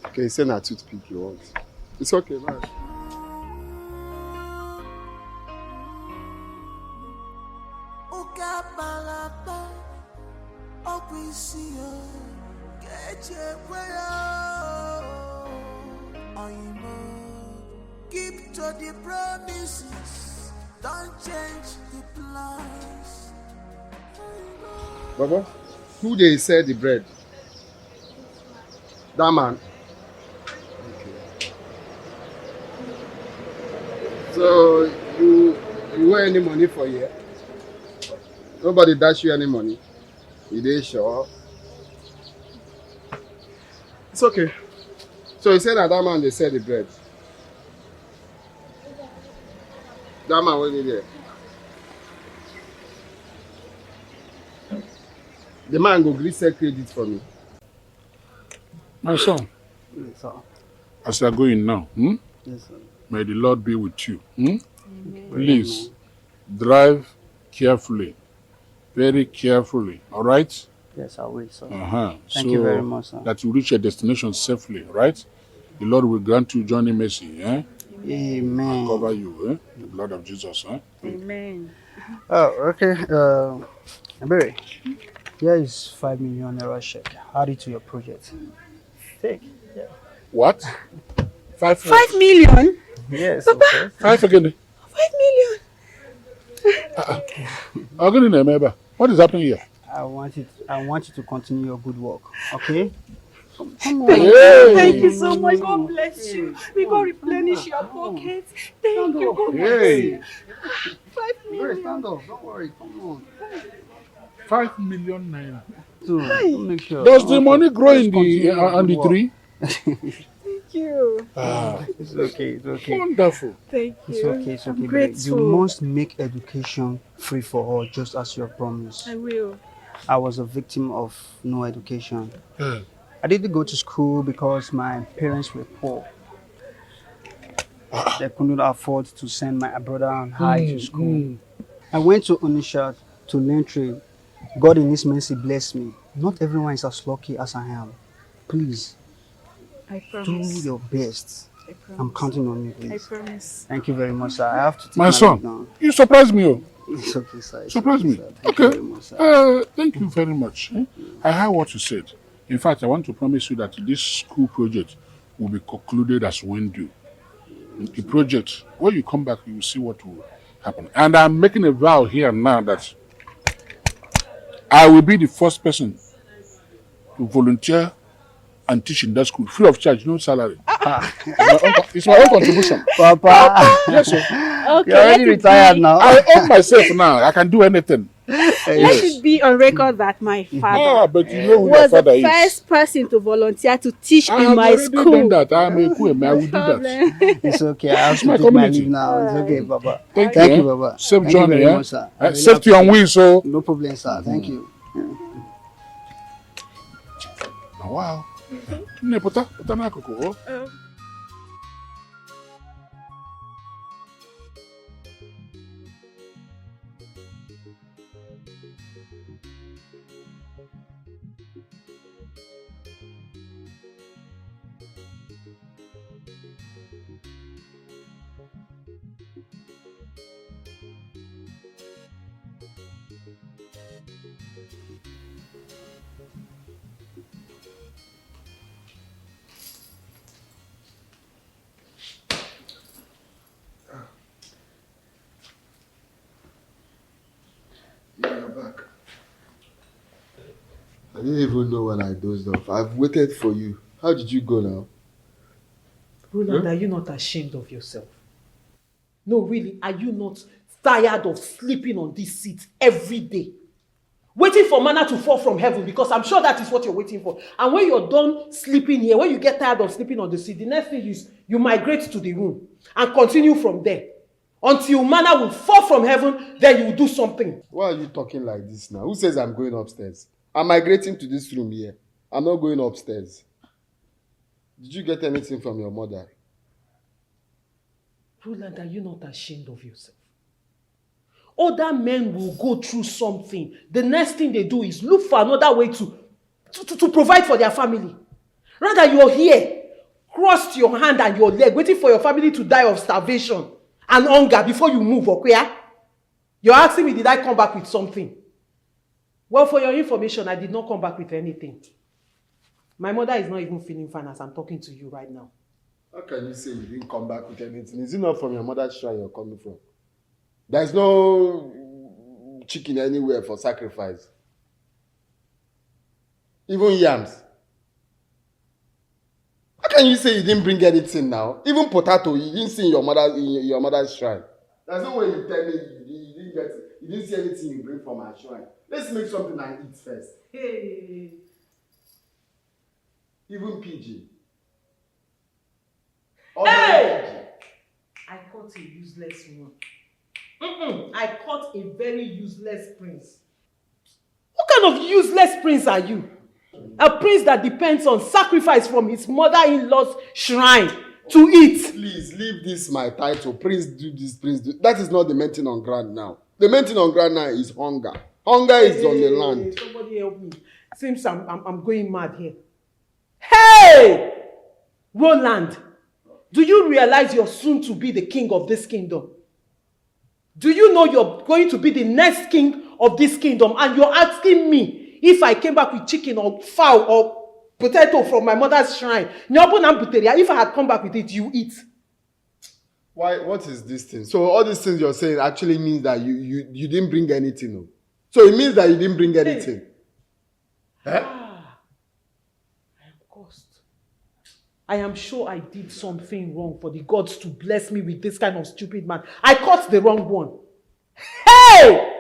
Okay, say na toothpick you want. It's okay, man. Keep to the promises, don't change the plans. Baba, who dey sell the bread? That man. Okay. So you want any money for here? Nobody dash you any money. You dey sure? It's okay. So you said that man dey sell the bread. That man wey dey there. The man go gree sell credit for me. My son, Yes, sir. as you are going now, Yes, sir. may the Lord be with you. Please, drive carefully, very carefully, all right? Yes, I will, sir. Thank you very much, sir. That you reach your destination safely, right? The Lord will grant you journey mercy, Amen. And cover you, the blood of Jesus, Amen. Oh, okay. Barry, here is 5 million naira check. Add it to your project. Take. Yeah. What? 5 million? Yes. Papa. Okay. 5 again. 5 million. NNEBE, what is happening here? I want you to continue your good work. Okay? Thank you so much. God bless you. May God replenish your pockets. Thank you. God bless you. 5 million. Stand up. Don't worry. Come on. 5 million naira. Don't make sure. Does the money grow in the on the tree? Thank you. It's okay. It's okay. Wonderful. Thank you. It's okay. It's okay. I'm babe. grateful. You must make education free for all, just as you have promised. I will. I was a victim of no education. I didn't go to school because my parents were poor. They couldn't afford to send my brother and I to school. I went to Onisha to learn trade. God in His mercy blessed me. Not everyone is as lucky as I am. Please, I do promise. your best. I promise. I'm counting on you, please. I promise. Thank you very much, sir. I have to take My leave son, now. you surprised me. Oh. It's okay, sir. It's Surprised okay, me. sir. Thank you Okay. very much, sir. Thank you very much. I heard what you said. In fact, I want to promise you that this school project will be concluded as when due. The project, when you come back, you will see what will happen. And I'm making a vow here now that I will be the first person to volunteer and teach in that school, free of charge, no salary. It's my own contribution. Papa. Yes, sir. Okay, You're already retired now. I own myself now. I can do anything. Let it be on record that my father But you know who your was the father is. first person to volunteer to teach I in have my already school. done that. I am a queen. I will do that. Problem. It's okay. I have It's to my take my community. leave now. It's okay, Baba. Thank Thank you, you, Baba. Safe Thank you journey, very eh? much, sir. I really Safety on appreciate wheels, so. No problem, sir. Thank you. Wow. Put n'akụkụ, oh. you're back. I didn't even know when I dozed off. I've waited for you. How did you go now? Roland, are you not ashamed of yourself? No, really, are you not tired of sleeping on this seat every day? Waiting for manna to fall from heaven, because I'm sure that is what you're waiting for. And when you're done sleeping here, when you get tired of sleeping on the seat, the next thing is you migrate to the room and continue from there. Until manna will fall from heaven, then you will do something. Why are you talking like this now? Who says I'm going upstairs? I'm migrating to this room here. I'm not going upstairs. Did you get anything from your mother? Roland, are you not ashamed of yourself? Other men will go through something. The next thing they do is look for another way to provide for their family. Rather, you're here, crossed your hand and your leg, waiting for your family to die of starvation and hunger before you move, okay? You're asking me, did I come back with something? Well, for your information, I did not come back with anything. My mother is not even feeling fine as I'm talking to you right now. How can you say you didn't come back with anything? Is it not from your mother's shrine you're coming from? There's no chicken anywhere for sacrifice. Even yams. How can you say you didn't bring anything now? Even potato, you didn't see in your mother's shrine. There's no way you tell me you didn't see anything you bring from her shrine. Let's make something and eat first. Hey. Even pigeon. Hey! I caught a useless one. I caught a very useless prince. What kind of useless prince are you? A prince that depends on sacrifice from his mother-in-law's shrine to eat. Please, leave this my title. Prince do this, prince do. That is not the main thing on ground now. The main thing on ground now is hunger. Hunger is on the land. Somebody help me. Seems I'm going mad here. Hey! Roland, do you realize you're soon to be the king of this kingdom? Do you know you're going to be the next king of this kingdom? And you're asking me if I came back with chicken or fowl or potato from my mother's shrine. If I had come back with it, you eat. Why? What is this thing? So all these things you're saying actually means that you didn't bring anything. No? So it means that you didn't bring anything. Hey. Eh? I am cursed. I am sure I did something wrong for the gods to bless me with this kind of stupid man. I caught the wrong one. Hey!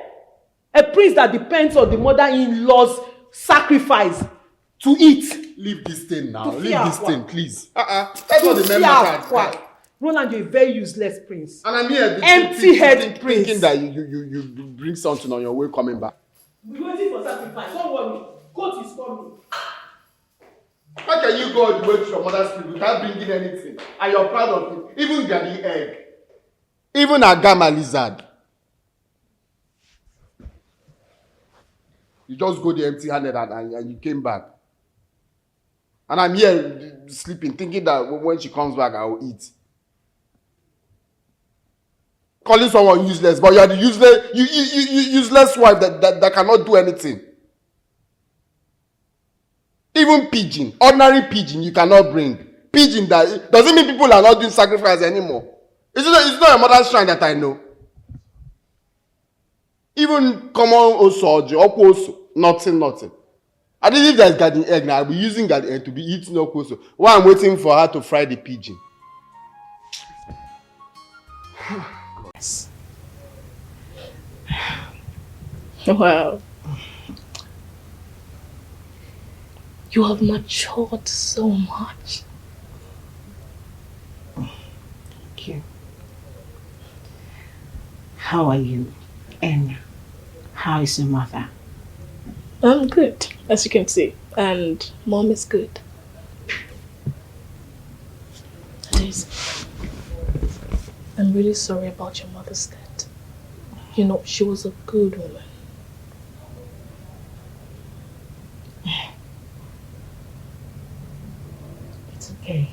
A priest that depends on the mother-in-law's sacrifice to eat. Leave this thing now. Leave this thing, please. That's not the member. Roland, you're a very useless prince. And I'm here empty-headed prince. Thinking that you bring something on your way coming back. We're waiting for sacrifice. Don't worry. God is coming. How can you go all the way to your mother's place without bringing anything? And you're proud of it. Even garden egg. Even a gamma lizard. You just go there empty-handed and you came back. And I'm here sleeping, thinking that when she comes back, I will eat. Calling someone useless, but you're the useless wife that cannot do anything. Even pigeon, ordinary pigeon, you cannot bring. Pigeon that doesn't mean people are not doing sacrifice anymore. It's not a mother's shrine that I know. Even common also, nothing. I think if there's garden egg now, I'll be using garden egg to be eating also. While I'm waiting for her to fry the pigeon. Wow. You have matured so much. Thank you. How are you? And how is your mother? I'm good, as you can see. And mom is good. I'm really sorry about your mother's death. You know, she was a good woman. It's okay.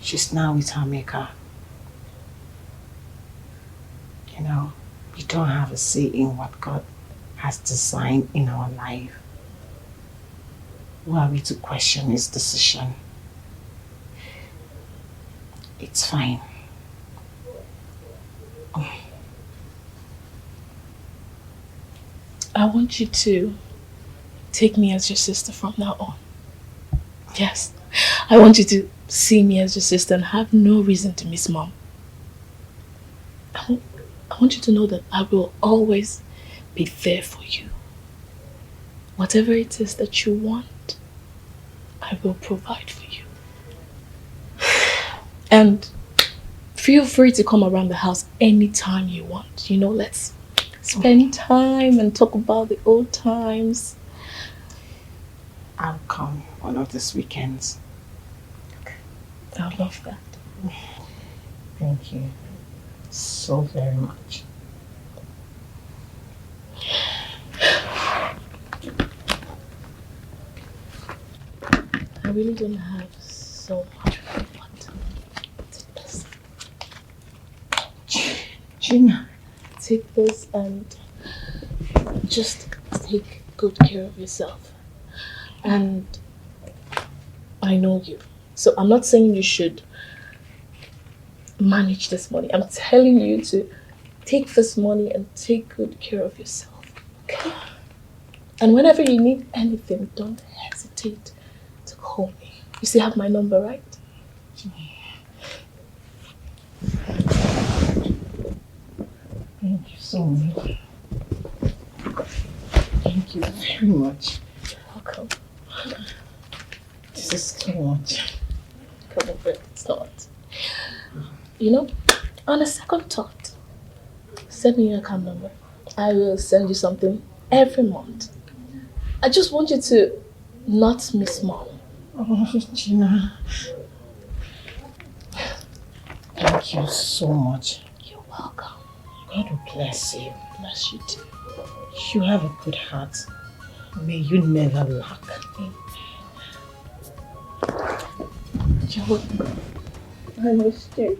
She's now with her maker. You know, we don't have a say in what God has designed in our life. Who are we to question his decision? It's fine. I want you to take me as your sister from now on. Yes. I want you to see me as your sister and have no reason to miss Mom. I want you to know that I will always be there for you. Whatever it is that you want, I will provide for you. And feel free to come around the house anytime you want. You know, let's spend time and talk about the old times. I'll come one of these weekends. Okay. I love that. Thank you so very much. I really don't have so much fun. Gina, take this and just take good care of yourself. And I know you. So I'm not saying you should manage this money. I'm telling you to take this money and take good care of yourself. Okay? And whenever you need anything, don't hesitate to call me. You still have my number, right? Thank you so much. Thank you very much. You're welcome. This is too much. Come over, it's not. You know, on a second thought, send me your account number. I will send you something every month. I just want you to not miss Mom. Oh, Gina. Thank you so much. You're welcome. God will bless you. Bless you too. You have a good heart. May you never lack. Joe, I missed you.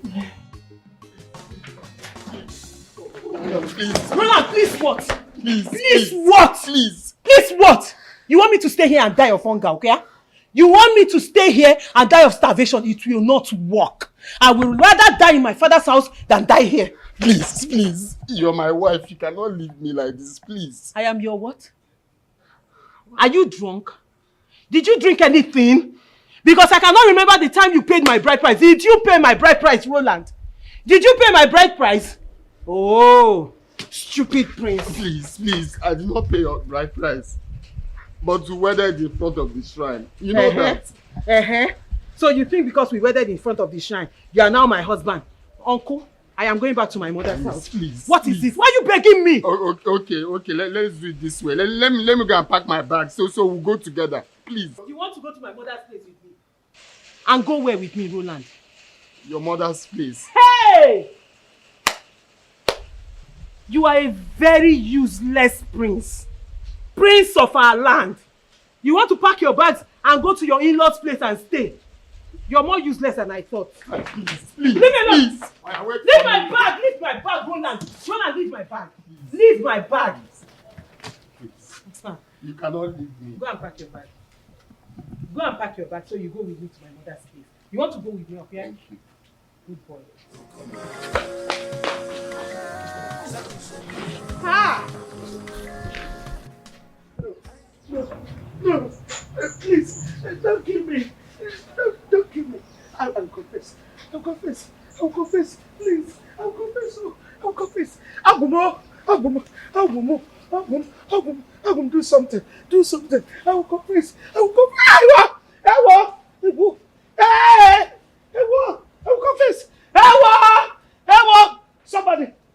Please. Roland, please what? Please. Please what? Please. Please what? You want me to stay here and die of hunger, okay? You want me to stay here and die of starvation? It will not work. I will rather die in my father's house than die here. Please, please. You're my wife. You cannot leave me like this, please. I am your what? Are you drunk? Did you drink anything? Because I cannot remember the time you paid my bride price. Did you pay my bride price, Roland? Did you pay my bride price? Oh, stupid prince. Please, please. I did not pay your bride price. But we wedded in front of the shrine. You know that. So you think because we wedded in front of the shrine, you are now my husband? Uncle, I am going back to my mother's house. Please. What is this? Why are you begging me? Okay. Let's do it this way. Let me go and pack my bag so we'll go together. Please. You want to go to my mother's place with me? And go where with me, Roland? Your mother's place. Hey! You are a very useless prince. Prince of our land. You want to pack your bags and go to your in-laws' place and stay. You're more useless than I thought. Please. Leave it alone. Leave my bag. Leave my bag, Roland. Roland, leave my bag. Leave my bag. Please. You cannot leave me. Go and pack your bag. Go and pack your bag so you go with me to my mother's place. You want to go with me, okay? Good boy. Ha! No, please, don't kill me. Don't kill me. I'll confess. I'll confess. Please, I'll confess. I'll confess. Agum, do something. I will confess. I will confess.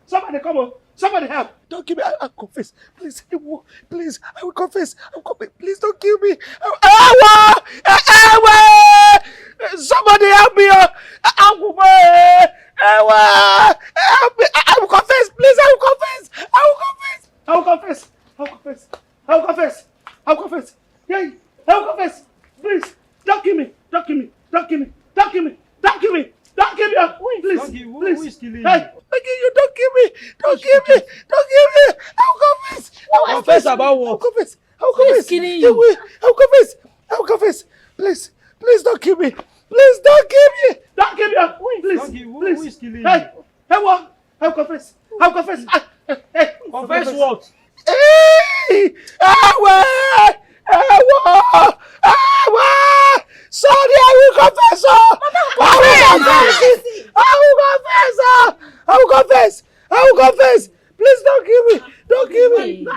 Somebody come on. Somebody help. Don't kill me. I'll confess. Please, I will confess. Please don't kill me. Somebody help me. Help me. I will confess. Please, I will confess. Yeah, I will confess. Please, don't kill me. Please. Who is killing you? Hey, you don't kill me. I will confess. Confess about what? I will confess. Who is killing you? I will confess. Please don't kill me. Don't kill me. Who is killing you? I will confess. Confess what? Sorry, I will confess. I will confess. Please don't kill me. Don't kill me.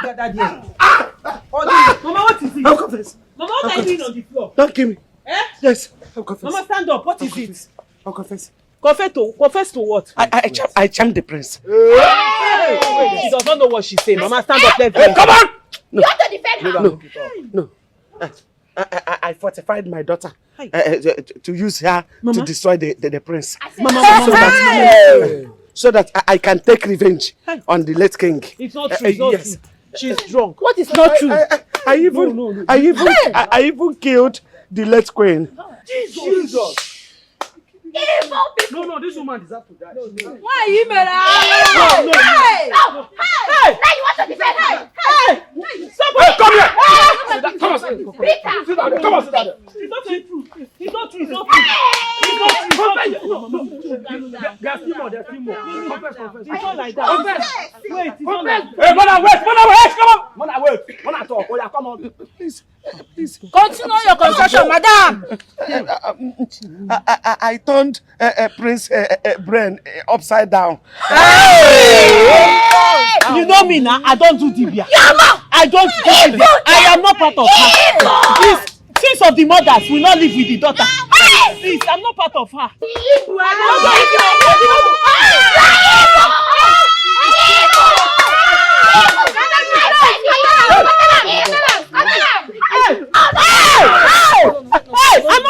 Mama, what is it? I will confess. Mama, what are you doing on the floor? Don't kill me. Eh? Yes, I will confess. Mama, stand up. What is it? I will confess. Confess to what? I charmed the prince. Hey! She does not know what she's saying. Mama, stand up. Let's go. Come on! You have to defend her. No. I fortified my daughter to use her to destroy the prince. So that I can take revenge on the late king. It's not true. It's not true. She's drunk. What is not true? I even killed the late queen. Jesus. Evil No, this woman deserves to die. Why you mad? No. Hey! Now you want to defend her? Hey! Stop! Come here! Come on, beat her! sit down. Come on, sit down. It's not true. It's not true. No. There's still more. Confess. It's not like that. Confess. Wait, it's not like that. Hey, mother, wait. Come on. Mother, wait. Mother, talk. Oh, yeah, come on. Please. Continue your confession, madam. I turned Prince brain upside down. You know me now. I don't do Dibia. I don't do Dibia. I am not part of her. Please, sins of the mothers will not live with the daughter. Please, I'm not part of her. I'm not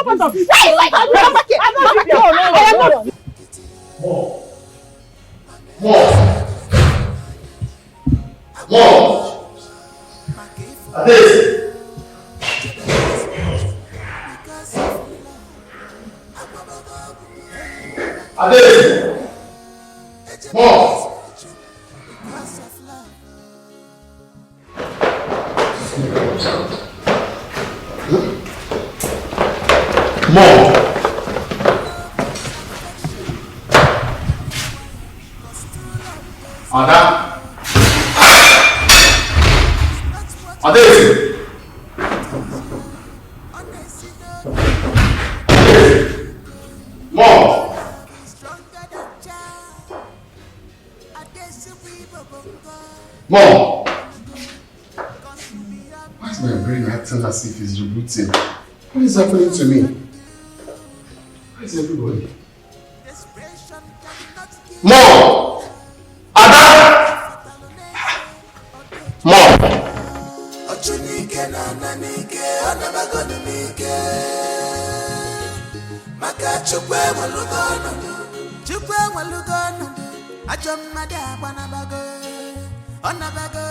part of it. Mom! Why is my brain acting as if it's rebooting? What is happening to me? Where is everybody? Mom! Ada! Mom! Onabago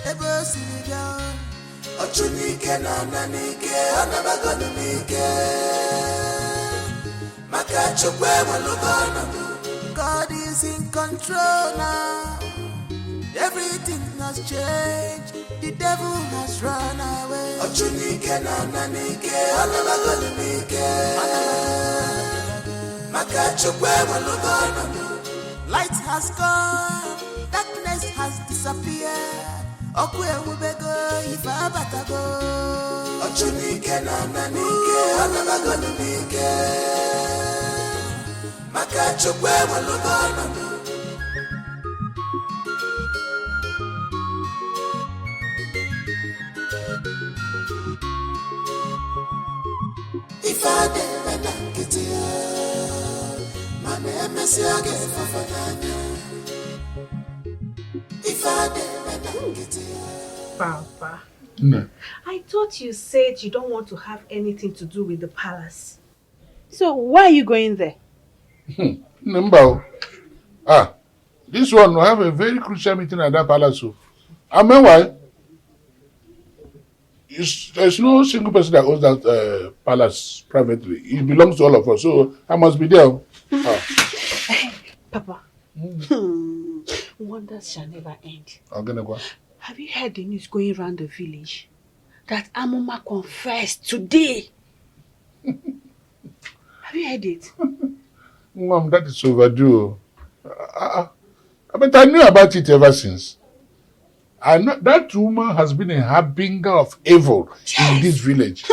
ebo siriga ochunike na nanike onabago numike maka chukwe walugono. God is in control now. Everything has changed. The devil has run away. Ochunike na nanike onabago numike maka chukwe walugono. Light has come. Darkness has disappeared. Okwe ubego ifa batago. Ochunike na nanike onabago numike maka chukwe walugono. Ifa de bena kitia mane emesi age fafananya. Papa, No. I thought you said you don't want to have anything to do with the palace. So why are you going there? Number. This one will have a very crucial meeting at that palace. And meanwhile, there's no single person that owns that palace privately. It belongs to all of us, so I must be there. Papa, wonders shall never end. Have you heard the news going around the village that Amoma confessed today? Have you heard it? Mom, that is overdue. I mean, I knew about it ever since. And that woman has been a harbinger of evil in this village.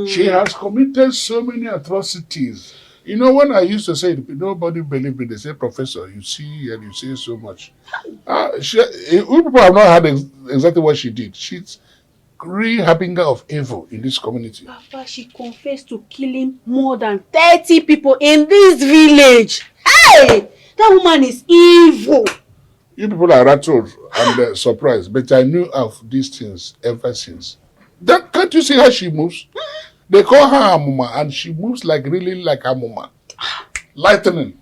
She has committed so many atrocities. You know, when I used to say, nobody believed me, they say, Professor, you see and you say so much. People have not heard exactly what she did. She's real harbinger of evil in this community. Papa, she confessed to killing more than 30 people in this village. Hey! That woman is evil. You people are rattled and surprised, but I knew of these things ever since. Then, can't you see how she moves? They call her Amuma, and she moves really like Amuma. Lightning.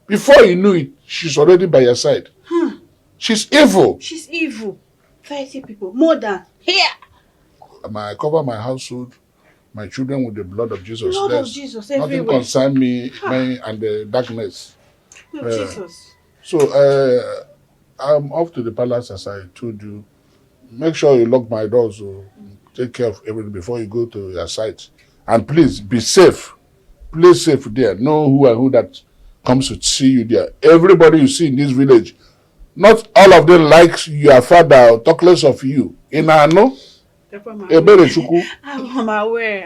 Before you knew it, she's already by your side. She's evil. She's evil. 30 people, more than here. I cover my household, my children with the blood of Jesus. Blood of Jesus everywhere. Nothing concerns me and the darkness. Jesus. So, I'm off to the palace as I told you. Make sure you lock my doors, so take care of everything before you go to your site. And please, be safe. Play safe there. Know who and who that comes to see you there. Everybody you see in this village, not all of them like your father or talk less of you. I'm aware.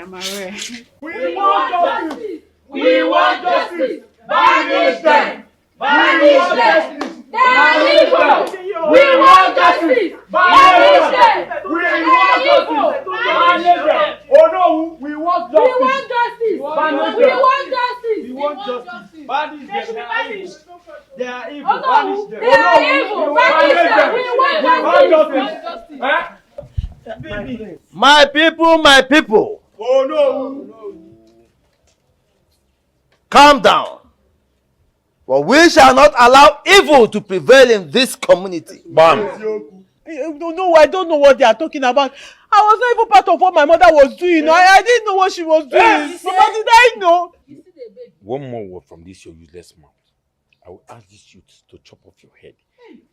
We want justice! We want justice! Banish them! Banish them! They are evil! We want justice! Banish them! We want justice! Banish them! Oh no, we want justice! We want justice! Banish them! We want justice! We want justice! Banish them! They are evil! Oh no, they are evil! Banish them! We want justice! My people! Oh no! Calm down. For we shall not allow evil to prevail in this community. Bam. No, I don't know what they are talking about. I was not even part of what my mother was doing. I didn't know what she was doing. Mama, did I know? One more word from this your useless mouth. I will ask this youth to chop off your head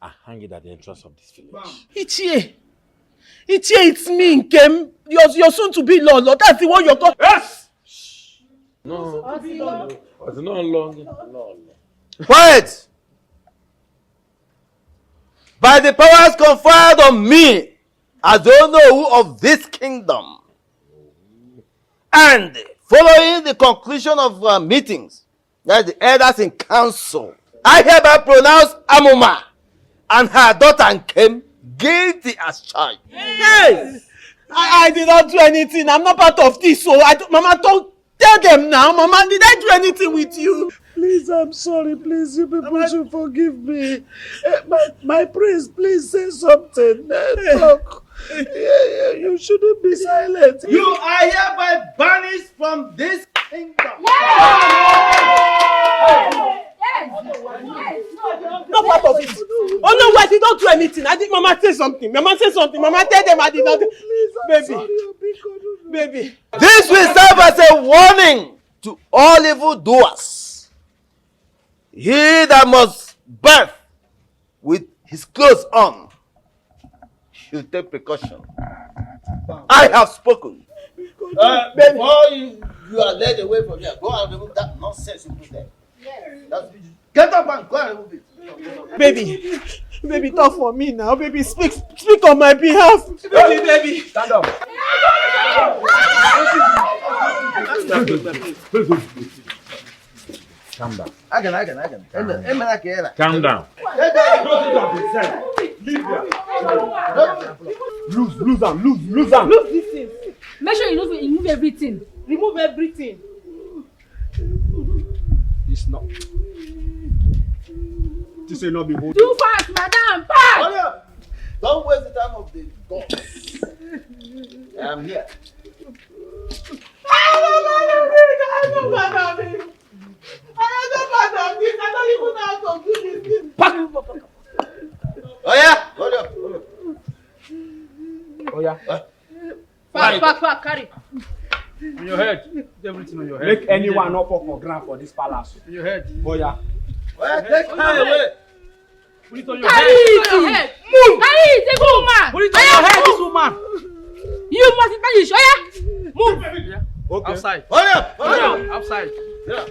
and hang it at the entrance of this village. Ichie, it's me, Nkem. You're soon to be Lord. That's the one you're talking. Yes! No. It's not long. Quiet! By the powers conferred on me as the owner of this kingdom, and following the conclusion of meetings, that the elders in council, I hereby pronounce Amuma and her daughter Nkem guilty as charged. Yes! I did not do anything. I'm not part of this. So Mama, don't tell them now. Mama, did I do anything with you? Please, I'm sorry. Please, you people should forgive me. My priest, please say something. Talk. You shouldn't be silent. You are hereby banished from this kingdom. Not part of it. Oh no, I did not do anything. I did. Mama say something. Mama say something. Mama tell them I did not. Baby. This will serve as a warning to all evildoers. He that must birth with his clothes on should take precaution. I have spoken. Before you are led away from here, go and remove that nonsense you put there. Yes. Get up and go and remove it. Baby, talk for me now. Baby, speak on my behalf. Baby. Stand up. Calm down. I can. Calm down. Lose them. Lose this thing. Make sure you remove everything. Remove everything. It's not. This ain't not be holding. Too fast, madam. Fast. Don't waste the time of the gods. I am here. I don't even know how to do this. Oh yeah, hold up. Oh yeah. Pack, carry. On your head. Everything on your head. Make anyone not fall for ground for this palace. On your head. Oh yeah. Take her away. Put it on your head. Move. Carry it, take woman. Put it on your head, this woman. You must be punished. Oh yeah. Move. Okay. Outside. Hold up. Outside. Yeah.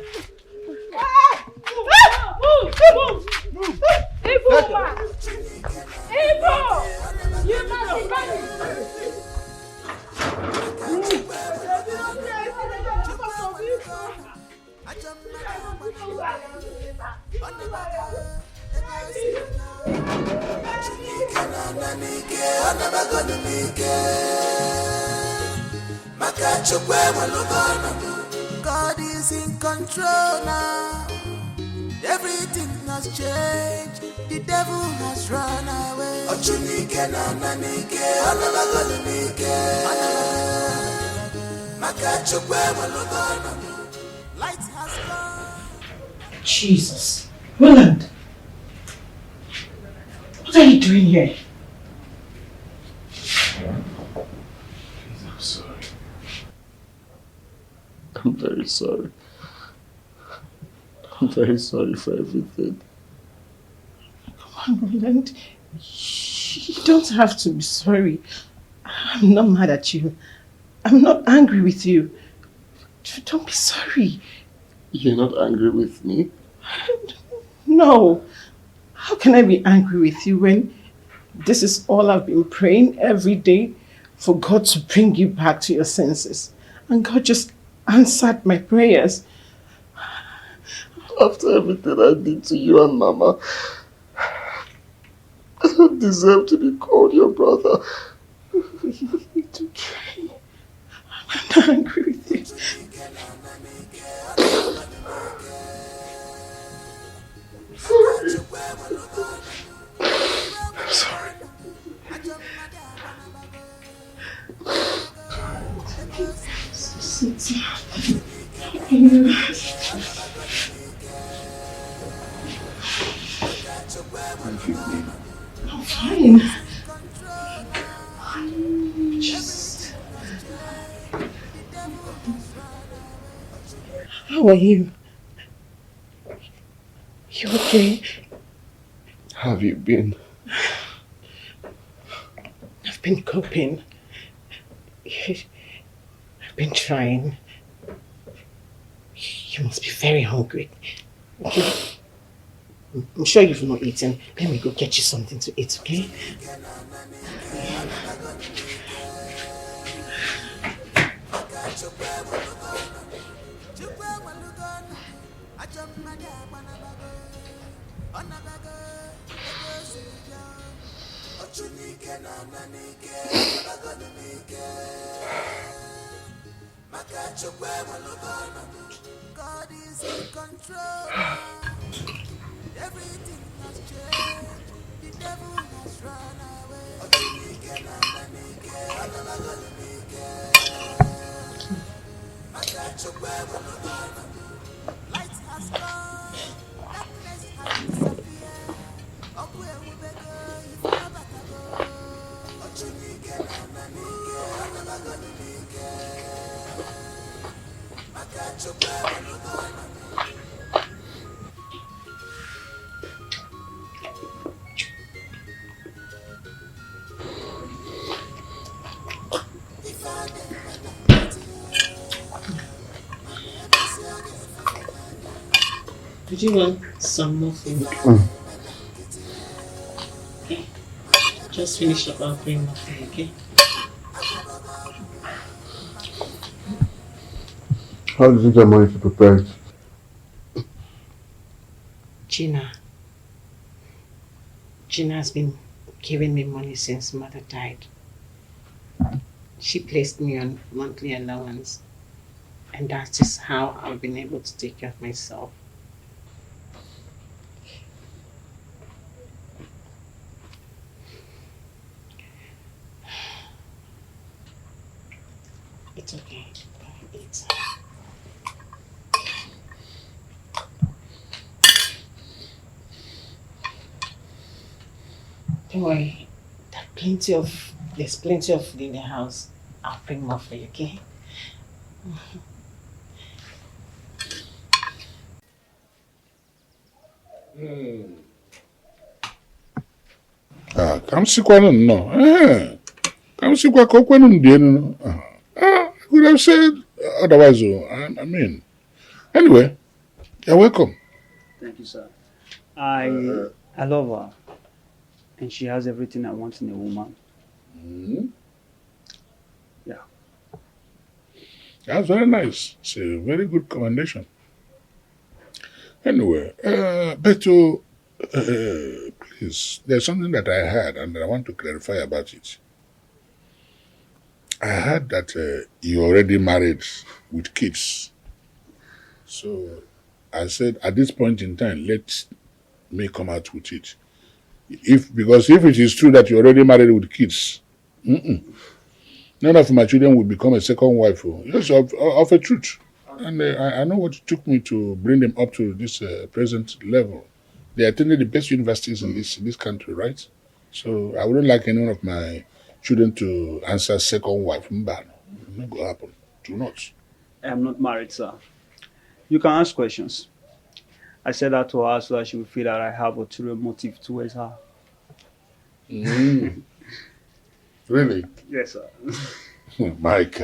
God is in control now. Everything has changed. The devil has run away. Light has gone. Jesus. Roland. What are you doing here? I'm sorry. I'm very sorry. I'm very sorry for everything. Come on, Roland. You don't have to be sorry. I'm not mad at you. I'm not angry with you. Don't be sorry. You're not angry with me? No. How can I be angry with you when this is all I've been praying every day for God to bring you back to your senses? And God just answered my prayers. After everything I did to you and Mama, I don't deserve to be called your brother. It's okay. I'm not angry with you. I'm sorry. Sit down. I'm fine. Just... How are you? You okay? How have you been? I've been coping. I've been trying. You must be very hungry. Okay? I'm sure you've not eaten. Let me go get you something to eat, okay? God is in control now. Everything has changed. The devil has run away. Light has gone. Darkness has disappeared. Did you want some more food? Okay. Just finish up, I'll bring more food, okay? How did you get money to prepare it? Gina has been giving me money since Mother died. She placed me on monthly allowance, and that is how I've been able to take care of myself. It's okay. It's don't worry. There's plenty of food in the house. I'll bring more for you, okay? Come see no. Come see what I could have said otherwise. I mean, anyway, You're welcome. Thank you, sir. I love her. And she has everything I want in a woman. Yeah. That's very nice. It's a very good commendation. Anyway, Beto, please, there's something that I heard and I want to clarify about it. I heard that you're already married with kids. So I said, at this point in time, let me come out with it. Because if it is true that you're already married with kids, none of my children will become a second wife. Yes, of a truth. And I know what it took me to bring them up to this present level. They attended the best universities in this country, right? So I wouldn't like any one of my children to answer second wife. Not going to happen. Do not. I am not married, sir. You can ask questions. I said that to her so that she would feel that I have ulterior motive towards her. Really? Yes, sir. Mike,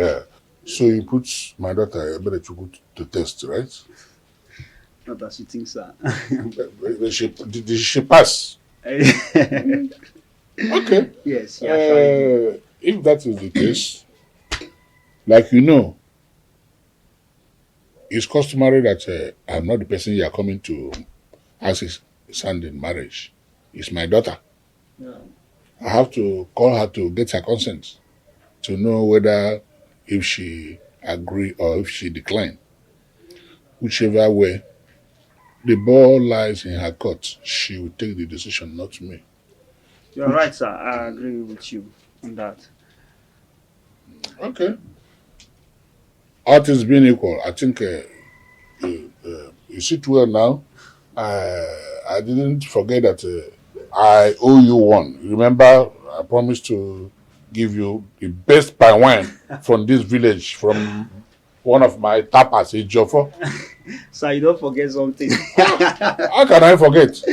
so you put my daughter to test, right? Not as you think, sir. Did she pass? Okay. Yes, yeah, if that is the case, like you know, it's customary that I'm not the person you are coming to ask his hand in marriage. It's my daughter. Yeah. I have to call her to get her consent to know whether if she agree or if she decline. Whichever way, the ball lies in her court. She will take the decision, not me. You're right, sir. I agree with you on that. Okay. All things being equal, I think you sit well now. I didn't forget that I owe you one. Remember, I promised to give you the best pine wine from this village, from one of my tapas in Jofo. Sir, you don't forget something. How can I forget?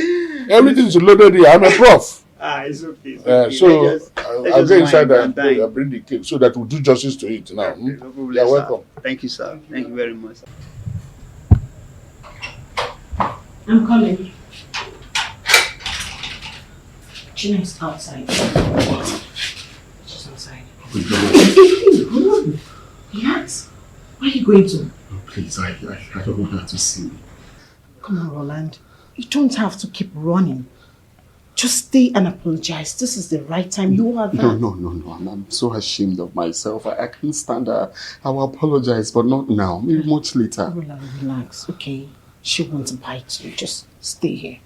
Everything is loaded here. I'm a prof. It's okay. It's okay. So I'll go inside and bring the cake so that we'll do justice to it now. No problem, You're sir. welcome. Thank you, sir. Thank you very much, sir. I'm coming. Gina is outside. She's outside. Roland, relax. Where are you going to? Oh, please, I don't want her to see me. Come on, Roland. You don't have to keep running. Just stay and apologize. This is the right time. You are there. No. I'm so ashamed of myself. I can't stand her. I will apologize, but not now. Maybe much later. Roland, relax, okay? She won't bite you. Just stay here.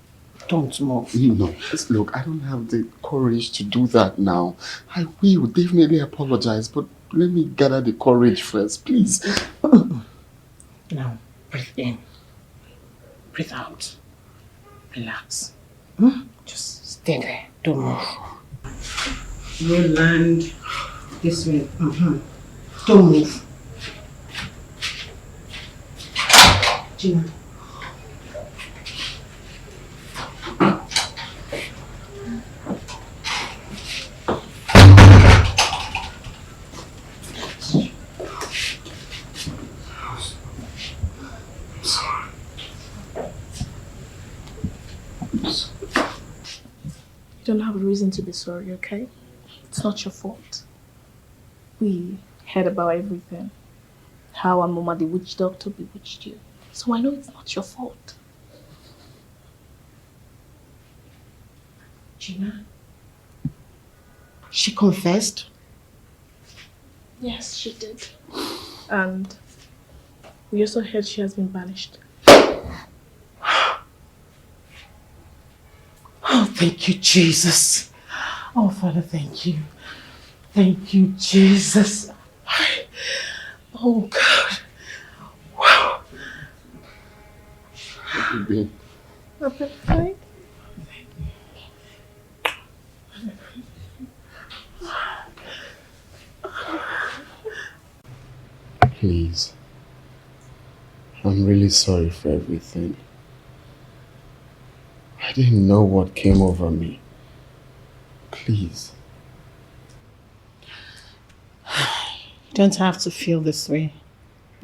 Don't move. No, look, I don't have the courage to do that now. I will definitely apologize, but let me gather the courage first, please. Now, breathe in. Breathe out. Relax. Just stay there. Don't move. Roland. This way. Don't move. Gina. You don't have a reason to be sorry, okay? It's not your fault. We heard about everything. How our mama, the witch doctor, bewitched you. So I know it's not your fault. Gina? She confessed? Yes, she did. And we also heard she has been banished. Oh, thank you, Jesus. Oh, Father, thank you. Thank you, Jesus. Oh, God. Wow. Have you been? I've been fine. Please. I'm really sorry for everything. I didn't know what came over me. Please. You don't have to feel this way,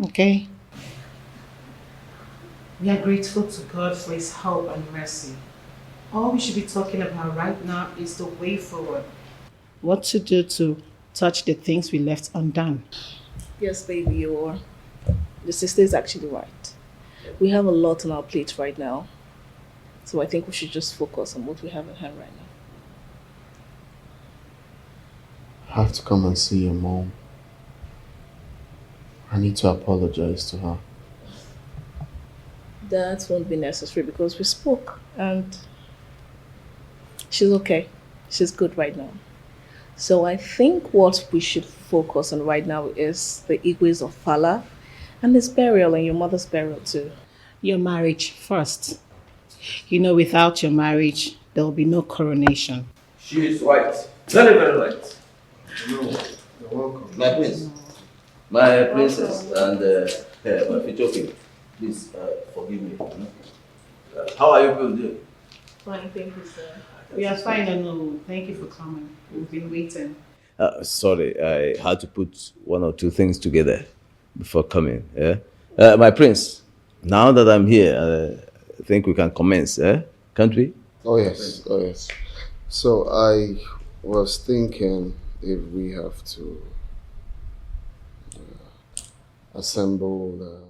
okay? We are grateful to God for His help and mercy. All we should be talking about right now is the way forward. What to do to touch the things we left undone. Yes, baby, the sister is actually right. We have a lot on our plate right now. So I think we should just focus on what we have in hand right now. I have to come and see your mom. I need to apologize to her. That won't be necessary because we spoke and she's okay. She's good right now. So I think what we should focus on right now is the Igwes of Fala and his burial and your mother's burial too. Your marriage first. You know, without your marriage, there will be no coronation. She is right. Very, very right. You're welcome. My prince. My princess and my future king. Please forgive me. How are you people doing? Fine, thank you, sir. We are fine, and thank you for coming. We've been waiting. Sorry, I had to put one or two things together before coming. Yeah? My prince, now that I'm here, I think we can commence, can't we? Oh yes, oh yes. So I was thinking if we have to assemble